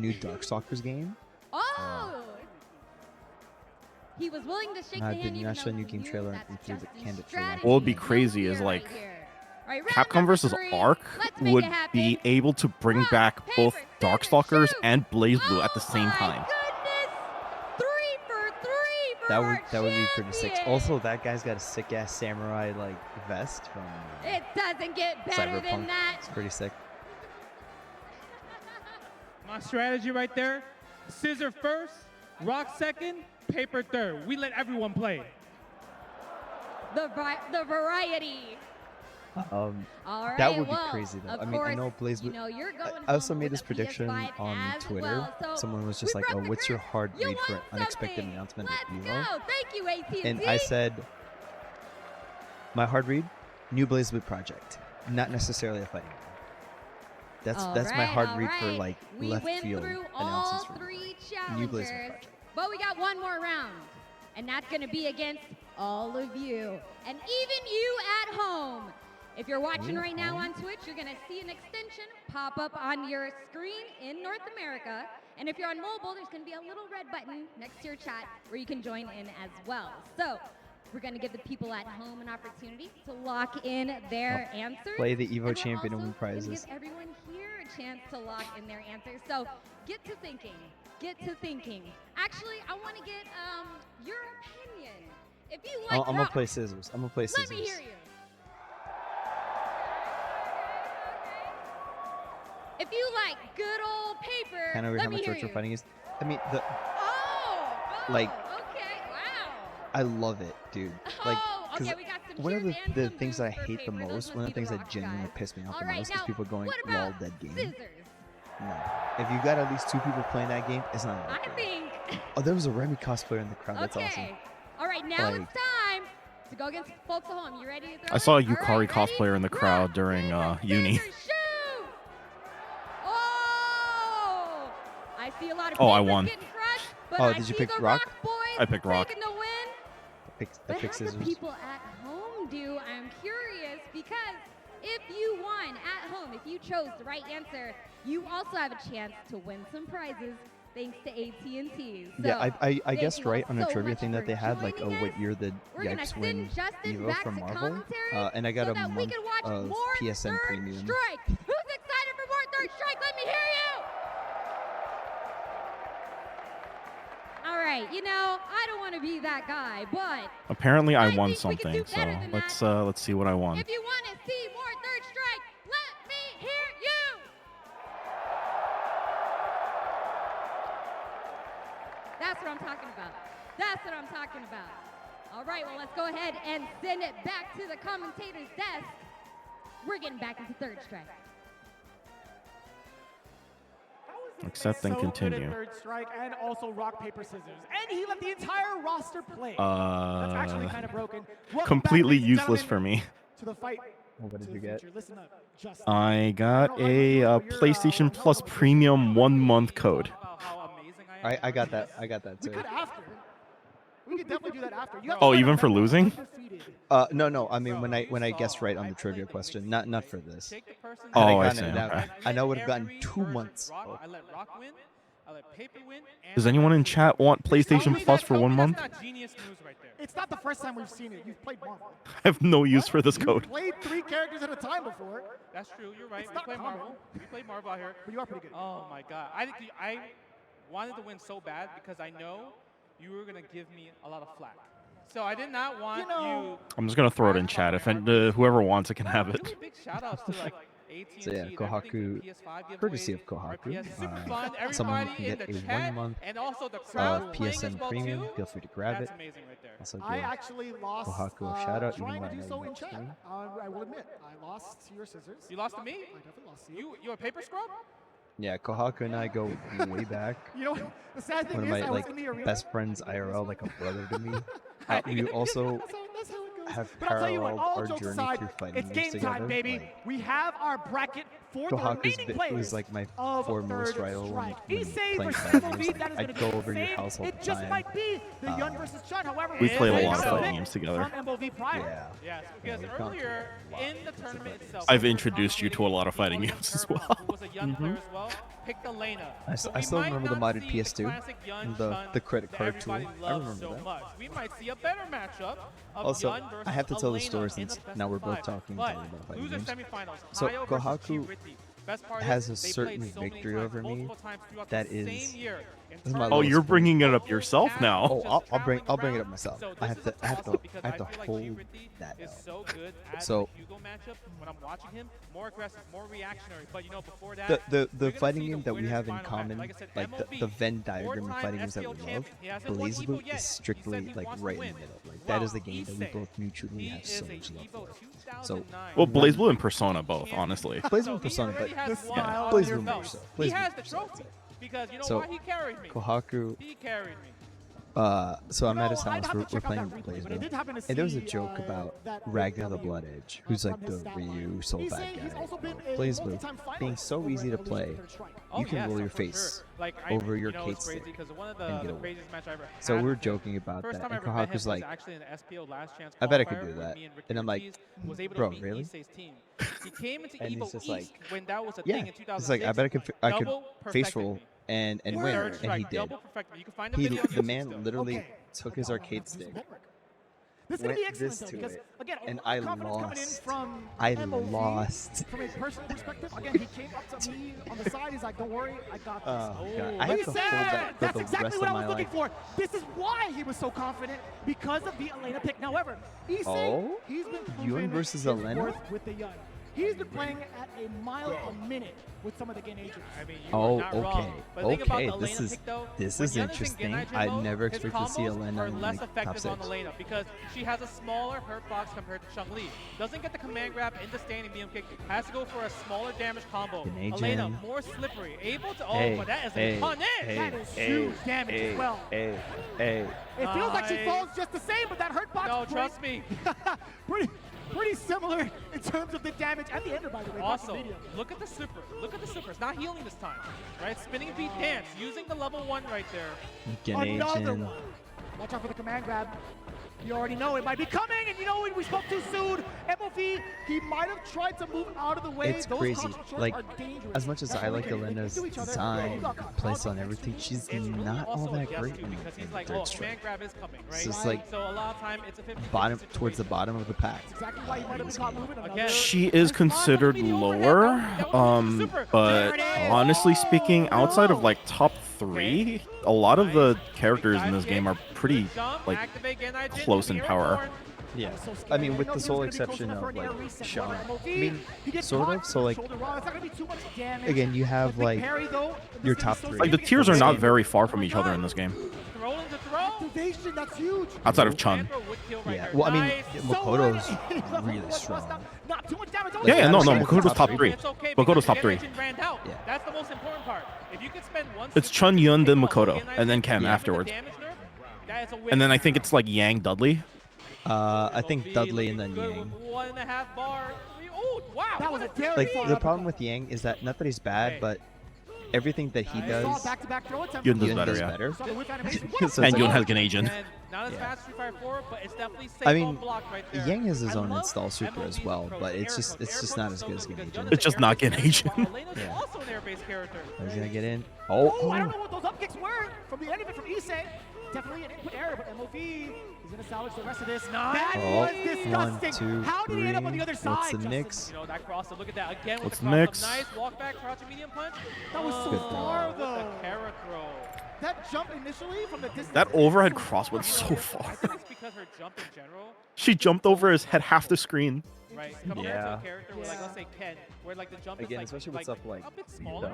new Darkstalkers game. Oh! He was willing to shake the hand Did even not show though a new he game knew trailer that's and through the just candidate for strategy. What would be No crazy fear is like right here. right, Capcom versus Arc would be able to bring back both Darkstalkers and BlazBlue at the same time. That would be pretty sick. Also, that guy's got a sick ass samurai like vest from It doesn't get better Cyberpunk. than that. It's pretty sick. My strategy right there: scissor first, rock second, paper third. We let everyone play. The variety. All right, that would be well, crazy though. of I mean, I know course, BlazBlue. you know, you're going I also home made with this a prediction PS5 on as Twitter. well, so Someone was just like, "Oh, what's your hard read for an unexpected announcement at EVO?" Go. Thank you, AT&T. And I said, my hard read, new BlazBlue project, not necessarily a fighting game. That's my hard read for like we left went field through announcements all for three new BlazBlue challengers, project. but we got one more round, and that's going to be against all of you, and even you at home. If you're watching right now on Twitch, you're going to see an extension pop up on your screen in North America. And if you're on mobile, there's going to be a little red button next to your chat where you can join in as well. So we're going to give the people at home an opportunity to lock in their answers. Play the EVO and champion we're and win also gonna prizes. give everyone here a chance to lock in their answers. So get to thinking. Get to thinking. Actually, I want to get your opinion. If you like I'm gonna play scissors. I'm gonna play let scissors. me hear you. If you like good old paper, Kind of weird let how me much hear retro you. fighting is. I mean, the Oh, like, okay, wow. I love it, dude. Like, Oh, 'cause okay, we got some one of cheers and the some things that I boos for hate the paper. Those most, must one of be the things the that rock genuinely guys. piss me off All the right, most is now, people going what lol about dead game. scissors? No, if you got at least 2 people playing that game, it's not. I think. Oh, there was a Remy cosplayer in the crowd. That's Okay. awesome. All right, now Like- it's time to go against folks at home. You ready to throw I saw a it? All Yukari right, ready? cosplayer in the crowd during uni. Shoot! Oh! I see a lot of Oh, I papers won. getting crushed, but Oh, I did you see pick the rock? boys I picked rock. taking the win. I But picked how do scissors. people at home do? I'm curious because if you won at home, if you chose the right answer, you also have a chance to win some prizes thanks to AT&T. So Yeah, I thank guessed you all right on a so trivia much thing for that they had, like, joining what us. year the We're gonna Yipes win send Justin EVO back from to Marvel, commentary and I got so a that we month can watch of more PSN Third Premium. Strike. Who's excited for more Third Strike? Let me hear you. All right, you know, I don't want to be that guy, but Apparently, I I won think we can something. do So better than let's see what I won. if you want to see more Third Strike, let me hear you. That's what I'm talking about. That's what I'm talking about. All right, well, let's go ahead and send it back to the commentator's desk. We're getting back into Third Strike. Accept and so continue. Good at Third Strike and also rock paper scissors, and he let the entire roster play. That's actually kind of broken. Welcome Completely back, ladies and useless for gentlemen, me. to the fight. What did to you the get? future. Listen up, Justin. I got a PlayStation Plus Premium 1-month code. I got that. I got that We too. could after. We could definitely do that after. You have Oh, to even for remember, losing? undefeated. No. I mean, when I guessed right on the trivia question, not for this. Oh, I gotten see, it now, okay. I know would have gotten 2 months. I let rock win. I let paper win. Does anyone in chat want PlayStation Plus for 1 month? That's not genius moves right there. It's not the first time we've seen it. You've played Marvel. I have no use for this code. Played 3 characters at a time before. That's true. You're right. It's We not play common. Marvel. We play Marvel out here. But you are pretty good. Oh my God. I wanted to win so bad because I know you were gonna give me a lot of flack. So I did not want you. I'm just gonna throw it in chat. If whoever wants it can have it. Really big shout outs to like AT&T. So yeah, Kohaku, courtesy of Kohaku. Someone can get a 1-month and also the of crowd playing as PSN well Premium. too. Feel free to grab That's it. amazing right there. Also I give actually lost Kohaku a shout out, even trying though to I do know so you in won't chat. stream. I will admit, I lost to your scissors. You lost to me? I definitely lost to you. You a paper scrub? Yeah, Kohaku and I go way back. You know, the sad thing One of is, my I was in the arena. best friends IRL, like a brother to me. We also have But I'll tell you what, paralleled all our jokes journey aside, through fighting it's games game together. time, baby. Like, We have our bracket for the Kohaku's remaining bit players was like my of foremost Third rival when Strike. playing versus fighting EVO, games. that is I'd gonna go be over to your insane. house all It the just time. might be the Yun versus Chun. However, We play a it's lot of also fighting games together. From MLV prior. Yeah. Yes, because we've gone earlier in the tournament itself, I've introduced you to a lot of fighting games as well. Yun player as well, picked Elena. I still remember the modded PS2 and the credit card tool. I remember that. Much. We might see a better matchup of Also, Yun versus I have to tell the Elena story in since the best now we're of both five. talking But about fighting loser games. semifinals, So Hayo versus Kohaku Chi-Ritty. Best part has a is they certain played so many victory times, over me multiple times throughout that the is. same year. This is my Oh, lowest you're point. bringing it up yourself now. Oh, I'll bring it up myself. I have to hold that is L. so good at So the Hugo matchup. When I'm watching him, more aggressive, more reactionary. But you know, before that, the fighting game that we have in common, like the Venn diagram of fighting games that we love, BlazBlue is strictly like right in the middle. Like that is the game that we both mutually have so much love for. So Well, BlazBlue and Persona both, honestly. BlazBlue and Persona, but yeah, BlazBlue more so. He BlazBlue has the more so, I'd trophy say. because you know So, why he carried me. Kohaku. He carried me. So I'm at his I'd house. have We're to check out playing that replay, but I BlazBlue, did happen to and there was a see, joke about that Ragnar the W Blood Edge, who's like the Ryu soul bad guy. BlazBlue being so easy to play, you can roll your face over your Kate stick and get away. So we were joking about that, and Kohaku's like, I bet I could do that, and I'm like, bro, really? And he's just like, yeah, he's like, I bet I could face roll and win, and he did. The man literally took his arcade stick, This is gonna be went excellent this though, to because it, again, and all I the confidence coming in lost. from I MOV, lost. From a personal perspective, again, he came up to me on the side. He's like, "Don't worry, I got this." Oh, God. I But have he to hold said, that for that's the exactly rest what of I was my looking life. for. This is why he was so confident, because of the Elena pick. However, Issei, Oh? he's been Yun proven versus his Elena? worth with the Yun. He's been playing at a mile a minute with some of the game agents. I mean, Oh, okay. This is interesting. I never expected to see Elena are in less like, top effective on 6. Elena because she has a smaller hurt box compared to Chun-Li. Doesn't get the command grab into standing medium kick. Has to go for a smaller damage combo. Elena more slippery, able to. Oh, but that is a punish. That is huge damage as well. Hey. It feels like she falls just the same, but that hurt box. No, trust me. Pretty similar in terms of the damage and the ender, by the way. Also, look at the super. Look at the super. It's not healing this time, right? Spinning beat dance, using the level 1 right there. Another one. Watch out for the command grab. You already know it might be coming, and you know we spoke too soon. MOV, he might have tried to move out of the way. It's Those crazy. construct shorts Like, are dangerous. as much as I like Elena's design, playstyle, and everything, she's not all that great in because he's like, Third Strike. command grab is coming, right? It's just like so a lot of time it's a 50 towards the bottom of the pack. Exactly why he might have been caught moving. Again, She is considered lower, but honestly speaking, outside of like top 3, a lot of the characters in this game are pretty like close in power. Yeah, I mean, with the sole exception of like Sean. I mean, sort of. So like, again, you have like your top 3. Like the tiers are not very far from each other in this game. Activation, that's huge. Outside of Chun. Yeah, well, I mean, Makoto's really strong. Not too much damage. Yeah, no, Makoto's top 3. Makoto's top 3. Yeah. That's the most important part. If you could spend one It's Chun, Yun, then Makoto, and then Ken afterwards. And then I think it's like Yang, Dudley. I think Dudley and then Yang. 1.5 bar. Oh, wow. That was a very Like the problem with Yang is that not that he's bad, but everything that he does, Yun does better, yeah. And Yun has an agent. Not as fast as 354, but it's definitely safe I mean, on block right there. Yang has his own install super as well, but it's just not as good as Gen It's just not Gen Agent. Yeah. Also an air-based character. He's gonna get in. I don't know what those up kicks were from the end of it from Issei. Definitely an input error, but MOV is gonna salvage the rest of this. That was disgusting. 1, 2, How did he end up on the other 3. side? What's the Justin? mix? You know, that cross, look at that again with What's the the cross mix? up. Nice walk back, crouching medium punch. That was so far though. The carrot throw. That jump initially from the distance. That overhead cross went so far. I think it's because her jump in general. She jumped over his head half the screen. Right, compared to a character where, like, let's say Ken, where like the jump Again, is especially with stuff like a bit smaller.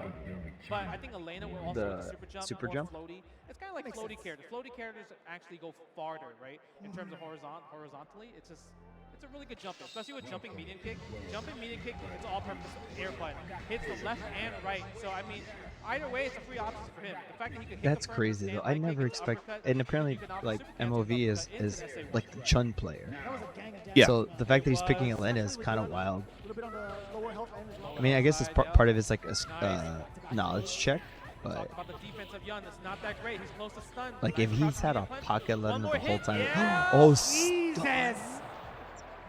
But I think Elena will also with the super jump, more floaty. It's kind of like floaty characters. Floaty characters actually go farther, right? In terms of horizontally, it's a really good jumper, especially with jumping medium kick. Jumping medium kick, it's all-purpose air button. Hits from left and right. So I mean, either way, it's a free option for him. The fact that he could hit That's crazy though. I never expect, and apparently like MOV is like the Chun player. Yeah. So the fact that he's picking Elena is kind of wild. I mean, I guess it's part of it's like a knowledge check, but like if he's had a pocket Elena the whole time, oh, Jesus!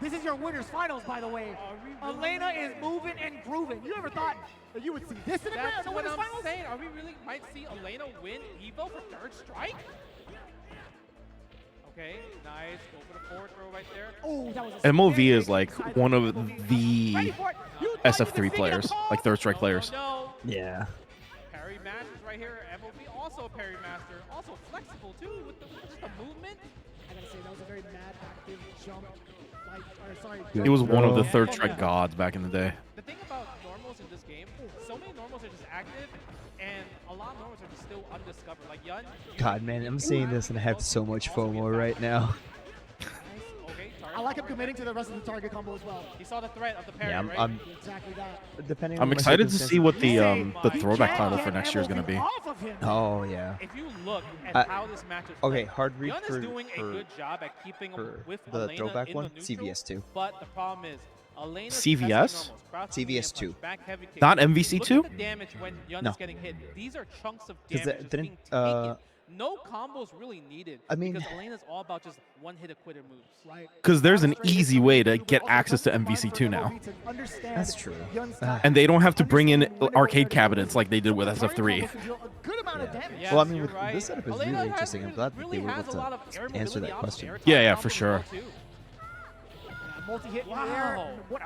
This is your winners finals, by the way. Elena is moving and grooving. You ever thought that you would see this in the That's what winners I'm finals? saying. Are we really might see Elena win EVO for third strike? Okay, nice. Go for the forward throw right there. Oh, that was MOV is like one of the SF3 players, like third strike players. No. Yeah. Parry masters right here. MOV also a parry master. Also flexible too with just the movement. I gotta say, that was a very mad active jump. He was one of the third strike gods back in the day. The thing about normals in this game, so many normals are just active, and a lot of normals are just still undiscovered. Like Yun. God, man, I'm seeing this and I have so much FOMO right now. I like him committing to the rest of the target combo as well. He saw the threat of the parry, Yeah, right? I'm Exactly that. depending. I'm on my excited to see what the circumstances. throwback title for next year is going to be. Oh yeah. If you look at how this match is Okay, played, hard read Yun for, is doing a good job at keeping him with the Elena throwback in one. the neutral, CVS2. But the problem is, Elena's CVS? CVS2. Not MVC2? Look at the damage when Yun No. is getting hit. These are chunks of 'Cause damage that just being didn't, taken. No combos really needed. I mean- because Elena's all about just one-hit quitter moves. Right. Because there's an easy way to get access to MVC2 now. That's true. And they don't have to bring in arcade cabinets like they did with SF3. Yes, Well, I mean, you're with right. this setup is Elena really has interesting. I'm glad that really they were has able a lot of to air answer mobility that on question. air Yeah, combos for as sure. well, too. Multi-hit in the Wow. air. What a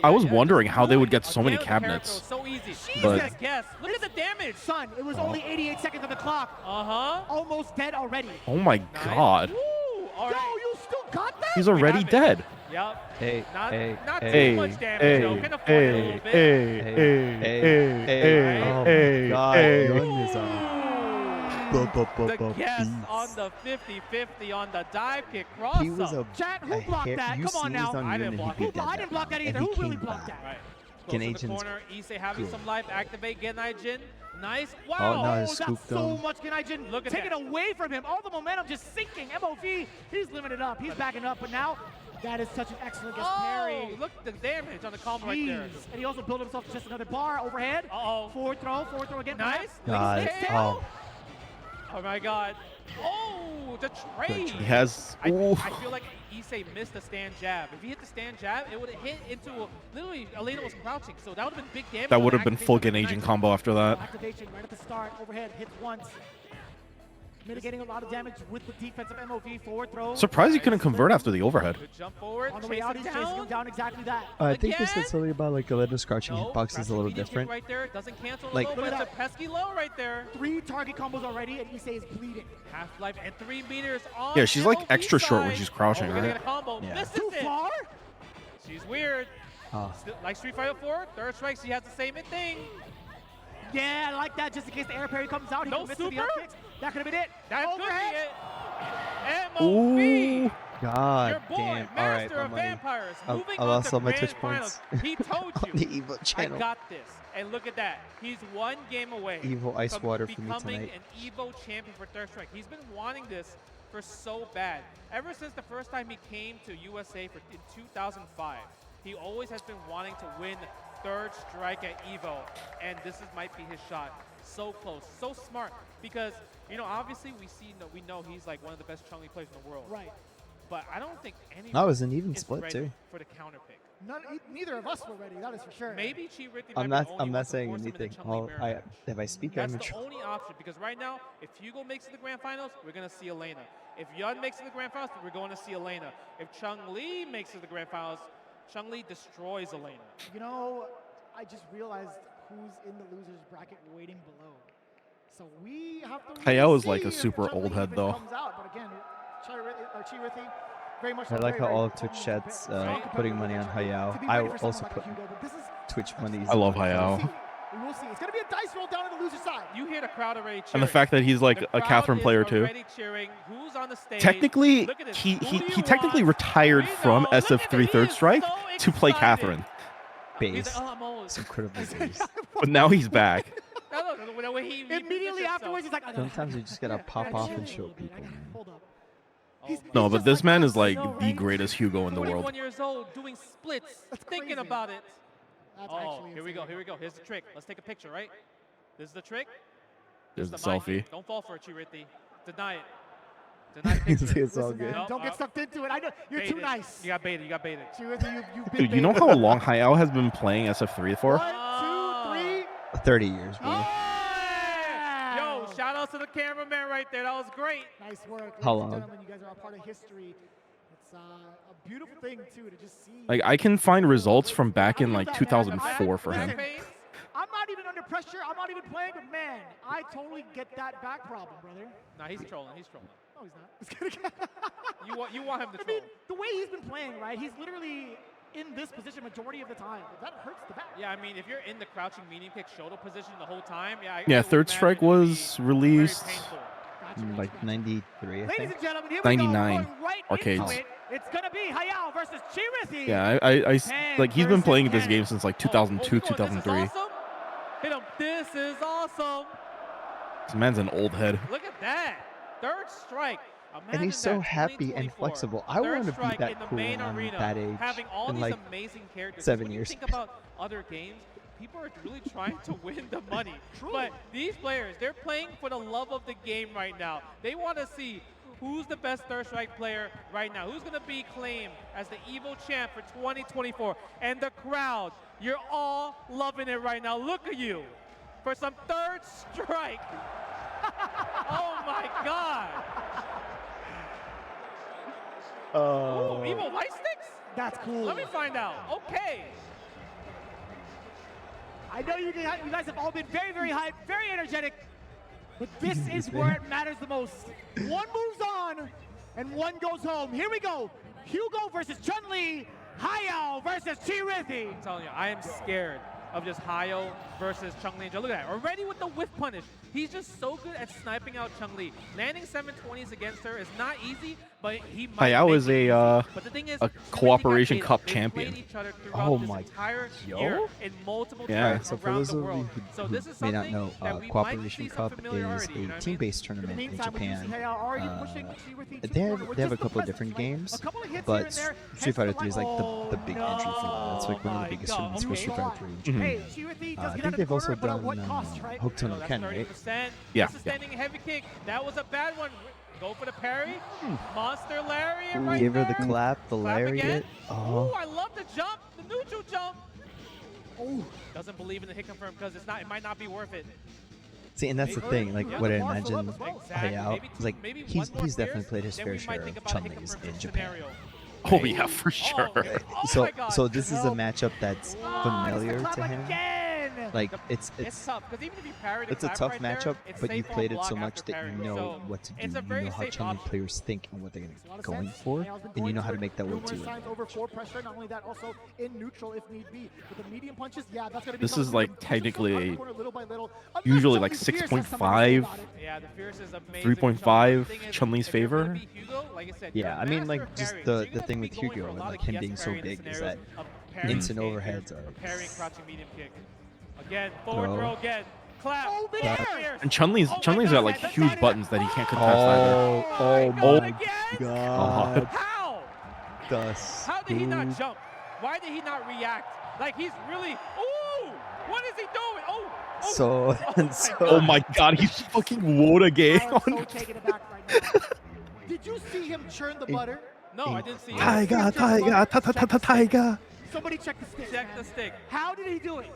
I was wondering how they would get so many cabinets. So easy. But Guess. Look at the damage. Son, it was only 88 seconds on the clock. Uh-huh. Almost dead already. oh my god, Woo! All Yo, right. you still got that? he's already dead. Yep. Hey, Not, hey, not hey, too much damage, hey, though. Can afford it a little bit. hey, oh my God, hey. Yun is The guess on the 50-50 on the dive kick cross. He was a Chat, who blocked that? You Come on now. sneezed on I Yun didn't and block he it. did I didn't block that either. And Who he really came blocked back. that? Right. Close to the Genaigen's corner. Issei having cool. some life. Activate Genaijin. Nice. Oh, Wow. no, That's scooped so him. much Genaijin. Look at Take it that. away from him. All the momentum just sinking. MOV, he's living it up. He's backing up. But now, that is such an excellent guest parry. Oh, look at the damage on the combo right there. Jeez. And he also built himself just another bar overhead. Uh-oh. Forward throw again. Nice. God, Nice oh, Oh my God. Oh, the trade. He has. I Ooh. feel like Issei missed the stand jab. If he hit the stand jab, it would have hit into literally Elena was crouching, so that would have been big damage. That would have been full Genaigen combo after that. Activation right at the start. Overhead hits once. Mitigating a lot of damage with the defensive MOV forward throw. Surprised he couldn't convert after the overhead. Good jump forward. On the way chase out, it he's chasing him down exactly that. I think they Again? said something about like Elena's crouching No, hitbox is a little medium kick different. Right there, doesn't cancel Like- the low, Look but at it's a pesky low right there. 3 target combos already, and Issei is bleeding. Half-life and 3 meters on. Yeah, she's like MOV extra short when side. she's crouching, Oh, we're gonna right? get a combo. Yeah. Misses Too it. far? She's weird. Oh. Still, like Street Fighter 4, third strike, she has the same thing. Yeah, I like that. Just in case the air parry comes out, he No can miss to the super? up kicks. That could have been it. That could Overhead. be it. MOV. Ooh. God Your boy, damn! All right, master my of money. vampires, moving I on lost to all my grand Twitch finals. points. He told on you, the EVO I channel. got this. And look at that. He's one game away EVO Ice from Water for me becoming tonight. an EVO champion for Third Strike. He's been wanting this for so bad. Ever since the first time he came to USA in 2005, he always has been wanting to win Third Strike at EVO, and might be his shot. So close, so smart, because obviously we know he's like one of the best Chun-Li players in the world. Right. But I don't think anyone That was an even is split, ready too. for the counter pick. Neither of us were ready, that is for sure. Maybe Chi Rithi I'm might be the not. only I'm one not to saying force him in the anything. Chun-Li mirror match. If I speak, That's I'm the only option, because right now, if Hugo makes it to the grand finals, we're going to see Elena. If Yun makes it to the grand finals, we're going to see Elena. If Chung-Li makes it to the grand finals, Chung-Li destroys Elena. I just realized who's in the losers bracket waiting below. So we have to Hayao is see like a if super Chung-Li old head, even though. comes out. But again, Chi Rithi, very much I like how very, all very of Twitch potent chats pick. putting money on To Hayao. be I ready will for also someone put like Hugo, but this is Twitch money. I love Hayao. We will see. It's going to be a dice roll down on the loser side. You hear the crowd already cheering. And the fact that he's like The a crowd Catherine is player too. already cheering. Who's on the stage? Technically, Look at this. he Who he, do he you technically want? retired We from know. Look at SF3 him. Third He is Strike so to play excited. Catherine, He's Base. like, oh, I'm always. It's incredibly base. but now he's back. No, the way he Immediately afterwards, he's like, I gotta Sometimes you just gotta pop off and show people, man. Hold up. No, but this man is like the greatest Hugo in the 41 world. years old, doing splits, thinking crazy. about it. That's Oh, actually here we go, insane. here we go. Here's the trick. Let's take a picture, right? This is the trick. There's the mind selfie. trick. Don't fall for it, Chi Rithi. Deny it. It's all Listen, good. man, don't get sucked into it. I know you're too nice. You got baited. You got baited. You've been Dude, you know baited. how long Hayao has been playing SF3 for? 1, 2, 3. 30 years, bro. Yo, shout out to the cameraman right there. That was great. Nice work. Ladies How and long? gentlemen, you guys are a part of history. It's a beautiful thing, too, to just see. Like, I can find results from back in like 2004 for him. I'm not even under pressure. I'm not even playing, but man, I totally get that back problem, brother. Nah, he's trolling. He's trolling. No, he's not. You want him to I troll. mean, the way he's been playing, right? He's literally in this position majority of the time. That hurts the back. Yeah, I mean, if you're in the crouching medium kick shoulder position the whole time, Yeah, Third Strike was released like 93, I Ladies think. and gentlemen, here 99 we go. Going right arcades. into it. It's gonna be Hayao versus Chirithi. Yeah, like he's been playing this game since like 2002, 2003. This is awesome. Hit him. This is awesome. This man's an old head. Look at that. Third strike. And he's so happy and flexible. I want to be in that the cool main on arena, that age having all in these like amazing characters. 7 When years. you think about other games, people are really trying to win the money. But these players, they're playing for the love of the game right now. They want to see who's the best Third Strike player right now. Who's going to be claimed as the EVO champ for 2024. And the crowd, you're all loving it right now. Look at you for some Third Strike. Oh my God. Oh. Ooh, EVO light sticks? That's cool. Let me find out. Okay. I know you guys have all been very, very hyped, very energetic, but this is where it matters the most. One moves on, and one goes home. Here we go. Hugo versus Chun-Li. Hayao versus Chirithi. I'm telling you, I am scared of just Hayao versus Chun-Li. Look at that. Already with the whiff punish. He's just so good at sniping out Chun-Li. Landing 720s against her is not easy, but he might Hayao make is it a easy. But the thing is, Cooperation they Cup played champion. each other Oh throughout my this entire yo. year in multiple Yeah, tournaments so for around those the of you world. who, So this is may not something know, that we might Cooperation see some Cup is familiarity, you know what I a mean? team-based tournament in meantime, would you Japan. see Hayao already pushing Chirithi to They the corner have with they have a just the couple of presence, different right? games, A couple of hits here but and there, Street hence Fighter the 3 is like the big no. entry for them. It's like one of the biggest tournaments for Street Fighter 3 in Japan. Hey, Chirithi does I get think out of the they've also corner, but at done what cost, right? Hokuto no That's Ken, right? 30%. Yeah. That's a standing heavy kick. That was a bad one. Go for the parry. Monster lariat Ooh, right give her there. the clap, the Clap again. lariat. Ooh, Oh, I love the jump, the neutral jump. Oh, doesn't believe in the hit confirm because it's not. It might not be worth it. see, and that's the thing. Like, Yeah, what the I bar fill up imagine as well. Hayao, Maybe two- like maybe he's one more definitely Pierce, played his then fair we might share think of about a hit Chun-Li's confirm in Japan. scenario. Oh yeah, for sure. So my God. so this is a No. matchup that's familiar to him. Again. Like It's it's tough because even if you parry the it's a clap tough right there, matchup, it's but you safe on played it block so much after that you parry. know So what to do. it's a You very know how safe Chun-Li option. players think and what they're A lot of going sense. for, Hayao's been and you going know how for to make that work numerous too. times over forward pressure. Not only that, also in neutral if need be. With the medium punches, yeah, that's gonna be. This is like technically little by little. usually like 6.5, Yeah, the Fierce is amazing. 3.5 The thing is, Chun-Li's if you're gonna favor. beat Hugo, like I said, Yeah, you're I mean, master like of just parrying, the so you're gonna thing be with going Hugo for a and lot like of him guest being so parrying big is scenarios that of parrying ints and kick overheads are parrying crouching medium kick. Again, forward Throw. throw again. Clap. Oh, Clap. Fierce. And Chun-Li's Oh my Chun-Li's God, got like that's huge not buttons that he can't contest either. oh God, my again? god. How? The How did he not scoop. jump? Why did he not react? Like he's really. Ooh! What is he doing? Oh! Oh! So and my so. Oh my god, he's fucking Woda game I'm so on. taken aback right now. Did you see him churn the butter? No, I didn't see it. Taiga, Taiga, Taiga. Somebody check the stick. Check man. the stick. How did he do it?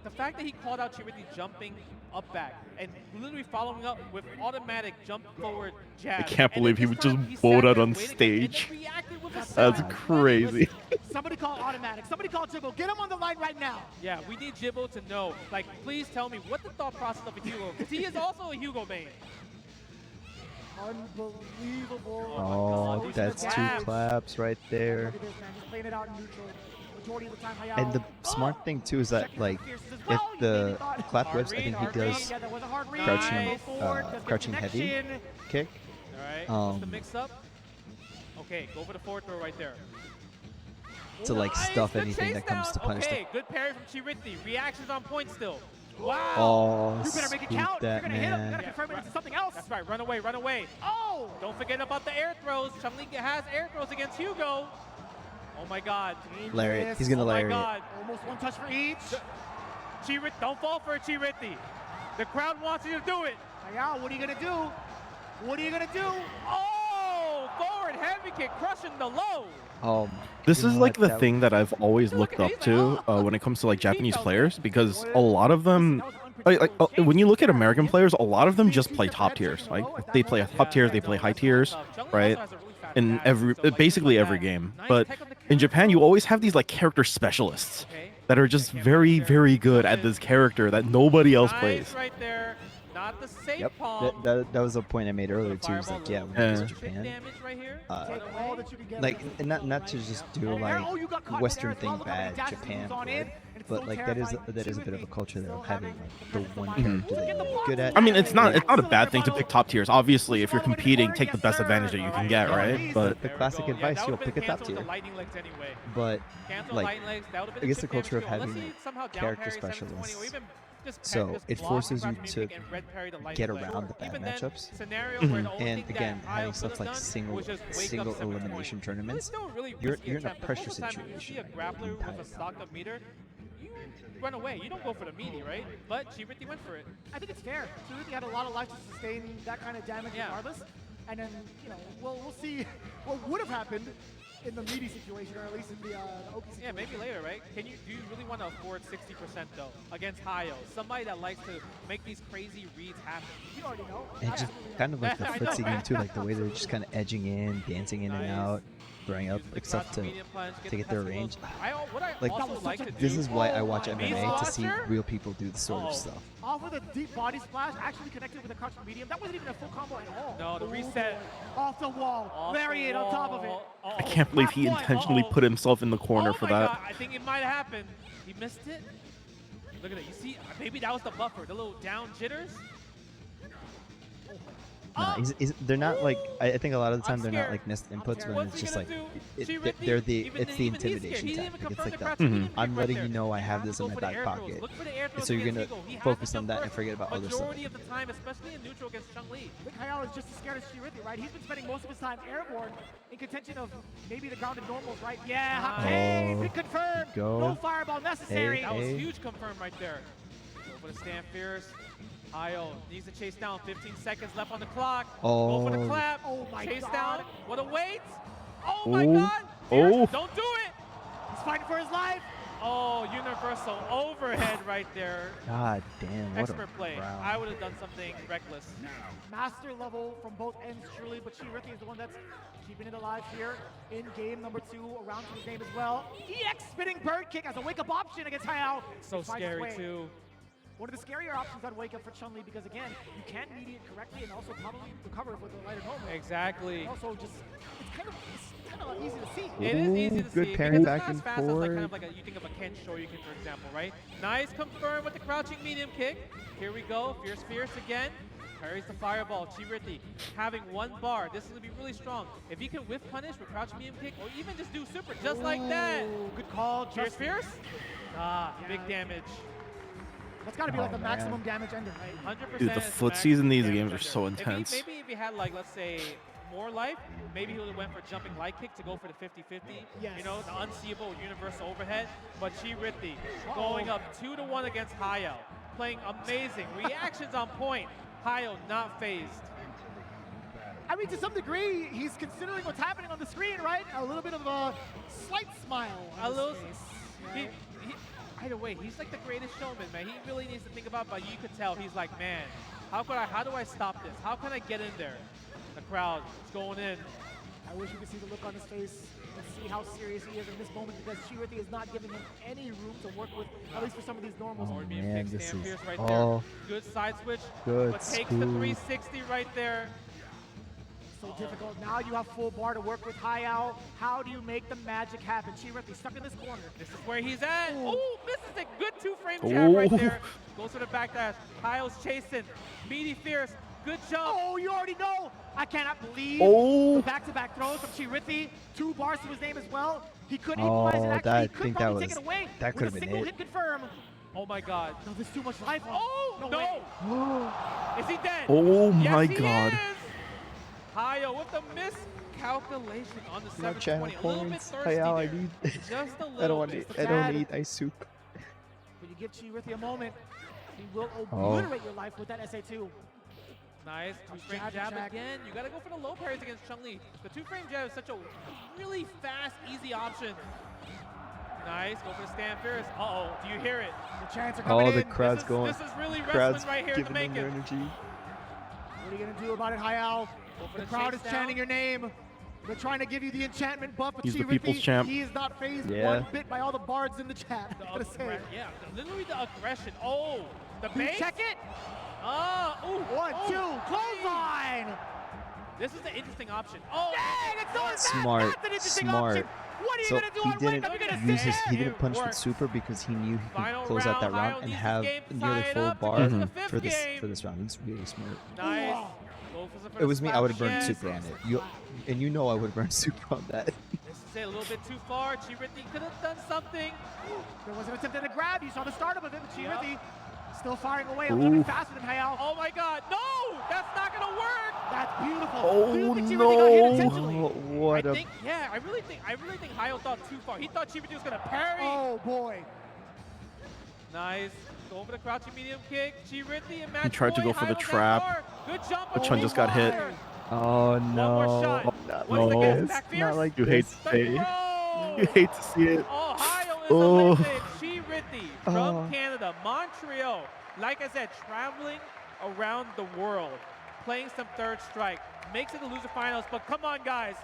The fact that he called out Chirithi jumping up back and literally following up with automatic jump forward jab. I can't And believe then he this would time just sat vote there out on waiting and stage. then reacted with a That's sound. crazy. Somebody call automatic. Somebody call Jibbo. Get him on the line right now. Yeah, we need Jibbo to know. Like, please tell me what the thought process of a Hugo, because he is also a Hugo main. Unbelievable. Oh, that's two claps right there. Look at this, man. Just playing it out in neutral. Majority of the time, Hayao. And the smart thing too is that like if the clap whips, I think he does Yeah, that was a hard read. crouching Go forward, does get crouching heavy connection. kick. All right, just the mix up. Okay, go for the forward throw right there. To like Nice, stuff good anything chase that comes down. to punish Okay, good parry from Chirithi. Reactions on point still. Wow. Oh, You better make it scoop count. that You're gonna hit him. You man. gotta confirm it into something else. That's right, run away, run away. Oh! Don't forget about the air throws. Chun-Li has air throws against Hugo. Oh my God. Lariat. He's gonna Oh my lariat. God. Almost one touch for each. Chirithi, don't fall for it, Chirithi. The crowd wants you to do it. Hayao, what are you gonna do? What are you gonna do? Oh! heavy kick crushing the low. Oh my This is like God, the thing that I've always looked up to when it comes to like Japanese players, because a lot of them, when you look at American players, a lot of them just play top tiers. Like they play top tiers, they play high tiers, right? In basically every game. But in Japan, you always have these like character specialists that are just very, very good at this character that nobody else plays. Right there. Not the safe Yep, palm. that was a point I made earlier too. It's like, yeah, when it comes to Japan, like, and not to just do like Western thing bad, Japan good, but like that is a bit of a culture there of having like the one character that you're good at. I mean, it's not a bad thing to pick top tiers. Obviously, if you're competing, take the best advantage that you can get, right? But the classic advice, you'll pick a top tier. But like, I guess the culture of having character specialists. So it forces you to get around the bad matchups, and again, having stuff like single elimination tournaments, you're in a pressure situation. Run away. You don't go for the meaty, right? But Chiriti went for it. I think it's fair. Chiriti had a lot of life to sustain that kind of damage regardless. And then, you know, we'll see what would have happened in the meaty situation, or at least in the Oki situation. Yeah, maybe later, right? Do you really want to afford 60% though against Hayo? Somebody that likes to make these crazy reads happen. You already know. And just kind of like the footsie game too, like the way they're just kind of edging in, dancing in and out, throwing up like stuff to get their range. Like this is why I watch MMA, to see real people do this sort of stuff. Off of the deep body splash, actually connected with a crouching medium. That wasn't even a full combo at all. No, the reset. Off the wall. Lariat on top of it. I can't believe he intentionally put himself in the corner for that. God, I think it might have happened. He missed it. Look at it. You see, maybe that was the buffer, the little down jitters. Nah, they're not like, I think a lot of the time they're not like missed inputs, when it's just like it's the intimidation tactic. It's like that. I'm letting you know I have this in my back pocket, so you're gonna focus on that and forget about other stuff. Majority of the time, especially in neutral against Chun-Li. I think Hayao is just as scared as Chiriti, right? He's been spending most of his time airborne in contention of maybe the grounded normals, right? Yeah, hey, been confirmed. No fireball necessary. That was huge confirm right there. Go for the stand fierce. Hayo needs to chase down. 15 seconds left on the clock. Go for the clap. Oh my chase God. down. What a wait. Oh my God. Fierce, don't do it. He's fighting for his life. Oh, universal overhead right there. God damn, what Expert a play. round. I would have done something reckless. Master level from both ends, truly, but Chiriti is the one that's keeping it alive here in game number 2, around to his name as well. EX spinning bird kick as a wake-up option against Hayao. So scary too. One of the scarier options on Wake Up for Chun-Li, because again, you can mediate correctly and also probably recover with a lighter normal. Exactly. And also just, it's kind of easy to see. It is easy to see. Good pairing back and As fast forth. as like, kind of like you think of a Ken Shoryuken, for example, right? Nice confirm with the crouching medium kick. Here we go. Fierce again. Parries the fireball. Chiriti having 1 bar. This is going to be really strong. If you can whiff punish with crouching medium kick, or even just do super just like that. Good call. Fierce. Big damage. That's got to be like the maximum damage ender, right? 100%. Dude, the footsies in these games are so intense. Maybe if he had, like, let's say, more life, maybe he would have went for jumping light kick to go for the 50-50. Yes. You know, the unseeable universal overhead. But Chiriti going up 2-1 against Hayo, playing amazing. Reactions on point. Hayo not phased. I mean, to some degree, he's considering what's happening on the screen, right? A little bit of a slight smile on his face. Either way, he's like the greatest showman, man. He really needs to think about, but you could tell he's like, man, how do I stop this? How can I get in there? The crowd is going in. I wish you could see the look on his face and see how serious he is in this moment, because Chiriti is not giving him any room to work with, at least for some of these normals. Oh man, this is right all there. Good side switch, good but takes the 360 right there. So difficult. Now you have full bar to work with Hayao. How do you make the magic happen? Chiriti stuck in this corner. This is where he's at. Oh, this is a good 2-frame jab right there. Goes for the backdash. Hayo's chasing. Meaty fierce. Good jump. Oh, you already know. I cannot believe the back-to-back throws from Chiriti. 2 bars to his name as well. He could equalize it. Actually, he could probably take it away. That could have been it. Hit confirm. Oh my God. No, there's too much life. Oh, no. Is he dead? Oh my yes, God. Hayo with the miscalculation on the 720. A little bit thirsty Hayao, there. I need. Just a little bit. I don't need ice soup. When you give Chiriti a moment, he will obliterate your life with that SA2. Nice. Two-frame jab again. You got to go for the low parries against Chun-Li. The two-frame jab is such a really fast, easy option. Nice. Go for the stand fierce. Uh-oh. Do you hear it? The chants are coming in. The crowd's going. This is really Crowd's wrestling right here in the giving them their making. energy. What are you going to do about it, Hayao? The crowd is chanting your name. They're trying to give you the enchantment buff. He's the people's champ. He is not phased Yeah. one bit by all the bards in the chat. Yeah, literally the aggression. Oh, the base. Check it. Oh, ooh. 1, 2, clothesline. This is an interesting option. Oh, dang, it's not Smart, that's an interesting smart. option. What are you So gonna do he on didn't Wake Up? You're gonna use sit his. He there? didn't punch with Work. super because he knew he Final could close out that round. round and Hayao have needs this game nearly tied full up to bar go to the fifth for this game. round. He's really smart. Nice. Wow. Go for It the was me. I would have burned yes. super on it. You know I would have burned super on that. This is a little bit too far. Chirithi could have done something. There was an attempt at a grab. You saw the startup of it, but Chirithi still firing away a Ooh. little bit faster than Hayao. Oh my God, no! That's not gonna work. That's beautiful. Oh, Do you think Chirithi got hit no. intentionally? What a I really think Hayao thought too far. He thought Chirithi was gonna parry. Oh boy. Nice. Go for the crouching medium kick. Chirithi and match He tried to point. go for the Hayao's that trap, far. Good jump. but Chun just got hit. Oh no! One more shot. Not What's the like guess? this. Back Not fierce? like You hate this. to see it. Throw. You hate to see it. Ohio is Oh. eliminated. Chirithi from Oh. Canada, Montreal. Like I said, traveling around the world, playing some third strike, makes it the loser finals. But come on, guys.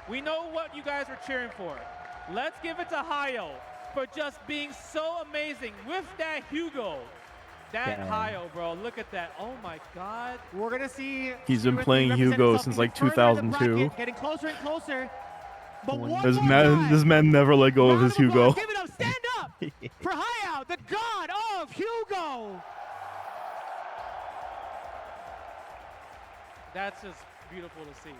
We know what you guys were cheering for. Let's give it to Hayao for just being so amazing with that Hugo. That Damn. Hayao, bro. Look at that. Oh my God. We're gonna see. He's been Chirithi playing represent Hugo himself since even like further in the 2002. bracket, getting closer and closer. But one This more man, time. this man never let go of Round his applause. Hugo. Give it up. Stand up for Hayao, the god of Hugo. That's just beautiful to see.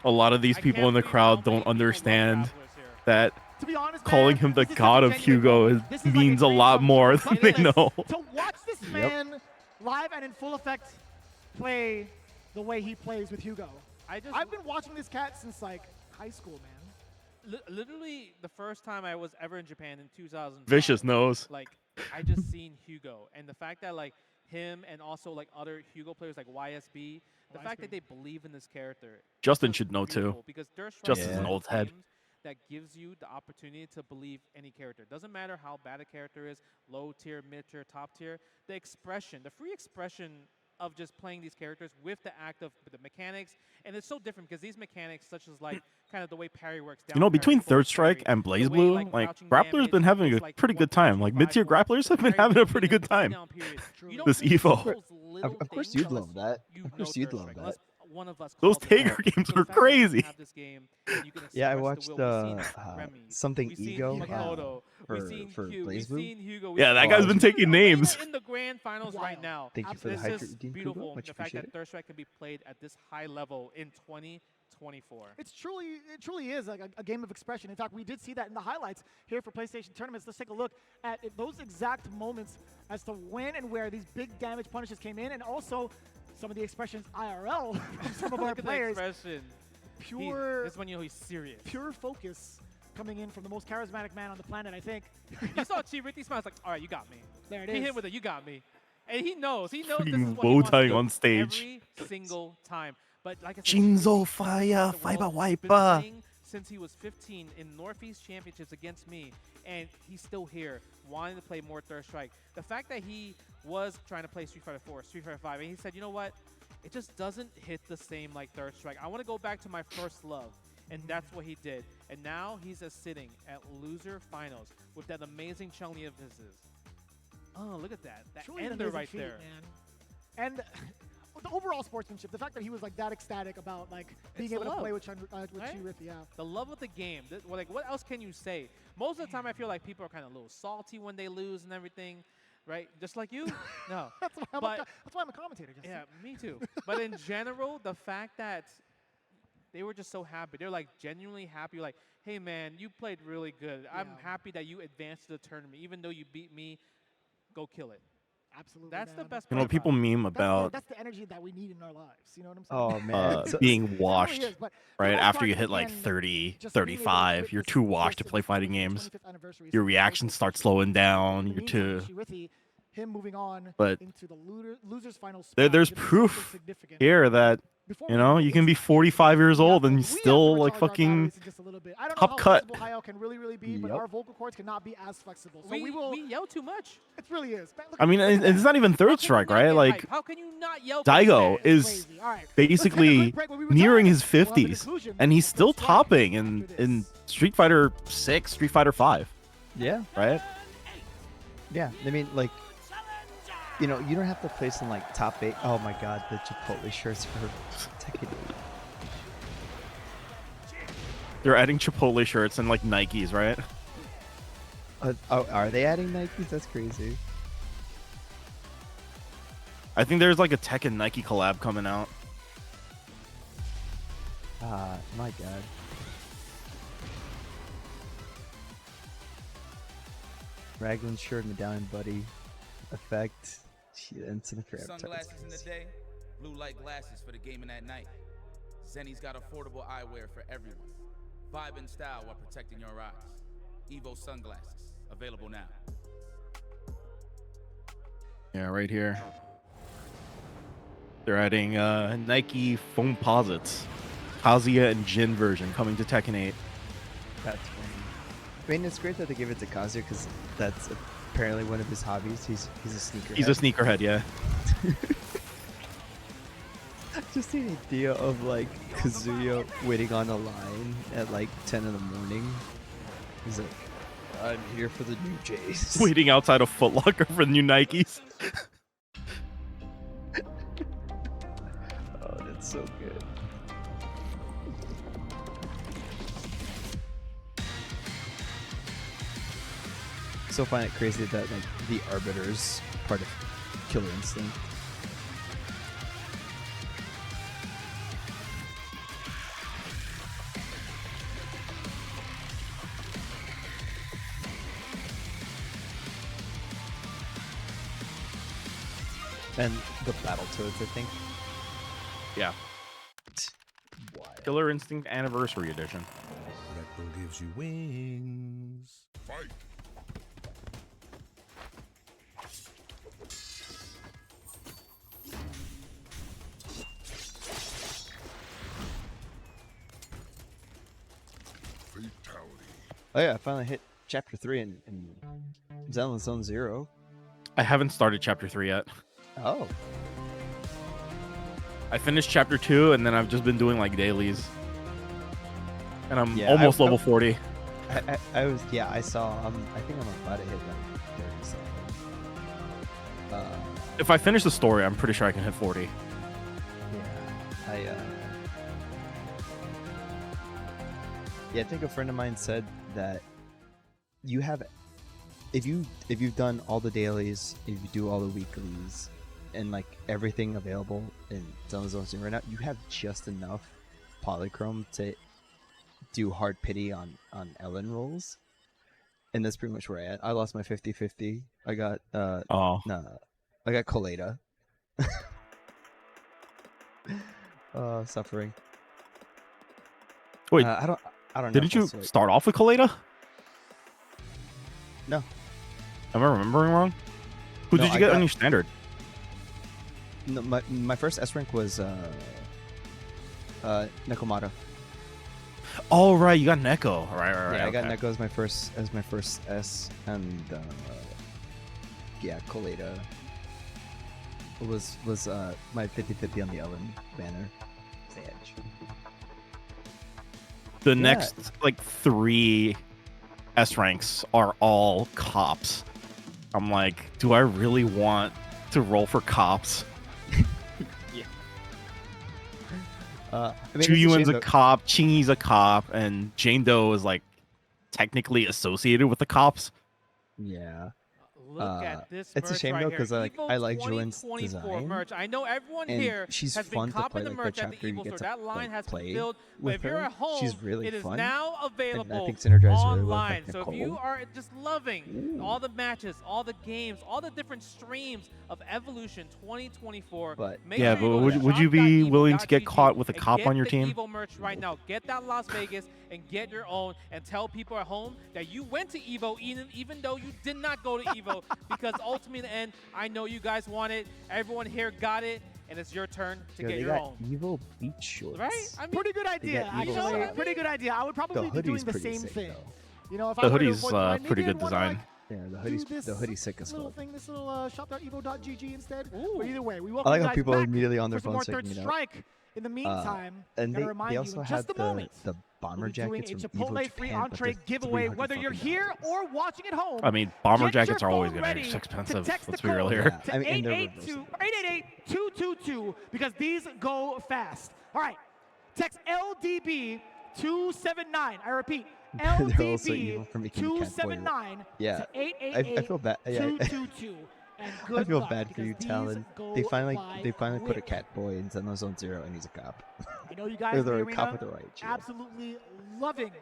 A lot of these I people can't in the believe how crowd many don't people love understand grapplers here. that To be honest, calling man, him the this is god such of a genuine Hugo moment. This is like means a dream lot come more true. than Bucket they list. know. To watch this man live and in full effect play the way he plays with Hugo. I've been watching this cat since like high school, man. Literally the first time I was ever in Japan in 2000. Vicious knows. Like I just seen Hugo, and the fact that like him and also like other Hugo players like YSB, the fact that they believe in this character. Justin is should know too. beautiful, because Third Strike Justin's is an one of old those head. games that gives you the opportunity to believe any character. Doesn't matter how bad a character is, low tier, mid tier, top tier. The expression, the free expression of just playing these characters with the act of the mechanics, and it's so different because these mechanics, such as like kind of the way parry works. You know, down between parry, forward Third Strike parry, and the Blaze way, Blue, like, like crouching Grappler's damage been having is a like pretty good time. Like mid-tier grapplers have been having a pretty good time. You don't This really see EVO. those little Of course things you'd love that. you Of know course you'd Third love Strike, that. unless one of us Those called it Taker out. games So were the fact that you can crazy. have this game and you can Yeah, I express watched the will. We've seen Remy, something we've seen Ego Hikamoto, we've seen for Q, Blaze we've Blue. seen Hugo. Yeah, that guy's been taking names. In the grand finals right now. Thank you for the This hype is for Dean Kubo. beautiful. Much The fact that appreciated. Third Strike can be played at this high level in 2024. It truly is like a game of expression. In fact, we did see that in the highlights here for PlayStation tournaments. Let's take a look at those exact moments as to when and where these big damage punishes came in, and also some of the expressions IRL from some of our Look at the players. expression. Pure. This is when you know he's serious. Pure focus coming in from the most charismatic man on the planet, I think. You saw Chirithi smile. It's like, all right, you got me. There it He is. hit with it. You got me. And he knows. He knows this is Freaking what he wants to bow-tying do on stage. every single time. But like I said, Jinzo Chirithi fire, the fiber world. He's been wiper. playing since he was 15 in Northeast Championships against me, and he's still here, wanting to play more Third Strike. The fact that he was trying to play Street Fighter 4, Street Fighter 5, and he said, you know what? It just doesn't hit the same like Third Strike. I want to go back to my first love. And that's what he did. And now he's sitting at loser finals with that amazing Chun-Li of his. Oh, look at that. That Truly an ender amazing right feat, there. man. And the overall sportsmanship, the fact that he was like that ecstatic about like being It's the able to love, play with right? Chirithi, yeah. The love of the game. Like, what else can you say? Most of the time, I feel like people are kind of a little salty when they lose and everything, right? Just like you. No. That's why I'm a commentator. Justin. Yeah, me too. But in general, the fact that they were just so happy. They're like genuinely happy. Like, hey man, you played really good. I'm happy that you advanced to the tournament. Even though you beat me, go kill it. Absolutely. That's the best You part. know, people meme about That's the energy that we need in our lives. You know what I'm saying? Oh man, being washed, is, but right? most After part, you hit like again, 30, just being able to 35, you're witness too washed to this play fighting in the games. 25th anniversary Your is reactions start slowing down. You're amazing. too... Chirithi, him moving on But into the losers final spot. there's proof here that you can be 45 years old and still like fucking top cut. Hi-L can really be, but our vocal cords cannot be as flexible. So we yell too much. It really is. I mean, it's not even third strike, right? Like, how can you not yell? Daigo is basically nearing his 50s, and he's still topping in Street Fighter 6, Street Fighter 5. Yeah. Right? Yeah. I mean, like, you don't have to place in like top 8. Oh my god, the Chipotle shirts for Tekken 8. They're adding Chipotle shirts and like Nikes, right? Are they adding Nikes? That's crazy. I think there's like a Tekken Nike collab coming out. My god. Raglan shirt, medallion buddy, effect, instant for sunglasses in the day, blue light glasses for the gaming at night. Zenny's got affordable eyewear for everyone. Vibe and style while protecting your eyes. EVO sunglasses, available now. Yeah, right here. They're adding Nike foam posits. Kazuya and Jin version coming to Tekken 8. That's funny. I mean, it's great that they give it to Kazuya because that's apparently one of his hobbies. He's a sneakerhead. He's a sneakerhead, yeah. Just the idea of like Kazuya waiting on a line at like 10 in the morning. He's like, I'm here for the new Jays. Waiting outside a Foot Locker for new Nikes. Oh, that's so good. So find it crazy that like the Arbiter's part of Killer Instinct. And the Battletoads, I think. Yeah. Killer Instinct Anniversary Edition. Red Bull gives you wings. Fight. Oh yeah, I finally hit chapter 3 in Zenless Zone 0. I haven't started chapter 3 yet. Oh. I finished chapter 2 and then I've just been doing like dailies. And I'm almost level 40. I saw, I think I'm about to hit like 30 something. If I finish the story, I'm pretty sure I can hit 40. I think a friend of mine said that you have, if you've done all the dailies, if you do all the weeklies, and like everything available in Zenless Zone 0 right now, you have just enough polychrome to do hard pity on Ellen rolls, and that's pretty much where I at. I lost my 50-50. I got I got Colada. Suffering. Wait, I don't know. Didn't you start off with Colada? No. Am I remembering wrong? Who did you get on your standard? No, my first S rank was Nekomata. Oh right, you got Neko. Right. Yeah, I got Neko as my first S, and Colada was my 50-50 on the Ellen banner. Edge. The next like 3 S ranks are all cops. I'm like, do I really want to roll for cops? Chuyuan's a cop, Chingy's a cop, and Jane Doe is like technically associated with the cops. Yeah. Look at this it's a merch shame right though here. because I like Julian's 2024 design. merch. I know everyone and here she's has fun been to play copping the like the merch at the chapter you EVO get store. to That line has play been filled. But with if you're her. at home, She's really it is fun. now And available I think synergizes really well online. with So if Nicole. you are just loving all the matches, all the games, all the different streams of Evolution 2024, but make yeah, sure but you go to would you be willing to get shop.evo.gg caught with a and cop get on your the team? EVO merch right now. Get that Las Vegas and get your own and tell people at home that you went to EVO even though you did not go to EVO because ultimately in the end, I know you guys want it. Everyone here got it. And it's your turn to get your own. EVO beach shorts. Right? I mean, pretty good idea, actually. Pretty good idea. I would probably be doing the same thing. You know, if The I were to hoodie's avoid my pretty media, good why don't I design. Yeah, the hoodie's sick as little fuck. thing, this little shop.evo.gg instead. But either way, we welcome I like you how guys people are back immediately on their for some more phones Third checking it out. Strike. In the meantime, and gotta they remind you, also in had just a moment, the bomber we'll be doing jackets a from EVO Chipotle free Japan, but entree they're giveaway, 300 whether you're fucking here dollars. or watching at home. I mean, bomber get jackets your are always phone going to be ready expensive. to text Let's the be real code here. to 888-222 because these go fast. All right, text LDB 279. I repeat, They're also evil LDB for making the cat boy. 279 Yeah, to 888 I feel bad. Yeah, 222. And I good feel luck, bad for you, because Talon. these They finally go put a quick. cat boy in Zenless Zone Zero, and he's a cop. I know you guys They're in the the arena cop with the right. absolutely loving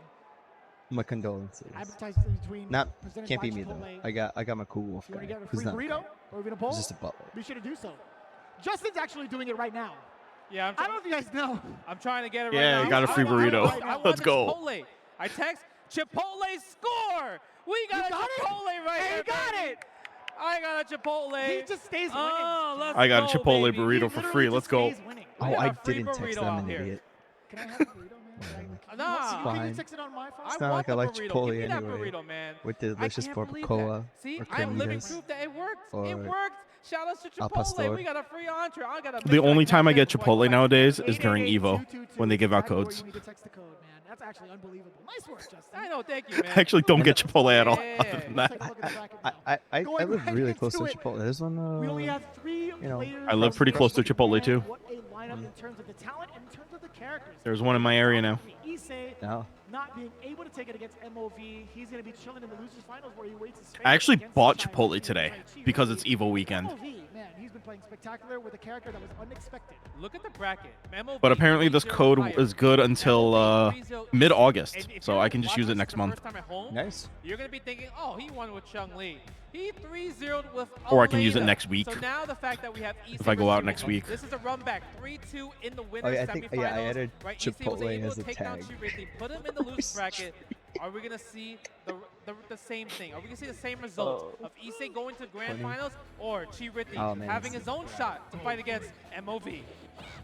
My condolences. advertising between presented Can't by be me though. Chipotle. I got my cool wolf You want guy. to get a Who's free not a burrito cop. or even a poll? He's just a butler. Be sure to do so. Justin's actually doing it right now. Yeah, I don't know if you guys know. I'm trying to get it right Yeah, now. you got a free burrito. Let's go. Chipotle. I text Chipotle score. We got a Chipotle right here. You got baby. it. I got a Chipotle. He just stays winning. Oh, let's I got a go, Chipotle baby. burrito for free. Let's go. Oh, got I a free didn't text burrito them, out an here. idiot. Can I have a burrito, man? Nah. Fine. Can you text it on my phone? It's I not want like I the like burrito. Chipotle Give me that anyway. burrito, man. With delicious I can't believe barbacoa. that. See, or I'm living carnitas, proof that it works. or It worked. Shout out to al Chipotle. pastor. We got a free entree. I got a The only time I get Chipotle nowadays is during EVO when they give out codes. You need to text the code, man. That's actually unbelievable. Nice work, Justin. I know, thank you, man. I actually don't get Chipotle at all. Yeah. Other than that. I Going live right really into close to it. Chipotle. There's one. We only have 3 you know, players. I live pretty close to Chipotle too. What a lineup in terms of the talent and in terms of the characters. There's one in my area now. Issei No. not being able to take it against MOV. He's going to be chilling in the losers finals where he waits his fate I actually against bought the Chinese Chipotle team, today Tai Chi because Rui. it's EVO weekend. MOV, man, he's been playing spectacular with a character that was unexpected. Look at the bracket. MOV But apparently this code 3-0 is good until MOV mid-August, And if so you're I can just use it watching next this month. for the first time at home, Nice. You're going to be thinking, oh, he won with Chung Lee. He 3-0'd with Or I can use it Almeida. next week. So now the fact that we have Issei If I go versus out next Chipotle, week. This is a run back. 3-2 in the Oh winners yeah, I think semifinals. I added right? Issei was Chipotle able as to a take down tag. Chiriti, put him in the loose bracket. Are we going to see the same thing? Are we going to see the same result of Issei going to grand finals or Chiriti Oh, man, having this his own shot to fight against MOV?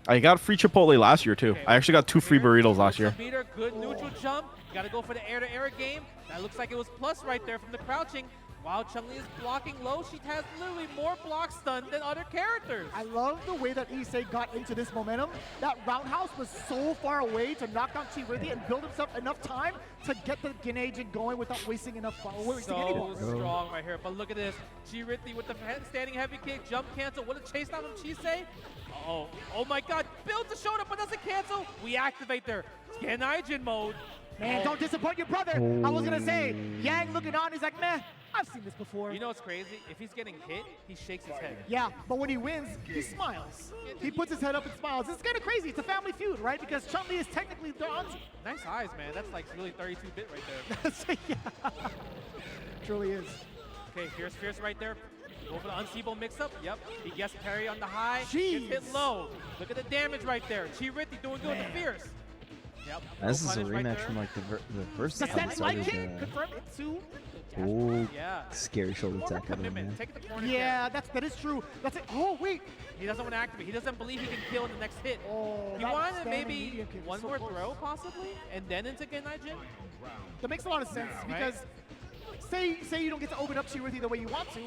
I got free Chipotle last year too. I actually got 2 free burritos last year. Meter, good neutral jump. Got to go for the air-to-air game. That looks like it was plus right there from the crouching. While Chun-Li is blocking low, she has literally more block stun than other characters. I love the way that Issei got into this momentum. That roundhouse was so far away to knock down Chiriti and build himself enough time to get the Genagin going without wasting enough wasting any So balls. strong right here. But look at this. Chiriti with the standing heavy kick, jump cancel. What a chase down from Chisei. Oh my God. Build to shoulder, but doesn't cancel. We activate their Genagin mode. Man, don't disappoint your brother. I was going to say, Yang looking on, he's like, meh, I've seen this before. You know what's crazy? If he's getting hit, he shakes his head. Yeah, but when he wins, he smiles. He puts his head up and smiles. It's kind of crazy. It's a family feud, right? Because Chun-Li is technically their auntie. Nice eyes, man. That's like really 32-bit right there. Yeah. Truly is. Okay, Fierce right there. Go for the unseeable mix-up. Yep, he gets parry on the high. Jeez. Gets hit low. Look at the damage right there. Chiriti doing good with the Fierce. Yep. This is a punish right rematch there. from like the first time we Descending light started. kick, confirmed into. Oh, Yeah. scary shoulder More attack out of him, commitment. man. Take it to corner Yeah, that is true. That's it. Oh, wait. He doesn't want to activate. He doesn't believe he can kill in the next hit. Oh, He that wanted standing maybe medium kick is one so more close. throw, possibly, and then into Genajin. That makes a lot of sense because say you don't get to open up Chiriti the way you want to,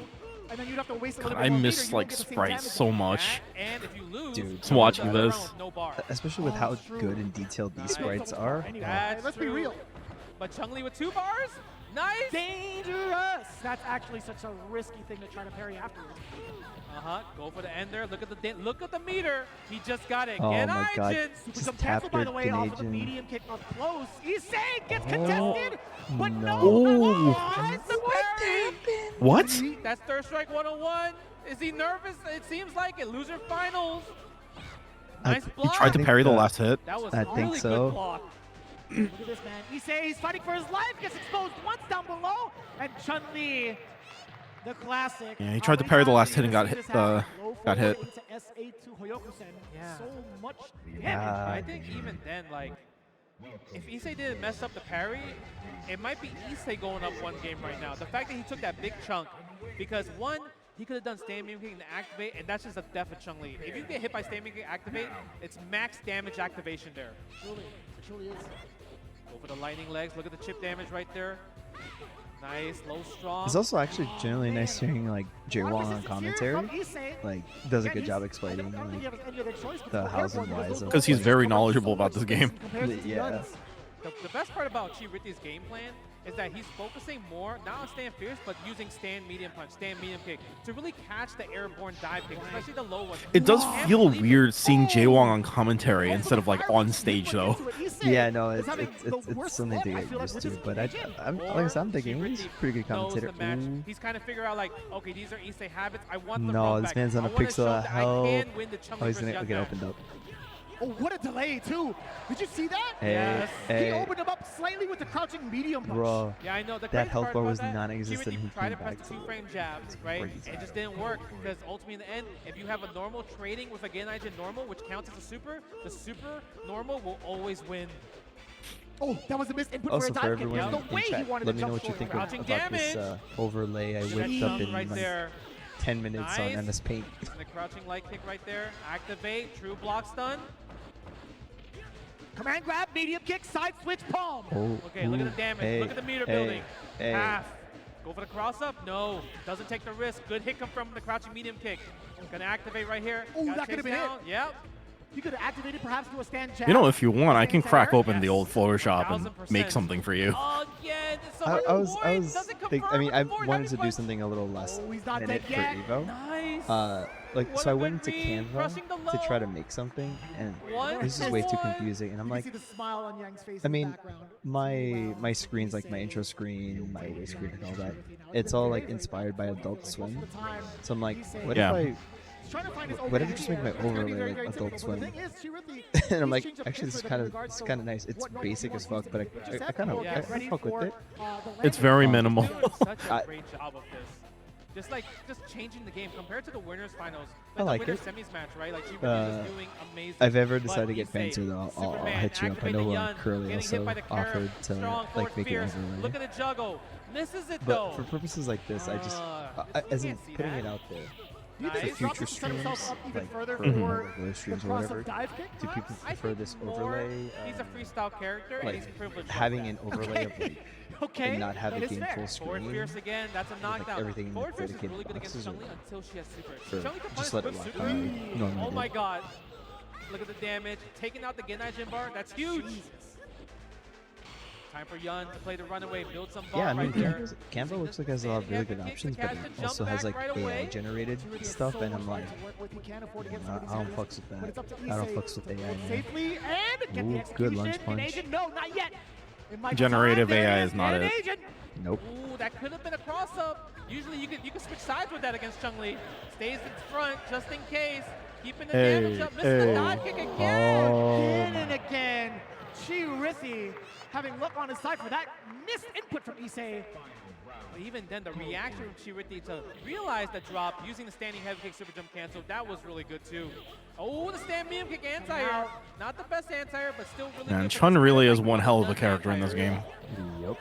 and then you'd have to waste a little bit I more miss meter, you like don't get the same sprites damage. so much. And if you lose, Dude, Just watching this. no bar. Especially with how good and detailed these sprites are. That's Let's true. be real. But Chun-Li with 2 bars? Nice! Dangerous! That's actually such a risky thing to try to parry afterwards. Go for the end there. Look at the meter. He just got it. Oh my God. Super Just jump cancel, by tapped the way, off of the Genagin. medium kick up close. Issei gets contested, but no. Oh. It's the parry. What? That's Third Strike 101. Is he nervous? It seems like it. Loser finals. Nice He block. tried to parry the last hit. That was I a think really so. good block. Look at this, man. Issei, he's fighting for his life, gets exposed once down below, and Chun-Li, the classic. Yeah, he tried to parry the last hit and got hit. Got hit. Into SA to Hoyoku-sen. Yeah. So much damage. Yeah. I think even then, like, if Issei didn't mess up the parry, it might be Issei going up one game right now. The fact that he took that big chunk, because one, he could have done stand medium kick and activate, and that's just a death of Chun-Li. If you get hit by stand medium kick activate, it's max damage activation there. Truly, it truly is. Go for the lightning legs. Look at the chip damage right there. Nice, low strong. It's also actually generally nice hearing like Jay Wong on commentary. Like does a good job explaining like the hows and whys. Because he's very knowledgeable about this game. Yeah. The best part about Chi Ritty's game plan is that he's focusing more, not on stand fierce, but using stand medium punch, stand medium kick, to really catch the airborne dive kick, especially the low ones. It does feel weird seeing Jay Wong on commentary instead of like on stage though. Yeah, no, it's something to get used to. But I'm like I said, I'm thinking he's a pretty good commentator. He's kind of figuring out like, okay, these are Issei habits. I want them No, this man's on a pixel of hell. Oh, he's gonna get opened up. Oh, what a delay, too. Did you see that? Hey, He opened him up slightly with the crouching medium punch. Bro, yeah, I know. That health bar was non-existent. He tried came to press back the two-frame jabs, right? It just didn't work because ultimately in the end, if you have a normal trading with a Genai-Jin normal, which counts as a super, the super normal will always win. Oh, that was a missed input Also, for a for dive kick. everyone There's no way in he chat, wanted let to me know jump what you think forward. about this overlay I whipped up in right like there. 10 minutes on MS Paint. And the crouching light kick right there. Activate, true block stun. Command grab, medium kick, side switch, palm. Oh, Okay, look at the damage. Look at the meter building. Hey. Half. Go for the cross up. No, doesn't take the risk. Good hit come from the crouching medium kick. Gonna activate right here. Oh, that could have been it. Yep. You could have activated perhaps to a stand jab. You know, if you want, I can crack open the old Photoshop and make something for you. Oh, yeah, I was I mean, I wanted to do something a little less minute for Evo. Nice. Like so I went into Canva to try to make something, and this is way too confusing. And I'm like, you see the smile on Yang's face I in the mean, background. my screens, like my intro screen, my away screen, and all that, it's all like inspired by Adult Swim. So I'm like, what if I just make my overlay like Adult Swim? And I'm like, actually, this is kind of nice. It's basic as fuck, but I kind of fuck with it. It's very minimal. Such a great job of this. Just changing the game compared to the winners finals. I like the it. winners semis match, right? Like she was doing amazing. If I ever decide to But get Issei, fancier though, I'll Superman, hit you up. I activate know the who Yun, I'm currently getting hit also by the Kara, offered to strong, like forward, make an fierce. overlay. Look at the juggle. Misses it But though. for purposes like this, I just as in putting it out there. Do you For think future Drops set himself streams, up even like further for for live streams the or whatever, cross-up dive kick, do people I prefer think this more overlay? He's a freestyle character and Like he's privileged. having an overlay of like Okay, and not have that the is game fair. full Forward screen. fierce again. That's a knockdown. everything in the Forward fierce is dedicated really good against boxes, Chun-Li or- until she has super. Sure, Chun-Li can just punish let it with rock. super. Normally Oh do. my god. Look at the damage. Taking out the Genai-Jin bar. That's huge. Time for Yun to play the runaway, build some bar Yeah, I mean, right there. Canva looks like it has a lot of really good options, but it also has like AI generated stuff, and I'm like, I don't fucks with that. I don't fucks with AI. Man. Safely and get the Ooh, execution. good lunge An punch. agent, no, not yet. It might be Generative time. There AI it is not and an it. agent. Nope. Ooh, that could have been a cross-up. Usually you can switch sides with that against Chun-Li. Stays in front just in case. Keeping the damage up. Misses the dive kick again. Again and again. Chi Ritty having luck on his side for that missed input from Issei. But even then, the reaction from Chi Ritty to realize the drop using the standing heavy kick super jump cancel, that was really good too. Oh, the stand medium kick anti-air. Not the best anti-air, but still really Man, good. Chun really is one hell of a character in this game. Yep.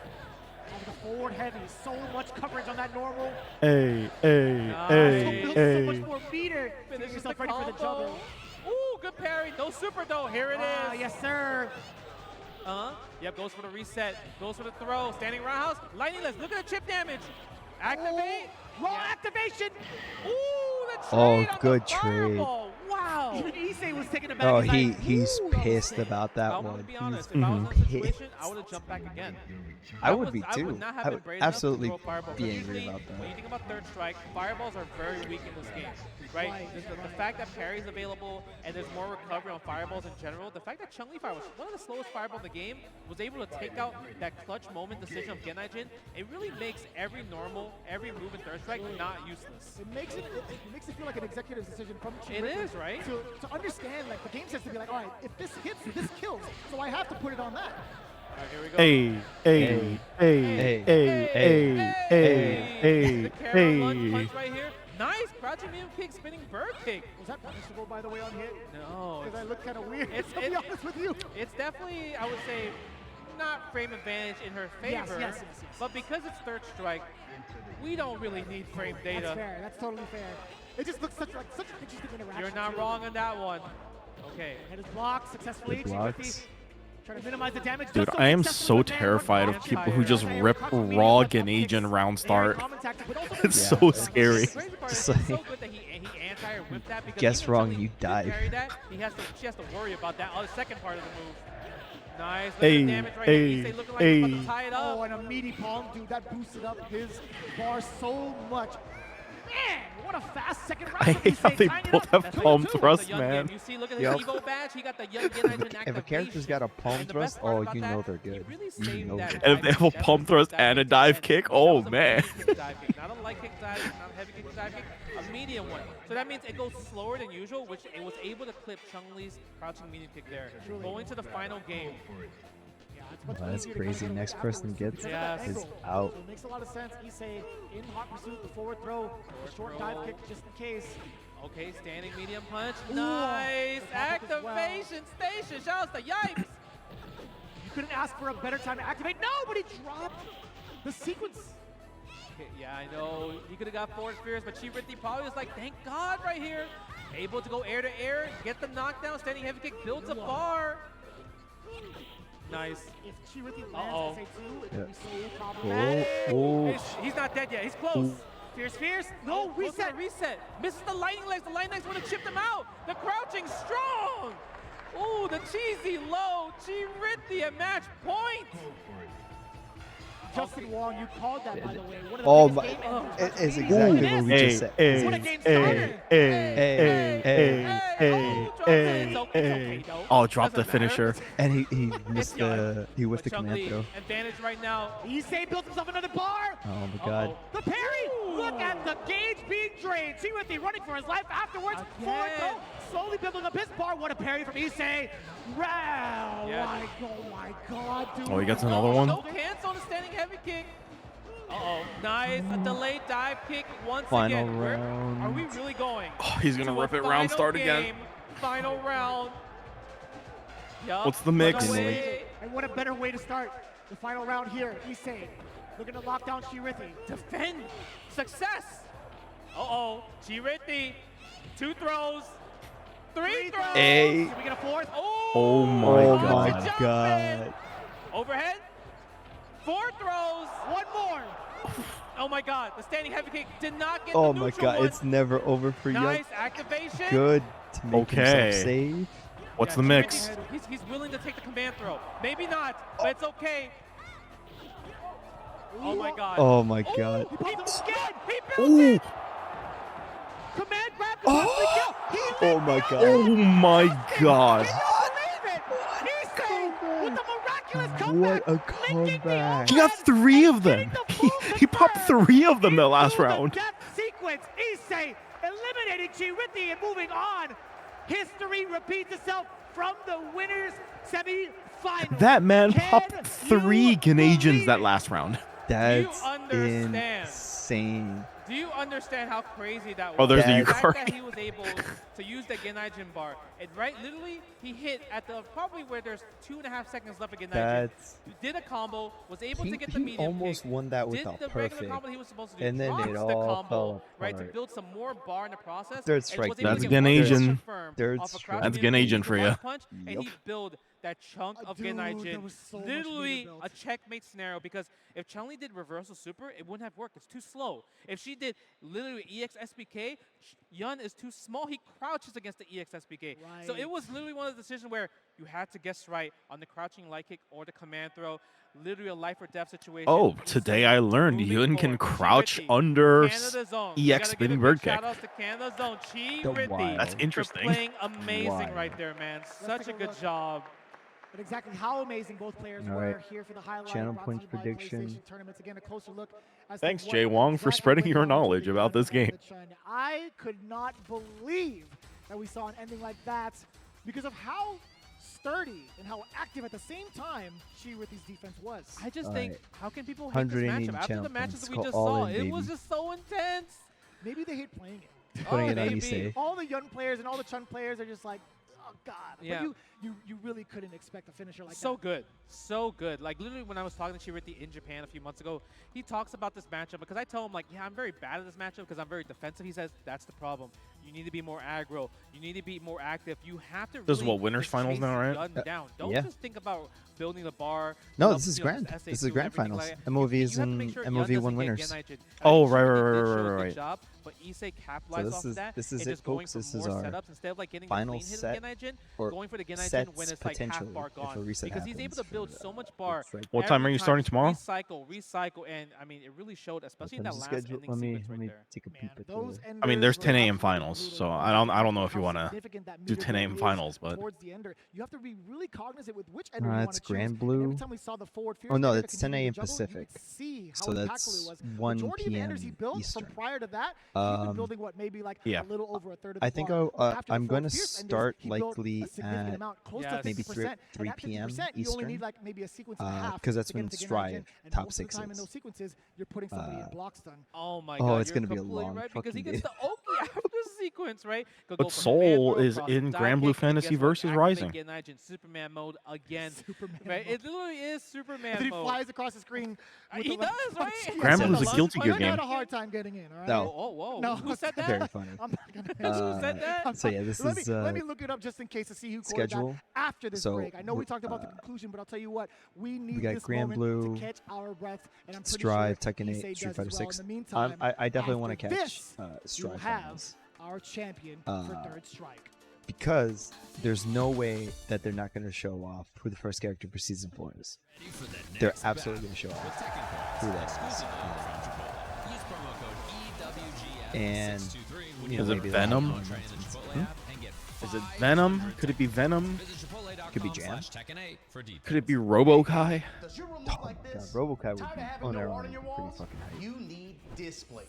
The forward heavy, so much coverage on that normal. Hey, So much more meter. Get yourself ready for the juggle. Ooh, good parry. No super though. Here it is. Yes, sir. Yep, goes for the reset. Goes for the throw. Standing roundhouse. Lightning list. Look at the chip damage. Activate. Raw activation. Ooh, the trade Oh, on good the trade. fireball. Wow. Even Issei was taken aback. Oh, He's like, he's pissed about that I'm one. gonna be honest. He's If I was in that situation, pissed. I would have jumped back again. I would be I too. would not have I been would brave enough to absolutely throw fireball. be Because angry usually, about when you that. think about third strike, fireballs are very weak in this game, right? The fact that parry is available and there's more recovery on fireballs in general, the fact that Chun-Li fire was one of the slowest fireballs in the game, was able to take out that clutch moment decision of Genai-Jin, it really makes every move in third strike not useless. It makes it feel like an executive decision from Chi It Ritty is, right? To understand, like, the game says to be like, all right, if this hits, this kills, so I have to put it on that. All right, here we go. Hey. The Kara lunge punch right here. Nice, crouching medium kick, spinning bird kick. Was that punishable, by the way, on hit? No. Because I look kind of weird, to be honest with you. It's definitely, I would say, not frame advantage in her favor. Yes. But because it's third strike, we don't really need frame data. That's fair. That's totally fair. It just looks such an interesting interaction. You're not wrong on that one. Okay. And his block successfully. Trying to minimize the damage. Dude, I am so terrified of people who just rip raw Gennage in round start. It's so scary. Just like, guess wrong, you die. She has to worry about that on the second part of the move. Nice. Hey, damage right hey, here. Looking like hey. he's about to tie it up. Oh, and a meaty palm, dude. That boosted up his bar so much. Man, what a fast second round. I hate how they both have palm thrust, man. You see, look at his EVO badge. He got the young Gennage If a character's got a palm thrust, oh, you know they're good. You know And if they have a palm thrust and a dive kick, oh man. Not a light kick dive, not a heavy kick dive kick, a medium one. So that means it goes slower than usual, which it was able to clip Chun-Li's crouching medium kick there. Going to the final game. Oh, that's crazy. Next person gets is out. So it makes a lot of sense. Issei in hot pursuit, the forward throw, the short dive kick just in case. Okay, standing medium punch. Nice activation station. Shout out to Yipes. You couldn't ask for a better time to activate. No, but he dropped the sequence. Okay, yeah, I know. He could have got forward spears, but Chirithi probably was like, thank God right here. Able to go air to air, get the knockdown, standing heavy kick, builds a bar. Nice. If Chirithi lands SA2, it could be so problematic. He's not dead yet. He's close. Fierce. No, reset. Reset. Misses the lightning legs. The lightning legs would have chipped him out. The crouching strong. Ooh, the cheesy low. Chirithi at match point. Justin Wong, you called that, by the way. One of the Oh biggest my! game It's exactly what we just said. Oh, drop the finisher. And he missed he whiffed the command throw. Advantage right now. Issei built himself another bar. Oh my God. The parry. Look at the gauge being drained. Chirithi running for his life afterwards. Forward throw, slowly building up his bar. What a parry from Issei. Wow. Oh my God, dude. Oh, he gets another one. No cancel on the standing heavy kick. Uh-oh, nice. A delayed dive kick once Final again. round. Are we really going? Oh, he's gonna rip it round start again. Final round. Yup. What's the mix? And what a better way to start the final round here. Issei looking to lock down Chirithi. Defend. Success. Uh-oh. Chirithi. 2 throws. 3 throws. Hey. Can we get a fourth? Oh my God. Overhead. 4 throws. 1 more. Oh my God. The standing heavy kick did not get Oh the my neutral God. one. It's never over for you. Nice activation. Good to make himself safe. What's the mix? He's willing to take the command throw. Maybe not, but it's okay. Oh my God. Oh my God. He builds it. Command grab. Oh my God. Oh my God. With the miraculous comeback. What a comeback. He got 3 of them. He popped 3 of them the last round. Death sequence. Issei eliminating Chirithi and moving on. History repeats itself from the winners semi-final. That man popped 3 Gennagians that last round. That's insane. Do you understand how crazy that was? Oh, there's the fact Yukari. that he was able to use the Gennaijin bar. And literally, he hit at the probably where there's 2.5 seconds left of Gennaijin. Did a combo, was able to get the medium almost kick, won that with did a the perfect. regular combo he was supposed to do, And then drops it the all combo, fell right, to apart. build some more bar in the process. Third strike. And was able to That's get one Gennaijin. confirm Third off a strike. crouch That's medium Gennaijin kick for one ya. punch, and he built that chunk of Gennaijin. Literally a checkmate scenario, because if Chun-Li did reversal super, it wouldn't have worked. It's too slow. If she did literally EX SPK, Yun is too small. He crouches against the EX SPK. So it was literally one of the decisions where you had to guess right on the crouching light kick or the command throw. Literally a life or death situation. Oh, today I learned Yun can crouch under EX spinning bird kick. Shout outs to Canada Zone. Chirithi That's interesting. for playing amazing right there, man. Such a good job. But exactly how amazing both players were here for the highlight. Channel brought to points you by prediction. PlayStation Tournaments. Again, a closer look as to Thanks, what Jay Wong, for exactly spreading went your on knowledge between about this Chun and game. Chun. I could not believe that we saw an ending like that because of how sturdy and how active at the same time Chirithi's defense was. I just think, how can people hate this 180 matchup? After channel the matches points. that we Go just all saw, in, it baby. was just so intense. Maybe they hate playing it. Putting Oh, it on maybe. Issei. All the young players and all the Chun players are just like, oh god. Yeah. But you really couldn't expect a finisher like So that. good. So good. Like, literally, when I was talking to Chirithi in Japan a few months ago, he talks about this matchup because I tell him, like, yeah, I'm very bad at this matchup because I'm very defensive. He says, that's the problem. You need to be more aggro. You need to be more active. You have to This is really what, winners just finals chase now, right? the gun down. Don't yeah. just think about building the bar. No, build this up, is you know, grand. SA2, This is grand everything finals. like that. MOVs You have to and make sure MOV Yun doesn't one get winners. Genaichen. Oh, Chirithi right, did right. Good job, but Issei capitalized this off is- of that. this is and it, just going folks. for This is more our setups instead of like getting final a clean hit set of Genaichen, or going for the Genaichen sets when it's like half potentially bar if gone. a reset Because he's able happens to build for, so much bar. strike. What time every are you time. starting tomorrow? Recycle, and I mean, it really showed, especially in that Time's last the schedule? ending Let me sequence right there. take a peek at Those the. I mean, enders there's were 10 a.m. absolutely finals, brutal. so You I don't know if how you want to significant that do meter 10 a.m. build is finals, but towards the ender. You have to be really cognizant with which ender you want It's to choose. Grand And Blue. every time we saw the forward fierce Oh no, ender that's continue 10 to a.m. juggle, Pacific. You could see how So impactful that's it was. 1 Majority of the enders he p.m. built Eastern. from prior to that, he's been building what, maybe like yeah. a little over a third of the I think bar. After the I'm going to forward fierce enders, start he built likely a significant at amount, close Yes. to 50%. maybe 3 And at p.m. 50%, you only need Eastern. like maybe a sequence and a half. Because that's to get when him to get Strive Genaichen, and top most of the time in sixes. those sequences, you're putting somebody in block stun. Oh my Oh, god, it's you're gonna be a completely long right because he fucking gets day. the Oki after sequence, right? Could But go for Soul command throw, is cross in die Grand Blue kick, and Fantasy guess what? versus Activate Rising. Genaichen Superman mode again. Superman Right? mode. It literally is Superman And then he mode. flies across the screen. With He the left does, punch. right? Grand Blue's a Left Guilty punch. Gear I game. had a hard time getting in, all right? No. Oh, whoa. No, Who said that? Very funny. I'm not gonna Who said that? So yeah, this let is me, let me look it up just in case to see who called schedule. that after this So, break. I know we talked about the conclusion, but I'll tell you what, we need got this Grand moment Blue, to catch our breath, and I'm pretty Strive, sure Tekken 8, Issei Street does Fighter as well. 6. In the meantime, I definitely want to after catch this, you'll Strive have finals. our champion for third strike. Because there's no way that they're not going to show off who the first character for season 4 is. They're absolutely going to show off who that is. And you know, Is it maybe Venom? they'll have one Is it Venom? Could it be Venom? Could be Jam. Could it be RoboKai? Does your room Oh look my like god, this? RoboKai would Tired be of having on no their art own on your pretty walls? fucking hype. You need Displate.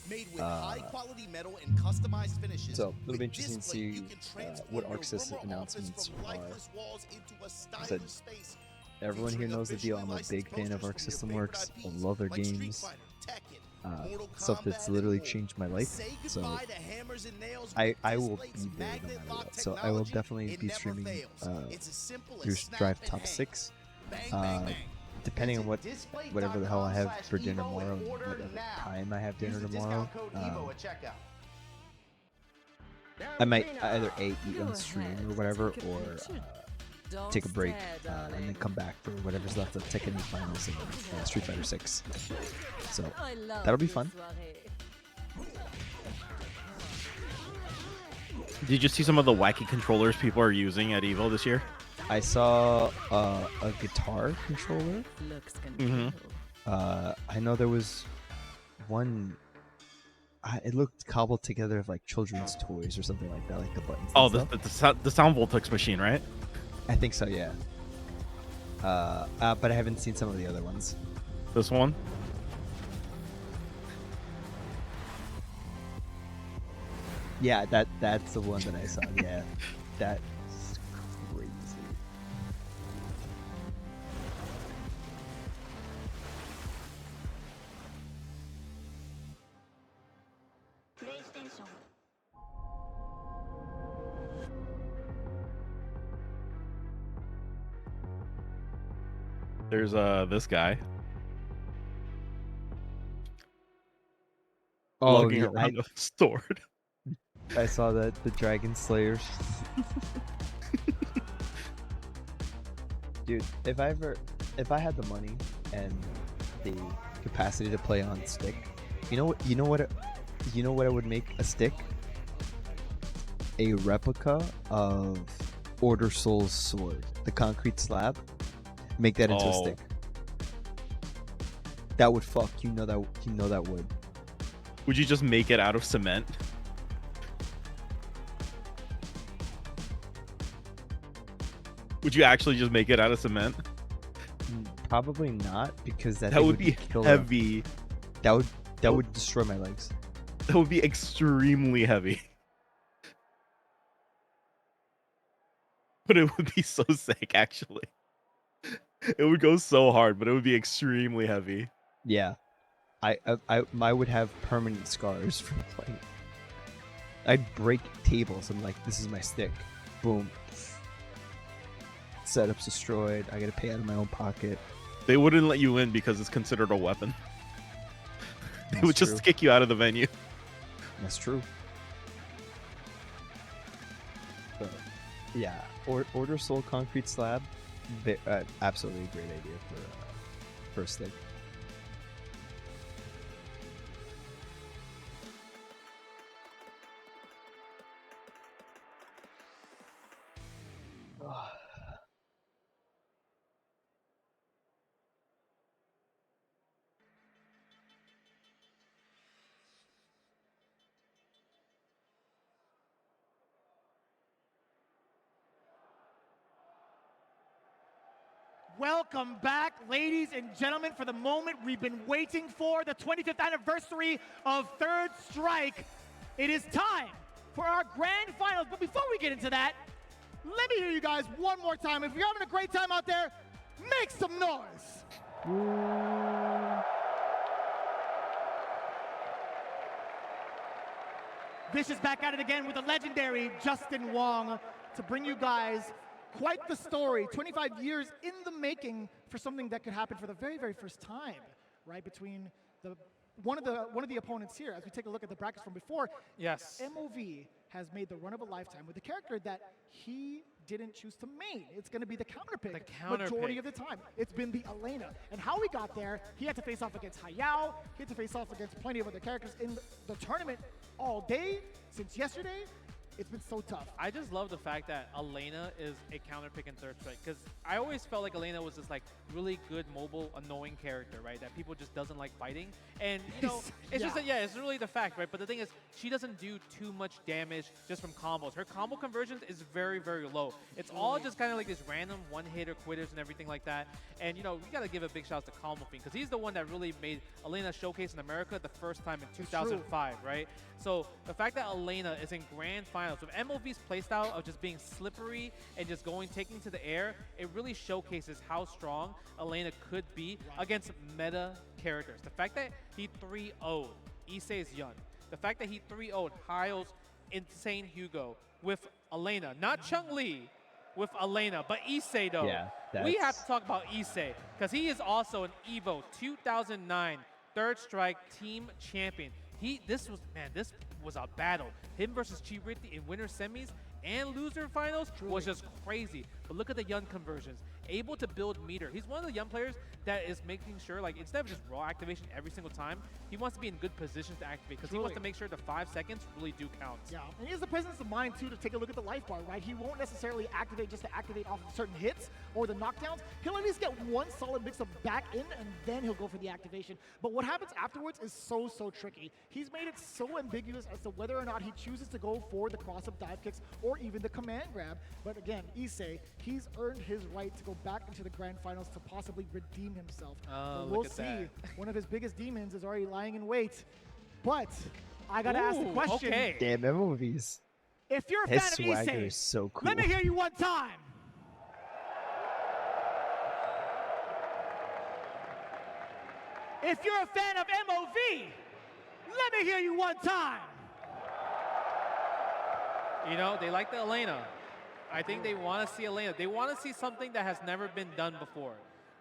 Made with high-quality metal and customized finishes. So it'll be with interesting to Displate, you see can transform what your Arc System room or office announcements from are. lifeless walls into a Said stylish space. everyone here Featuring knows the deal. I'm a officially big fan of licensed Arc posters System from your Works. favorite I IPs love their like Street games. Fighter, Tekken, Mortal Stuff that's Kombat, literally and more. changed my life. Say So goodbye to hammers and nails I with will be Displate's there no magnet matter lock what. So I will technology. definitely It be never streaming fails. It's as simple through as snap Strive and Top hang. 6. Bang, bang, bang. Depending on whatever the hell I have for dinner EVO tomorrow, and order whatever now. time I have Use dinner the tomorrow, discount code EVO at checkout. I might either eat on stream or whatever, or take a break and then come back for whatever's left of Tekken 8 Finals and Street Fighter 6. So that'll be fun. Did you see some of the wacky controllers people are using at EVO this year? I saw a guitar controller. I know there was one. It looked cobbled together of like children's toys or something like that, like the buttons. Oh, and stuff. the Sound Voltex machine, right? I think so, yeah. But I haven't seen some of the other ones. This one? Yeah, that's the one that I saw. Yeah, that's crazy. There's this guy. Oh, lugging yeah, around a sword. I saw that the Dragon Slayers. Dude, if I had the money and the capacity to play on stick, you know what I would make a stick? A replica of Order Soul's sword, the concrete slab. Make that into a stick. That would fuck. You know that would. Would you just make it out of cement? Would you actually just make it out of cement? Probably not, because that would be killer. heavy. That would destroy my legs. That would be extremely heavy. But it would be so sick, actually. It would go so hard, but it would be extremely heavy. Yeah, I would have permanent scars from playing. I'd break tables. I'm like, this is my stick. Boom. Setup's destroyed. I gotta pay out of my own pocket. They wouldn't let you in because it's considered a weapon. They would just kick you out of the venue. That's true. But yeah, order Soul Concrete Slab. Absolutely a great idea for a stick. Welcome back, ladies and gentlemen, for the moment we've been waiting for, the 25th anniversary of Third Strike. It is time for our grand finals. But before we get into that, let me hear you guys one more time. If you're having a great time out there, make some noise. Vicious back at it again with the legendary Justin Wong to bring you guys quite the story. 25 years in the making for something that could happen for the very, very first time, right? Between one of the opponents here, as we take a look at the brackets from before. Yes. MOV has made the run of a lifetime with a character that he didn't choose to main. It's going to be the counter pick majority of the time. It's been the Elena. And how he got there, he had to face off against Hayao. He had to face off against plenty of other characters in the tournament all day since yesterday. It's been so tough. I just love the fact that Elena is a counter pick in Third Strike, because I always felt like Elena was this like really good mobile annoying character, right? That people just doesn't like fighting. And you know, it's just it's really the fact, right? But the thing is, she doesn't do too much damage just from combos. Her combo conversions is very, very low. It's all just kind of like this random one-hitter quitters and everything like that. And you know, we gotta give a big shout out to Combo Fiend, because he's the one that really made Elena showcase in America the first time in 2005, right? So the fact that Elena is in grand finals with MOV's playstyle of just being slippery and just taking to the air, it really showcases how strong Elena could be against meta characters. The fact that he 3-0'd Issei's Yun, the fact that he 3-0'd Hyle's Insane Hugo with Elena, not Chun-Li, with Elena, but Issei though. Yeah, we have to talk about Issei, because he is also an EVO 2009 Third Strike team champion. This was a battle. Him versus Chiriti in winner semis and loser finals was just crazy. But look at the Yun conversions. Able to build meter. He's one of the Yun players that is making sure, like, instead of just raw activation every single time, he wants to be in good positions to activate, because he wants to make sure the 5 seconds really do count. Yeah, and he has the presence of mind, too, to take a look at the life bar, right? He won't necessarily activate just to activate off of certain hits or the knockdowns. He'll at least get one solid mix of back in, and then he'll go for the activation. But what happens afterwards is so, so tricky. He's made it so ambiguous as to whether or not he chooses to go for the cross-up dive kicks or even the command grab. But again, Issei, he's earned his right to go back into the grand finals to possibly redeem himself. Oh, we'll see. One of his biggest demons is already lying in wait. But I gotta ask the question. Okay. Damn MOVs. If you're a His fan of swagger Issei, is so cool. let me hear you one time. If you're a fan of MOV, let me hear you one time. You know, they like the Elena. I think they want to see Elena. They want to see something that has never been done before.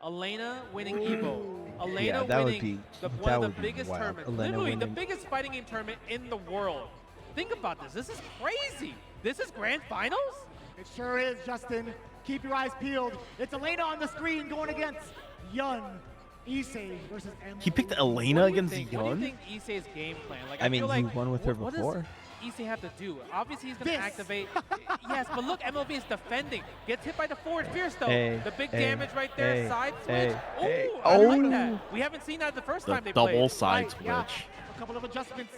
Elena winning EVO. Elena winning one of the biggest tournaments. Literally the biggest fighting game tournament in the world. Think about this. This is crazy. This is grand finals? It sure is, Justin. Keep your eyes peeled. It's Elena on the screen going against Yun. Issei versus MOV. He picked Elena against Yun? What do you think Issei's game plan? Like, I mean, feel like, he won with her what before. Does Issei have to do? Obviously, he's going to activate. Yes, but look, MLB is defending. Gets hit by the forward fierce, though. The big damage right there. Side switch. I like that. We haven't seen that the first time they played. Double side switch. Yeah. A couple of adjustments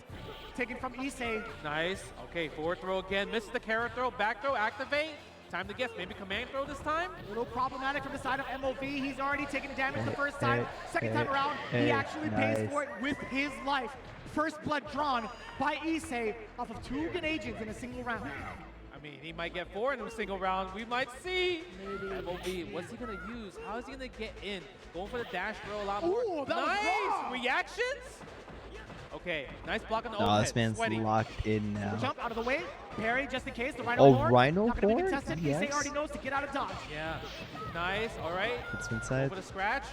taken from Issei. Nice. Okay, forward throw again. Misses the carry throw. Back throw. Activate. Time to guess. Maybe command throw this time? A little problematic from the side of MOV. He's already taken damage the first time. Second time around, he actually pays for it with his life. First blood drawn by Issei off of 2 Grenadians in a single round. I mean, he might get 4 in a single round. We might see. MOV, what's he going to use? How is he going to get in? Going for the dash throw a lot more. Ooh, that nice was wrong. reactions. Okay, nice block on the No, overhead. this man's Sweaty. locked in The now. jump out of the way. Parry just in case. The Rhino Oh, Lord. Rhino Not gonna be Lord? contested. Yes. Issei already knows to get out of dodge. Yeah, nice. All right. It's inside. Over the scratch.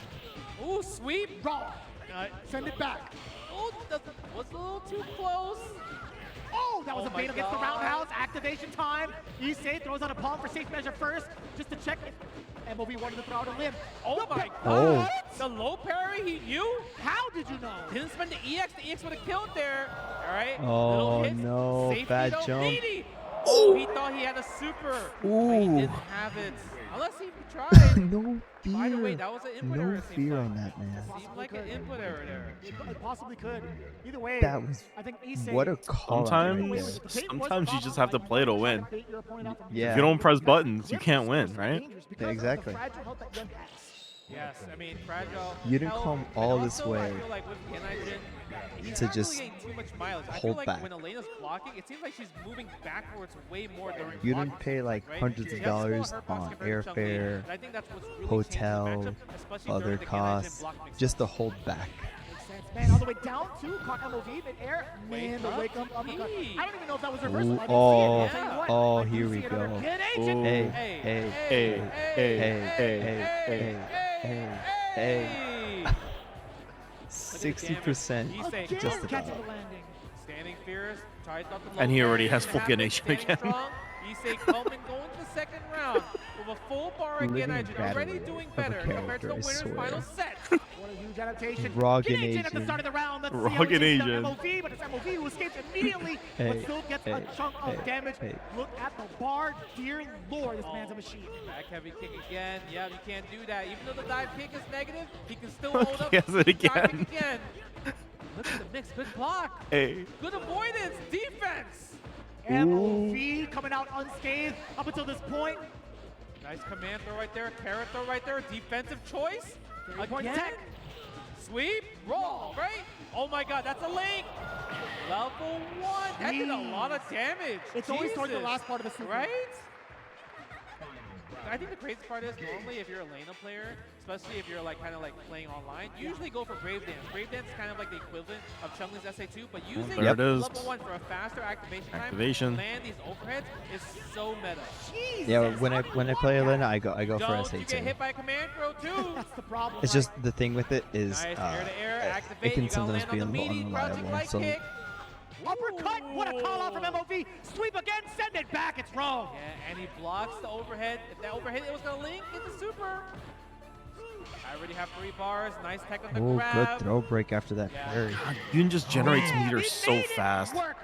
Ooh, sweep. Raw. Send it back. Oh, that was a little too close. Oh, that was Oh a my bait against the God. roundhouse. Activation time. Issei throws out a palm for safe measure first, just to check if MOV wanted to throw out a limb. Oh my Oh. God. The low parry he knew? How did you know? Didn't spend the EX. The EX would have killed there. All right. Oh, Little hit. no. Safety Bad though. jump. Meaty. Oh, he thought he had a super. But he Ooh. didn't have it. Unless he tried. No fear. By the way, that was an input error. No it seemed fear like. on that, man. Seemed like an input error there. It possibly could. Either way, That was I think Issei. what a call out right Sometimes you just have to play to win. Yeah. If you don't press buttons, you can't win, right? Yeah, exactly. Yes, I mean, Fragile. You didn't held- come and all this also, I way feel like with Genijin, he's to not just really getting too much mileage. I feel hold like back. when Elena's blocking, it seems like she's moving backwards way more during You blocking didn't pay like right? hundreds She of has slower dollars hurt box on compared to Chun-Li, airfare, and I think that's what's really hotel, changed the matchup, especially other during the Genijin costs, block mix. just to hold back. Man, all the way down to caught MOV mid-air. Man, the wake up uppercut. I don't even know if that was reversal. Ooh, I didn't see it. oh, I'll tell you what, oh, I do here see we it under go. Kid Hey, Agent. hey, Hey, hey, hey, hey, hey, 60% Again, just catching about. the landing. Standing fierce, tries out the low And he already parry, has full happened, Genijin standing again. strong. Issei Coleman going to the second round with a full bar again. Living Already battery doing of a better compared to the character, I winner's swear. final set. What a huge adaptation. Raw Kid Agent at the Genijin. start of the round. Let's Raw see how it takes down Genijin. MOV, but it's MOV who escapes immediately, but Hey, still gets hey, a chunk of hey, damage. hey. Look at the bar. Dear Lord, this man's a machine. Back heavy kick again. Yeah, you can't do that. Even though the dive kick is negative, he can still hold up. He has it Dive again. kick again. Look at the mix. Good block. Hey. Good avoidance. Defense. MOV coming out unscathed up until this point. Nice command throw right there. Carrot throw right there. Defensive choice. Point Again. tech. Sweep. Roll. Right? Oh my God, that's a link. Level 1. That did a lot of damage. It's always towards the Jesus. last part of the super. Right? I think the crazy part is normally if you're a Lena player, especially if you're like kind of like playing online, you usually go for Brave Dance. Brave Dance is kind of like the equivalent of Chun-Li's SA2, but using there it is. level 1 for a faster activation time Activation. to land these overheads is so meta. Yeah, when I play Elena, I go for Don't you get SA2. hit by a command throw too. That's the problem. It's just the thing with it is Nice air-to-air, it activate. can You gotta sometimes land be a on the little meaty, crouching unreliable. light So kick. Uppercut. What a call out from MOV. Sweep again. Send it back. It's wrong. Yeah, and he blocks the overhead. If that overhead it was gonna link into super. I already have 3 bars. Nice tech on the oh, grab. good throw break after that Yeah. parry. God, Yun just generates Man, meters he so made it fast. Work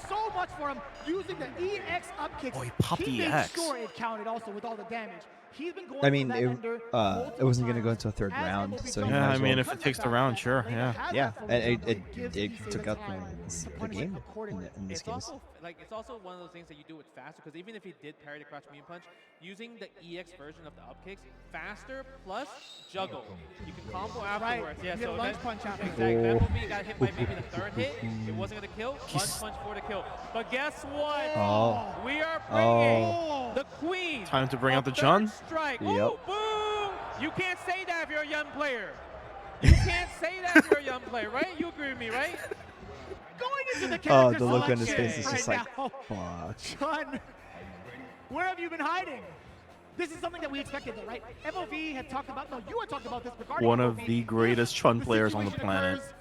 so much for him using the EX up kicks. Oh, he popped he the made EX. sure it counted also with all the damage. He's been going I mean, for that ender it multiple wasn't gonna go times. into a third As round, MOV so comes you Yeah, might I as mean, well. if it takes the round, sure, yeah. Yeah, and it gives took Issei out the time to the punish game accordingly. in this It's case. also like it's also one of those things that you do it faster because even if he did parry the crouch medium punch, using the EX version of the up kicks, faster plus juggle. You can combo Right. afterwards. Yeah, You get a so lunge that, punch after. exactly. That Oh. movie got hit by maybe the 3rd hit. It wasn't gonna kill. Lunge punch for the kill. But guess what? Oh. We are bringing Oh. the queen. Time to bring out of the Chun. third strike. Yep. Ooh, boom! You can't say that if you're a young player. You can't say that if you're a young player, right? You agree with me, right? Going into the Oh, character the look on his selection face is right just like, now. fuck. Chun, where have you been hiding? This is something that we expected, though, right? MOV had talked about, no, you had talked about this regarding One of MOV. the greatest Chun The players on the situation planet. occurs,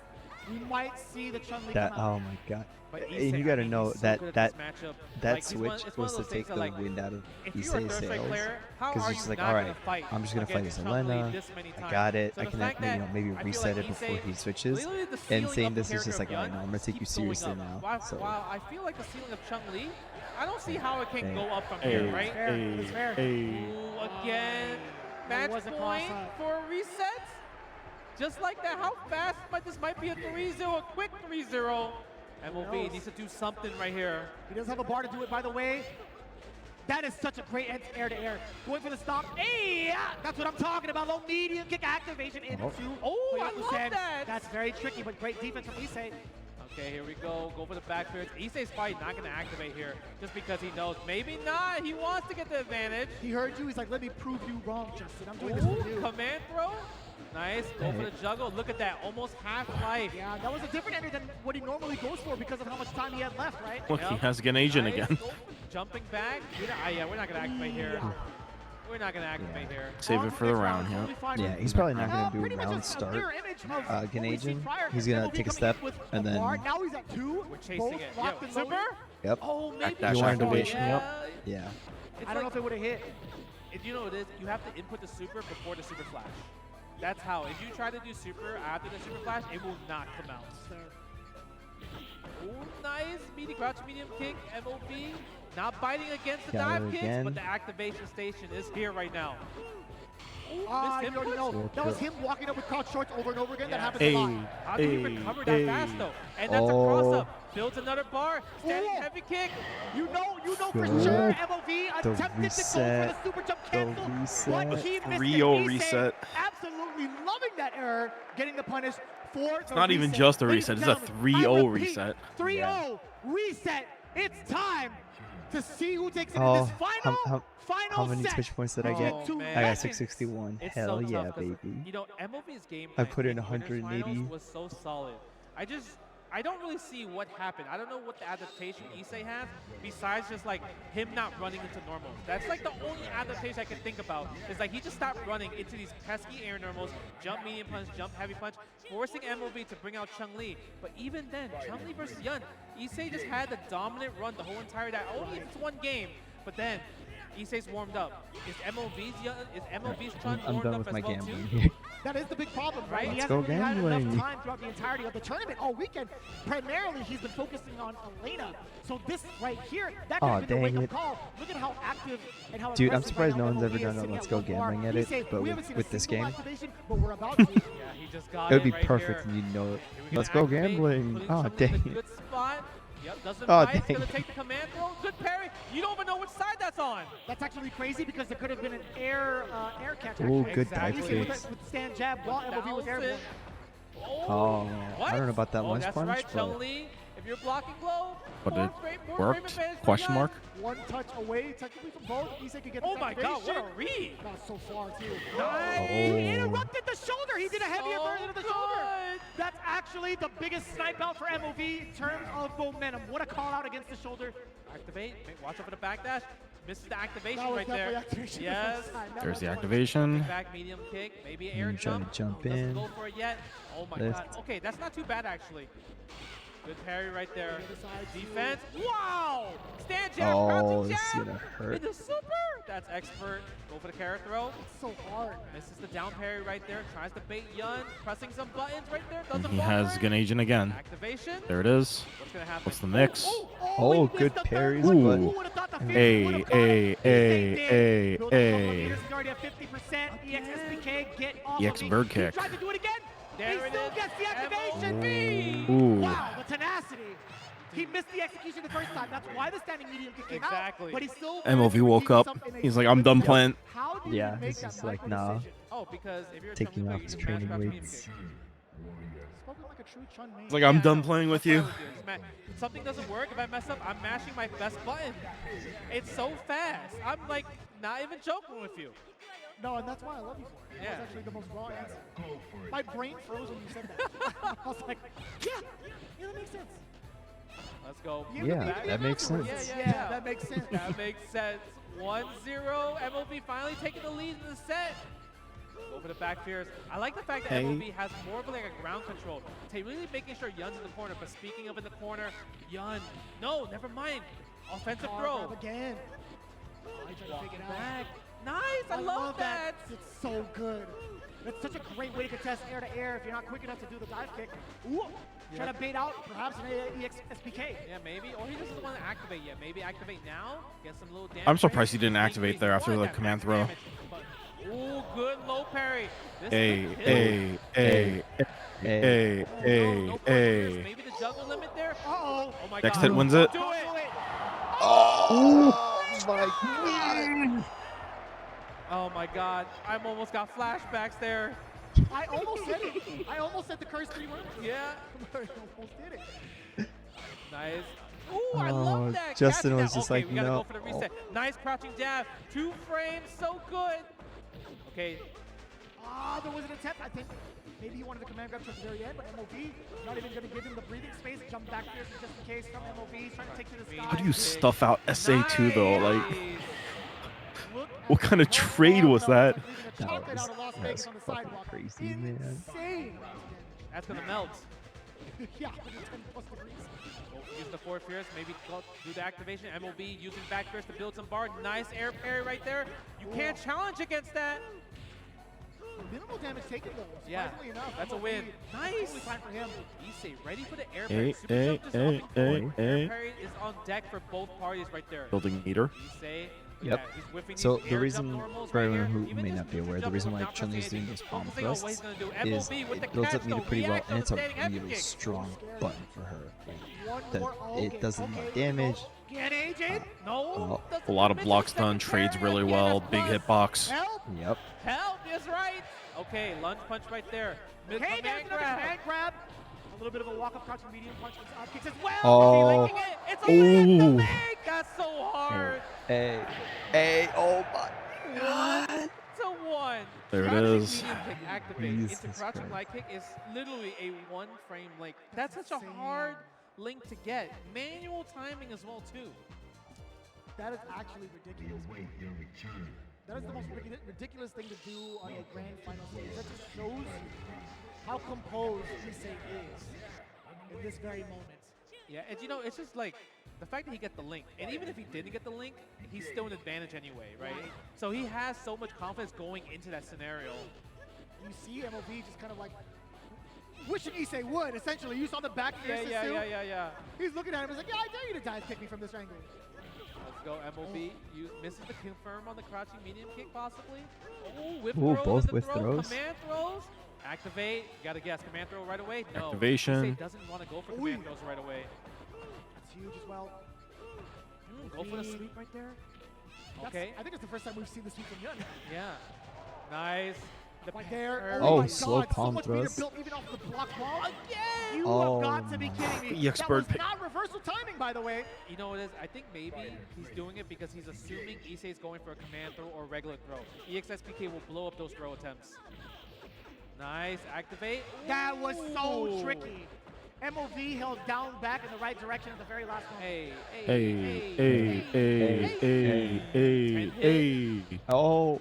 we might see the Chun-Li That come out. oh my god. But And Issei, you I gotta mean, know he's so that good at that this matchup. that Like, he's one- switch it's one was of to those take things that, the like, wind out of if you're a Issei's third strike sails. player, how Because are he's just you like, not all gonna right, fight I'm just gonna fight against this Chun-Li Elena. this many I times? got it. So I the can fact maybe that maybe I feel reset like it before Issei- he switches. literally the And ceiling saying of the this is just character like, of alright, no, I'm gonna Yun take you keeps going seriously up. now. While, So while I feel like the ceiling of Chun-Li, I don't see how it can Hey, go up from hey, here, right? It's fair. Ooh, again, match was a point cross-up. for a reset. Just like that, how fast this might be a 3-0, a quick 3-0. MOV knows? needs to do something right here. He does have a bar to do it, by the way. That is such a great air-to-air. Going for the stop. Hey, yeah, that's what I'm talking about. Low medium kick activation into Oh, I Toyoku love Sen. that. That's very tricky, but great defense from Issei. Okay, here we go. Go for the back fierce. Issei's probably not going to activate here just because he knows. Maybe not. He wants to get the advantage. He heard you. He's like, let me prove you wrong, Justin. I'm doing this Ooh, for you. command throw. Nice. Go for the juggle. Look at that. Almost half life. Yeah, that was a different ending than what he normally goes for because of how much time he had left, right? Look, he has Ganasian again. Jumping back. Yeah, we're not going to activate here. We're not going to activate here. Save it for the round, Yeah, he's probably not going to do round start. Ganasian, he's going to take a step and then. Now he's at 2. We're chasing it. Yeah, super? Yep. Oh, maybe. Dash activation, yep. Yeah. I don't know if it would have hit. You know what it is? You have to input the super before the super flash. That's how. If you try to do super after the super flash, it will not come out. Oh, nice. Meaty crouch, medium kick, MOV. Not biting against the dive kicks, but the activation station is here right now. You already know. That was him walking up with crouch shorts over and over again. That happens Hey, a lot. How did he recover that fast, though? And that's a cross-up. Builds another bar. Standing heavy kick. You know for sure MOV attempted to go for the super jump cancel, but he missed 3-0 it. reset. Absolutely loving that error, getting the punish for It's not even just a reset. It's a 3-0 reset. 3-0 reset. It's time to see who takes it in this final How many set. Twitch points did I get? I got 661. It's Hell so yeah, tough 'cause, baby. You know, MLB's game I put in Winners 180. Finals was so solid. I don't really see what happened. I don't know what the adaptation Issei has besides just like him not running into normals. That's like the only adaptation I can think about is like he just stopped running into these pesky air normals, jump medium punch, jump heavy punch, forcing MLB to bring out Chun-Li. But even then, Chun-Li versus Yun, Issei just had the dominant run the whole entire day. Only if it's one game, but then Issei's warmed up. Is MLB's Chun I'm warmed done up with as my well gambling too? here. That is the big problem, right? Let's He go hasn't really had enough gambling. time throughout the entirety of the tournament all weekend. Primarily, he's been focusing on Elena. So this right here, that could have been the dang wake-up it. call. Look at how active and how Dude, I'm aggressive surprised right no now one's ever MLB done is a sitting Let's at Go 1 bar. Gambling We edit, say but we haven't seen with a this single game. activation, but we're about to. Yeah, he just got It would be right perfect here. and you'd know it. We're Let's gonna go activate, gambling. putting Oh, someone in a dang it. good spot. Yep, doesn't Oh, bite. It's dang. gonna take the command throw. Good parry. You don't even know which side that's on. That's actually crazy because there could have been an air catch. Ooh, actually. good dive Exactly. kicks. With stand jab while MLB was airborne. Oh, I don't know about that lunge that's punch, right, but Chun-Li. If you're blocking low, But more it frame worked? advantage for Question Yun. mark? One touch away, technically from both. Issei could get Oh the my God, what a activation. read. Not so far, too. Nice. He interrupted the shoulder. He did a heavier So version of the shoulder. That's actually the biggest snipe out for MOV in terms of momentum. What a call out against the shoulder. Activate. Watch out for the backdash. Misses the activation That was right there. definitely activation the Yes. first time. That There's was the one. activation. Back medium kick. Maybe air I'm trying jump. to jump Doesn't in. go for it yet. Oh my Lift. God. Okay, that's not too bad actually. Good parry right there. Defense. Wow! Stand jab, Oh, crouching this is jab. gonna hurt. Into super. That's expert. Go for the carrot throw. It's so hard. Misses the down parry right there. Tries to bait Yun. Pressing some buttons right there. And Doesn't he fall has for it. Ganasian again. Activation. There it is. What's gonna happen? What's the mix? Oh, good parries, Ooh. but Hey, hey, hey, hey, hey. He's already at 50%. EXSPK, get off EX of me. bird He kick. tried to do it again. There He it still is. gets the activation. Ooh. Wow, the tenacity. He missed the execution the first time. That's why the standing medium kick came Exactly. out. But he still MLV woke up. He's like, I'm done playing. How do Yeah, you make he's that just like, micro nah. decision? Oh, because if you're a Taking Chun-Li off player, his you can training mash crouch medium weights. kick. Spoken like a true Chun-Li. He's like, I'm done no, playing with that's you. what I would do. Just if something doesn't work, if I mess up, I'm mashing my best button. It's so fast. I'm like not even joking with you. No, and that's why I love you for it. That Yeah. was actually the most raw answer. My brain froze when you said that. I was like, yeah, that makes sense. Let's go. Yeah, that makes sense. Yeah, that makes sense. That makes sense. 1-0. MLB finally taking the lead in the set. Go for the back fears. I like the fact that Hey. MLB has more of like a ground control. Really making sure Yun's in the corner. But speaking of in the corner, Yun. No, never mind. Offensive throw. Again. I tried to Walking take it out. back. Nice. I love that. It's so good. It's such a great way to contest air to air if you're not quick enough to do the dive kick. Ooh. Try to bait out perhaps an EXSPK. Yeah, maybe. Or he doesn't want to activate yet. Maybe activate now. Get some little damage. I'm surprised he didn't activate there after the command throw. Ooh, good low parry. This Hey, is a kill. hey, hey, hey, hey, hey. Maybe the juggle limit there. Uh-oh. Oh my Next God. hit wins it. Do it. Oh my God. Oh my God. I almost got flashbacks there. I almost said it. I almost said the curse 3 words. Yeah. I almost did it. Nice. Ooh, I Oh, love that. Justin Catch was that. just Okay, like, we gotta no. go for the reset. Nice crouching jab. 2 frames. So good. Okay. Ah, there was an attempt. I think maybe he wanted the command grab towards the very end, but MOV not even going to give him the breathing space. Jump back fierce just in case from MOV. Trying to take to the sky. How do you stuff out SA2 though? Like, what kind of trade was that? That's fucking crazy, man. Insane. That's gonna melt. Yeah, 110+ degrees. Use the forward fierce, maybe go do the activation. MOB using back fierce to build some bar. Nice air parry right there. You can't challenge against that. Minimal damage taken though. Yeah, enough, that's a MOB, win. Nice. Totally fine for him. Issei ready for the air parry. Super jump just coming forward. Air parry is on deck for both parties right there. Building meter. Issei. Yep. Yeah, he's whiffing So these the air reason, jump normals for right everyone here. who Even may just not be super aware, the jump reason is why not Chun-Li's pressing doing those palm focusing on what he's thrusts gonna do. is MOB with the it builds up catch, meter though. pretty well, React and it's a standing head really kick. strong button for her. Like, One more. it does a lot of damage. Get AJ. No. A lot of blocks done, trades really well, big hitbox. Help. Yep. Help is right. Okay, lunge punch right there. Mid Hey, there's command another grab. command grab. A little bit of a walk-up crouching medium punch with up kicks as well. Oh. Linking it. It's a leg, the Ooh. leg. That's so hard. Hey, oh my god. 1-1. There it Crouching is. medium kick activate into Jesus crouching Christ. light kick is literally a one-frame link. That's such a hard link to get. Manual timing as well too. That is actually ridiculous. That is the most ridiculous thing to do on a grand final stage. That just shows how composed Issei is in this very moment. Yeah, and you know, it's just like the fact that he got the link, and even if he didn't get the link, he's still an advantage anyway, right? So he has so much confidence going into that scenario. You see MOV just kind of like wishing Issei would, essentially. You saw the back of your Yeah. He's looking at him, he's like, yeah, I dare you to dive kick me from this angle. Let's go, MOB. Misses the confirm on the crouching medium kick, possibly. Oh, whip Ooh, throws both in the whip throw. throws. Command throws. Activate. Gotta guess. Command throw right away? No. Activation. Issei doesn't want to go for command throws right away. That's huge as well. Go for the sweep right there. Okay. I think it's the first time we've seen the sweep from Yun. Yeah. Nice. The Right there. parry. Oh, my slow God. palm So much meter thrust. built even off the block wall. Again! You Oh have got to be kidding me. The expert That was not reversal timing, by the way. You know what it is? I think maybe he's doing it because he's assuming Issei is going for a command throw or a regular throw. EXSPK will blow up those throw attempts. Nice. Activate. That was so Ooh. tricky. MOV held down back in the right direction at the very last moment. Hey. Oh.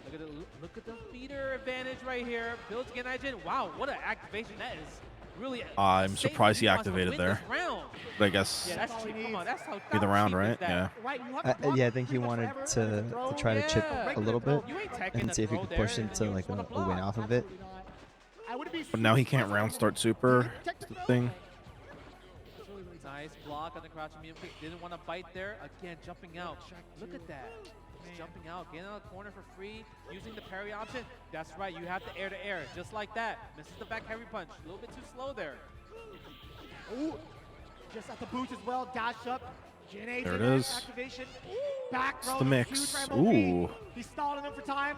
Look at the feeder advantage right here. Builds again, Ijin. Wow, what an activation that is. Really. I'm Safe surprised he wants to activated win there. this round. But I guess Yeah, that's cheap. Come on, that's how be the round, cheap is right? that? Yeah. Right, you have to block Yeah, I think he pretty much wanted forever. to try to chip Yeah. a little bit You ain't taking and a see if he throw could push there, and into you like just a wanna win block. off of it. I would be But now he can't round start super. That's the thing. Nice block on the crouching medium kick. Didn't want to bite there. Again, jumping out. Look at that. He's jumping out, getting out of the corner for free, using the parry option. That's right, you have the air to air, just like that. Misses the back heavy punch. A little bit too slow there. Ooh, just at the boots as well. Dash up. Gen There it is. Activation. Back It's throw. the mix. Huge for MOV. Ooh. He's stalling him for time.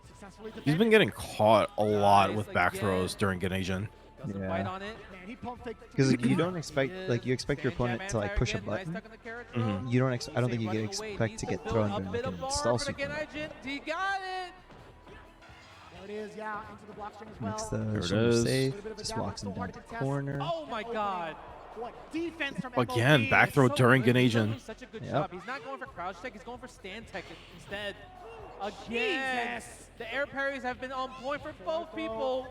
Successfully defended. He's been getting caught a lot Nice with back again. throws during Ganasian. Doesn't Yeah. bite on it. Man, he pump faked. Because like, you don't expect you expect your Stand jab opponent to like anti push a again. Nice button. tuck on the carrot throw. Mhm. You don't. I don't think you Running can away, expect needs to get build thrown a during bit like of an bar, stall but again, super. Ijin, he got it. There it is, yeah, into the block string as well. Makes the There it shoulder is. safe. Little bit of a Just down, walks still him down hard the to contest. corner. Oh my God. What defense from Again, MOV. back throw So during good. He's Ganasian. doing such a good Yep. job. He's not going for crouch tech. He's going for stand tech instead. Again, Jesus. the air parries have been on point for both people.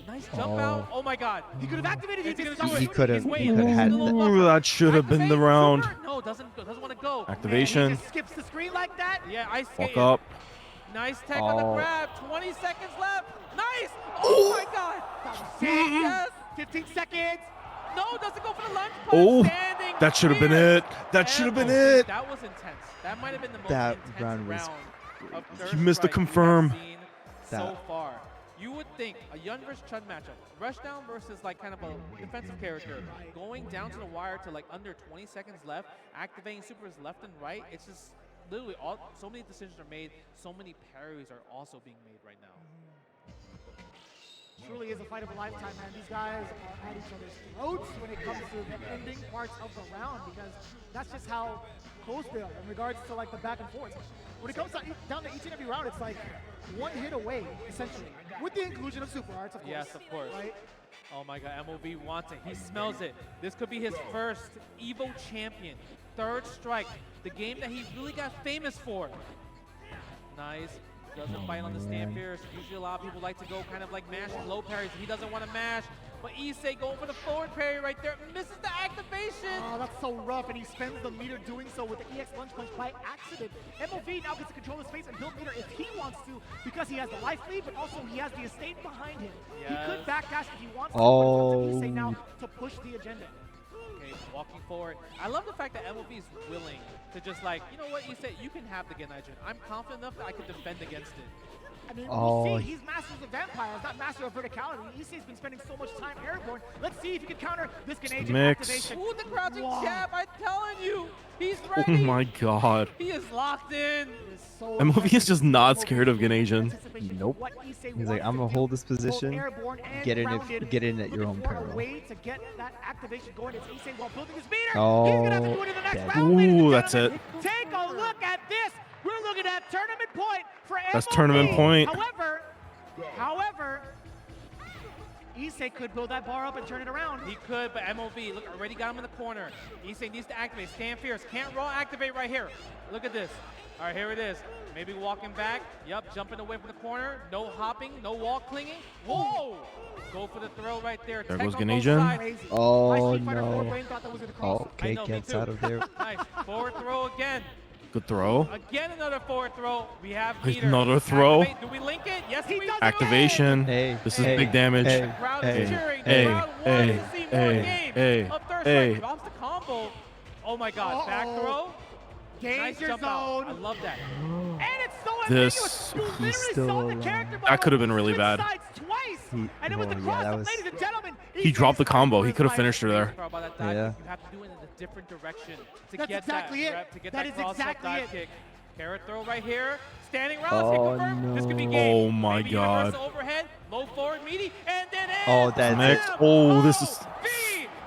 Nice jump Oh. out. Oh my God. He could have activated. He Is he just gonna saw do He it? could have. He's He waiting. could have had He's a little that. Ooh, that should have been the Activate, round. super. No, doesn't want to go. Activation. He just skips the screen like that. Yeah, I Walk skated. up. Nice tech on the Oh. grab. 20 seconds left. Nice. Oh my God. That was sick. Yes. 15 seconds. No, doesn't go for the lunge punch. Oh, Standing that should have been fierce. it. That should have been MOV, it. That was intense. That might have been the most That intense round was of He Thirst missed the Strike we have confirm. seen so That- far. You would think a Yun versus Chun matchup, Rushdown versus like kind of a defensive character, going down to the wire to like under 20 seconds left, activating supers left and right. It's just literally so many decisions are made, so many parries are also being made right now. truly is a fight of a lifetime, man. These guys are at each other's throats when it comes to the ending parts of the round, because that's just how close they are in regards to like the back and forth. When it comes down to each and every round, it's like one hit away, essentially, with the inclusion of super arts, of course. Yes, of course. Right? Oh my God, MOV wants it. He smells it. This could be his first EVO champion. Third strike, the game that he really got famous for. Nice. Doesn't bite on the stand fierce. Usually a lot of people like to go kind of like mash and low parries. He doesn't want to mash, but Issei going for the forward parry right there. Misses the activation. Oh, that's so rough, and he spends the meter doing so with the EX lunge punch by accident. MOV now gets to control his space and build meter if he wants to, because he has the life lead, but also he has the estate behind him. Yes. He could backdash if he wants to, Oh. but it's up to Issei now to push the agenda. Okay, walking forward. I love the fact that MOV is willing to just like, you know what, Issei, you can have the Genai-Jin. I'm confident enough that I can defend against it. I mean, we'll see. He's masters of vampires, not master of verticality. Issei's been spending so much time airborne. Let's see if he can counter this Genai-Jin activation. Ooh, the crouching jab, I'm telling you. He's Oh ready. my god. He is locked in. MOV is just not scared of Genai-Jin. Nope. He's like, I'm gonna hold this position. Get in at your own peril. Way to get that activation going. It's Issei while building his meter. Oh, he's gonna have to do it in the next dead. round. ladies and Ooh, that's gentlemen. it. Take a look at this. We're looking at tournament point for That's MOV. tournament point. However, Issei could build that bar up and turn it around. He could, but MOV, look, already got him in the corner. Issei needs to activate. Stand fierce. Can't raw activate right here. Look at this. All right, here it is. Maybe walking back. Yep, jumping away from the corner. No hopping, no wall clinging. Whoa! Go for the throw right there. There Tech goes on both Genai-Jin. sides. Oh no. Oh, okay, I know, me gets too. out of there. Nice. Forward throw again. Good throw. Again, another forward throw. We have meter. Another throw. Activate. Do we link it? Yes, we do. Activation. Hey, this is hey, big damage. hey, The crowd hey, is cheering. hey, The crowd hey, wants to see more hey, game. hey, Up third hey. strike, drops the combo. Oh my God, back throw. Nice Danger jump out. zone. I love that. And it's so This, ambiguous. You he's literally still saw the alive. character That could have been really switch bad. sides twice. And it was the yeah, cross that up, was- ladies and gentlemen. He dropped the combo. He could have finished her there. About that dive Yeah. kick, you have to do it in a different direction to That's get exactly that it. rep, to get That that is cross exactly up dive it. kick. Carrot throw right here. Standing rounds, hit Oh, confirm. This could be no. game. Oh my Maybe God. universal overhead, low forward meaty, and then Oh, that's Next. it. Oh, this is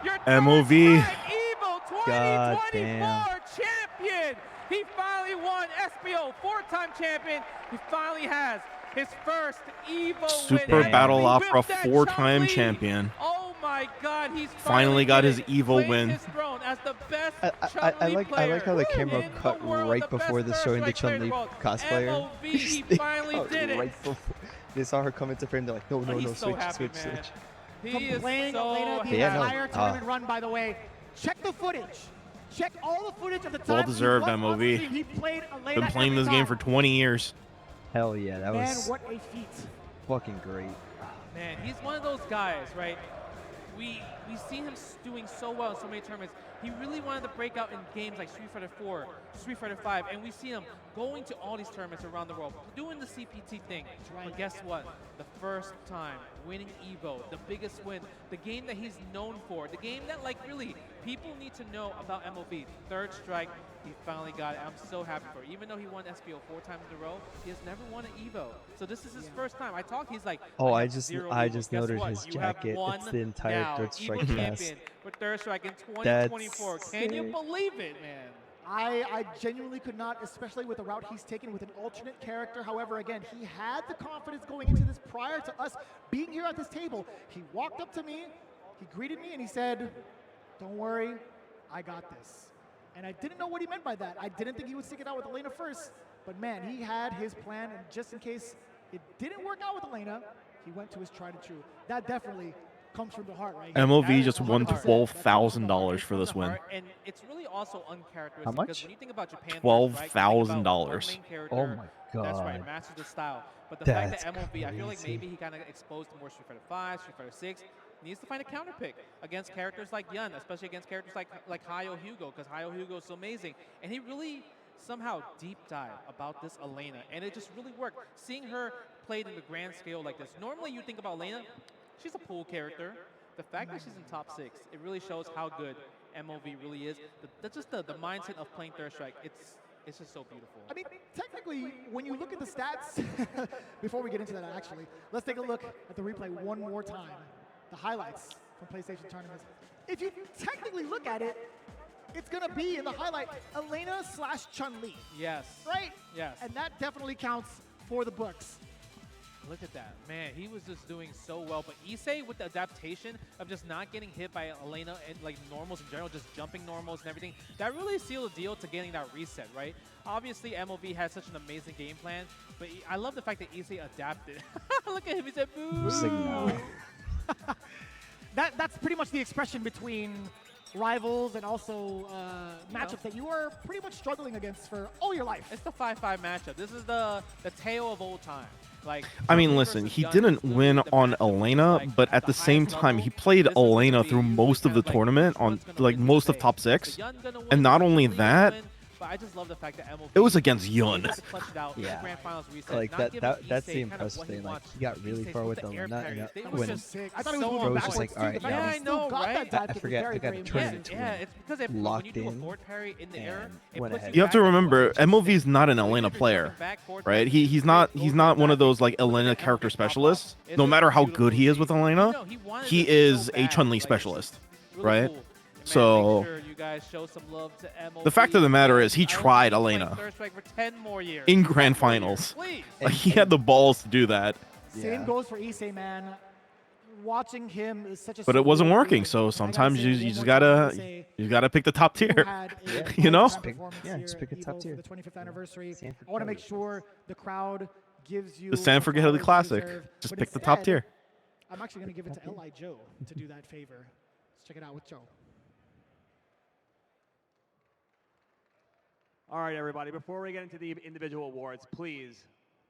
your MOV. EVO God 2024 damn. champion. He finally won SBO, four-time champion. He finally has his first EVO Super win. Battle With Opera that four-time Chun-Li. champion. Oh my God, he's Finally got his EVO claimed win. his throne as the best I like how the camera in the cut world, right the before best this, showing the third strike Chun-Li player in the world. cosplayer. MOV, he They finally cut did it. Right before they saw her come into frame, they're like, no, no, He's no, so switch, happy, switch, man. switch. He is Playing so Elena the Yeah, no, entire tournament run, by the way. Check the footage. Check all the footage of the time Well deserved, he was on MOV. stream. He played Elena Been playing every this game time. for 20 years. Hell yeah, that Man, was what a feat. fucking great. Man, he's one of those guys, right? We've seen him doing so well in so many tournaments. He really wanted to break out in games like Street Fighter 4, Street Fighter 5, and we see him going to all these tournaments around the world, doing the CPT thing. But guess what? The first time winning EVO, the biggest win, the game that he's known for, the game that like really people need to know about MOV. Third strike, he finally got it. I'm so happy for it. Even though he won SBO 4 times in a row, he has never won an EVO. So this is his first time. I talked, he's like, Oh, I have just zero I EVOs. just Guess noted what? his You have jacket. won It's the entire now. Third Strike EVO cast. champion with Third Strike in That's 2024. Can you sick. believe it, man? I genuinely could not, especially with the route he's taken with an alternate character. However, again, he had the confidence going into this prior to us being here at this table. He walked up to me, he greeted me, and he said, "Don't worry, I got this." And I didn't know what he meant by that. I didn't think he would stick it out with Elena first, but man, he had his plan, and just in case it didn't work out with Elena, he went to his tried and true. That definitely comes from the heart, right? MOV just won 100%. $12,000 for this win. And it's really also uncharacteristic. How much? Because when you think about Japan, $12,000. Oh my That's right, God. masters the style. But the That's fact that MOV, I feel like crazy. maybe he kind of exposed to more Street Fighter 5, Street Fighter 6, needs to find a counter pick against characters like Yun, especially against characters like Hayo Hugo, because Hayo Hugo is so amazing. And he really somehow deep dive about this Elena, and it just really worked. Seeing her played in the grand scale like this. Normally you think about Elena, she's a pool character. The fact that she's in top 6, it really shows how good MOV really is. Just the mindset of playing Third Strike, it's just so beautiful. I mean, technically quickly, when you look at the stats, before we get into that actually, let's take a look at the replay one more time. The highlights from PlayStation tournaments. If you technically look at it, it's going to be in the highlight Elena / Chun-Li. Yes. Right? Yes. And that definitely counts for the books. Look at that. Man, he was just doing so well. But Issei, with the adaptation of just not getting hit by Elena and like normals in general, just jumping normals and everything, that really sealed the deal to getting that reset, right? Obviously, MOV had such an amazing game plan, but I love the fact that Issei adapted. Look at him. He said, boo. Just like, no. That's pretty much the expression between rivals and also matchups that you are pretty much struggling against for all your life. It's the 5-5 matchup. This is the tale of old time. Like, I mean, listen, he didn't win on Elena, but at the same time, he played Elena through most of the tournament on like most of top 6. And not only that, but I just love the fact that MLB it was against Yun. Yeah. Grand Finals reset, Like not that's giving the Issei kind of impressive what thing. he Like wants. he got really Issei's far with the air Elena. parries. They And were when just sick. I thought it so was Bro moving was just backwards like, all right, too. The fact yeah, that I he still know, got right? that I dive kick forget. was I very, got very a tournament impressive. Yeah, it's because if when locked you do a in forward parry in the air, it and puts went you have to back remember, forward. MOV's not an Elena player, right? He's not one of those like Elena character specialists. No matter how good he is with Elena, he is a Chun-Li specialist, right? So you guys show some love to MLB. the fact of the matter is, he tried Elena Third strike for 10 more years. in grand finals. Like, he had the balls to do that. Same goes for Issei, man. Watching him is such a. But it wasn't surreal working, feeling. so I sometimes gotta say you one just more time, gotta Issei, pick the top you tier, had a you know? lifetime performance Yeah, just here pick a at top EVO tier. for the 25th anniversary. Sanford I want to make Covers. sure the crowd gives you The Sanford Haley flowers you Classic. deserve, Just but pick the top instead, tier. I'm actually going to give it to L.I. Joe to do that favor. Let's check it out with Joe. All right, everybody, before we get into the individual awards, please,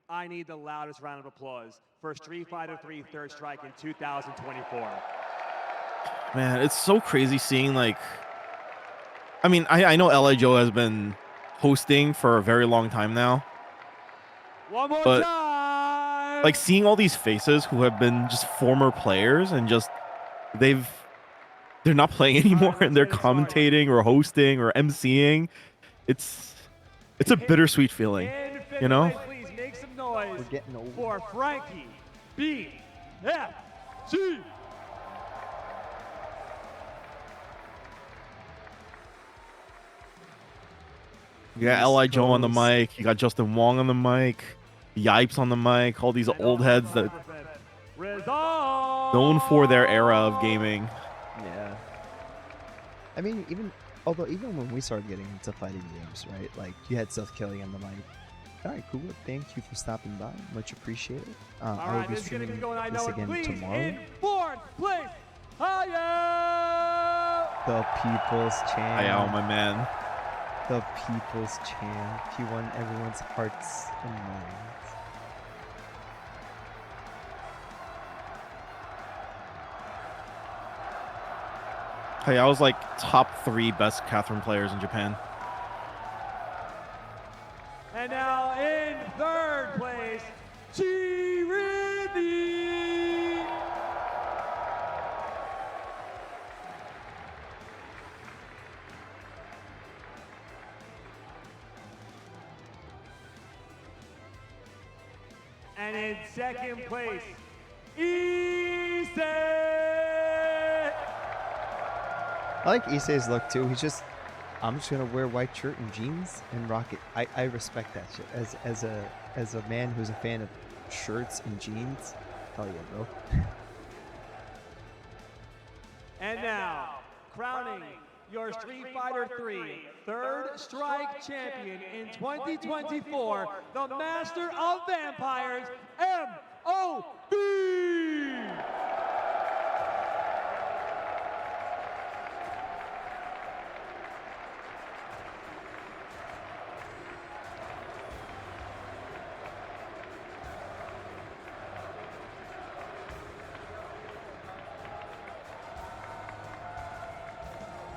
I need the loudest round of applause for Street Fighter 3 Third Strike in 2024. Man, it's so crazy seeing like. I mean, I know L.A. Joe has been hosting for a very long time now. One more But time! like seeing all these faces who have been just former players and just they're not playing anymore and they're commentating or hosting or emceeing. It's a bittersweet feeling, you know? Please make some noise We're getting old. for Frankie BFG. You got L.I. Joe on the mic. You got Justin Wong on the mic. Yipes on the mic. All these old heads that known for their era of gaming. Yeah. I mean, even when we started getting into fighting games, right? Like you had Seth Kelly on the mic. All right, cool. Thank you for stopping by. Much appreciated. I will All right, be this is going to streaming be going, I this know it. again Please, tomorrow. in fourth place, Hayo! The People's Champ. Hi, my man. The People's Champ. He won everyone's hearts and minds. Hey, I was like top 3 best Catherine players in Japan. And now in third place, Chiridi. And in second place, Issei. I like Issei's look too. He's just, I'm just gonna wear white shirt and jeans and rock it. I respect that shit. As a man who's a fan of shirts and jeans, hell yeah, bro. And now, crowning your Street Fighter 3 Third Strike Champion in 2024, the Master of Vampires, MOV!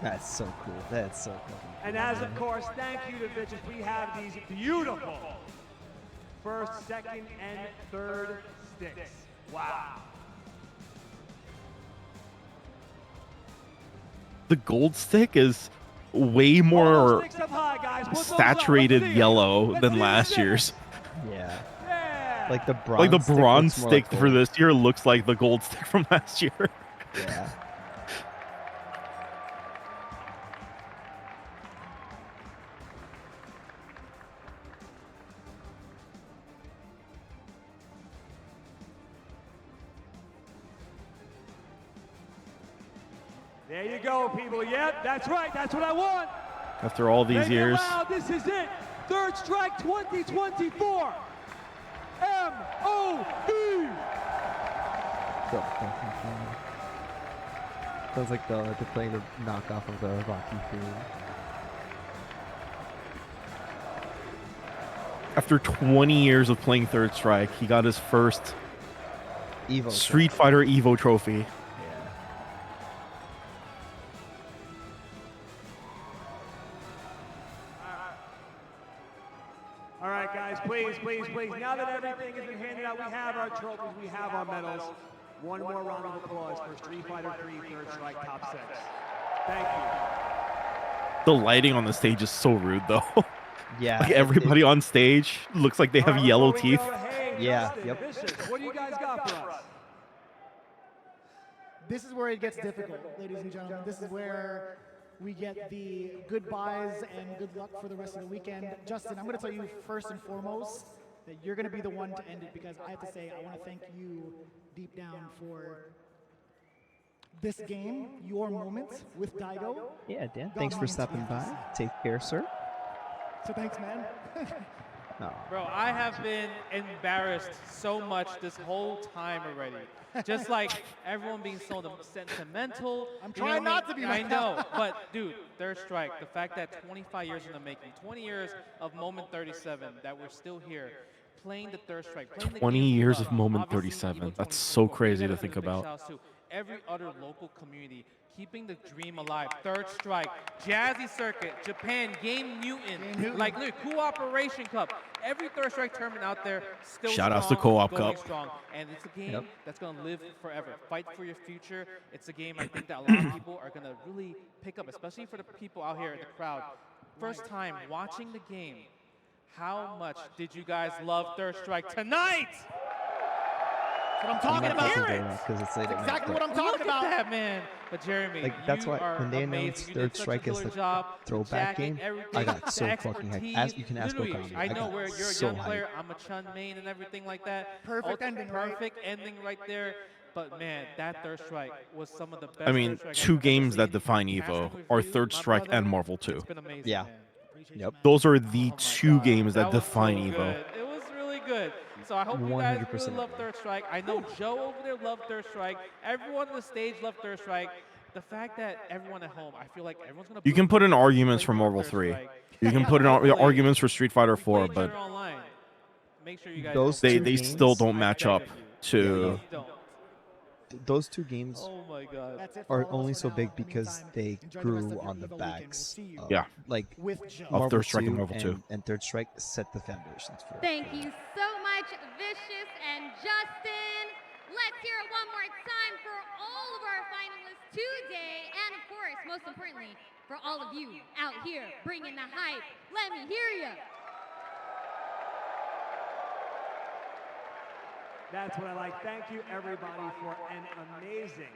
That's so cool. That's so cool. And as of course, thank you to Bitches, we have these beautiful first, second, and third sticks. Wow. The gold stick is way more Sticks up high, guys. Put those up. saturated Let's see it. yellow Let's than see last this. year's. Yeah. Yeah. Like the bronze Like the stick bronze looks more stick like for gold. this year looks like the gold stick from last year. Yeah. There you go, people. Yep, that's right. That's what I want. After all these Make it years. loud. This is it. Third Strike 2024. MOV. Sounds like they're playing the knockoff of the Rocky theme. After 20 years of playing Third Strike, he got his first EVO Street Fighter EVO trophy. All right, guys, please, please, please. Now that everything has been handed out, we have our trophies, we have our medals. One more round of applause for Street Fighter 3 Third Strike Top 6. Thank you. The lighting on the stage is so rude, though. Yeah. Like everybody on stage looks like they have yellow teeth. Yeah. Justin, Yep. Vicious, what do you guys got for us? This is where it gets difficult, ladies and gentlemen. This is where we get the goodbyes and good luck for the rest of the weekend. Justin, I'm going to tell you first and foremost that you're going to be the one to end it, because I have to say I want to thank you deep down for this game, your moments with Daigo. Yeah, Dan. Thanks for stopping by. Take care, sir. So thanks, man. Oh. Bro, I have been embarrassed so much this whole time already. Just like everyone being so sentimental. I'm trying not to be. I know, but dude, Third Strike, the fact that 25 years in the making, 20 years of Moment 37, that we're still here, playing the Third Strike, playing the 20 games we years love. of Moment Obviously, 37. EVO That's 24, so crazy big to ups think and big about. shouts to every other local community, keeping the dream alive. Third Strike, Jazzy Circuit, Japan, Game Newton, like look, Cooperation Cup. Every Third Strike tournament out there still Shout outs strong, to Co-op going Cup. strong. And it's a game Yep. that's going to live forever. Fight for your future. It's a game I think that a lot of people are going to really pick up, especially for the people out here in the crowd. First time watching the game, how much did you guys love Third Strike tonight? That's what I'm talking about. Because it's late at night, Exactly but- what I'm talking Look about. at that, man. But Jeremy, Like that's you why are when they amazing. announced You Third did such a Strike as killer the job. throwback jacket, game, everything, I got the so fucking hyped. expertise. You can ask Literally, Okami. I I know got where you're a so young player. hyped. I'm a Chun main and everything like that. Perfect ending, right? Perfect ending right there. But man, that Third Strike was some of the best. I mean, Third Strike I've two ever games that seen. define Casting EVO with are you, Third my Strike brother, and Marvel 2. It's been amazing, Yeah. man. Yep. Those are the Oh my two God, games that was define so EVO. good. It was really good. So I hope you guys 100% really love Third Strike. I know Joe over there loved Third Strike. Everyone on the stage loved Third Strike. The fact that everyone at home, I feel like everyone's gonna. You can put in arguments for play Marvel Third 3. Strike. You can put in arguments for Street Fighter 4, Play each but other online. Make sure you guys Those don't two they games, still don't I match beg up of you. to. Please don't. Those two games Oh my God. That's it for are all of us only for so now. big In the because meantime, they enjoy the rest of grew your on the EVO weekend. backs. We'll see you of, Yeah. like with Joe. Of Marvel Third Strike 2 and Marvel 2. and Third Strike set the foundations for. Thank you so much, Vicious and Justin. Let's hear it one more time for all of our finalists today, and of course, most importantly, for all of you out here bringing the hype. Let me hear you. That's what I like. Thank you, everybody, for an amazing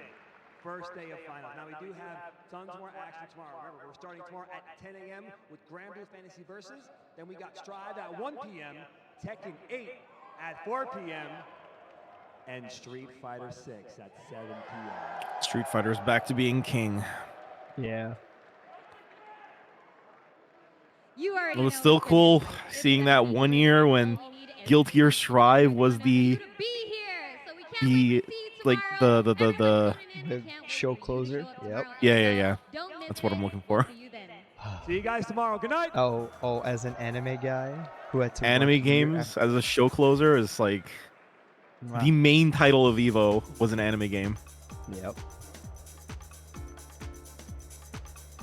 first day of finals. Now, we do have tons more action tomorrow. Remember, we're starting tomorrow at 10 a.m. with Grand Blue Fantasy Versus. Then we got Strive at 1 p.m., Tekken 8 at 4 p.m., and Street Fighter 6 at 7 p.m. Street Fighter's back to being king. Yeah. You already It was know still what this cool is. seeing that one year when Guilty Gear Strive was the like the show closer. Yep. yeah. That's what I'm looking for. See you guys tomorrow. Good night. Oh, as an anime guy who had to work Anime year games as a show closer is like Wow. the main title of EVO was an anime game. Yep.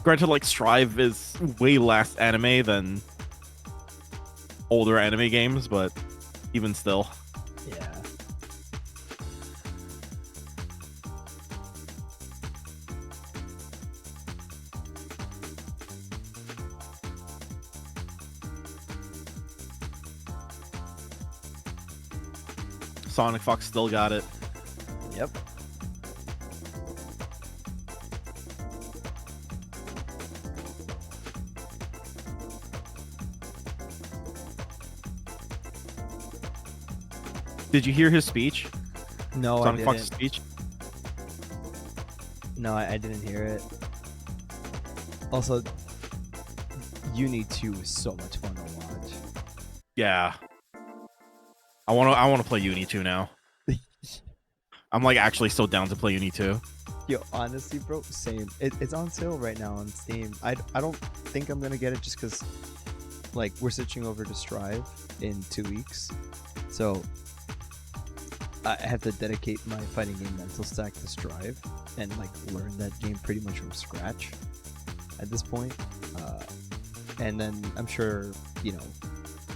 Granted, like Strive is way less anime than older anime games, but even still. Yeah. Sonic Fox still got it. Yep. Did you hear his speech? No, Sonic I Fox's didn't. speech? No, I didn't hear it. Also, Uni 2 is so much fun to watch. Yeah. I want to play Uni 2 now. I'm like actually so down to play Uni 2. Yo, honestly, bro, same. It's on sale right now on Steam. I don't think I'm gonna get it just because, like, we're switching over to Strive in 2 weeks, so I have to dedicate my fighting game mental stack to Strive and like learn that game pretty much from scratch at this point. And then I'm sure, you know,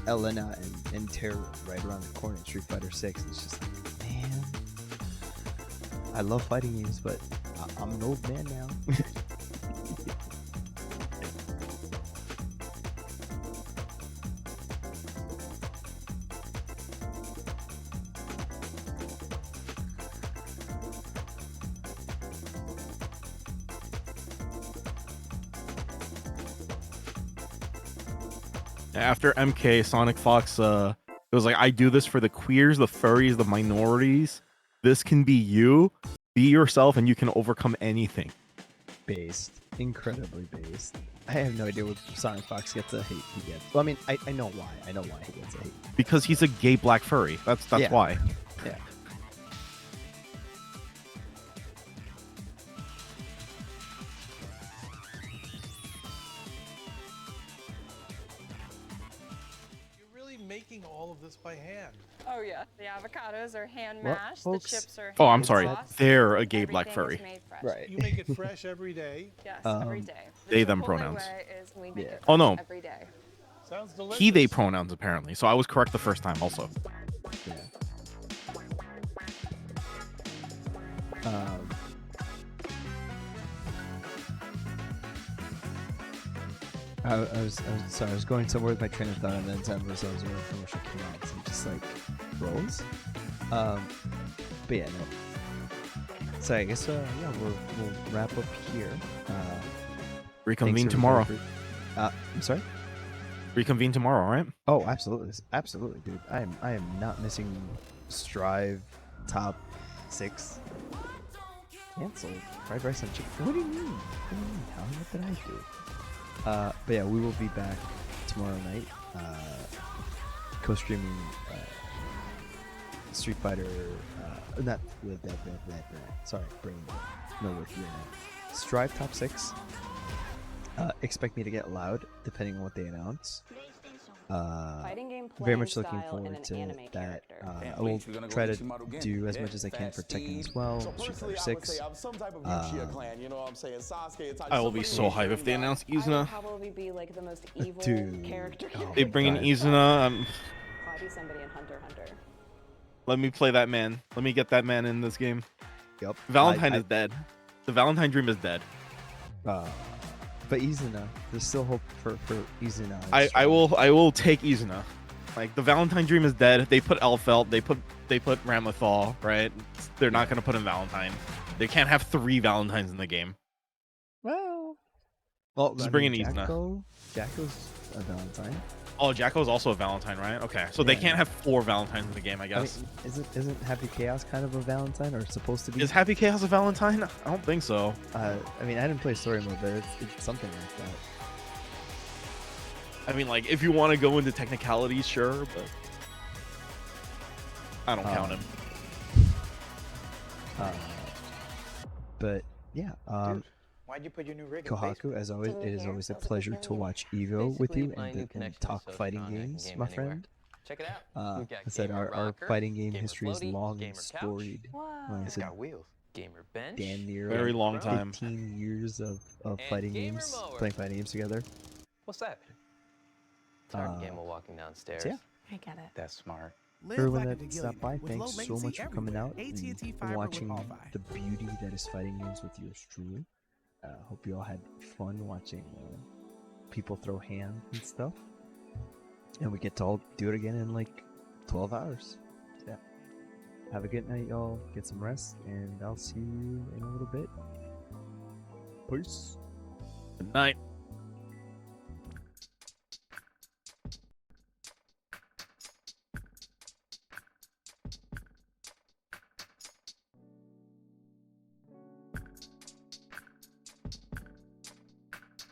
Elena and Terra right around the corner in Street Fighter 6. It's just like, man, I love fighting games, but I'm an old man now. After MK, Sonic Fox, it was like, I do this for the queers, the furries, the minorities. This can be you. Be yourself, and you can overcome anything. Based. Incredibly based. I have no idea what Sonic Fox gets the hate he gets. Well, I mean, I know why. I know why he gets the hate. Because he's a gay black furry. That's Yeah. why. Yeah. Making all of this by hand. Oh yeah, the avocados are hand What, mashed, folks? the chips are Oh, hand I'm sorry. tossed. They're a gay black Everything is furry. made fresh. Right. You make it fresh every day. Yes, every day. The They, them Chipotle pronouns. way is we make it Oh, no. fresh every day. Sounds delicious. He, they pronouns, apparently. So I was correct the first time, also. Yeah. I was sorry. I was going somewhere with my train of thought, and then Zen was over a commercial came out, so I'm just like, rolls. But yeah, no. So I guess yeah, we'll wrap up here. Reconvene thanks, tomorrow. everybody, I'm sorry. Reconvene tomorrow, right? Oh, absolutely, absolutely, dude. I am not missing Strive top 6. Canceled. Fried rice and chicken. What do you mean? What do you mean? How? What did I do? But yeah, we will be back tomorrow night, co-streaming Street Fighter, not with that. Sorry, brain no work here now. Strive top 6. Expect me to get loud depending on what they announce. Fighting game Very much playing looking style forward in to an anime that. character. I will try to do as much as I can for Tekken as well. Street Fighter 6. I will be so hyped if they announce Izuna. Probably be like the most evil Dude. character. They bring in Izuna. Probably somebody in Hunter x Hunter. Let me play that man. Let me get that man in this game. Yep. Valentine is dead. The Valentine dream is dead. But Izuna, there's still hope for Izuna. I will take Izuna. Like, the Valentine dream is dead. They put Elfelt, they put Ramlethal, right? They're not gonna put in Valentine. They can't have 3 Valentines in the game. Well, just bring in Izuna. Jacko's a Valentine. Oh, Jacko's also a Valentine, right? Okay, so they can't have 4 Valentines in the game, I guess. I mean, isn't Happy Chaos kind of a Valentine, or supposed to be? Is Happy Chaos a Valentine? I don't think so. I mean, I didn't play story mode, but it's something like that. I mean, like, if you want to go into technicalities, sure, but I don't count him. But yeah, Why'd you put your new rig in Kohaku, as always, it is always a pleasure to watch EVO with you and talk fighting games, my friend. Check it out. I said our fighting game history is long and storied. Like I It's said, got wheels. Gamer bench. damn near Very like long time. 15 years of fighting games, playing fighting games together. What's that? Tired game of walking downstairs. So yeah. I get it. That's smart. Everyone that stopped by, thanks so much for coming out and watching the beauty that is fighting games with yours truly. Hope you all had fun watching people throw hands and stuff. And we get to all do it again in like 12 hours. Yeah. Have a good night, y'all. Get some rest, and I'll see you in a little bit. Peace. Good night.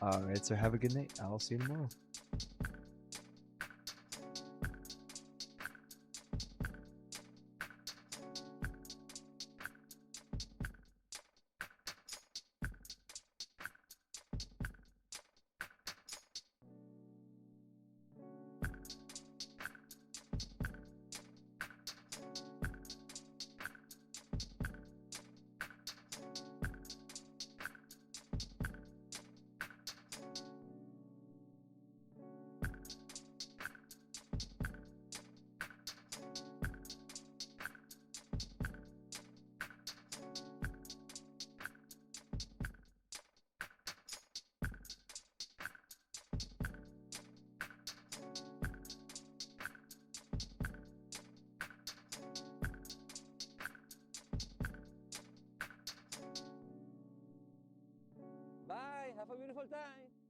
Alright, so have a good night. I'll see you tomorrow. Bye. Have a beautiful time.